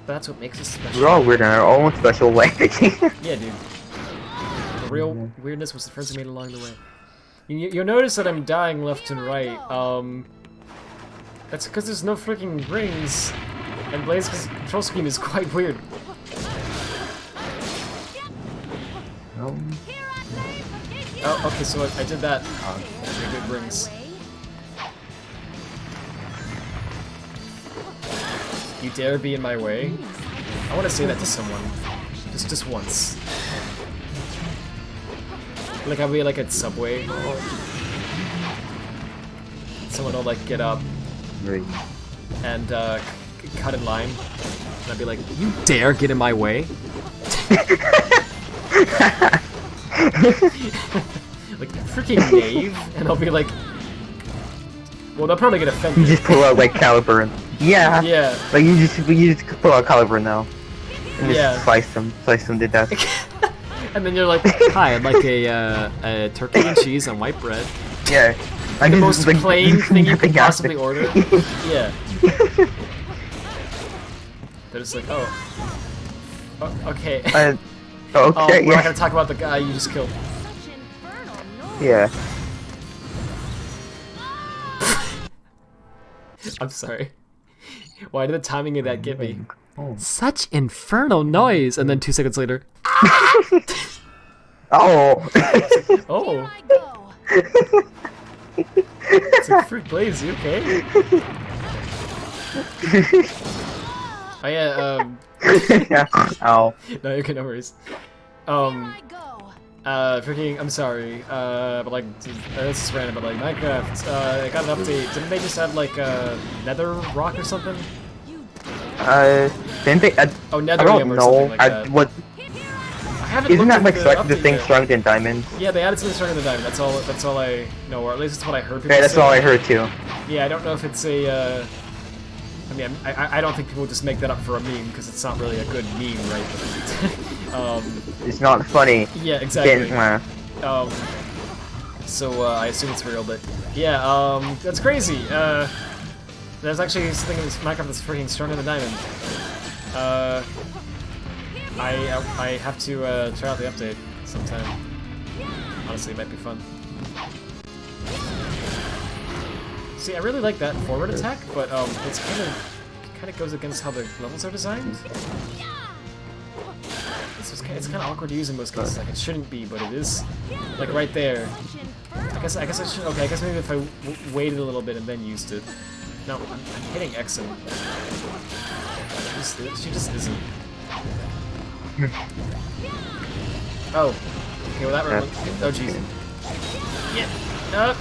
That's what makes us special. We're all weird in our own special way. Yeah, dude. The real weirdness was the friends we made along the way. You'll notice that I'm dying left and right. That's because there's no freaking rings, and Blaze's control scheme is quite weird. Oh, okay, so I did that. Pretty good rings. You dare be in my way? I want to say that to someone. Just once. Like I'll be like at Subway. Someone will like get up and cut in line. And I'd be like, you dare get in my way? Like, freaking knave? And I'll be like... Well, they'll probably get offended. You just pull out like caliber and yeah. Yeah. Like you just pull out caliber now. And just Yeah. slice them to death. And then you're like, hi, I'd like a turkey and cheese on white bread. Yeah. I The just, most plain thing you could nothing else. possibly order. Yeah. They're just like, oh. Oh, okay. Okay. We're not Yeah. gonna talk about the guy you just killed. Yeah. I'm sorry. Why did the timing of that get me? Such infernal noise! And then 2 seconds later, Oh. oh! It's like, freak Blaze, you okay? Oh yeah, Yeah. Ow. no, you're good, no worries. Freaking, I'm sorry, but like, this is random, but like, Minecraft, it got an update. Didn't they just add like nether rock or something? Didn't they? Oh, I netherite don't or know. something like that. What? I haven't Isn't looked that at like the update thing yet. stronger than diamonds? Yeah, they added something stronger than diamond. That's all I know, or at least that's what I heard people Yeah, that's say. all I heard too. Yeah, I don't know if it's a, I mean, I don't think people just make that up for a meme, because it's not really a good meme, right? It's not funny. Yeah, exactly. Getting, So, I assume it's real, but yeah, that's crazy. There's actually something in this Minecraft that's freaking stronger than diamond. I have to try out the update sometime. Honestly, it might be fun. See, I really like that forward attack, but it's kind of goes against how the levels are designed. It's kind of awkward to use in most cases. Like it shouldn't be, but it is. Like right there. I guess I should. Okay, I guess maybe if I waited a little bit and then used it. No, I'm hitting X and she just isn't. Oh. Okay, well that one. Oh jeez. Yeah.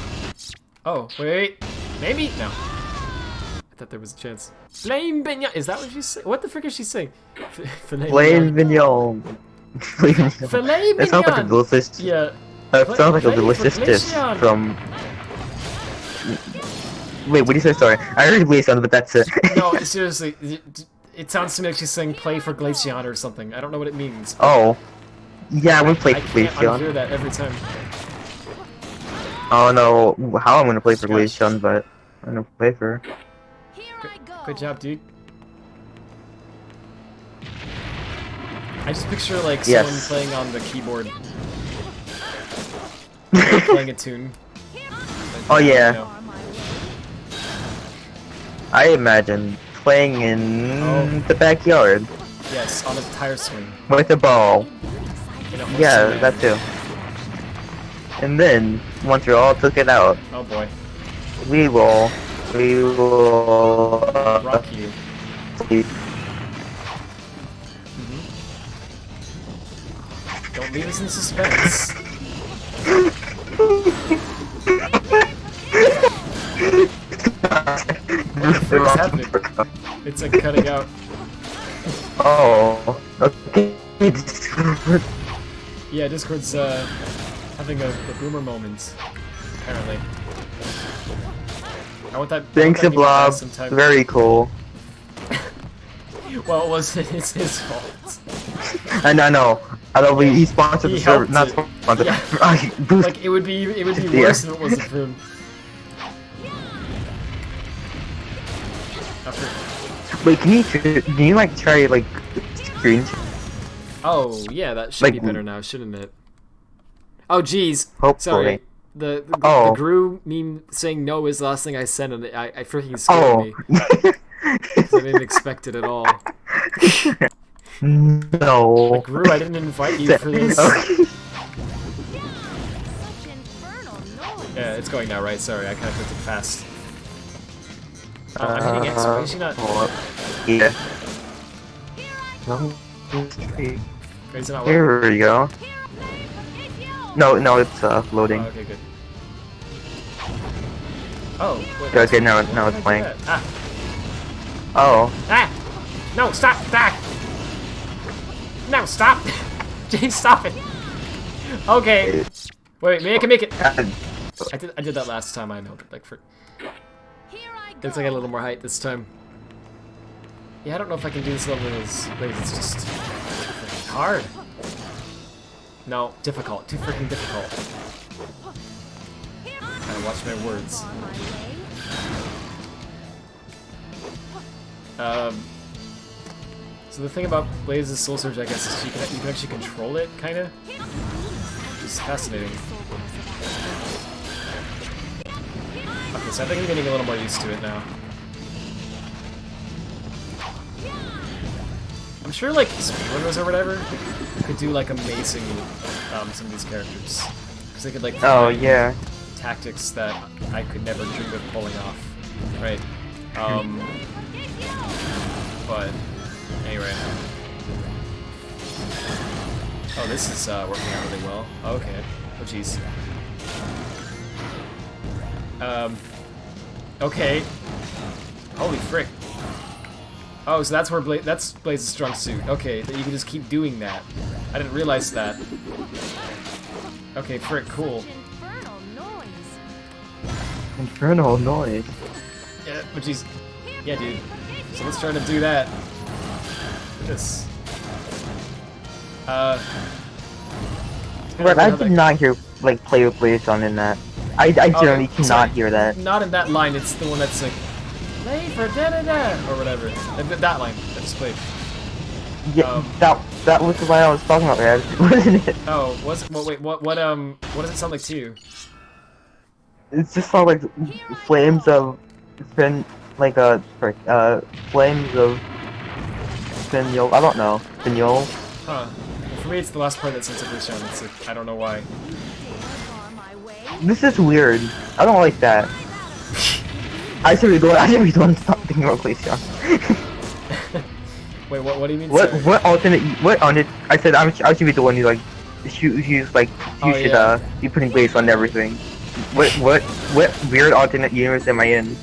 Oh wait. Maybe no. I thought there was a chance. Flame Bignon. Is that what she's saying? What the frick is she saying? Flame Vignon. Filet That sounds like a mignon. delicious. Yeah. That sounds like a Play for delicious dish Glaceon. from. Wait, what did you say? Sorry, I heard Glaceon, but that's it. No, seriously. It sounds to me like she's saying "play for Glaceon" or something. I don't know what it means. but Oh, yeah, we I played can't Glaceon. unhear that every time. I don't know how I'm gonna play for Gosh. Glaceon, but I'm gonna play for her. Good job, dude. I just picture like Yes. someone playing on the keyboard, playing a tune. Oh, yeah. You know. I imagine playing in Oh. the backyard Yes, on a tire swing. with a ball. In a horse Yeah, and that man. too. And then once we all took it out, Oh boy, we will rock you. sleep. Don't leave us in suspense. What the frick is happening? It's like cutting out. Oh, okay. Yeah, Discord's having a boomer moment, apparently. I want that. Thanks to Blob. Sometime. Very cool. Well, it's his fault. And I know. Although he sponsored He the server, helped not it. sponsored. Yeah. Boost. Like it would be Yeah. worse if it wasn't for him. Wait, can you like try like screen? Oh yeah, that should Like- be better now, shouldn't it? Oh jeez. Hopefully. Sorry. The Oh. Gru meme saying no is the last thing I sent, and I freaking scared me. Oh. 'Cause I didn't expect it at all. No. Like, Gru, I didn't invite you for this. Okay. Yeah, it's going now, right? Sorry, I kind of clicked it fast. Oh, I'm hitting X. Why is she not? Yeah. No. Wait, is it not working? Here we go. No, it's loading. Oh, okay, good. Oh, wait. Okay, now why it's did I do playing. that? Ah! Oh. Ah! No, stop! Back! No, stop! James, stop it! Okay. Wait, maybe I can make it. I did that last time. I know, but like for. It's like a little more height this time. Yeah, I don't know if I can do this level as it's just freaking hard. No, difficult. Too freaking difficult. Gotta watch my words. So the thing about Blaze's Soul Surge, I guess, is you can actually control it, kinda. Which is fascinating. Okay, so I think I'm getting a little more used to it now. I'm sure, like, speedrunners or whatever could do, like, amazing some of these characters. Because they could, like, Oh find yeah. tactics that I could never dream of pulling off. Right? But, anyway. Oh, this is working out really well. Okay. Oh, jeez. Okay. Holy frick. Oh, so that's where that's Blaze's strong suit. Okay, that you can just keep doing that. I didn't realize that. Okay, frick, cool. Infernal noise. Yeah, but jeez. Yeah, dude. So let's try to do that. This. But I did not hear like play with Blaze in that. I generally cannot sorry. hear that. Not in that line, it's the one that's like, play for da-da-da, or whatever. That line that just played. Yeah, that was the line I was talking about, man. Wasn't it? Oh, was it? Well, wait, what does it sound like to you? It's just all like flames of flames of finial. I don't know, finial. Huh. Well, for me, it's the last part that sounds like Lucian. It's like, I don't know why. This is weird. I don't like that. I should be doing something about Lucian. Wait, what do you mean? What alternate? I said I should be the one who like who's like you should be putting Blaze on everything. What weird alternate universe am I in?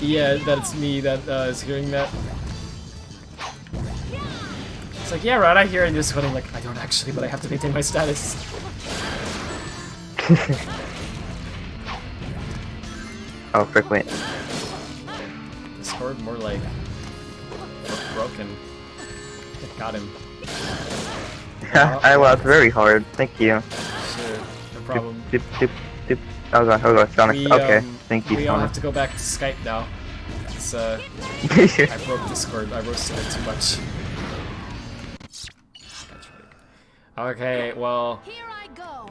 Yeah, that's me that is hearing that. It's like, yeah, right, I hear it, and you're just going like, I don't actually, but I have to maintain my status. Oh, frick, wait. Discord more like broken. Got him. I laughed very hard. Thank you. Sure, no problem. Dip. Oh god, Sonic. Okay, thank you, We all Sonic. have to go back to Skype now. It's I broke Discord. I roasted it too much. Okay, well, Here I go.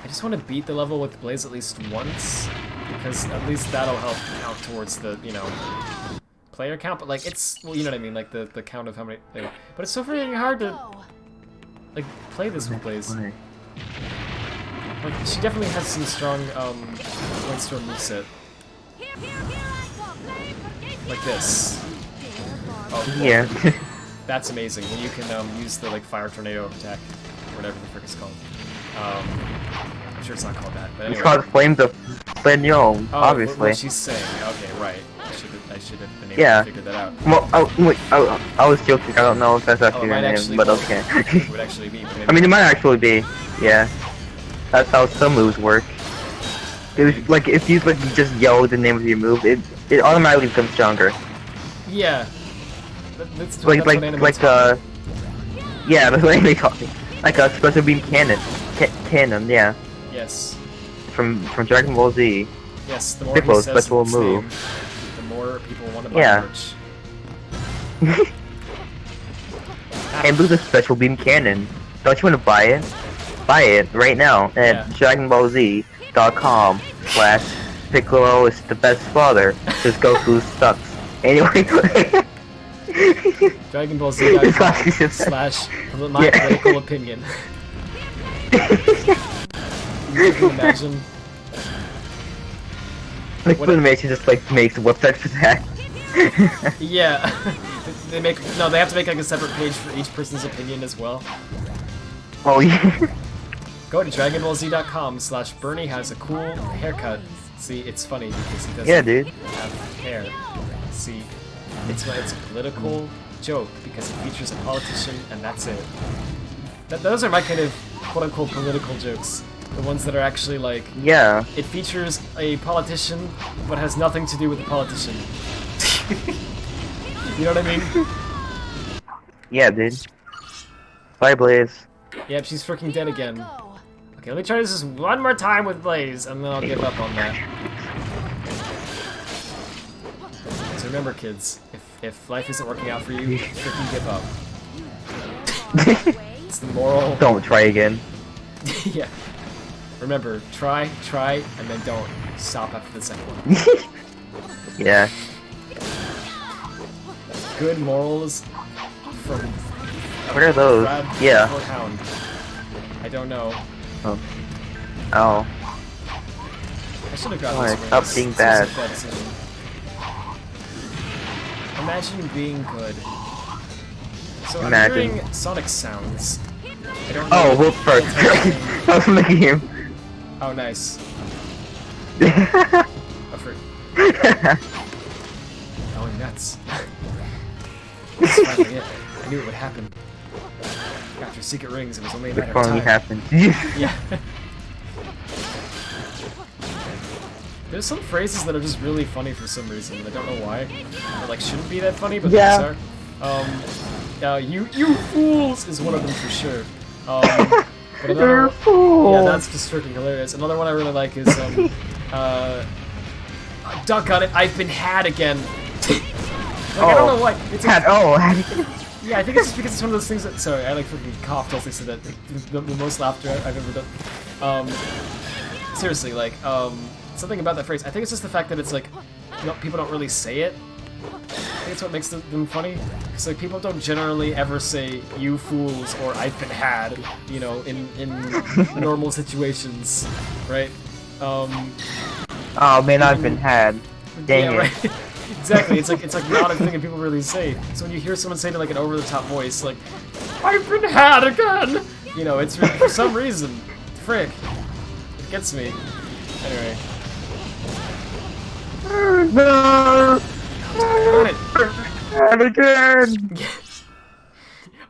I just want to beat the level with Blaze at least once, because at least that'll help count towards the, you know, player count, but like, it's, well, you know what I mean, like the count of how many, but it's so freaking hard to, like, play this with Blaze. Like, she definitely has some strong, one-storm moveset. Like this. Oh, Yeah. that's amazing. When you can use the like fire tornado attack, or whatever the frick it's called. I'm sure it's not called that, but anyway. It's called Flames of Finial, Oh, obviously. what she's saying. Okay, right. I should have been able to figure that out. Well, I was joking. I don't know if that's actually it her might name, actually but be. okay. It would actually be. But maybe I mean, it might actually be. Yeah. That's how some moves work. It was, like if you just yell the name of your move, it automatically becomes stronger. yeah. That's Yeah, what anime's called. yeah, that's what anime calls it. Like a special beam cannon, yeah, Yes. from Dragon Ball Z. Yes. The more Piccolo he says special its move. name, the more people want to buy Yeah. merch. And lose a special beam cannon. Don't you want to buy it? Buy it right now at DragonBallZ.com/Piccolo is the best father. Because Goku sucks. Anyway. DragonBallZ.com/my political opinion. You can imagine. Like Funimation just like makes a website for that. Yeah. they have to make like a separate page for each person's opinion as well. Oh yeah. Go to DragonBallZ.com/Bernie has a cool haircut. See, it's funny because he doesn't have hair. See, it's a political joke because it features a politician and that's it. Those are my kind of quote-unquote political jokes. The ones that are actually like, Yeah. it features a politician but has nothing to do with the politician. You know what I mean? Yeah, dude. Bye, Blaze. Yep, she's freaking dead again. Okay, let me try this just one more time with Blaze, and then I'll give up on that. So remember, kids, if life isn't working out for you, freaking give up. It's the moral. Don't try again. Yeah. Remember, try, and then don't. Stop after the second one. Yeah. Good morals from What are those? Yeah. Radfordhound. I don't know. Oh. I should have gotten Alright, this stop ring. being This bad. was a bad decision. Imagine being good. So I'm Imagine. hearing Sonic sounds. don't know. Oh, Wolf first. I was looking at him. Oh, nice. Oh, frick. Oh, nuts. This is finally it. I knew it would happen. After Secret Rings, it was only a It matter of finally time. happened. Yeah. There's some phrases that are just really funny for some reason, and I don't know why. Or, like, shouldn't be that funny, but Yeah. these are. You fools is one of them for sure. But another, yeah, that's just freaking hilarious. Another one I really like is, duck on it, I've been had again. Like, I don't know why. It's Had, yeah, I think it's just because it's one of those things that. Sorry, I like freaking coughed as I said that. The most laughter I've ever done. Seriously, like, something about that phrase. I think it's just the fact that it's like, people don't really say it. I think it's what makes them funny. Because like people don't generally ever say "you fools" or "I've been had," you know, in normal situations, right? Oh man, I've been had. Dang yeah, it. right. Exactly. It's like not a thing that people really say. So when you hear someone say it in like an over-the-top voice, like "I've been had again," you know, it's for some reason, frick, it gets me. Anyway. No! Got it. And again!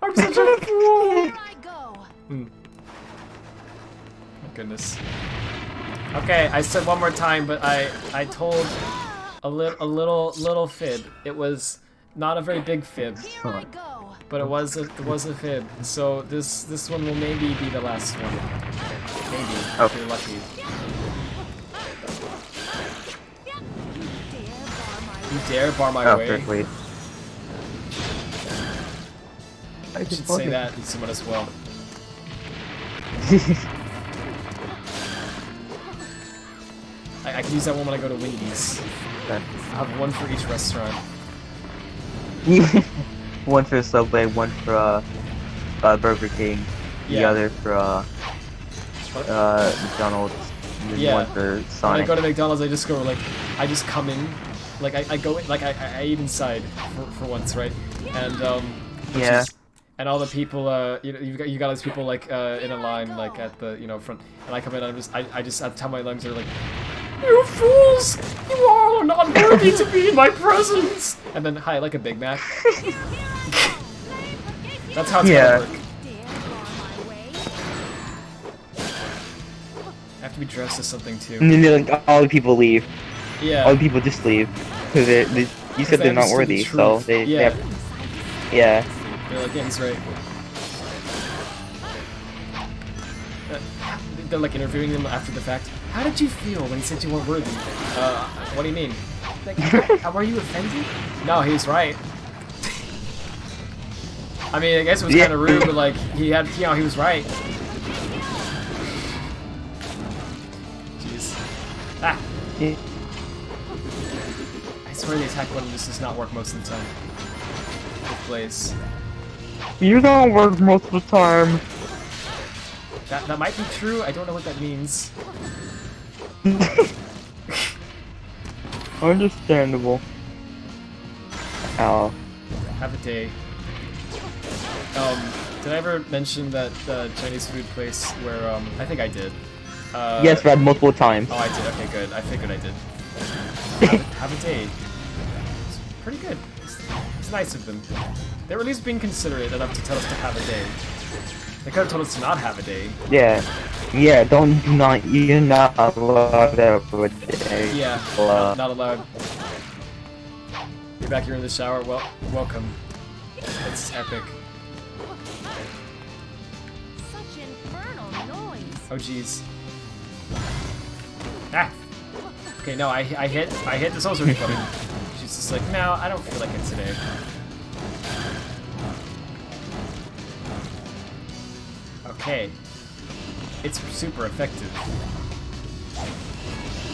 I'm such a fool. Here I go. My goodness. Okay, I said one more time, but I told a little fib. It was not a very big fib, Here I go. but it was a fib. So this one will maybe be the last one. Maybe if you're lucky. You dare bar my Oh, way? frick, wait. I should say that to someone as well. I can use that one when I go to Wendy's. I have one for each restaurant. One for Subway, one for Burger King, the Yeah. other for McDonald's, and then Yeah. one for When I Sonic. go to McDonald's, I just go like, I just come in, like I go in, like I eat inside for once, right? And which Yeah. is- and all the people, you know, you got all these people like in a line, like at the front, and I come in, and I just at the top of my lungs are like, "You fools! You all are not worthy to be in my presence!" And then, hi, like a Big Mac. That's how it's Yeah. gonna work. I have to be dressed as something too. And then like, all the people leave. Yeah. All the people just leave. Because you said they they're not understood the worthy, so truth. they Yeah. yeah. They're like, yeah, he's right. They're like interviewing them after the fact. How did you feel when he said you weren't worthy? What do you mean? Like, were you offended? No, he's right. I mean, I guess it was Yeah. kind of rude, but like, he was right. Jeez. Ah! Yeah. I swear the attack button just does not work most of the time. With Blaze. You don't work most of the time. That might be true. I don't know what that means. Understandable. Ow. Have a day. Did I ever mention that Chinese food place where I think I did. Yes, Rad, multiple times. Oh, I did. Okay, good. I figured I did. Have a day. It's pretty good. It's nice of them. They were at least being considerate enough to tell us to have a day. They could have told us to not have a day. Yeah. Yeah, you're not allowed to have a day. Yeah, not allowed. You're back here in the shower. Well, welcome. It's epic. Such infernal noise. Oh jeez. Ah. Okay, no, I hit the soul search button. She's just like, no, I don't feel like it today. Okay. It's super effective.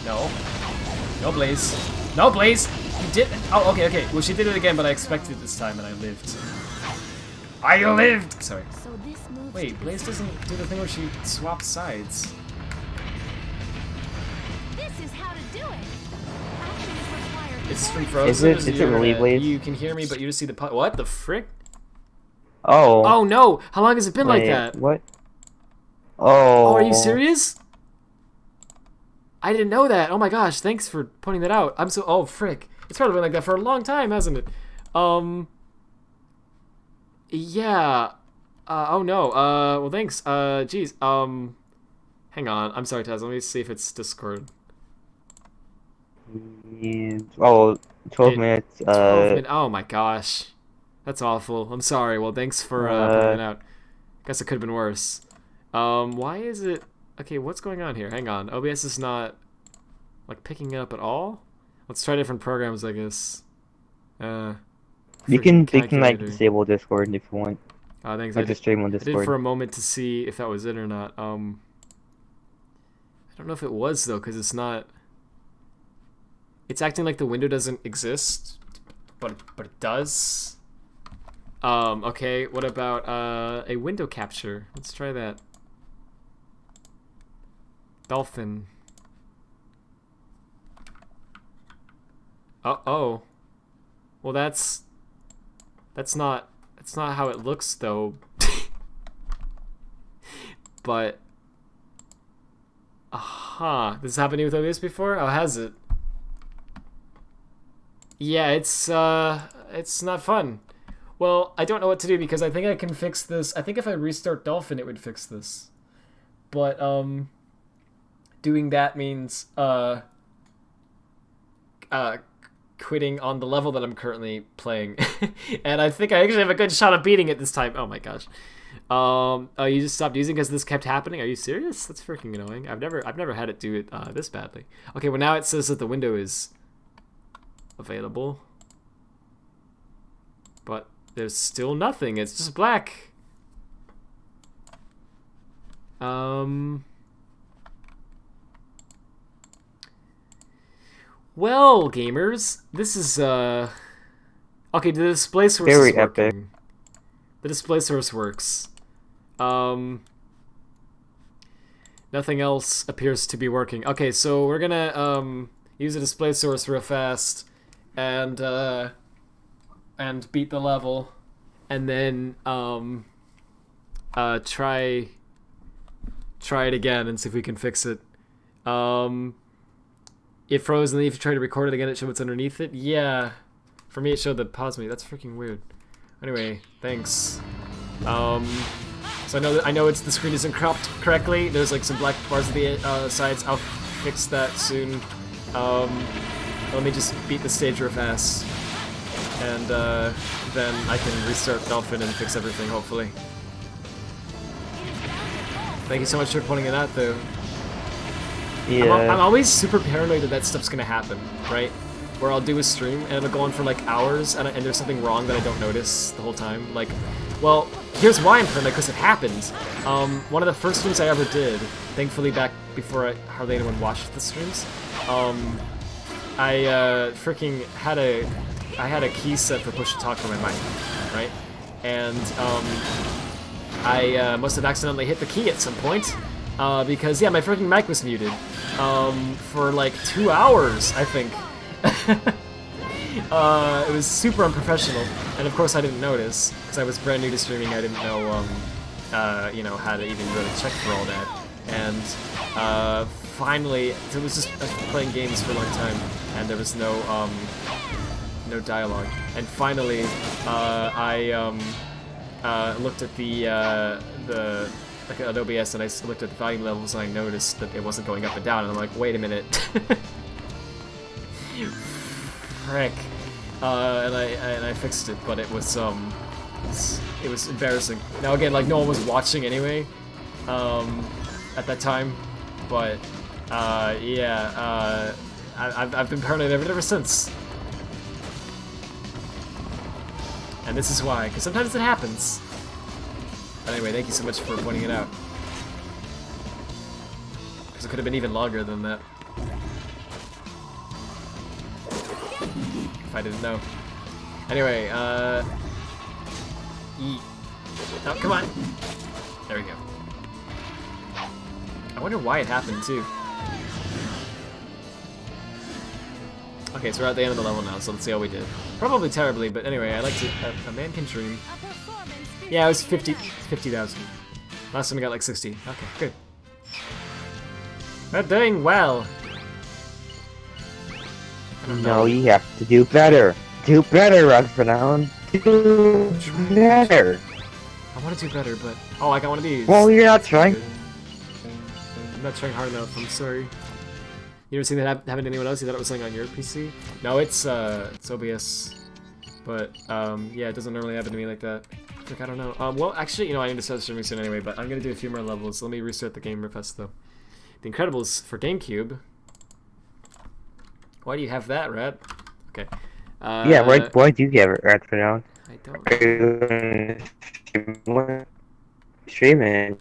No. No, Blaze. No, Blaze! You did. Oh, okay, okay. Well, she did it again, but I expected it this time, and I lived. I lived! Sorry. So this move. Wait, Blaze doesn't do the thing where she swaps sides. This is how to do it. Actions required. It's from Frozen. Is it- or is it the really internet? Blaze? You can hear me, but you just see the what the frick? Oh. Oh no! How long has it been like wait, that? What? Oh. Oh, are you serious? I didn't know that. Oh my gosh, thanks for pointing that out. I'm so... Oh, frick. It's probably been like that for a long time, hasn't it? Yeah. Oh no. Well, thanks. Geez. Hang on. I'm sorry, Taz. Let me see if it's Discord. Oh, 12 It- minutes. 12 minutes. Oh my gosh. That's awful. I'm sorry. Well, thanks for pointing that out. Guess it could have been worse. Why is it... Okay, what's going on here? Hang on. OBS is not, like, picking it up at all? Let's try different programs, I guess. You can freaking like calculator. disable Discord if you want. Thanks. Like to stream on I did Discord. for a moment to see if that was it or not. I don't know if it was, though, because it's not... It's acting like the window doesn't exist, but it does. Okay, what about a window capture? Let's try that. Dolphin. Oh. Well, that's not how it looks, though. But this happened with OBS before? Oh, has it? Yeah, it's not fun. Well, I don't know what to do because I think I can fix this. I think if I restart Dolphin, it would fix this. But doing that means quitting on the level that I'm currently playing. And I think I actually have a good shot of beating it this time. Oh my gosh. Oh, you just stopped using because this kept happening? Are you serious? That's freaking annoying. I've never had it do it this badly. Okay, well now it says that the window is available. But there's still nothing. It's just black. Well, gamers, this is okay. The display source Very is working. epic. The display source works. Nothing else appears to be working. Okay, so we're gonna use a display source real fast and beat the level, and then try it again and see if we can fix it. It froze, and then if you try to record it again, it showed what's underneath it. Yeah, for me it showed the pause me. That's freaking weird. Anyway, thanks. So I know it's the screen isn't cropped correctly. There's like some black bars at the sides. I'll fix that soon. Let me just beat the stage real fast, and then I can restart Dolphin and fix everything, hopefully. Thank you so much for pointing it out, though. Yeah. I'm always super paranoid that stuff's gonna happen, right? Where I'll do a stream and it'll go on for like hours, and there's something wrong that I don't notice the whole time. Like, well, here's why I'm paranoid, because it happened. One of the first streams I ever did, thankfully back before hardly anyone watched the streams, I freaking had a key set for push to talk for my mic, right? And I must have accidentally hit the key at some point, because yeah, my freaking mic was muted for like 2 hours, I think. It was super unprofessional, and of course I didn't notice because I was brand new to streaming. I didn't know, you know, how to even really check for all that. And finally, it was just playing games for a long time, and there was no dialogue. And finally, I looked at the like at OBS, and I looked at the volume levels, and I noticed that it wasn't going up and down. And I'm like, wait a minute. Frick. And I fixed it, but it was embarrassing. Now again, like no one was watching anyway, at that time, but yeah, I've been paranoid ever since. And this is why, because sometimes it happens. But anyway, thank you so much for pointing it out. Because it could have been even longer than that. If I didn't know. Anyway, yeet. Oh, come on! There we go. I wonder why it happened, too. Okay, so we're at the end of the level now, so let's see how we did. Probably terribly, but anyway, I like to... a man can dream. Yeah, it was 50,000. Last time we got like 60. Okay, good. We're doing well. No, you have to do better. Do better, Radfordhound. Do better. I want to do better, but oh, I got one of these. Well, you're not trying. I'm not trying hard enough. I'm sorry. You ever seen that happen to anyone else? You thought it was something on your PC? No, it's OBS. But yeah, it doesn't normally happen to me like that. Like, I don't know. Well, actually, you know, I need to start streaming soon anyway. But I'm gonna do a few more levels. Let me restart the game real fast though. The Incredibles for GameCube. Why do you have that, Rat? Okay. Yeah, why do you have it, Radfordhound? I don't. Streaming.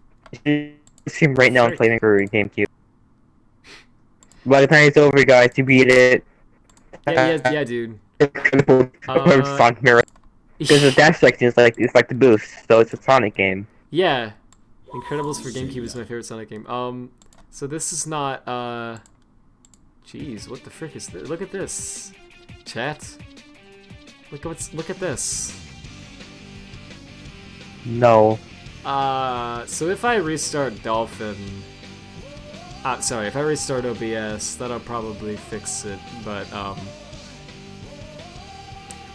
Stream right now and playing for GameCube. By the time it's over, guys, you beat it. Yeah, dude. Because the dash section is like the boost, so it's a Sonic game. Yeah, Incredibles for GameCube is my favorite Sonic game. So this is not jeez, what the frick is this? Look at this, chat. Look at this. No. So if I restart Dolphin, sorry, if I restart OBS, that'll probably fix it. But well,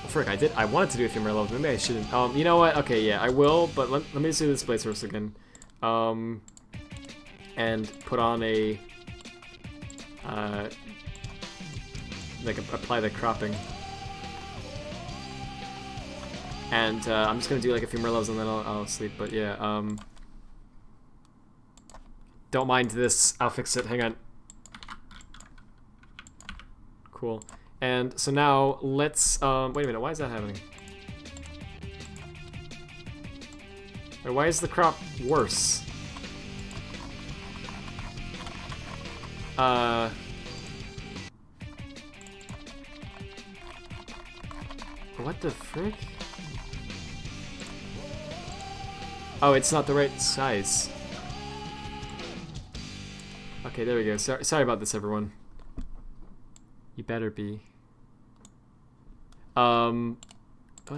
frick, I wanted to do a few more levels. Maybe I shouldn't. You know what? Okay, yeah, I will. But let me just do this place first again. And put on a like apply the cropping. And I'm just gonna do like a few more levels and then I'll sleep. But yeah, don't mind this. I'll fix it. Hang on. Cool. And so now let's wait a minute. Why is that happening? Wait, why is the crop worse? What the frick? Oh, it's not the right size. Okay, there we go. Sorry about this, everyone. You better be. What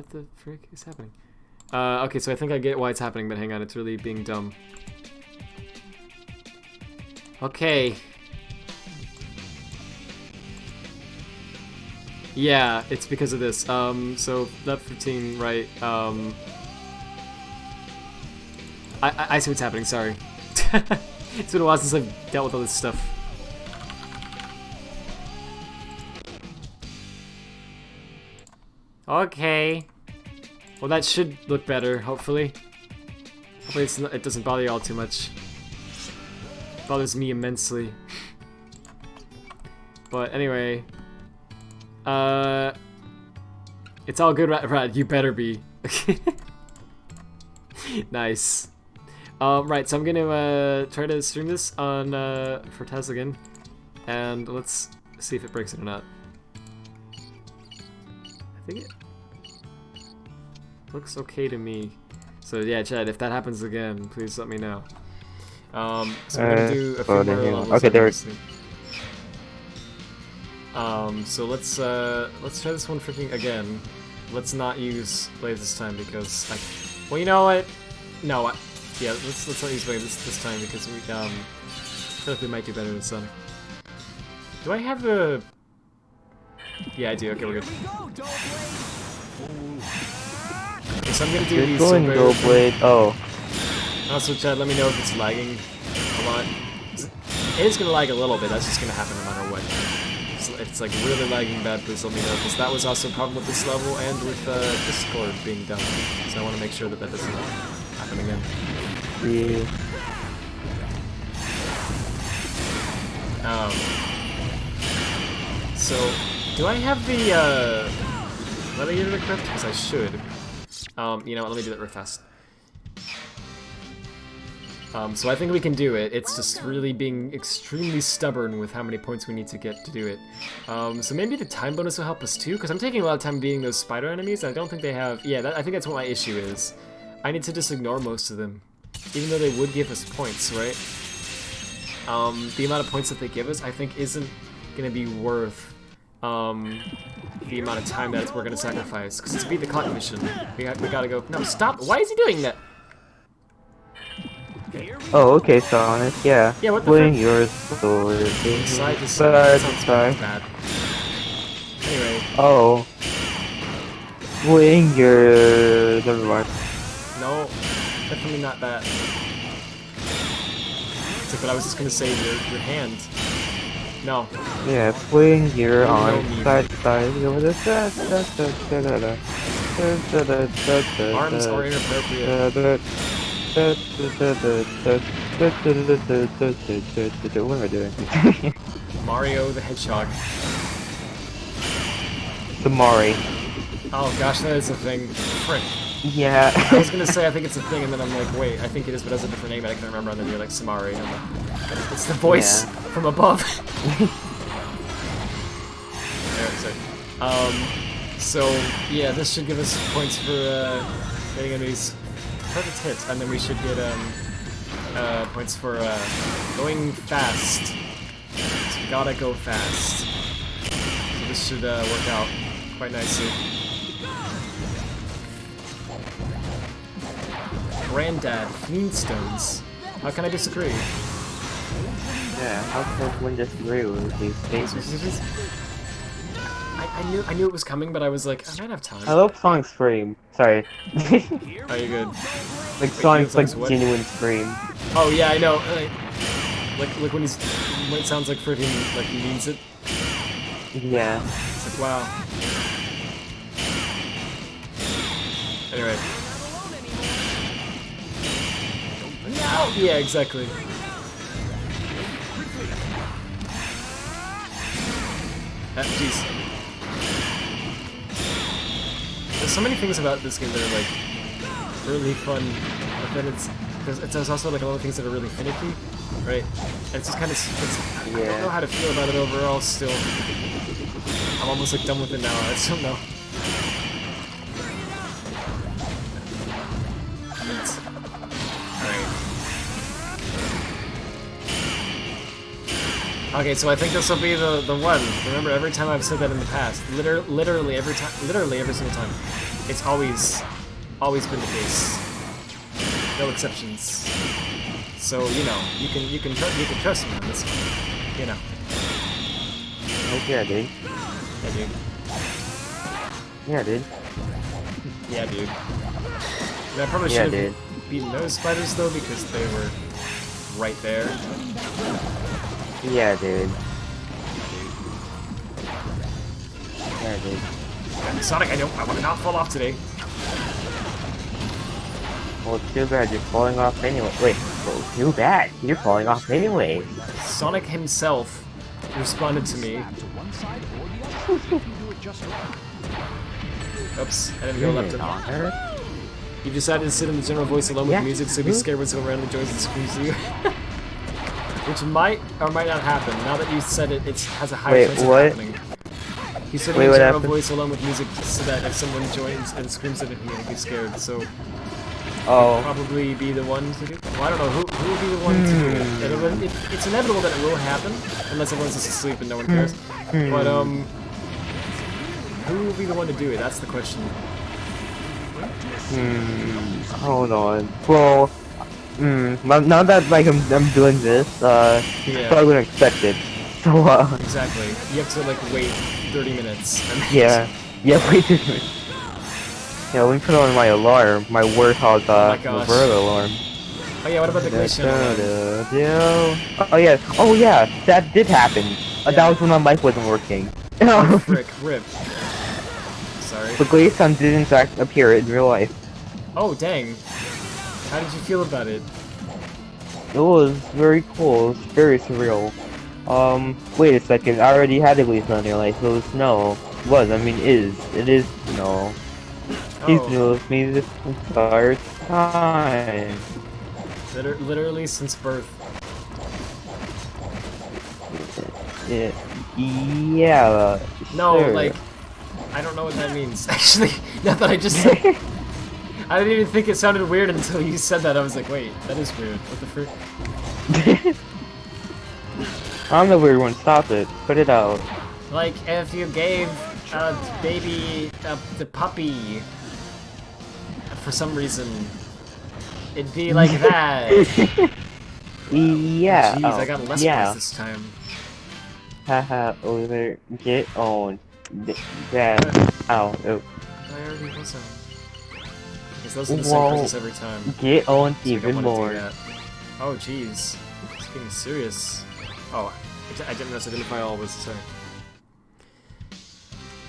the frick is happening? Okay, so I think I get why it's happening, but hang on, it's really being dumb. Okay. Yeah, it's because of this. So left 15, right, I see what's happening, sorry. It's been a while since I've dealt with all this stuff. Okay. Well, that should look better, hopefully. Hopefully it doesn't bother you all too much. It bothers me immensely. But anyway. It's all good, Rad. You better be. Nice. Right, so I'm gonna try to stream this on for Taz again, and let's see if it breaks it or not. I think it looks okay to me. So yeah, Chad, if that happens again, please let me know. So we're gonna do a few more levels. Okay, there. So let's try this one freaking again. Let's not use Blaze this time because well, you know what? No, yeah, let's not use Blaze this time because we feel like we might do better than Sonic. Do I have a? Yeah, I do. Okay, we're good. Okay, so I'm gonna do these. Go Blade. Oh. Also, Chad, let me know if it's lagging a lot. It is gonna lag a little bit. That's just gonna happen no matter what. If it's like really lagging bad, please let me know, because that was also a problem with this level and with Discord being down. So I want to make sure that that doesn't happen again. Yeah. So, do I have the Leviator equipped? Because I should. You know what, let me do that real fast. So I think we can do it. It's just really being extremely stubborn with how many points we need to get to do it. So maybe the time bonus will help us too, because I'm taking a lot of time beating those spider enemies, and I don't think they have... Yeah, I think that's what my issue is. I need to just ignore most of them, even though they would give us points, right? The amount of points that they give us, I think, isn't going to be worth the amount of time that we're going to sacrifice, because to beat the clock mission, we gotta go... No, stop! Why is he doing that? Oh, okay, Sonic. Yeah. Yeah, what the Swing frick? your sword. Side to Side side. to That sounds side. bad. Anyway, Oh. Swing your. Never mind. no, definitely not that. It's like, but I was just gonna say your hand. No. Yeah, swing your No, arm me. side to side. Go with Arms are inappropriate. What am I doing? Mario the Hedgehog. Samari. Oh gosh, that is a thing. Frick. Yeah. I was gonna say I think it's a thing, and then I'm like, wait, I think it is, but it has a different name that I can remember. And then you're like Samari. I'm like, it's the voice Yeah. from above. So yeah, this should give us points for getting a these perfect hits, and then we should get points for going fast. So we gotta go fast. So this should work out quite nicely. Granddad, Flintstones. How can I disagree? Yeah, how can one disagree with these things? I knew it was coming, but I was like, I might have time. I love Sonic's scream. Sorry. Are you good? Like Sonic's like Sonic's what? genuine scream. Oh yeah, I know. Like when it sounds like freaking like he means it. Yeah. It's like wow. Anyway. No. Yeah, exactly. Jeez. There's so many things about this game that are like really fun, but then there's also like a lot of things that are really finicky, right? And it's just kind of I don't know how to feel about it overall. Still, I'm almost like done with it now. I just don't know. Alright. Okay, so I think this will be the one. Remember, every time I've said that in the past, literally every single time, it's always been the case. No exceptions. So you know, you can trust me on this one. You know. Okay, dude. Yeah, dude. Yeah, dude. Yeah, dude. And I probably Yeah, should have dude. beaten those spiders though, because they were right there. Yeah, dude. Yeah, dude. Sonic, I want to not fall off today. Well, too bad you're falling off anyway. Wait, well, too bad you're falling off anyway. Sonic himself responded to me. Snap to one side or the other if you do it just right. Oops, I didn't go left and Honor? You decided to sit in the general voice alone with Yeah. music, so be scared when someone randomly joins and screams at you. Which might or might not happen. Now that you said it, it has a higher Wait, chance what? of happening. You said in Wait, the what general happened? voice alone with music so that if someone joins and screams at me, I'll be scared. So Oh. probably be the one to do it. Well, I don't know who will be the one to do it. It's inevitable that it will happen unless everyone's just asleep and no one cares. But who will be the one to do it? That's the question. Hold on. Well, now that like I'm doing this, Yeah. probably wouldn't expect it. So Exactly. You have to like wait 30 minutes. And yeah, wait a minute. Yeah, let me put on my alarm, my Warthog my gosh. Roberta alarm. Oh yeah, what about the glacier? Oh yeah, that did happen. That was when my mic wasn't working. Oh, frick, rip. Sorry. The Glaceon did in fact appear in real life. Oh, dang. How did you feel about it? It was very cool, it was very surreal. Wait a second, I already had the Glaceon in real life, so it's no. I mean it is, no. He's been Oh, with me this entire time. literally since birth. Yeah, No, sure. like, I don't know what that means. Actually, now that I just said I didn't even think it sounded weird until you said that. I was like, wait, that is weird. What the frick? I'm the weird one, stop it. Put it out. Like, if you gave a baby the puppy for some reason, it'd be like that. Yeah. Jeez, I got less yeah. points this time. Haha, over. Get on. That. Ow. Oh. I already was on. Because those are the Whoa. same prices every time. Get on So we don't even want to more. do that. Oh, jeez. It's getting serious. Oh, I didn't notice identify all was sorry.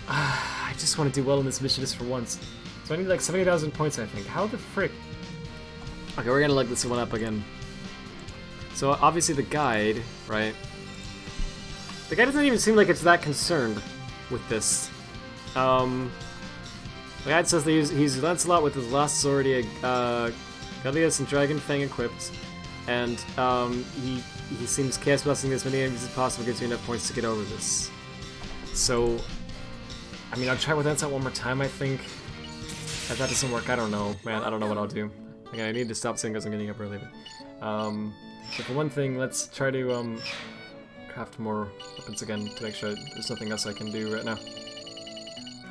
I just want to do well in this mission just for once. So I need like 70,000 points, I think. How the frick? Okay, we're gonna look this one up again. So obviously the guide, right? The guy doesn't even seem like it's that concerned with this. The guide says that he's Lancelot with his last sword, Goliath and Dragon Fang equipped, and he seems chaos blessing as many enemies as possible, gives you enough points to get over this. So, I mean, I'll try with that one more time, I think. If that doesn't work, I don't know. Man, I don't know what I'll do. Okay, I need to stop saying because I'm getting up early. So for one thing, let's try to craft more weapons again to make sure there's nothing else I can do right now.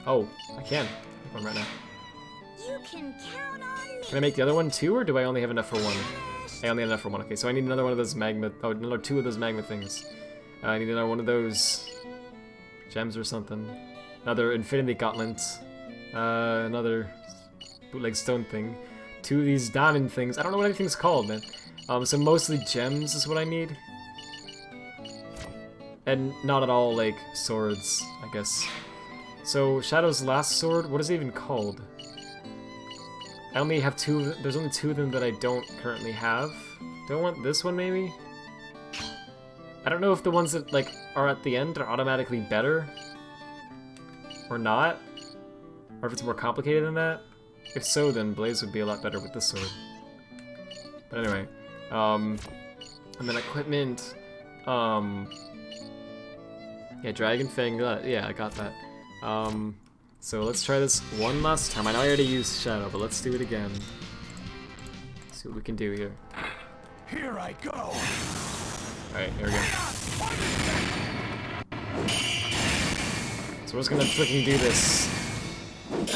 Oh, I can make one right now. You can count on me. Can I make the other one too, or do I only have enough for one? I only have enough for one. Okay, so I need another one of those magma. Oh, another 2 of those magma things. I need another one of those gems or something. Another infinity gauntlet. Another bootleg stone thing. 2 of these diamond things. I don't know what anything's called, man. So mostly gems is what I need. And not at all, like, swords, I guess. So, Shadow's last sword, what is it even called? I only have 2, there's only 2 of them that I don't currently have. Do I want this one, maybe? I don't know if the ones that, like, are at the end are automatically better. Or not. Or if it's more complicated than that. If so, then Blaze would be a lot better with this sword. But anyway, and then equipment, yeah, Dragon Fang, yeah, I got that. So let's try this one last time. I know I already used Shadow, but let's do it again. See what we can do here. Here I go. Alright, here we go. So we're just gonna freaking do this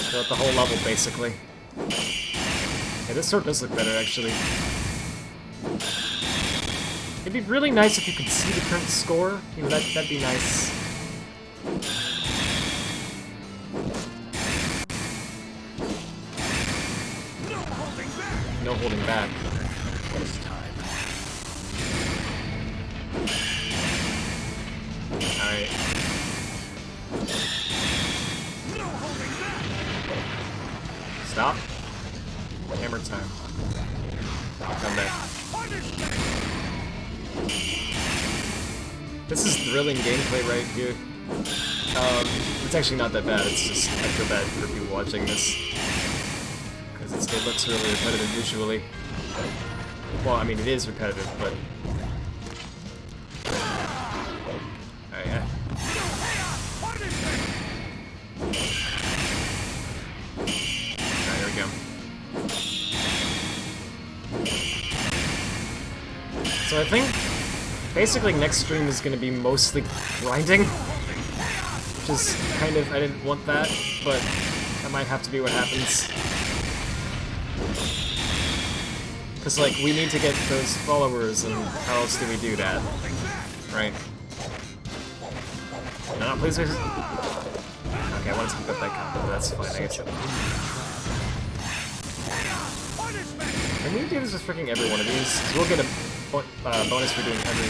throughout the whole level, basically. Yeah, this sword does look better, actually. It'd be really nice if you could see the current score. You know, that'd be nice. No holding back. This time. Alright. No holding back. Stop. Hammer time. Come back. This is thrilling gameplay right here. It's actually not that bad, it's just, I feel bad for people watching this. Because it looks really repetitive visually. Well, I mean, it is repetitive, but... Alright, yeah. Alright, here we go. So I think, basically next stream is going to be mostly grinding. Which is kind of, I didn't want that, but that might have to be what happens. Because, like, we need to get those followers, and how else do we do that? Right? No, please, please. Okay, I want to keep up that combo, but that's fine, I guess. Can we do this with freaking every one of these? Because we'll get a bonus for doing every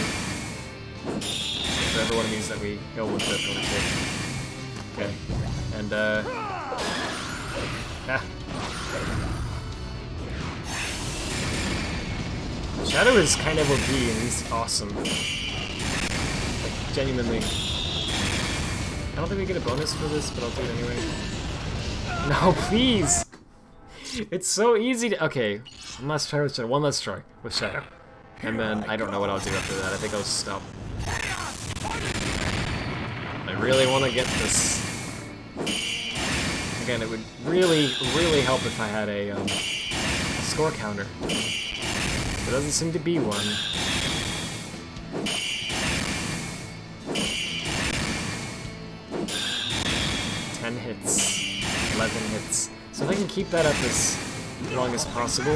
one of these that we go with the bonus with. Okay. And, Shadow is kind of OP and he's awesome. Like, genuinely. I don't think we get a bonus for this, but I'll do it anyway. No, please! It's so easy to— okay, one last try with Shadow. One last try with Shadow. And then I don't know what I'll do after that. I think I'll stop. I really want to get this. Again, it would really, really help if I had a score counter. There doesn't seem to be one. 10 hits, 11 hits. So if I can keep that up as long as possible,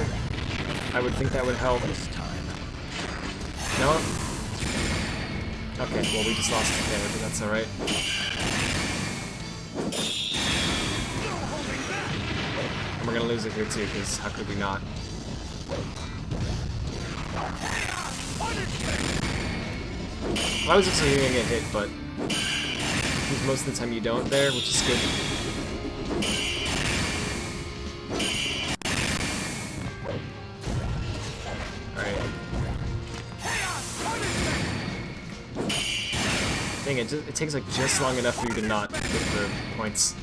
I would think that would help. No? Okay, well we just lost it there, but that's alright. And we're gonna lose it here too, because how could we not? I was actually gonna get hit, but most of the time you don't there, which is good. Alright. Dang it, it takes like just long enough for you to not get the points.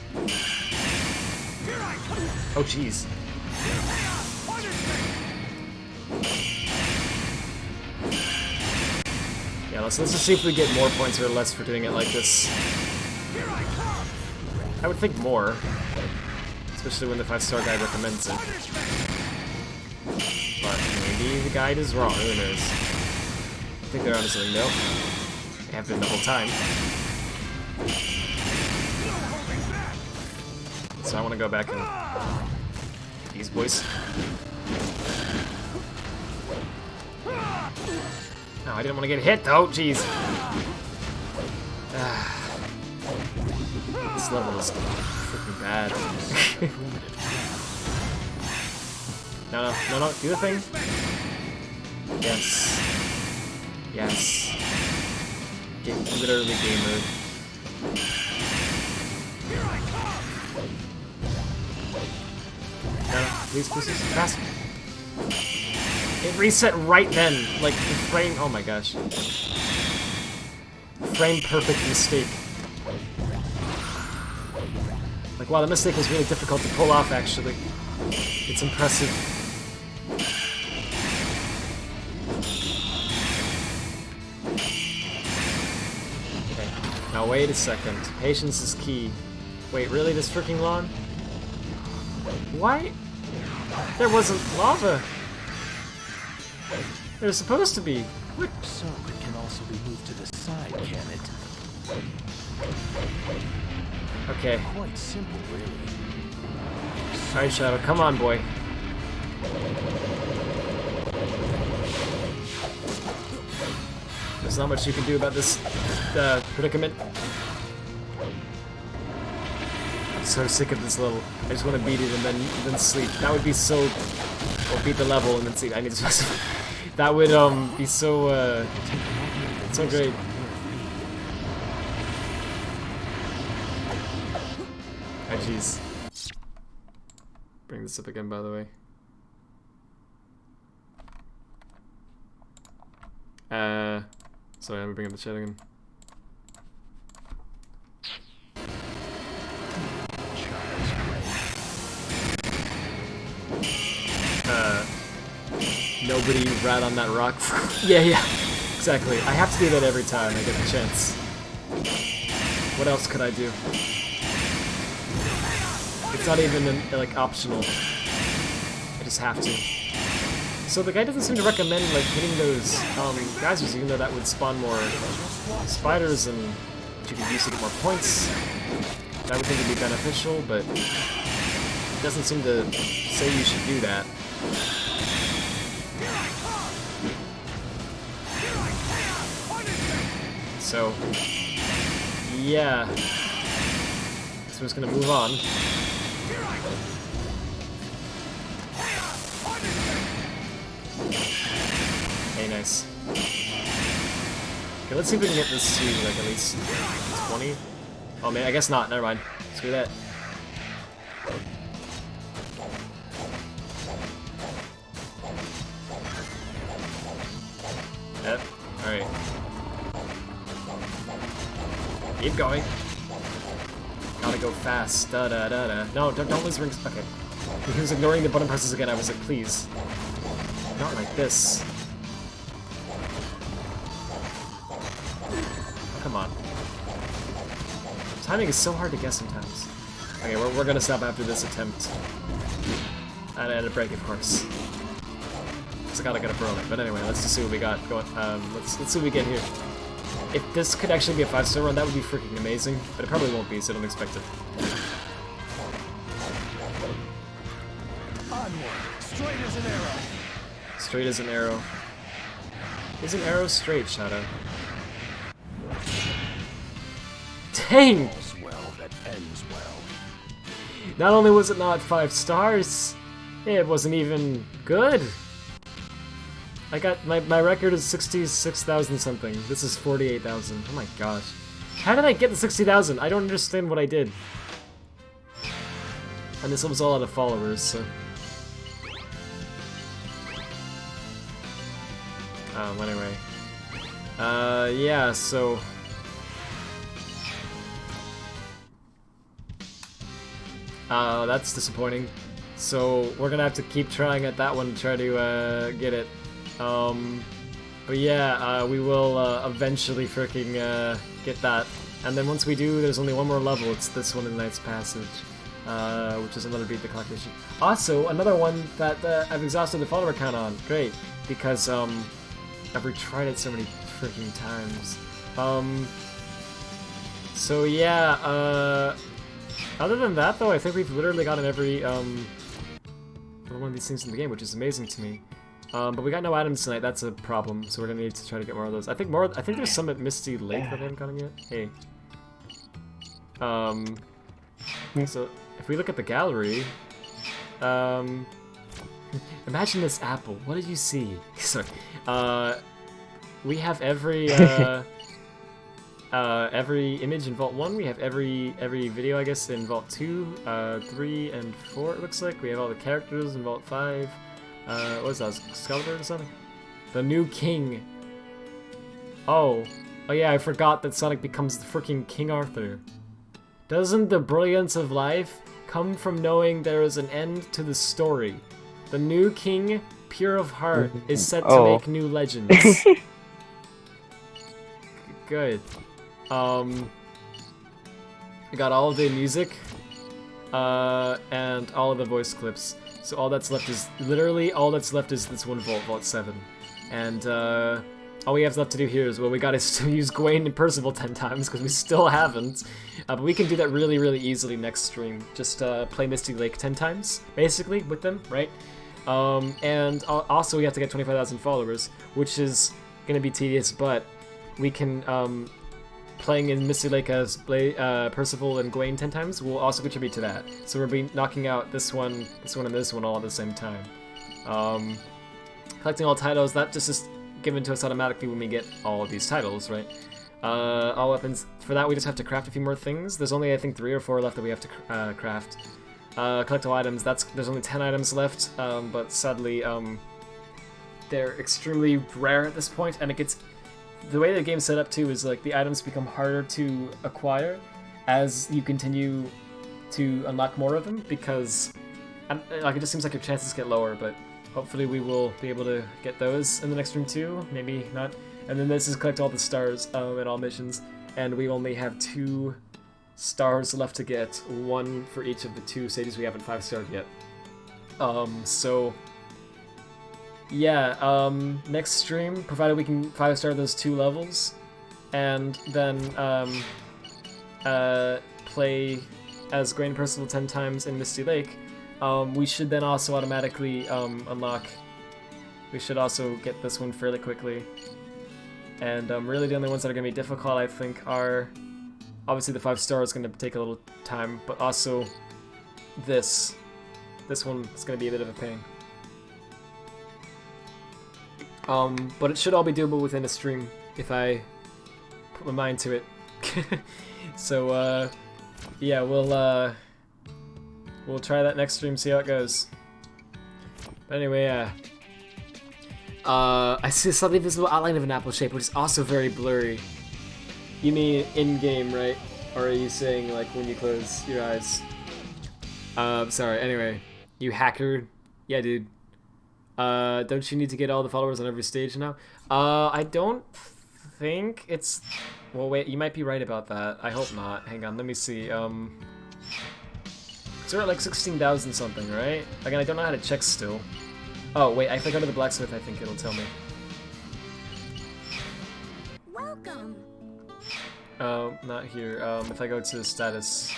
Oh jeez. Yeah, let's just see if we get more points or less for doing it like this. I would think more, especially when the 5-star guy recommends it. But maybe the guide is wrong, who knows? I think they're onto something, no. They have been the whole time. So I want to go back and these boys. No, I didn't want to get hit though, jeez. This level is freaking bad. No, do the thing. Yes. Yes. Get literally gamer. No, please, fast. It reset right then, like the frame. Oh my gosh. Frame perfect mistake. Like, wow, the mistake was really difficult to pull off, actually. It's impressive. Okay, now wait a second. Patience is key. Wait, really? This freaking long? Why? There wasn't lava. There's supposed to be. So it can also be moved to the side, can it? Okay. Quite simple, really. Alright, Shadow, come on, boy. There's not much you can do about this predicament. I'm so sick of this level. I just want to beat it and then sleep. That would be so... Or beat the level and then sleep. I need to specify. That would be so so great. Oh jeez. Bring this up again, by the way. Sorry, let me bring up the chat again. Nobody rat on that rock. Yeah, exactly. I have to do that every time I get the chance. What else could I do? It's not even like optional. I just have to. So the guy doesn't seem to recommend like hitting those geysers, even though that would spawn more spiders and you could use to get more points. That would think would be beneficial, but it doesn't seem to say you should do that. So, yeah. So I'm just gonna move on. Hey, nice. Okay, let's see if we can get this to like at least 20. Oh man, I guess not. Never mind. Screw that. Yep. All right. Keep going. Gotta go fast. Da da da da. No, don't lose rings. Okay. He was ignoring the button presses again. I was like, please. Not like this. Oh, come on. Timing is so hard to guess sometimes. Okay, we're gonna stop after this attempt. And at a break, of course. Cause I gotta get up early. But anyway, let's just see what we got going. Let's see what we get here. If this could actually be a 5-star run, that would be freaking amazing. But it probably won't be, so don't expect it. Onward, straight as an arrow. Straight as an arrow. Is an arrow straight, Shadow? Dang! All's well that ends well. Not only was it not 5 stars, it wasn't even good. I got my record is 66,000 something. This is 48,000. Oh my gosh. How did I get the 60,000? I don't understand what I did. And this was all out of followers, so. Anyway. Yeah, so. That's disappointing. So we're gonna have to keep trying at that one to try to get it. But yeah, we will eventually freaking get that. And then once we do, there's only one more level. It's this one in the Knight's Passage, which is another beat the clock mission. Also, another one that I've exhausted the follower count on. Great, because I've retried it so many freaking times. So yeah, other than that though, I think we've literally gotten every one of these things in the game, which is amazing to me. But we got no items tonight. That's a problem. So we're gonna need to try to get more of those. I think there's some at Misty Lake that I haven't gotten yet. Hey. So if we look at the gallery, imagine this apple. What did you see? Sorry. We have every image in Vault 1. We have every video, I guess, in Vault 2, 3, and 4. It looks like we have all the characters in Vault 5. What was that? Excalibur or something? The new king. Oh yeah, I forgot that Sonic becomes the freaking King Arthur. Doesn't the brilliance of life come from knowing there is an end to the story? The new king, pure of heart, is set to make new legends. Good. We got all of the music, and all of the voice clips. So all that's left is, literally, all that's left is this one Vault, Vault 7. And, all we have left to do here is, well, we gotta still use Gwaine and Percival 10 times, because we still haven't. But we can do that really, really easily next stream. Just, play Misty Lake 10 times, basically, with them, right? And also we have to get 25,000 followers, which is gonna be tedious, but we can, playing in Misty Lake as Percival and Gwaine 10 times will also contribute to that. So we'll be knocking out this one, and this one all at the same time. Collecting all titles, that just is given to us automatically when we get all of these titles, right? All weapons, for that we just have to craft a few more things. There's only, I think, 3 or 4 left that we have to craft. Collect all items, there's only 10 items left, but sadly, they're extremely rare at this point, and it gets... The way the game's set up too is like the items become harder to acquire as you continue to unlock more of them, because like it just seems like your chances get lower, but hopefully we will be able to get those in the next room too, maybe not. And then this is collect all the stars in all missions, and we only have 2 stars left to get, 1 for each of the 2 stages we haven't 5-starred yet. So yeah, next stream, provided we can 5-star those 2 levels, and then play as Gwaine and Percival 10 times in Misty Lake, we should then also automatically unlock... We should also get this one fairly quickly. And really the only ones that are going to be difficult, I think, are... Obviously the 5-star is going to take a little time, but also this. This one is going to be a bit of a pain. But it should all be doable within a stream, if I put my mind to it. So, yeah, we'll try that next stream, see how it goes. But anyway, I see a slightly visible outline of an apple shape, which is also very blurry. You mean in-game, right? Or are you saying, like, when you close your eyes? Sorry, anyway. You hacker. Yeah, dude. Don't you need to get all the followers on every stage now? I don't think it's... Well, wait, you might be right about that. I hope not. Hang on, let me see. So we're at like 16,000 something, right? Again, I don't know how to check still. Oh, wait, if I go to the blacksmith, I think it'll tell me. Welcome. Not here. If I go to status...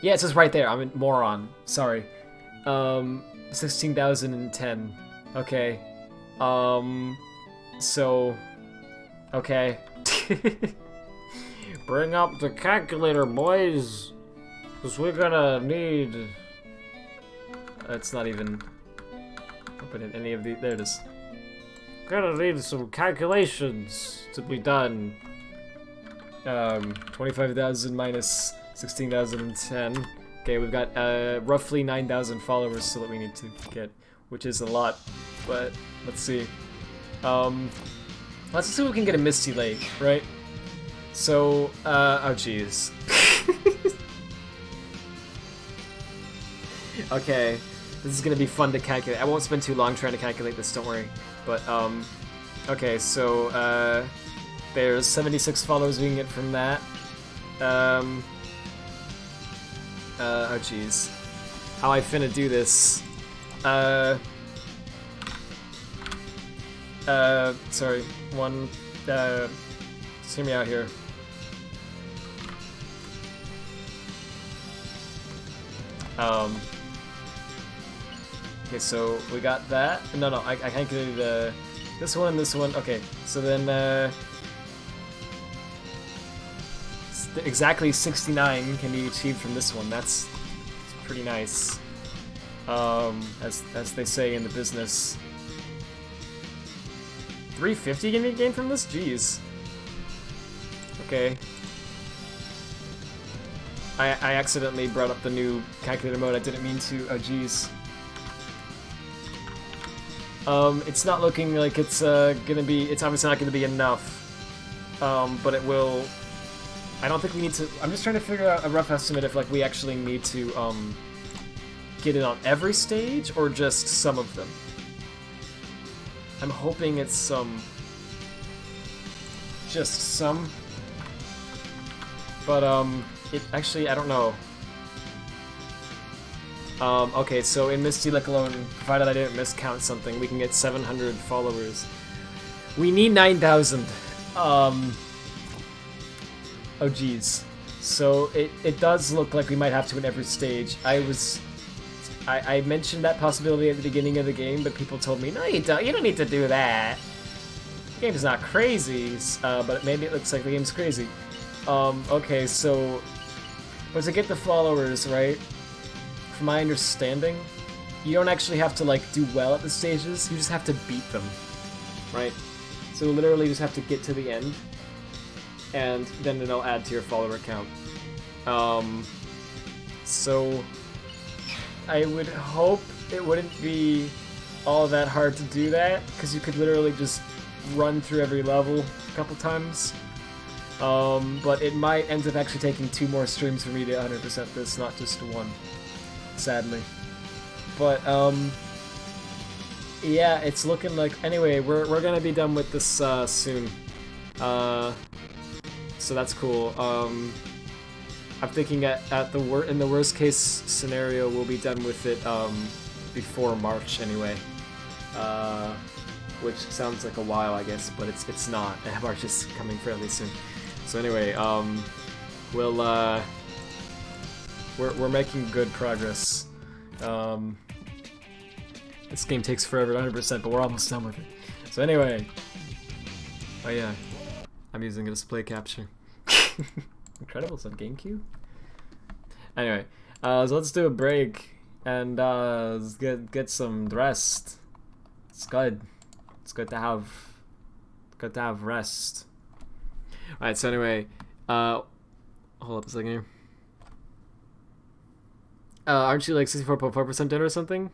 Yeah, it says right there. I'm a moron. Sorry. 16,010. Okay. So, okay. Bring up the calculator, boys, because we're gonna need... It's not even open in any of the... There it is. Gonna need some calculations to be done. 25,000 minus 16,010. Okay, we've got roughly 9,000 followers still that we need to get, which is a lot, but let's see. Let's see if we can get a Misty Lake, right? So, oh jeez. Okay, this is gonna be fun to calculate. I won't spend too long trying to calculate this, don't worry. But, okay, so, there's 76 followers we can get from that. Oh jeez. How I finna do this? Sorry, just hear me out here. Okay, so we got that. No, I can't get this one and this one. Okay, so then, exactly 69 can be achieved from this one. That's pretty nice. As they say in the business. 350 can be gained from this? Jeez. Okay. I accidentally brought up the new calculator mode. I didn't mean to. Oh, jeez. It's not looking like it's gonna be. It's obviously not gonna be enough. But it will. I don't think we need to. I'm just trying to figure out a rough estimate if like we actually need to get it on every stage or just some of them. I'm hoping it's just some. But it actually I don't know. Okay, so in Misty Lake alone, provided I didn't miscount something, we can get 700 followers. We need 9,000. Oh geez. So it does look like we might have to in every stage. I mentioned that possibility at the beginning of the game, but people told me, no, you don't need to do that. The game's not crazy, but maybe it looks like the game's crazy. Okay, so, but to get the followers, right, from my understanding, you don't actually have to, like, do well at the stages, you just have to beat them, right? So you literally just have to get to the end, and then it'll add to your follower count. So I would hope it wouldn't be all that hard to do that, because you could literally just run through every level a couple times. But it might end up actually taking 2 more streams for me to 100% this, not just 1, sadly. But, yeah, it's looking like... Anyway, we're gonna be done with this, soon. So that's cool. I'm thinking in the worst case scenario, we'll be done with it, before March, anyway. Which sounds like a while, I guess, but it's not. March is coming fairly soon. So anyway, we're making good progress. This game takes forever, 100%, but we're almost done with it. So anyway, oh yeah, I'm using a display capture. Incredibles on GameCube. Anyway, so let's do a break and let's get some rest. It's good. It's good to have rest. Alright, so anyway, hold up a second here. Aren't you like 64.4% done or something?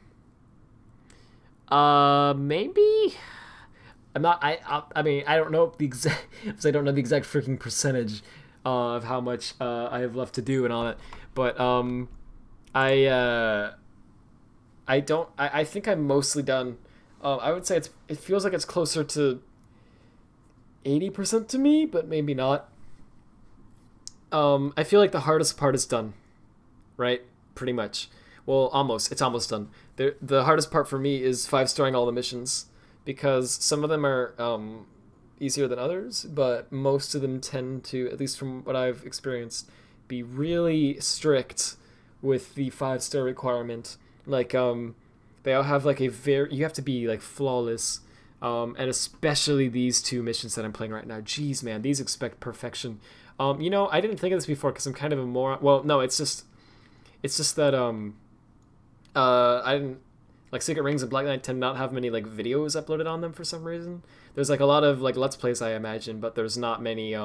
Maybe? I'm not, I mean, I don't know the exact, because I don't know the exact freaking percentage of how much I have left to do and all that, but I think I'm mostly done. I would say it feels like it's closer to 80% to me, but maybe not. I feel like the hardest part is done, right? Pretty much. Well, almost. It's almost done. The hardest part for me is 5-starring all the missions, because some of them are easier than others, but most of them tend to, at least from what I've experienced, be really strict with the 5-star requirement. Like, they all have like you have to be like flawless And especially these two missions that I'm playing right now. Jeez, man, these expect perfection. You know, I didn't think of this before because I'm kind of a moron. Well, no, it's just that I didn't like Secret Rings and Black Knight tend not have many like videos uploaded on them for some reason. There's like a lot of like Let's Plays, I imagine, but there's not many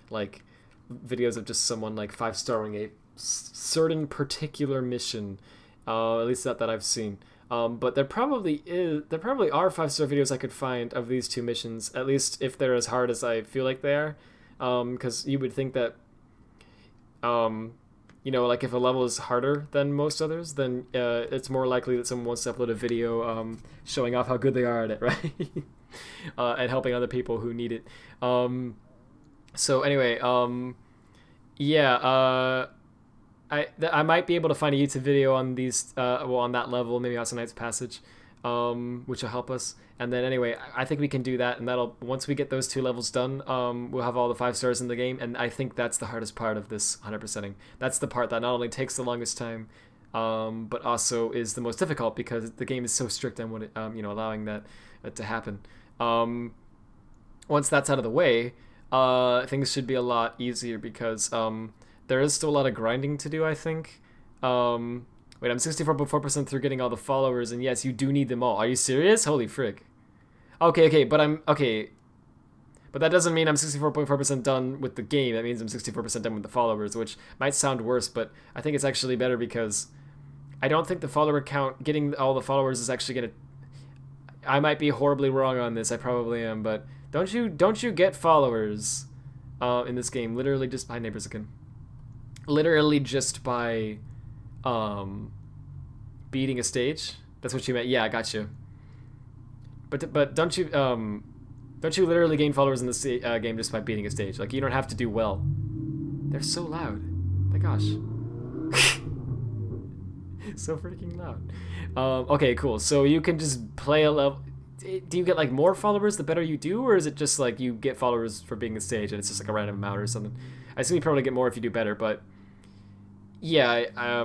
like videos of just someone like 5-starring a certain particular mission. At least that I've seen. But there probably are 5-star videos I could find of these two missions, at least if they're as hard as I feel like they are. Because you would think that, you know, like if a level is harder than most others, then it's more likely that someone wants to upload a video showing off how good they are at it, right? And helping other people who need it. So anyway, yeah, I might be able to find a YouTube video on these, on that level, maybe Awesome Knight's Passage, which will help us. And then anyway, I think we can do that, and once we get those 2 levels done, we'll have all the 5 stars in the game, and I think that's the hardest part of this 100%ing. That's the part that not only takes the longest time, but also is the most difficult because the game is so strict on what it, you know, allowing that to happen. Once that's out of the way, things should be a lot easier because there is still a lot of grinding to do, I think. Wait, I'm 64.4% through getting all the followers, and yes, you do need them all. Are you serious? Holy frick. Okay, but but that doesn't mean I'm 64.4% done with the game. That means I'm 64% done with the followers, which might sound worse, but I think it's actually better because I don't think the follower count, getting all the followers is actually gonna... I might be horribly wrong on this, I probably am, but don't you get followers in this game literally just by neighbors again? Literally just by beating a stage? That's what you meant? Yeah, I got you. But don't you literally gain followers in this game just by beating a stage? Like, you don't have to do well. They're so loud. My gosh. So freaking loud. Okay, cool. So you can just play a level. Do you get like more followers the better you do, or is it just like you get followers for being a stage and it's just like a random amount or something? I assume you probably get more if you do better, but yeah,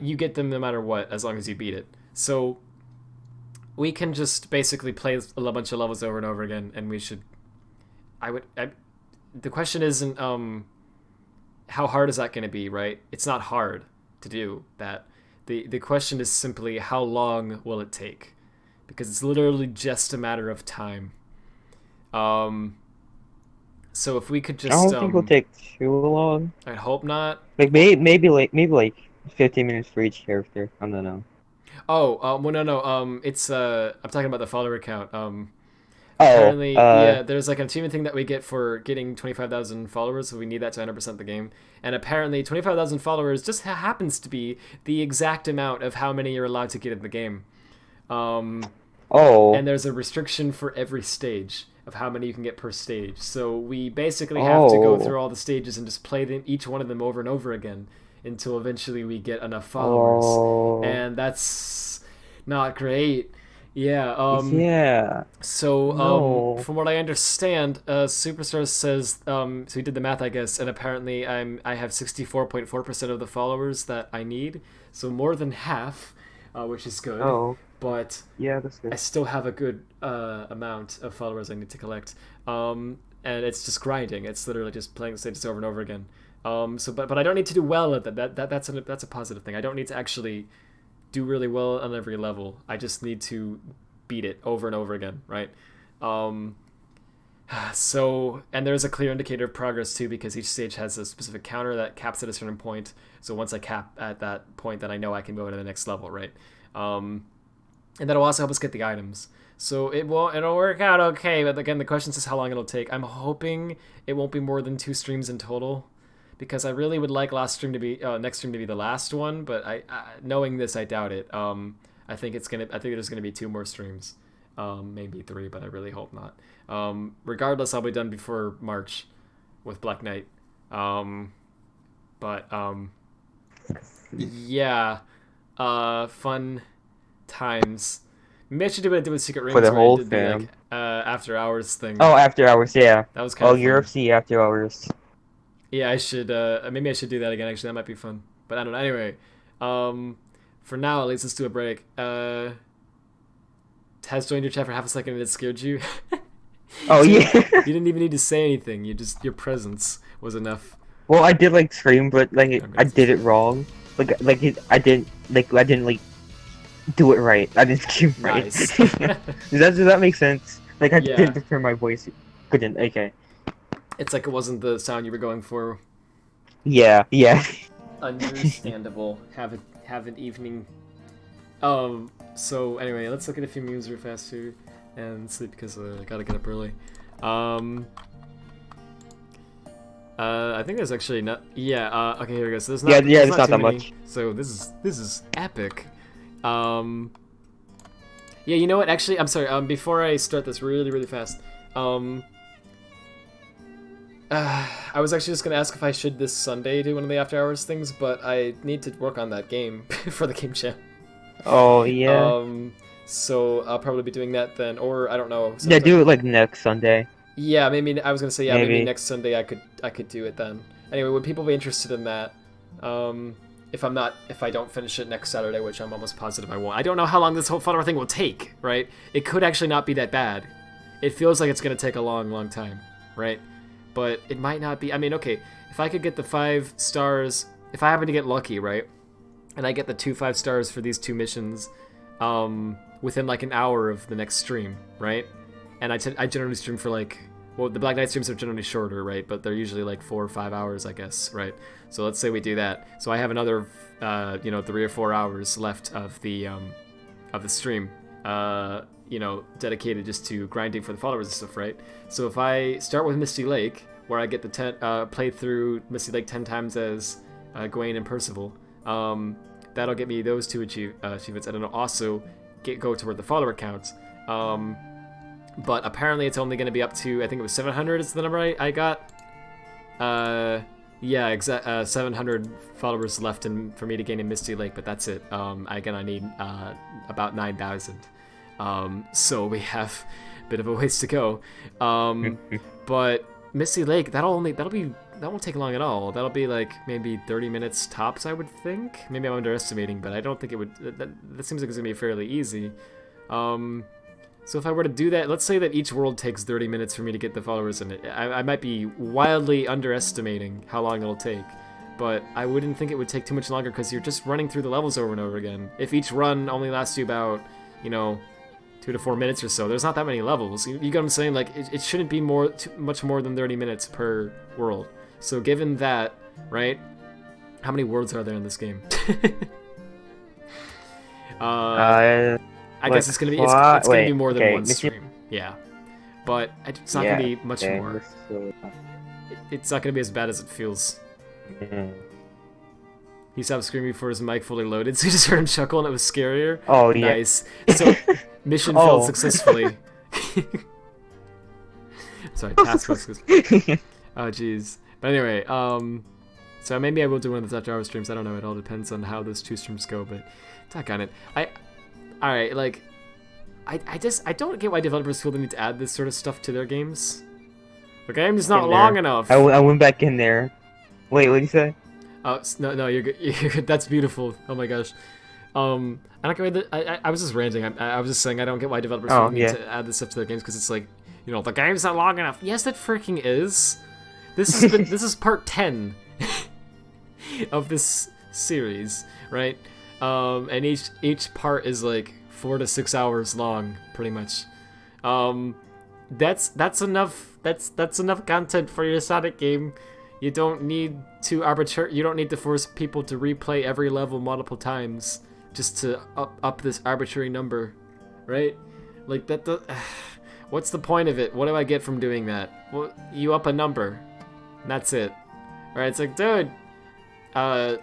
you get them no matter what as long as you beat it. So we can just basically play a bunch of levels over and over again, and we should. The question isn't how hard is that going to be, right? It's not hard to do that. The question is simply how long will it take, because it's literally just a matter of time. So if we could just, I don't think it'll take too long. I hope not. Like maybe like 15 minutes for each character. I don't know. Oh, well, no. It's I'm talking about the follower count. Apparently, yeah, there's like an achievement thing that we get for getting 25,000 followers, so we need that to 100% the game. And apparently, 25,000 followers just happens to be the exact amount of how many you're allowed to get in the game. And there's a restriction for every stage of how many you can get per stage. So we basically have to go through all the stages and just play them, each one of them over and over again until eventually we get enough followers. And that's not great. Yeah. Yeah. So from what I understand, Superstar says so he did the math, I guess, and apparently I have 64.4% of the followers that I need, so more than half, which is good. But yeah, that's good. I still have a good amount of followers I need to collect. And it's just grinding. It's literally just playing the stages over and over again. But I don't need to do well at that. That's a positive thing. I don't need to actually do really well on every level. I just need to beat it over and over again, right? So, and there's a clear indicator of progress too, because each stage has a specific counter that caps at a certain point. So once I cap at that point, then I know I can go to the next level, right? And that'll also help us get the items. So it'll work out okay, but again, the question is how long it'll take. I'm hoping it won't be more than 2 streams in total, because I really would like next stream to be the last one, but I knowing this, I doubt it. I think there's gonna be 2 more streams, maybe 3, but I really hope not. Regardless, I'll be done before March with Black Knight. Yeah, fun times. Maybe I should do what I did with Secret Rings, For the where I whole did fam. the like after hours thing. Oh, after hours, yeah. That was kind of fun. UFC after hours. Yeah, I should. Maybe I should do that again. Actually, that might be fun. But I don't know. Anyway, for now, at least, let's do a break. 10 has joined your chat for half a second and it scared you. Oh So yeah. You didn't even need to say anything. Your presence was enough. Well, I did like scream, but like Okay. I did it wrong. I didn't like do it right. I didn't scream right. Nice. Does that make sense? Like I Yeah. didn't prepare my voice. Couldn't. Okay. It's like it wasn't the sound you were going for. Yeah. Yeah. Understandable. Have an evening. So anyway, let's look at a few memes real fast here and sleep because I gotta get up early. I think there's actually not. Yeah. Okay, here we go. So there's not. Yeah, there's it's not too that many. much. So this is epic. Yeah, you know what? Actually, I'm sorry. Before I start this really fast, I was actually just gonna ask if I should this Sunday do one of the after hours things, but I need to work on that game for the game jam. Oh yeah. So I'll probably be doing that then, or I don't know. Yeah, sometime- do it like next Sunday. Yeah, maybe I was gonna say maybe Maybe. next Sunday I could do it then. Anyway, would people be interested in that? If I don't finish it next Saturday, which I'm almost positive I won't. I don't know how long this whole follower thing will take, right? It could actually not be that bad. It feels like it's gonna take a long time, right? But it might not be. I mean, okay, if I could get the 5 stars, if I happen to get lucky, right, and I get the 2 5 stars for these 2 missions, within like an hour of the next stream, right? And I generally stream for like, well, the Black Knight streams are generally shorter, right? But they're usually like 4 or 5 hours, I guess, right? So let's say we do that. So I have another, 3 or 4 hours left of the stream, dedicated just to grinding for the followers and stuff, right? So if I start with Misty Lake, where I get the play through Misty Lake 10 times as Gawain and Percival, that'll get me those 2 achievements, and it'll also go toward the follower counts. But apparently it's only going to be up to, I think it was 700 is the number I got. 700 followers left for me to gain in Misty Lake, but that's it. I need about 9,000. So we have a bit of a ways to go. But Misty Lake, that won't take long at all. That'll be like maybe 30 minutes tops, I would think. Maybe I'm underestimating, but I don't think it would. That seems like it's gonna be fairly easy. So if I were to do that, let's say that each world takes 30 minutes for me to get the followers in it. I might be wildly underestimating how long it'll take, but I wouldn't think it would take too much longer because you're just running through the levels over and over again. If each run only lasts you about, 2 to 4 minutes or so, there's not that many levels. You get what I'm saying? Like, it shouldn't be much more than 30 minutes per world. So given that, right, how many worlds are there in this game? I guess it's gonna be it's gonna be more than one stream. Yeah, but it's not gonna be much more. It's not gonna be as bad as it feels. He stopped screaming before his mic fully loaded, so you just heard him chuckle and it was scarier. Oh yeah. Nice. So mission failed successfully. Sorry, task was successful. Oh jeez. But anyway, so maybe I will do one of those after hour streams. I don't know. It all depends on how those 2 streams go, but talk on it. Alright, like, I don't get why developers feel the need to add this sort of stuff to their games. The game's not long enough. I went back in there. Wait, what did you say? Oh, no, you're good. You're good. That's beautiful. Oh my gosh. I don't get why I was just ranting. I was just saying I don't get why developers feel the need to add this stuff to their games, because it's like, the game's not long enough. Yes, it freaking is. This is part 10 of this series, right? And each part is like 4 to 6 hours long, pretty much. That's enough. That's enough content for your Sonic game. You don't need to force people to replay every level multiple times just to up this arbitrary number, right? Like what's the point of it? What do I get from doing that? Well, you up a number, and that's it. All right, it's like, dude, I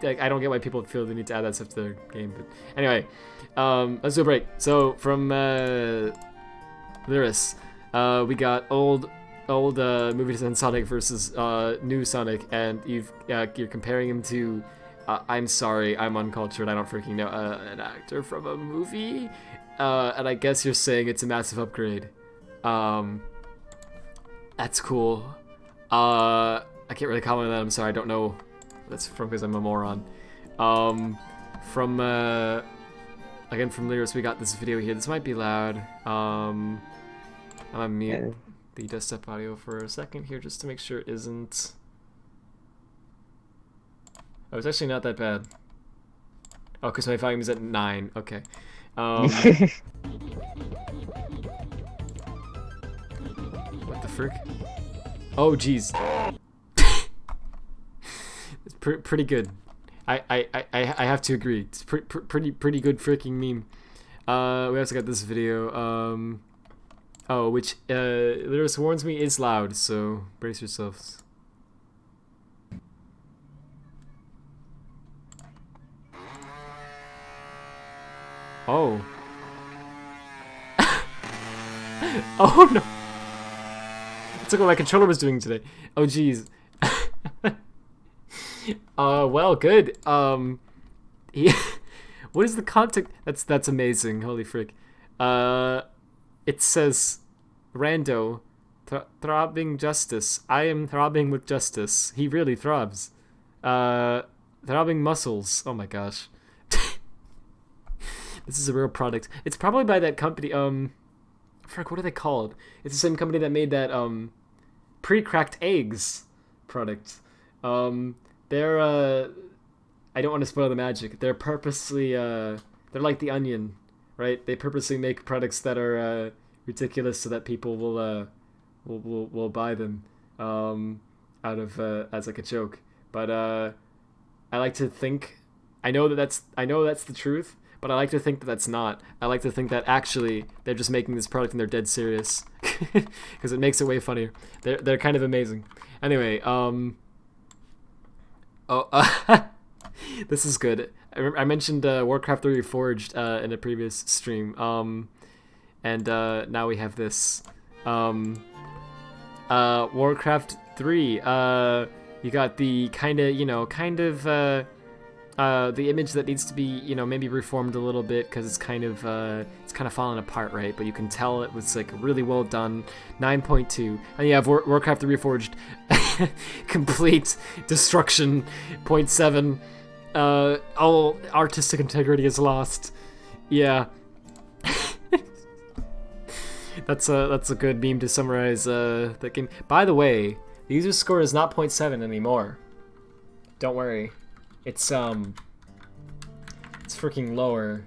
don't get why people feel the need to add that stuff to their game. But anyway, let's do a break. So from Lyris, we got old movie design Sonic versus new Sonic, and you're comparing him to I'm sorry, I'm uncultured, I don't freaking know, an actor from a movie, and I guess you're saying it's a massive upgrade. That's cool. I can't really comment on that. I'm sorry, I don't know. That's from because I'm a moron. From again from Lyris, we got this video here. This might be loud. I'm gonna mute the desktop audio for a second here just to make sure it isn't. Oh, it's actually not that bad. Oh, because my volume is at 9. Okay. What the frick? Oh, jeez. It's pretty good. I have to agree. It's pretty good freaking meme. We also got this video. Oh, which Lyris warns me is loud, so brace yourselves. Oh. Oh no. It's like what my controller was doing today. Oh jeez. Well, good. What is the context? That's amazing. Holy frick. It says, Rando, throbbing justice. I am throbbing with justice. He really throbs. Throbbing muscles. Oh my gosh. This is a real product. It's probably by that company, frick, what are they called? It's the same company that made that, pre-cracked eggs product. They're, I don't want to spoil the magic. They're purposely, they're like the Onion, right? They purposely make products that are, ridiculous so that people will buy them, out of, as like a joke. But, I like to think, I know that's the truth, but I like to think that that's not. I like to think that actually they're just making this product and they're dead serious, because it makes it way funnier. They're kind of amazing. Anyway, this is good. I mentioned Warcraft 3 Reforged in a previous stream, and now we have this. Warcraft 3. You got the the image that needs to be, maybe reformed a little bit because it's kind of falling apart, right? But you can tell it was like really well done. 9.2, and you have Warcraft 3 Reforged, complete destruction. 0.7. All artistic integrity is lost. Yeah. That's a good meme to summarize that game. By the way, the user score is not 0.7 anymore. Don't worry. It's freaking lower.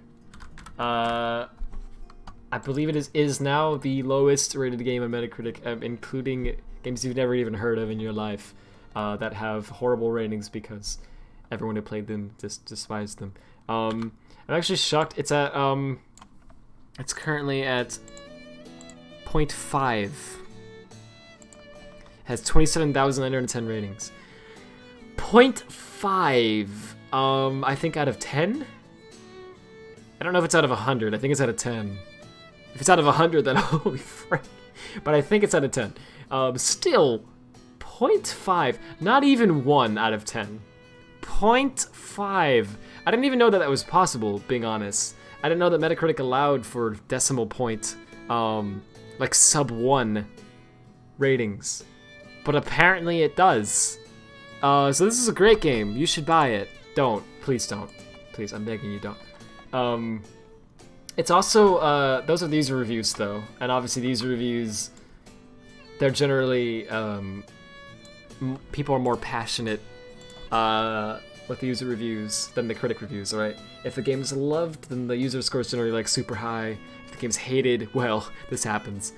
I believe it is now the lowest rated game on Metacritic, including games you've never even heard of in your life, that have horrible ratings because everyone who played them just despised them. I'm actually shocked. It's at it's currently at 0.5. Has 27,910 ratings. 0.5. I think out of 10? I don't know if it's out of 100. I think it's out of 10. If it's out of 100, then holy frick. But I think it's out of 10. Still, 0.5. Not even 1 out of 10. 0.5. I didn't even know that was possible, being honest. I didn't know that Metacritic allowed for decimal point, like sub 1 ratings. But apparently it does. So this is a great game. You should buy it. Don't. Please don't. Please, I'm begging you, don't. It's also, those are the user reviews, though. And obviously, these reviews, they're generally, people are more passionate with the user reviews than the critic reviews, alright? If the game's loved, then the user score is generally, like, super high. If the game's hated, well, this happens.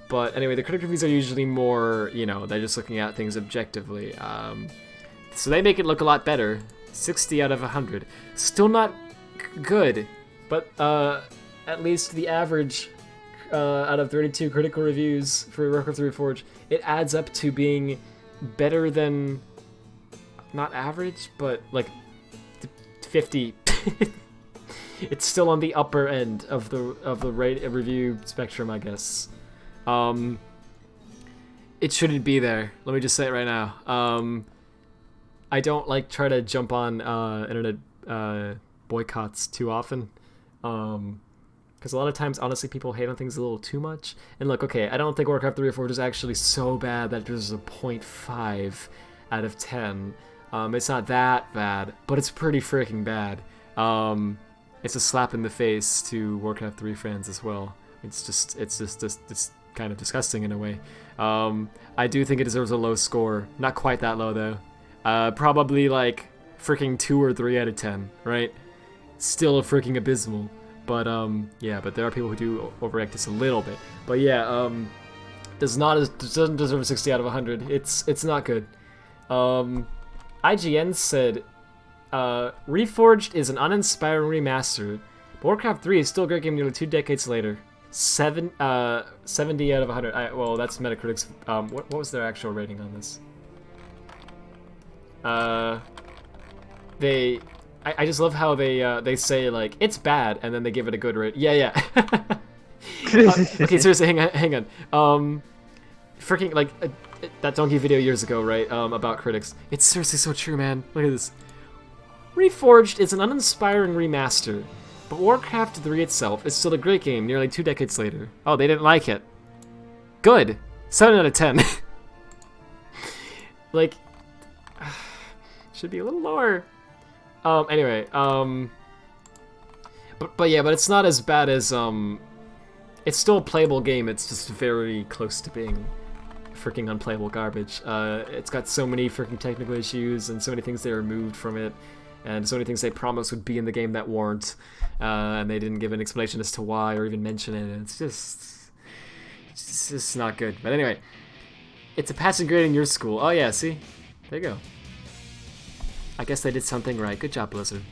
But anyway, the critic reviews are usually more, they're just looking at things objectively. So they make it look a lot better. 60 out of 100. Still not good, but at least the average out of 32 critical reviews for Warcraft 3 Reforged, it adds up to being better than, not average, but like 50. It's still on the upper end of the review spectrum, I guess. It shouldn't be there. Let me just say it right now. I don't try to jump on internet boycotts too often, because a lot of times, honestly, people hate on things a little too much. And look, okay, I don't think Warcraft 3 Reforged is actually so bad that there's a 0.5 out of 10. It's not that bad, but it's pretty freaking bad. it's a slap in the face to Warcraft 3 fans as well. It's kind of disgusting in a way. I do think it deserves a low score. Not quite that low though. Probably like freaking 2 or 3 out of 10, right? Still freaking abysmal. But yeah, but there are people who do overreact this a little bit. But yeah, doesn't deserve a 60 out of 100. It's not good. IGN said, Reforged is an uninspiring remaster, but Warcraft 3 is still a great game nearly 2 decades later. 70 out of 100. Well, that's Metacritic's. What was their actual rating on this? I just love how they say like it's bad and then they give it a good rate. Yeah. Okay, seriously, hang on. Freaking like that Donkey video years ago, right? About critics. It's seriously so true, man. Look at this. Reforged is an uninspiring remaster, but Warcraft 3 itself is still a great game nearly 2 decades later. Oh, they didn't like it. Good. 7 out of 10. Like, should be a little lower. Anyway, but yeah, but it's not as bad as, it's still a playable game, it's just very close to being freaking unplayable garbage. It's got so many freaking technical issues, and so many things they removed from it, and so many things they promised would be in the game that weren't, and they didn't give an explanation as to why, or even mention it, and it's just not good. But anyway, it's a passing grade in your school. Oh yeah, see? There you go. I guess they did something right. Good job, Blizzard.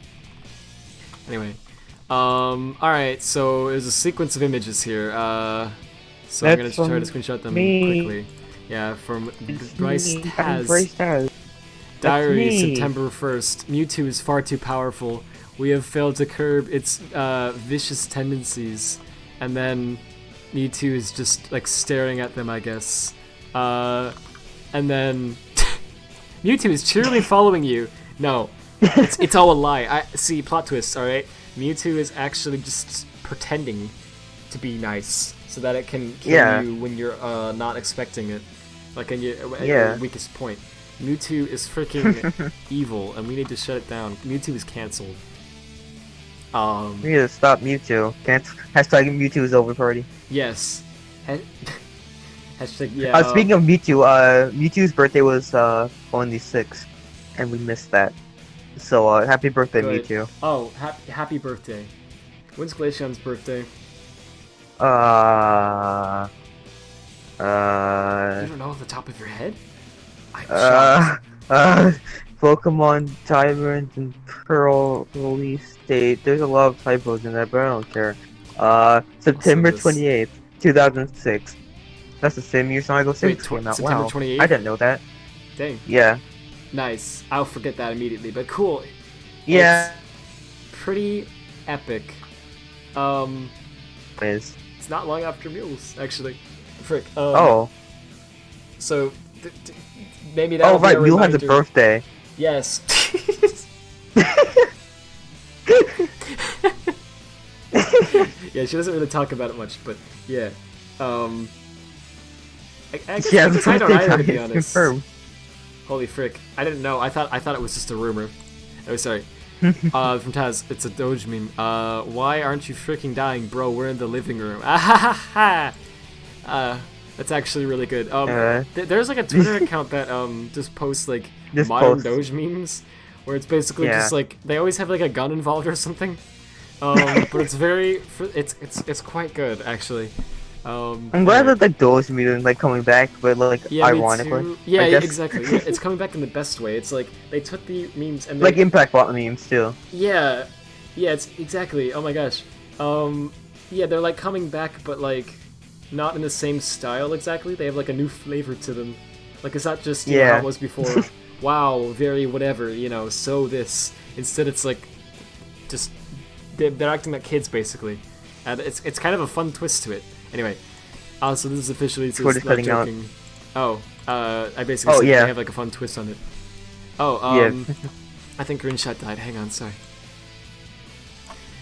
Anyway, alright, so there's a sequence of images here. So I'm gonna try to screenshot them quickly. Yeah, from Bryce Taz. Diary, September 1st. Mewtwo is far too powerful. We have failed to curb its vicious tendencies. And then Mewtwo is just like staring at them, I guess. And then Mewtwo is cheerily following you. No, it's all a lie. I see, plot twist. All right, Mewtwo is actually just pretending to be nice so that it can kill you when you're not expecting it, like at your weakest point. Mewtwo is freaking evil, and we need to shut it down. Mewtwo is cancelled. We need to stop Mewtwo. Hashtag Mewtwo is over party. Yes. Hashtag yeah. Speaking of Mewtwo, Mewtwo's birthday was on the 6th. And we missed that. So, happy birthday, Mewtwo. Oh, happy birthday. When's Glaceon's birthday? You don't know off the top of your head? Pokemon Diamond and Pearl release date. There's a lot of typos in that, but I don't care. September 28th, 2006. That's the same year Sonic 06 came out. September Wow. 28th? I didn't know that. Dang. Yeah. Nice. I'll forget that immediately, but cool. Yeah. It's pretty epic. It's not long after Mules, actually. Frick. Oh. So, maybe that. Oh right, Mule has a birthday. Yes. Yeah, she doesn't really talk about it much, but yeah. I guess I don't either, to be honest. Confirmed. Holy frick! I didn't know. I thought it was just a rumor. Oh, sorry. From Taz, it's a Doge meme. Why aren't you freaking dying, bro? We're in the living room. That's actually really good. There's like a Twitter account that just posts like modern Doge memes, where it's basically just like they always have like a gun involved or something. But it's it's quite good actually. I'm glad that like Doge meme like coming back, but like ironically. Yeah, exactly. Yeah, it's coming back in the best way. It's like they took the memes and like Impact Bot memes too. Yeah, it's exactly. Oh my gosh. Yeah, they're like coming back, but like not in the same style exactly. They have like a new flavor to them. Like it's not just how it was before. Wow, very whatever, so this. Instead, it's like just they're acting like kids basically, and it's kind of a fun twist to it. Anyway, so this is officially not joking. I basically said they have like a fun twist on it. I think Greenshot died. Hang on, sorry.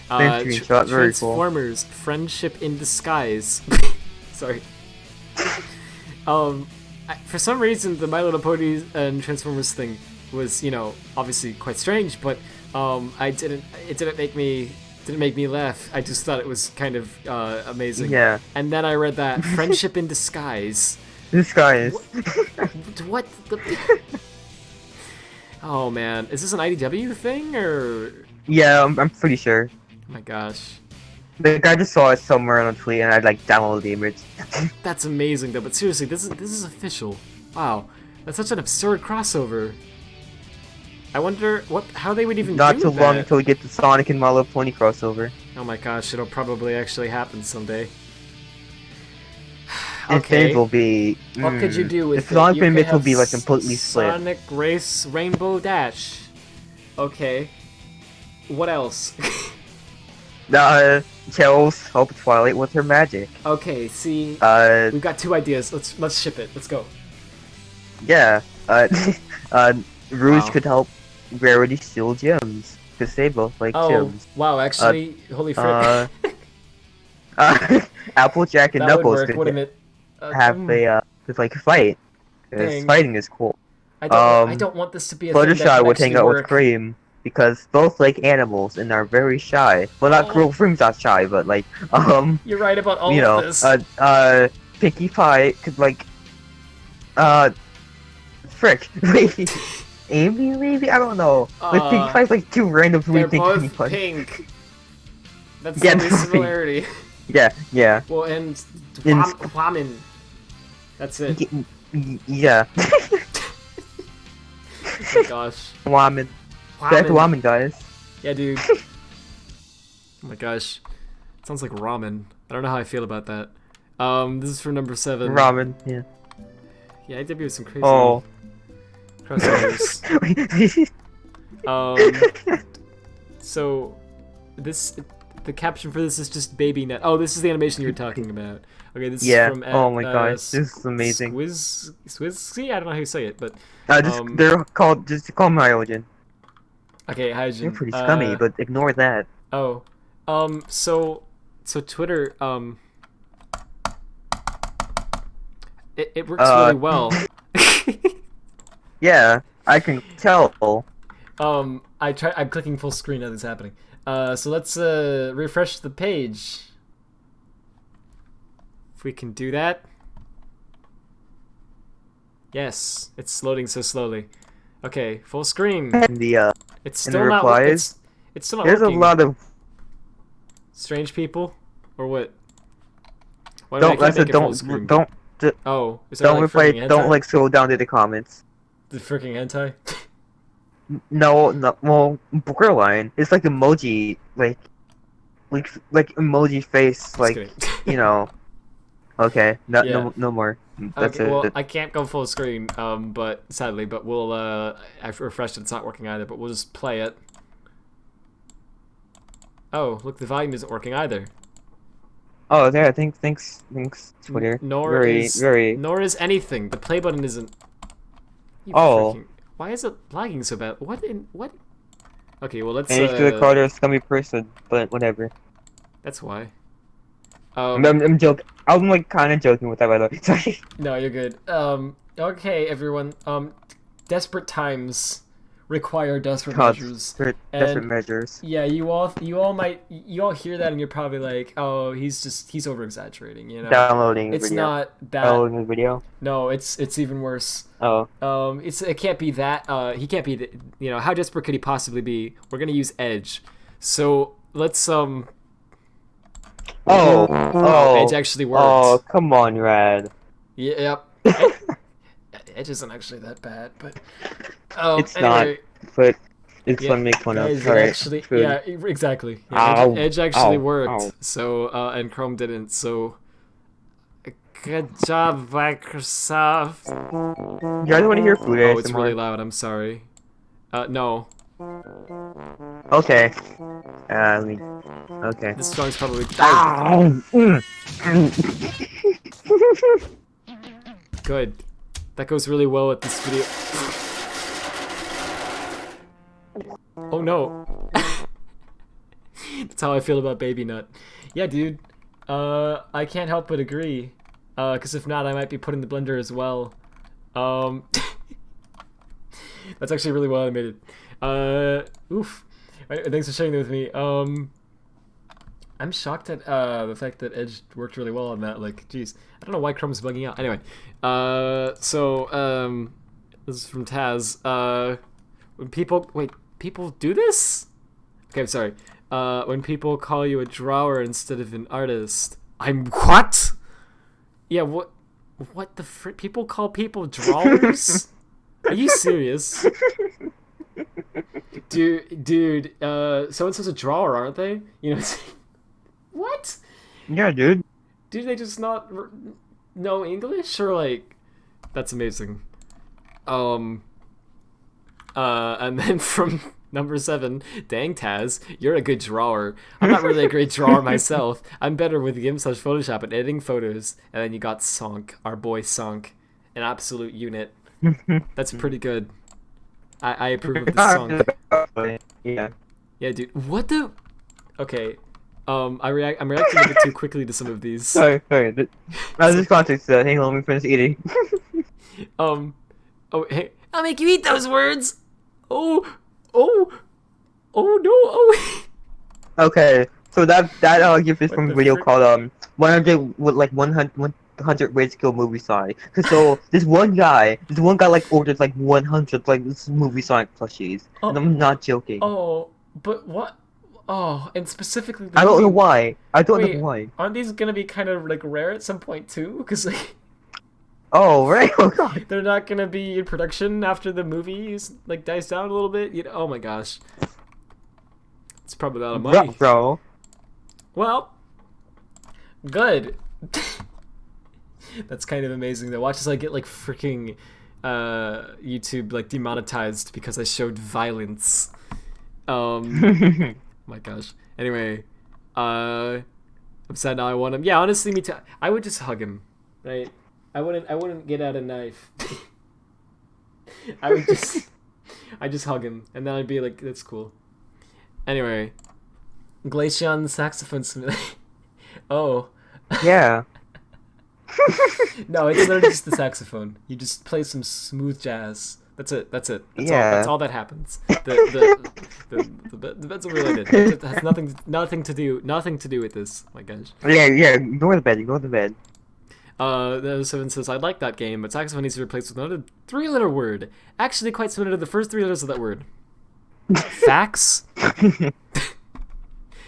Transformers, cool. Friendship in Disguise. Sorry. For some reason, the My Little Pony and Transformers thing was, obviously quite strange, but it didn't make me didn't make me laugh. I just thought it was kind of amazing. Yeah. And then I read that friendship in disguise. This guy is. What the? Oh man, is this an IDW thing or? Yeah, I'm pretty sure. Oh my gosh, Like I just saw it somewhere on a tweet, and I like downloaded the image. that's amazing though. But seriously, this is official. Wow, that's such an absurd crossover. I wonder how they would even Not do too long that. until we get the Sonic and My Little Pony crossover. Oh my gosh, it'll probably actually happen someday. And things will be. What could you do with the Sonic You could image will have be like completely split. Sonic Race Rainbow Dash. Okay. What else? Tails help Twilight with her magic. Okay, see, we've got 2 ideas. Let's ship it. Let's go. Yeah. Rouge Wow. could help Rarity steal gems because they both like Oh, gems. wow! Actually, holy frick, Applejack and that would Knuckles work, could wouldn't it? have a like fight. 'Cause Dang. fighting is cool. I don't want this to be a thing that Fluttershy can would actually hang out with work. Cream because both like animals and are very shy. Well, not Oh. Cream's not shy, but like You're right about all you know, of this. Pinkie Pie could like frick. Wait, Amy maybe? I don't know. Like Pinkie Pie's like too random for me They're to think Pinkie both Pie. pink. That's Yeah, the only they're pink. similarity. Yeah. Well, and In- Wamin. That's it. Yeah. Oh my gosh. Ramen. Back to ramen, guys. Yeah, dude. Oh my gosh. It sounds like ramen. I don't know how I feel about that. This is for number 7. Ramen. Yeah. Yeah, I did with some crazy Oh. crossovers. So the caption for this is just baby nut. Oh, this is the animation you were talking about. Okay, this Yeah. is from Oh my gosh, this is amazing. Swizzy? I don't know how you say it, but They're called just call them Hyojin. okay, Hyjin. They're pretty scummy, but ignore that. Oh, so Twitter, it works really well. Yeah, I can tell. I'm clicking full screen as it's happening. So let's refresh the page. If we can do that. Yes, it's loading so slowly. Okay, full screen. And the It's and the still not. replies. It's still not There's working. a lot of Strange people, or what? Why do I don't. can't I said make it full screen? don't Oh, is there don't like reply. freaking Don't hentai? like scroll down to the comments. The freaking hentai. No, well, borderline. It's like emoji, like emoji face, Just like kidding. you know. Okay, no, Yeah. no more. That's Okay, it. well, I can't go full screen, but sadly, but we'll I've refreshed it, it's not working either, but we'll just play it. Oh, look, the volume isn't working either. Oh, there. I think thanks, Twitter. Nor is anything. The play button isn't. You Oh. freaking- Why is it lagging so bad? What? Okay, well let's. And you should call her a scummy person, but whatever. That's why. I'm joking. I'm like kind of joking with that, by the way. Sorry. No, you're good. Okay, everyone. Desperate times require desperate measures. Desperate measures. Yeah, you all hear that and you're probably like, oh, he's over exaggerating, you know. Downloading. It's video. not that. Downloading the video. No, it's even worse. Oh. It can't be that. He can't be. How desperate could he possibly be? We're gonna use Edge. So let's Oh. Edge actually worked. Oh, come on, Rad. Yep. Edge isn't actually that bad, but It's anyway, not, but it's yeah, fun to make fun of. guys, it Sorry. actually, Food. yeah, exactly. Yeah, Ow. Edge actually Ow. worked. Ow. So and Chrome didn't. So good job, Microsoft. You guys want to hear food Oh, it's ASMR? really loud. I'm sorry. No. Okay. Okay. This song's probably. Ow. Good. That goes really well with this video. Oh no. That's how I feel about Baby Nut. Yeah, dude. I can't help but agree. Cause if not, I might be put in the blender as well. That's actually really well animated. Oof. Thanks for sharing that with me. I'm shocked at the fact that Edge worked really well on that. Like, geez, I don't know why Chrome's bugging out. Anyway, this is from Taz. When people do this? Okay, I'm sorry. When people call you a drawer instead of an artist, I'm what? Yeah, what the frick? People call people drawers? Are you serious? Dude, so-and-so's a drawer, aren't they? You know, what? Yeah, dude. Do they just not know English? Or, like, that's amazing. And then from number 7, dang Taz, you're a good drawer. I'm not really a great drawer myself. I'm better with GIMP/Photoshop at editing photos. And then you got Sonk, our boy Sonk, an absolute unit. That's pretty good. I approve of the Sonk. Yeah. Yeah, dude. What the? Okay. I'm reacting a bit too quickly to some of these. Sorry. Out of this context, hang on, let me finish eating. Oh, hey, I'll make you eat those words. Oh no. Oh. Okay, so that gift is What from the a video frick? called 100 ways to kill movie Sonic. Cause so this one guy like ordered like 100 like this movie Sonic plushies, and I'm not joking. Oh, but what? Oh, and specifically. I don't know movie- why. I don't Wait, know why. Aren't these gonna be kind of like rare at some point too? Because like Oh right. Oh god. they're not gonna be in production after the movie like dies down a little bit. You know? Oh my gosh. It's probably a lot of money. Bro. Well, good. That's kind of amazing though. Watch as I get like freaking YouTube like demonetized because I showed violence. My gosh. Anyway, I'm sad now. I want him. Yeah, honestly, me too. I would just hug him, right? I wouldn't get out a knife. I just hug him, and then I'd be like, that's cool. Anyway, Glaceon saxophone simulator. Oh. Yeah. No, it's literally just the saxophone. You just play some smooth jazz. That's it. That's Yeah. all that happens. The bed's unrelated. It has nothing to do with this. Oh my gosh. Yeah. Go to bed. Go to bed. The other 7 says, I like that game, but saxophone needs to be replaced with another 3-letter word. Actually, quite similar to the first 3 letters of that word. Fax?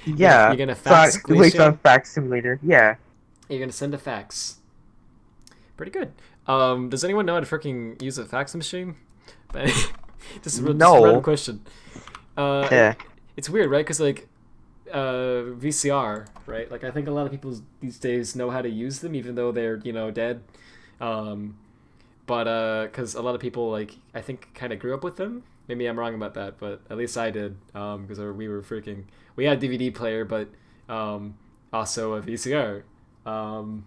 Yeah. You're gonna fax Wait, Glaceon? fax simulator. Yeah. You're gonna send a fax. Pretty good. Does anyone know how to freaking use a fax machine? Just a random question. Yeah. It's weird, right? Because like VCR, right? Like I think a lot of people these days know how to use them, even though they're dead. But because a lot of people like I think kind of grew up with them. Maybe I'm wrong about that, but at least I did. Because we had a DVD player, but also a VCR. And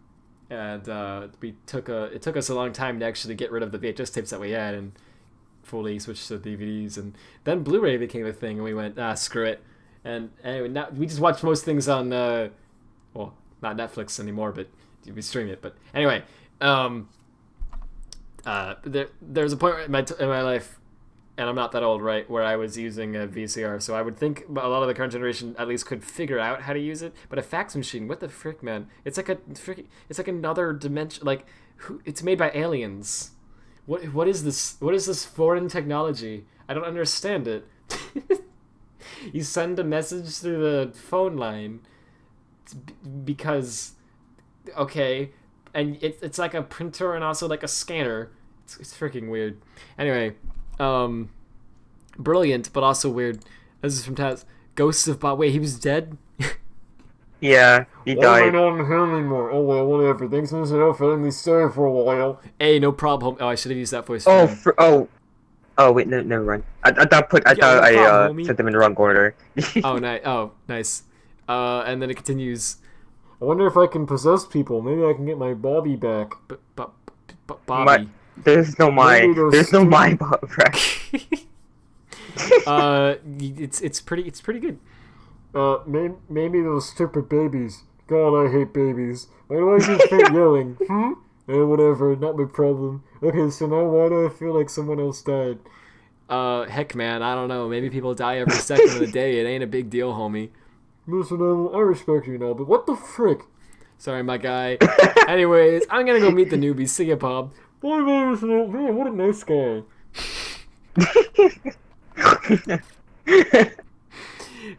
it took us a long time to actually get rid of the VHS tapes that we had and fully switched to DVDs, and then Blu-ray became a thing, and we went screw it. And anyway, now we just watch most things on well, not Netflix anymore, but we stream it. But anyway, there's a point in my life, and I'm not that old, right, where I was using a VCR, so I would think a lot of the current generation at least could figure out how to use it. But a fax machine, what the frick, man? It's like another dimension. Like, it's made by aliens. What is this? What is this foreign technology? I don't understand it. You send a message through the phone line because, okay, and it's like a printer and also like a scanner. It's freaking weird. Anyway, brilliant but also weird. This is from Taz. Ghosts of Bob. Wait, he was dead? Yeah, he I died. don't hear anymore. Oh well, whatever. Thanks for feeling me sorry for a while. Hey, no problem. Oh, I should have used that voice. Oh wait, no, never mind. I thought no problem, homie. sent them in the wrong order. Oh, nice. Oh, nice. And then it continues. I wonder if I can possess people. Maybe I can get my Bobby back. Bobby. There's no Maybe there's no my Brad. It's pretty good. Maybe those stupid babies. God, I hate babies. Why do I just hate yelling? Whatever, not my problem. Okay, so now why do I feel like someone else died? Heck, man, I don't know. Maybe people die every second of the day. It ain't a big deal, homie. Listen, I respect you now, but what the frick? Sorry, my guy. Anyways, I'm gonna go meet the newbies. See ya, Bob. Bye, man. What a nice guy.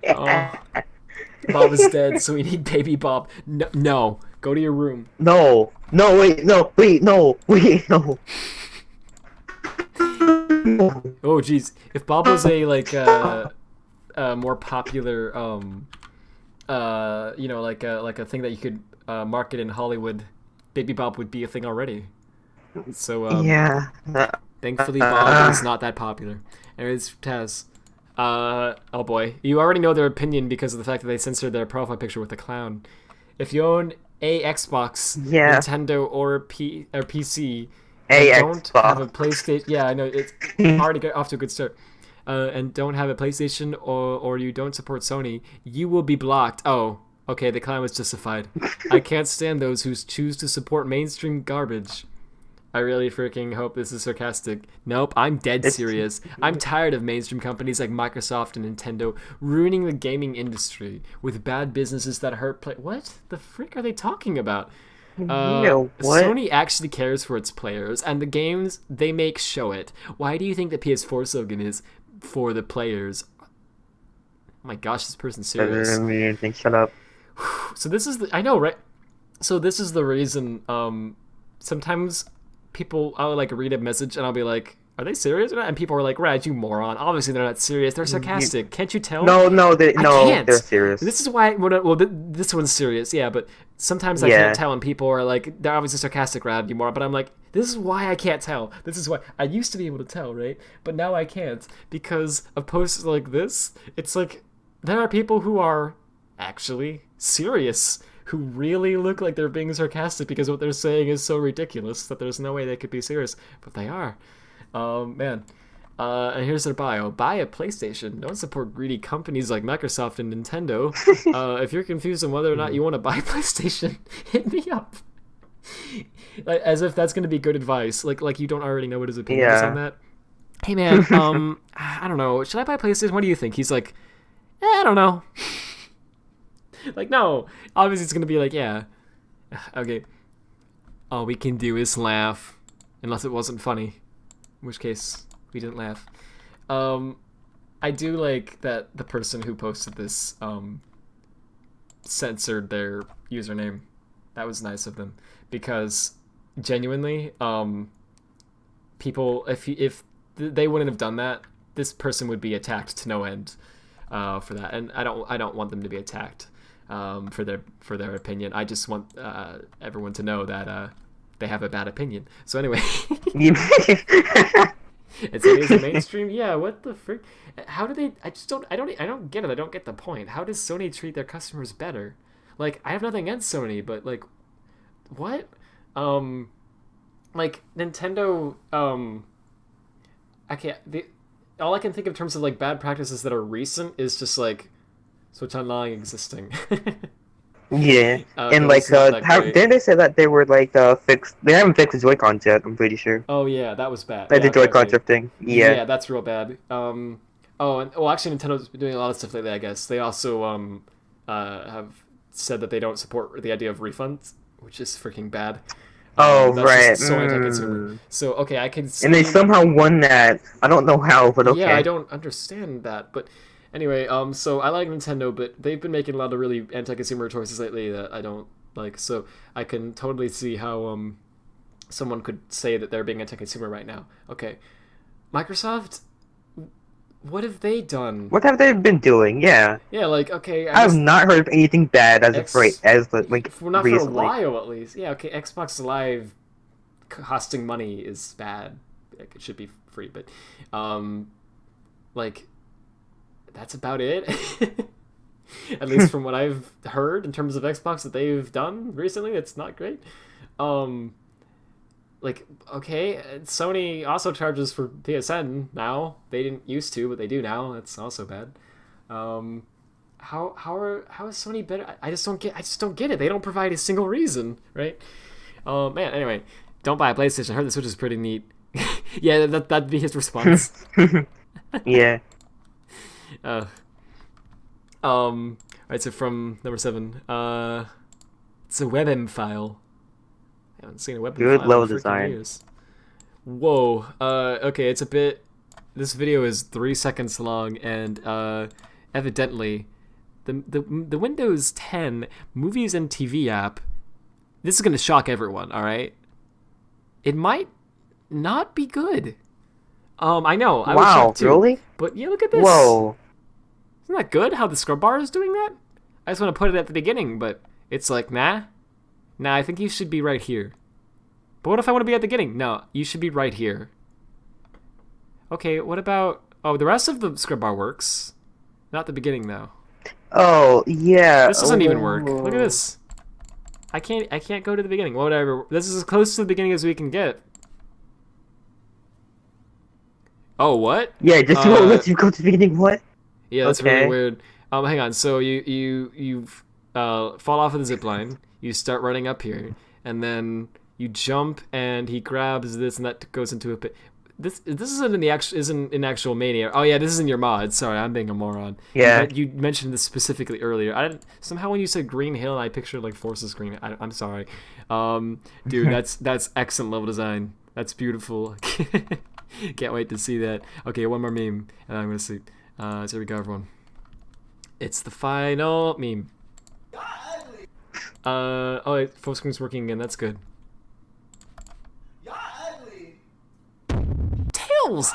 Oh, Bob is dead, so we need baby Bob. No, go to your room. No, wait, no. Oh, jeez. If Bob was a like more popular like a thing that you could market in Hollywood, baby Bob would be a thing already. So Yeah. thankfully Bob is not that popular. Anyways, Taz. Oh boy, you already know their opinion because of the fact that they censored their profile picture with a clown. If you own a Xbox, Yeah. Nintendo, or PC, A and don't have a Xbox. PlayStation, yeah, I know it's already got off to a good start. And don't have a PlayStation or you don't support Sony, you will be blocked. Oh, okay, the clown was justified. I can't stand those who choose to support mainstream garbage. I really freaking hope this is sarcastic. Nope, I'm dead serious. I'm tired of mainstream companies like Microsoft and Nintendo ruining the gaming industry with bad businesses that hurt play. What the frick are they talking about? No, what? Sony actually cares for its players, and the games they make show it. Why do you think the PS4 slogan is for the players? Oh my gosh, this person's serious. Shut up. So this is I know, right? So this is the reason. Sometimes I'll like read a message and I'll be like, "Are they serious or not?" And people are like, "Rad, you moron! Obviously they're not serious. They're sarcastic. Can't you tell?" No, I can't. they're serious. This is why. This one's serious, yeah. But sometimes I can't tell, and people are like, "They're obviously sarcastic, Rad, you moron." But I'm like, this is why I can't tell. This is why I used to be able to tell, right? But now I can't because of posts like this. It's like there are people who are actually serious, who really look like they're being sarcastic because what they're saying is so ridiculous that there's no way they could be serious, but they are. Man. And here's their bio. Buy a PlayStation. Don't support greedy companies like Microsoft and Nintendo. If you're confused on whether or not you want to buy a PlayStation, hit me up. Like, as if that's going to be good advice. Like you don't already know what his opinion is on that. Hey man, I don't know. Should I buy a PlayStation? What do you think? He's like, I don't know. Like, no. Obviously it's going to be like, yeah. Okay. All we can do is laugh. Unless it wasn't funny. In which case, we didn't laugh. I do like that the person who posted this censored their username. That was nice of them. Because, genuinely, people, if they wouldn't have done that, this person would be attacked to no end for that. And I don't want them to be attacked. For their opinion. I just want everyone to know that they have a bad opinion. So anyway, it's a mainstream. Yeah, what the frick? How do they? I don't get it. I don't get the point. How does Sony treat their customers better? Like, I have nothing against Sony, but like, what? Like Nintendo. I can't. All I can think of in terms of like bad practices that are recent is just like Switch Online existing. Yeah, and that like, was not that great. didn't they say that they were like fixed? They haven't fixed the Joy-Cons yet. I'm pretty sure. Oh yeah, that was bad. Like Yeah, the Joy-Con okay. drifting. Yeah. Yeah, that's real bad. Oh, and well, actually, Nintendo's been doing a lot of stuff lately. I guess they also have said that they don't support the idea of refunds, which is freaking bad. Oh, That's right. just so anti-consumer. So okay, I can see. And they somehow won that. I don't know how, but okay. Yeah, I don't understand that, but anyway, so I like Nintendo, but they've been making a lot of really anti-consumer choices lately that I don't like. So I can totally see how someone could say that they're being anti-consumer right now. Okay, Microsoft, what have they done? What have they been doing? Yeah. Yeah, like okay, I have not heard of anything bad as X- of right as the like well, not recently. for a while at least. Yeah, okay, Xbox Live costing money is bad. Like, it should be free, but like that's about it. At least from what I've heard in terms of Xbox that they've done recently, it's not great. Like, okay, Sony also charges for PSN now. They didn't used to, but they do now. That's also bad. How is Sony better? I just don't get it. They don't provide a single reason, right? Man, anyway, don't buy a PlayStation. I heard the Switch is pretty neat. Yeah, that'd be his response. Yeah. Alright, so from number 7. It's a WebM file. I haven't seen a WebM Good file level in freaking design. years. Whoa. Okay, it's a bit... This video is 3 seconds long, and evidently, the Windows 10 Movies and TV app, this is going to shock everyone, alright? It might not be good. I know, I was Wow, shocked too. really? But yeah, look at this. Whoa. Isn't that good, how the scrub bar is doing that? I just want to put it at the beginning, but it's like, nah. Nah, I think you should be right here. But what if I want to be at the beginning? No, you should be right here. Okay, what about... Oh, the rest of the scrub bar works. Not the beginning, though. Oh, yeah. This doesn't even work. Look at this. I can't go to the beginning. Whatever. This is as close to the beginning as we can get. Oh, what? Yeah, just won't let you go to the beginning. What? Yeah, that's Okay. really weird. Hang on. So you fall off of the zip line. You start running up here, and then you jump, and he grabs this, and that goes into a pit. This isn't in the actual mania. Oh yeah, this is in your mod. Sorry, I'm being a moron. Yeah. You mentioned this specifically earlier. I didn't somehow when you said Green Hill, I pictured like Forces Green. I'm sorry, dude. That's excellent level design. That's beautiful. Can't wait to see that. Okay, one more meme, and I'm gonna sleep. So here we go, everyone. It's the final meme. Oh, wait, full screen's working again. That's good. Tails.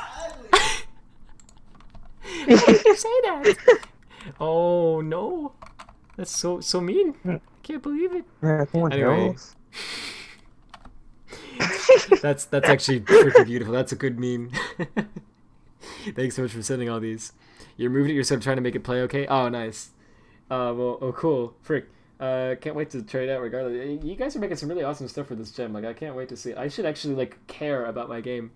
Why did you say that? Oh no, that's so mean. I can't believe it. Anyway. That's actually freaking beautiful. That's a good meme. Thanks so much for sending all these. You removed it yourself trying to make it play okay? Oh, nice. Cool. Frick. Can't wait to try it out regardless. You guys are making some really awesome stuff for this gem. Like, I can't wait to see it. I should actually, like, care about my game.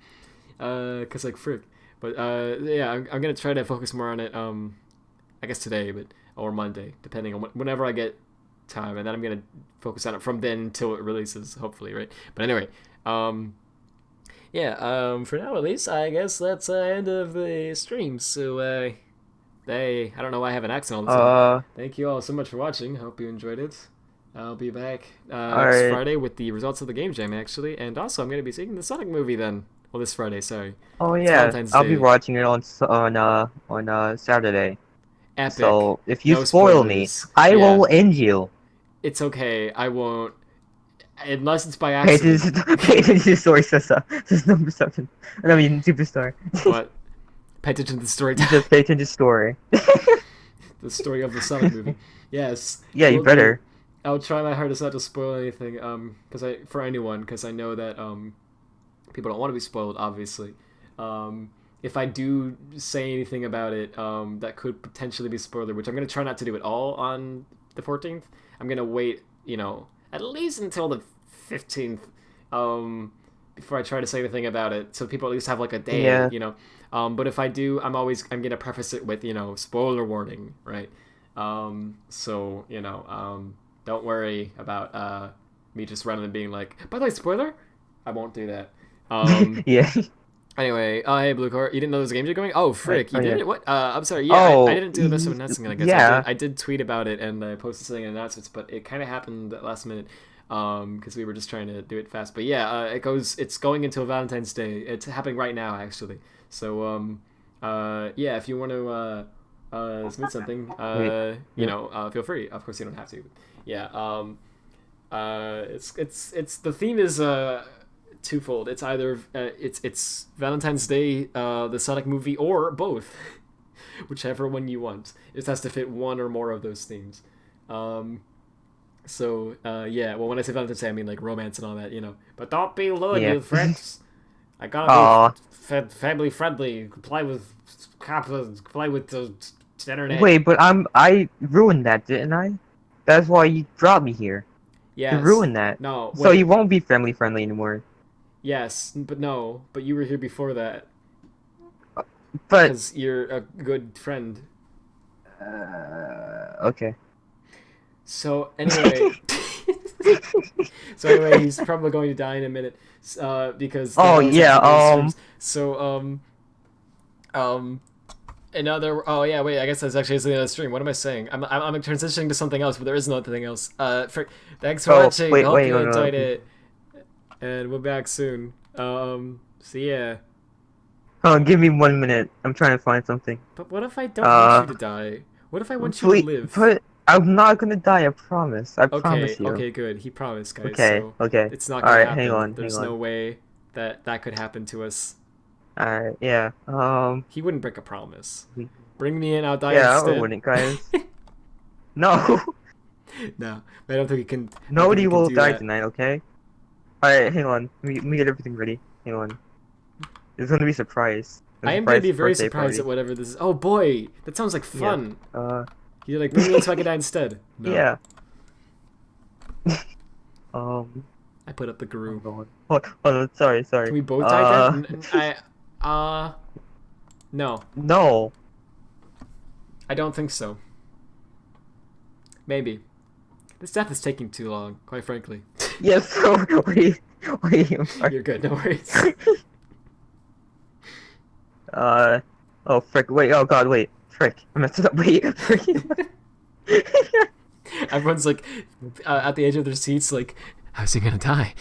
Cause, like, frick. But, yeah, I'm gonna try to focus more on it, I guess today, or Monday, depending on whenever I get time. And then I'm gonna focus on it from then until it releases, hopefully, right? But anyway, yeah, for now at least, I guess that's the end of the stream. So, I don't know why I have an accent all the time. Thank you all so much for watching. Hope you enjoyed it. I'll be back next Friday with the results of the game jam, actually. And also, I'm going to be seeing the Sonic movie then. Well, this Friday, sorry. Oh It's yeah, Valentine's I'll Day. be watching it on Saturday. Epic. So if you No spoil me, spoilers. I Yeah. will end you. It's okay. I won't. Unless it's by Pay accident. attention to the story, Sessa. This is number 7. I mean, Superstar. What? Pay attention to the story. Just pay attention to the story. The story of the Sonic movie. Yes. Yeah, you Will better. do. I'll try my hardest not to spoil anything. For anyone, because I know that people don't want to be spoiled. Obviously, if I do say anything about it, that could potentially be spoiler, which I'm gonna try not to do at all on the 14th. I'm gonna wait, at least until the 15th, before I try to say anything about it, so people at least have like a day, Yeah. But if I do, I'm gonna preface it with, spoiler warning, right? So, don't worry about me just running and being like, by the way, spoiler? I won't do that. Yeah. Anyway, hey Blue Core, you didn't know there was a game jam going? Oh, frick, you Oh, did yeah. it? What? I'm sorry. Yeah, Oh, I didn't do the best of announcing it. I guess yeah. I did tweet about it and I posted something in announcements, but it kind of happened at last minute because we were just trying to do it fast. But yeah, it's going until Valentine's Day. It's happening right now, actually. So yeah, if you want to submit something, feel free. Of course, you don't have to. Yeah. It's the theme is twofold. It's either it's Valentine's Day, the Sonic movie, or both, whichever one you want. It just has to fit one or more of those themes. So yeah. Well, when I say Valentine's Day, I mean like romance and all that, But don't be lewd, Yeah. you friends. I gotta be family friendly. Comply with the internet. Wait, but I ruined that, didn't I? That's why you brought me here. Yes. You ruined that. No. So wait. you won't be family friendly anymore. Yes, but no. But you were here before that But because you're a good friend. okay. So anyway, he's probably going to die in a minute, because. Oh, they always yeah, have to do streams. So Another. Oh yeah, wait. I guess that's actually the other stream. What am I saying? I'm transitioning to something else, but there is nothing else. Thanks for watching. Wait, Hope you no. enjoyed it, and we'll be back soon. See ya. Oh, give me 1 minute. I'm trying to find something. But what if I don't want you to die? What if I want you to live? But I'm not gonna die. I promise. I Okay. promise you. Okay. Good. He promised, guys. Okay. So Okay. it's not gonna Alright, happen. hang on. There's no way that could happen to us. Alright. Yeah. He wouldn't break a promise. We- Bring me in. I'll die Yeah, instead. I wouldn't, guys. No. No, I don't think he can. Nobody will die that. tonight. Okay. Alright. Hang on. Let me get everything ready. Hang on. It's gonna be a surprise. I am going to be very surprised at whatever this is. Oh boy, that sounds like fun. Yeah. You're like, bring me in so I can die instead. No. Yeah. I put up the guru. Hold on. Sorry. Can we both die then? No. No. I don't think so. Maybe. This death is taking too long, quite frankly. Yes. So wait. I'm sorry. You're good, no worries. Oh frick. Wait. Oh god. Wait. Frick. I messed it up. Wait. Frick. Everyone's like, at the edge of their seats, like, how's he gonna die?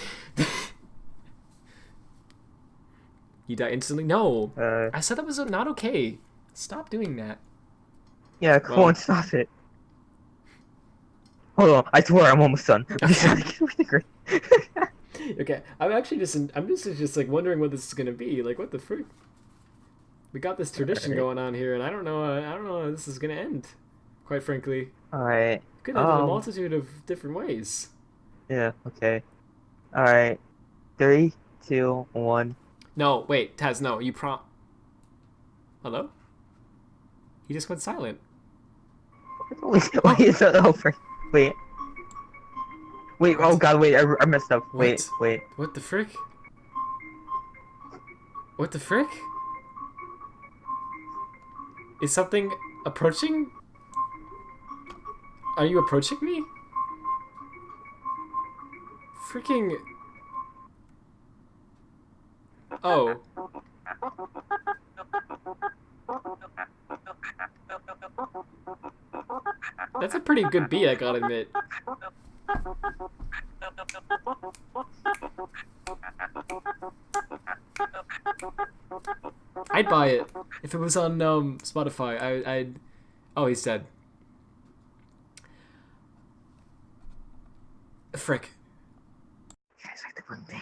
You die instantly? No. I said that was not okay. Stop doing that. Yeah. Come on. Stop it. Hold on. I swear I'm almost done. Okay, I'm just like wondering what this is gonna be. Like, what the frick? We got this tradition going on here, and I don't know how this is gonna end. Quite frankly, Alright. could end in a multitude of different ways. Yeah. Okay. Alright. 3, 2, 1. No, wait, Taz, no, Hello? He just went silent. Wait, is that over? Wait. Wait, oh god, wait, I messed up. Wait. What the frick? What the frick? Is something approaching? Are you approaching me? Freaking... Oh. That's a pretty good beat, I gotta admit. I'd buy it. If it was on Spotify, I'd... Oh, he's dead. Frick. Guys, I have to run thing.